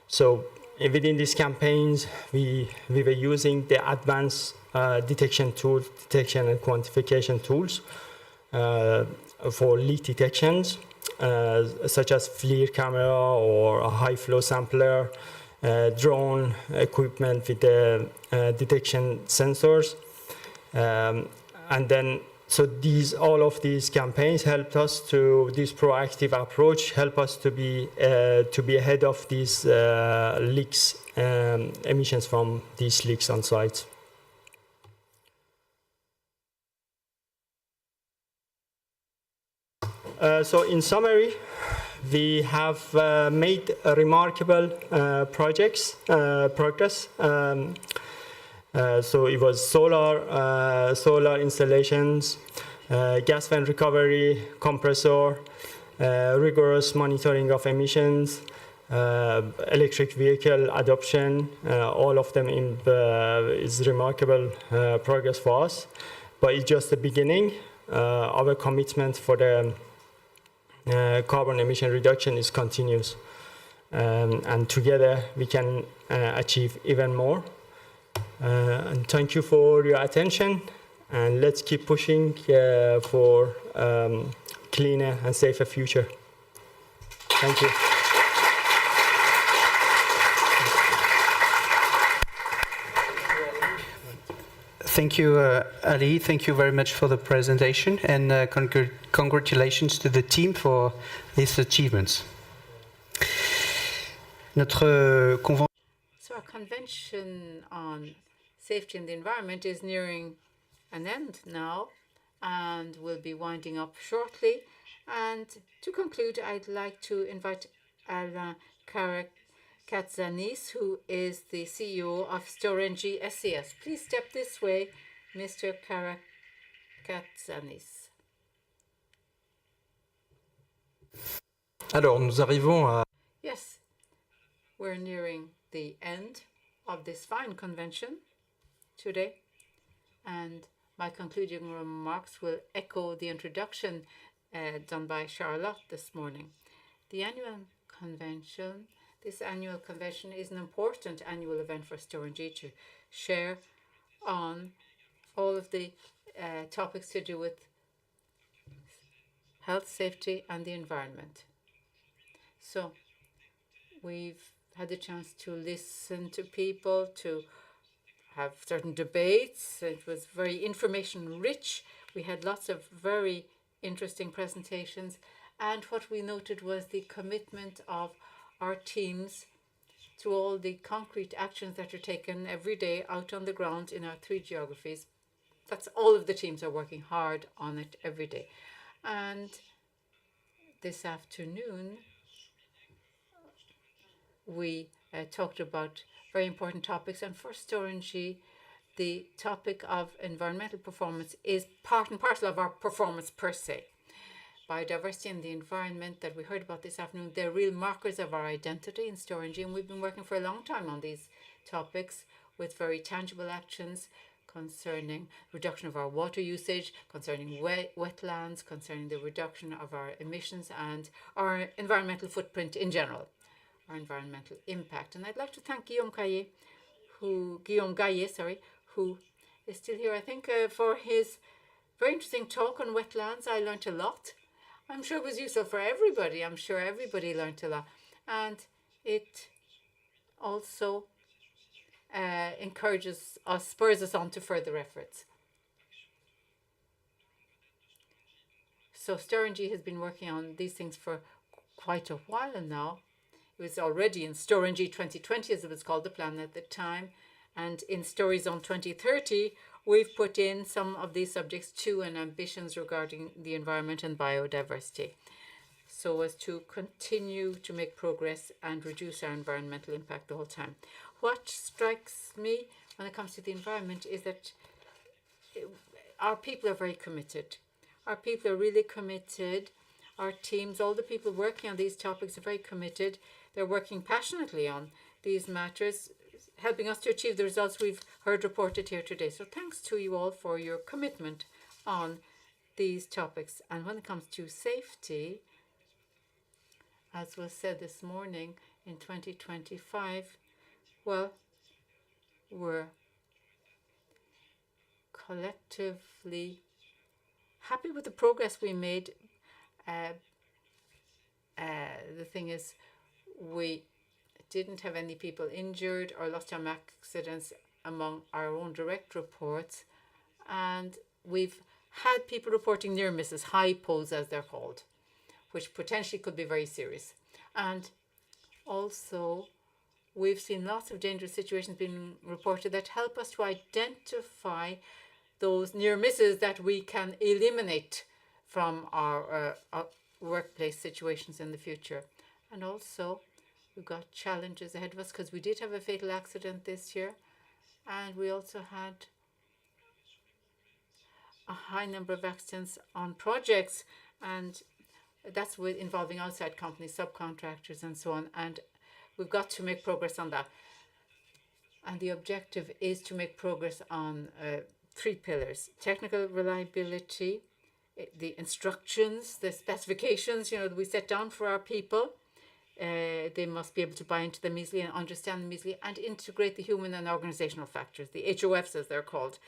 Speaker 16: So within these campaigns, we were using the advanced detection and quantification tools for leak detections, such as FLIR camera or a high flow sampler, drone equipment with the detection sensors. And then, so all of these campaigns helped us to, this proactive approach help us to be ahead of these leaks, emissions from these leaks on site. So in summary, we have made remarkable progress. So it was solar installations, gas vent recovery, compressor, rigorous monitoring of emissions, electric vehicle adoption. All of them is remarkable progress for us. But it's just the beginning. Our commitment for the carbon emission reduction is continuous. And together we can achieve even more. And thank you for your attention, and let's keep pushing for cleaner and safer future. Thank you.
Speaker 9: Thank you, Ali. Thank you very much for the presentation, and congratulations to the team for these achievements. Notre
Speaker 2: So our convention on safety in the environment is nearing an end now and will be winding up shortly. And to conclude, I'd like to invite Alain Karakatsanis, who is the CEO of Storengy SES. Please step this way, Mr. Karakatsanis.
Speaker 17: Alors, nous arrivons à...
Speaker 2: Yes, we're nearing the end of this fine convention today, and my concluding remarks will echo the introduction done by Charlotte this morning. The annual convention, this annual convention is an important annual event for Storengy to share on all of the topics to do with health, safety, and the environment. So we've had the chance to listen to people, to have certain debates. It was very information rich. We had lots of very interesting presentations. And what we noted was the commitment of our teams to all the concrete actions that are taken every day out on the ground in our 3 geographies. That's all of the teams are working hard on it every day. And this afternoon, we talked about very important topics. And for Storengy, the topic of environmental performance is part and parcel of our performance per se. Biodiversity and the environment that we heard about this afternoon, they're real markers of our identity in Storengy, and we've been working for a long time on these topics with very tangible actions concerning reduction of our water usage, concerning wetlands, concerning the reduction of our emissions and our environmental footprint in general, our environmental impact. And I'd like to thank Guillaume Gaillet, who is still here, I think, for his very interesting talk on wetlands. I learned a lot. I'm sure it was useful for everybody. I'm sure everybody learned a lot. And it also encourages us, spurs us on to further efforts. So Storengy has been working on these things for quite a while now. It was already in Storengy 2020, as it was called, the plan at the time. And in Storyzone 2030, we've put in some of these subjects too, and ambitions regarding the environment and biodiversity, so as to continue to make progress and reduce our environmental impact the whole time. What strikes me when it comes to the environment is that our people are very committed. Our people are really committed. Our teams, all the people working on these topics are very committed. They're working passionately on these matters, helping us to achieve the results we've heard reported here today. So thanks to you all for your commitment on these topics. And when it comes to safety, as was said this morning, in 2025, well, we're collectively happy with the progress we made. The thing is, we didn't have any people injured or lost time accidents among our own direct reports. And we've had people reporting near misses, high poles as they're called, which potentially could be very serious. And also, we've seen lots of dangerous situations being reported that help us to identify those near misses that we can eliminate from our workplace situations in the future. And also, we've got challenges ahead of us because we did have a fatal accident this year, and we also had a high number of accidents on projects, and that's with involving outside companies, subcontractors, and so on. And we've got to make progress on that. And the objective is to make progress on 3 pillars: technical reliability, the instructions, the specifications, that we set down for our people. They must be able to buy into them easily and understand them easily, and integrate the human and organizational factors, the HOFs as they're called,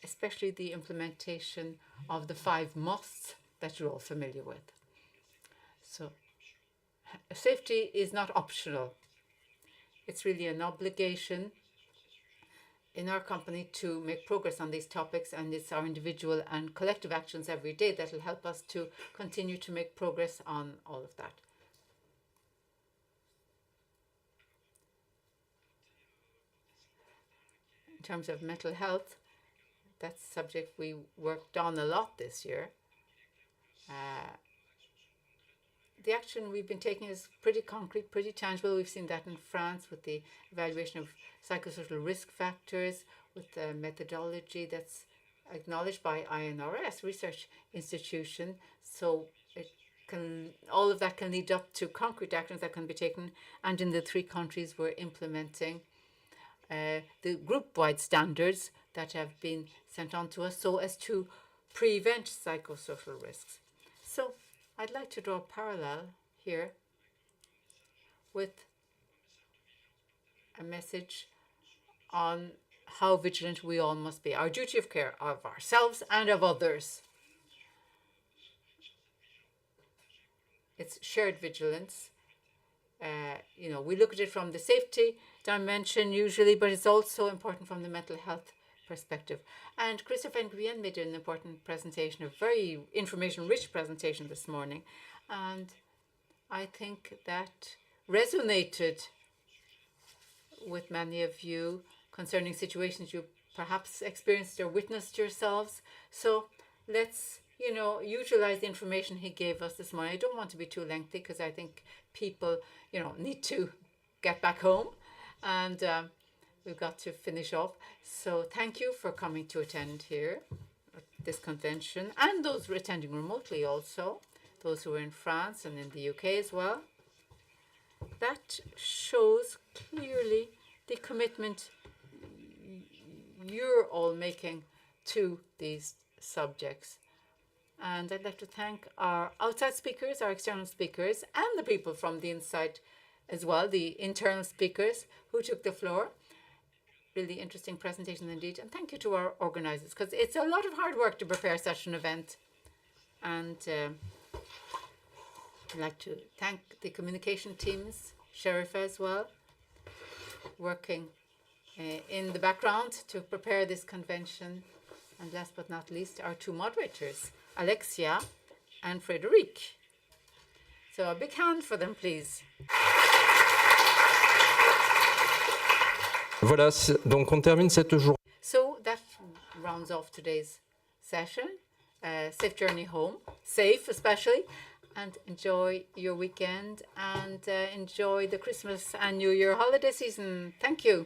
Speaker 2: especially the implementation of the 5 musts that you're all familiar with. So safety is not optional. It's really an obligation in our company to make progress on these topics, and it's our individual and collective actions every day that will help us to continue to make progress on all of that. In terms of mental health, that's a subject we worked on a lot this year. The action we've been taking is pretty concrete, pretty tangible. We've seen that in France with the evaluation of psychosocial risk factors, with the methodology that's acknowledged by INRS, research institution. So all of that can lead up to concrete actions that can be taken. And in the 3 countries, we're implementing the group-wide standards that have been sent on to us so as to prevent psychosocial risks. So I'd like to draw a parallel here with a message on how vigilant we all must be, our duty of care of ourselves and of others. It's shared vigilance. We look at it from the safety dimension usually, but it's also important from the mental health perspective. And Christophe Nguyen made an important presentation, a very information-rich presentation this morning. And I think that resonated with many of you concerning situations you perhaps experienced or witnessed yourselves. So let's, utilize the information he gave us this morning. I don't want to be too lengthy because I think people, need to get back home, and we've got to finish off. So thank you for coming to attend here at this convention, and those who are attending remotely also, those who are in France and in the UK as well. That shows clearly the commitment you're all making to these subjects. And I'd like to thank our outside speakers, our external speakers, and the people from the inside as well, the internal speakers who took the floor. Really interesting presentation indeed. And thank you to our organizers, because it's a lot of hard work to prepare such an event. And I'd like to thank the communication teams, Sheriff as well, working in the background to prepare this convention. And last but not least, our 2 moderators, Alexia and Frédéric. So a big hand for them, please.
Speaker 17: Voilà, donc on termine cette journée.
Speaker 2: So that rounds off today's session. Safe journey home, safe especially, and enjoy your weekend and enjoy the Christmas and New Year holiday season. Thank you.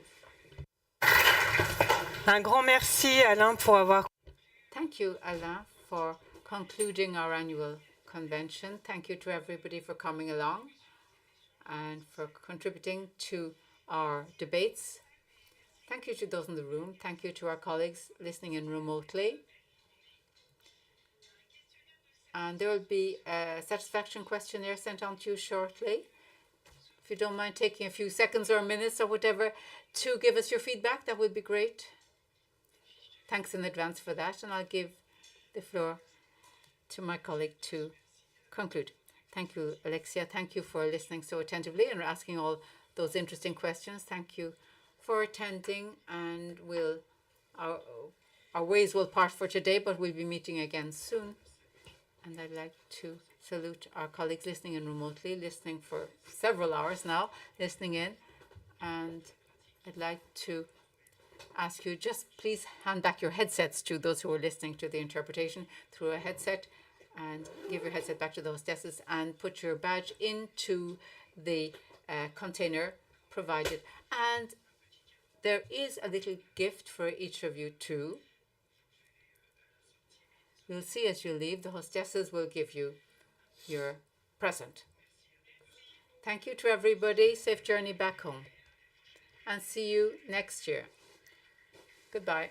Speaker 4: Un grand merci, Alain, pour avoir...
Speaker 2: Thank you, Alain, for concluding our annual convention. Thank you to everybody for coming along and for contributing to our debates. Thank you to those in the room. Thank you to our colleagues listening in remotely. And there will be a satisfaction questionnaire sent on to you shortly. If you don't mind taking a few seconds or minutes or whatever to give us your feedback, that would be great. Thanks in advance for that. And I'll give the floor to my colleague to conclude. Thank you, Alexia. Thank you for listening so attentively and asking all those interesting questions. Thank you for attending, and our ways will part for today, but we'll be meeting again soon. And I'd like to salute our colleagues listening in remotely, listening for several hours now, listening in. And I'd like to ask you, just please hand back your headsets to those who are listening to the interpretation through a headset, and give your headset back to the hostesses, and put your badge into the container provided. And there is a little gift for each of you too. You'll see as you leave, the hostesses will give you your present. Thank you to everybody. Safe journey back home. And see you next year. Goodbye.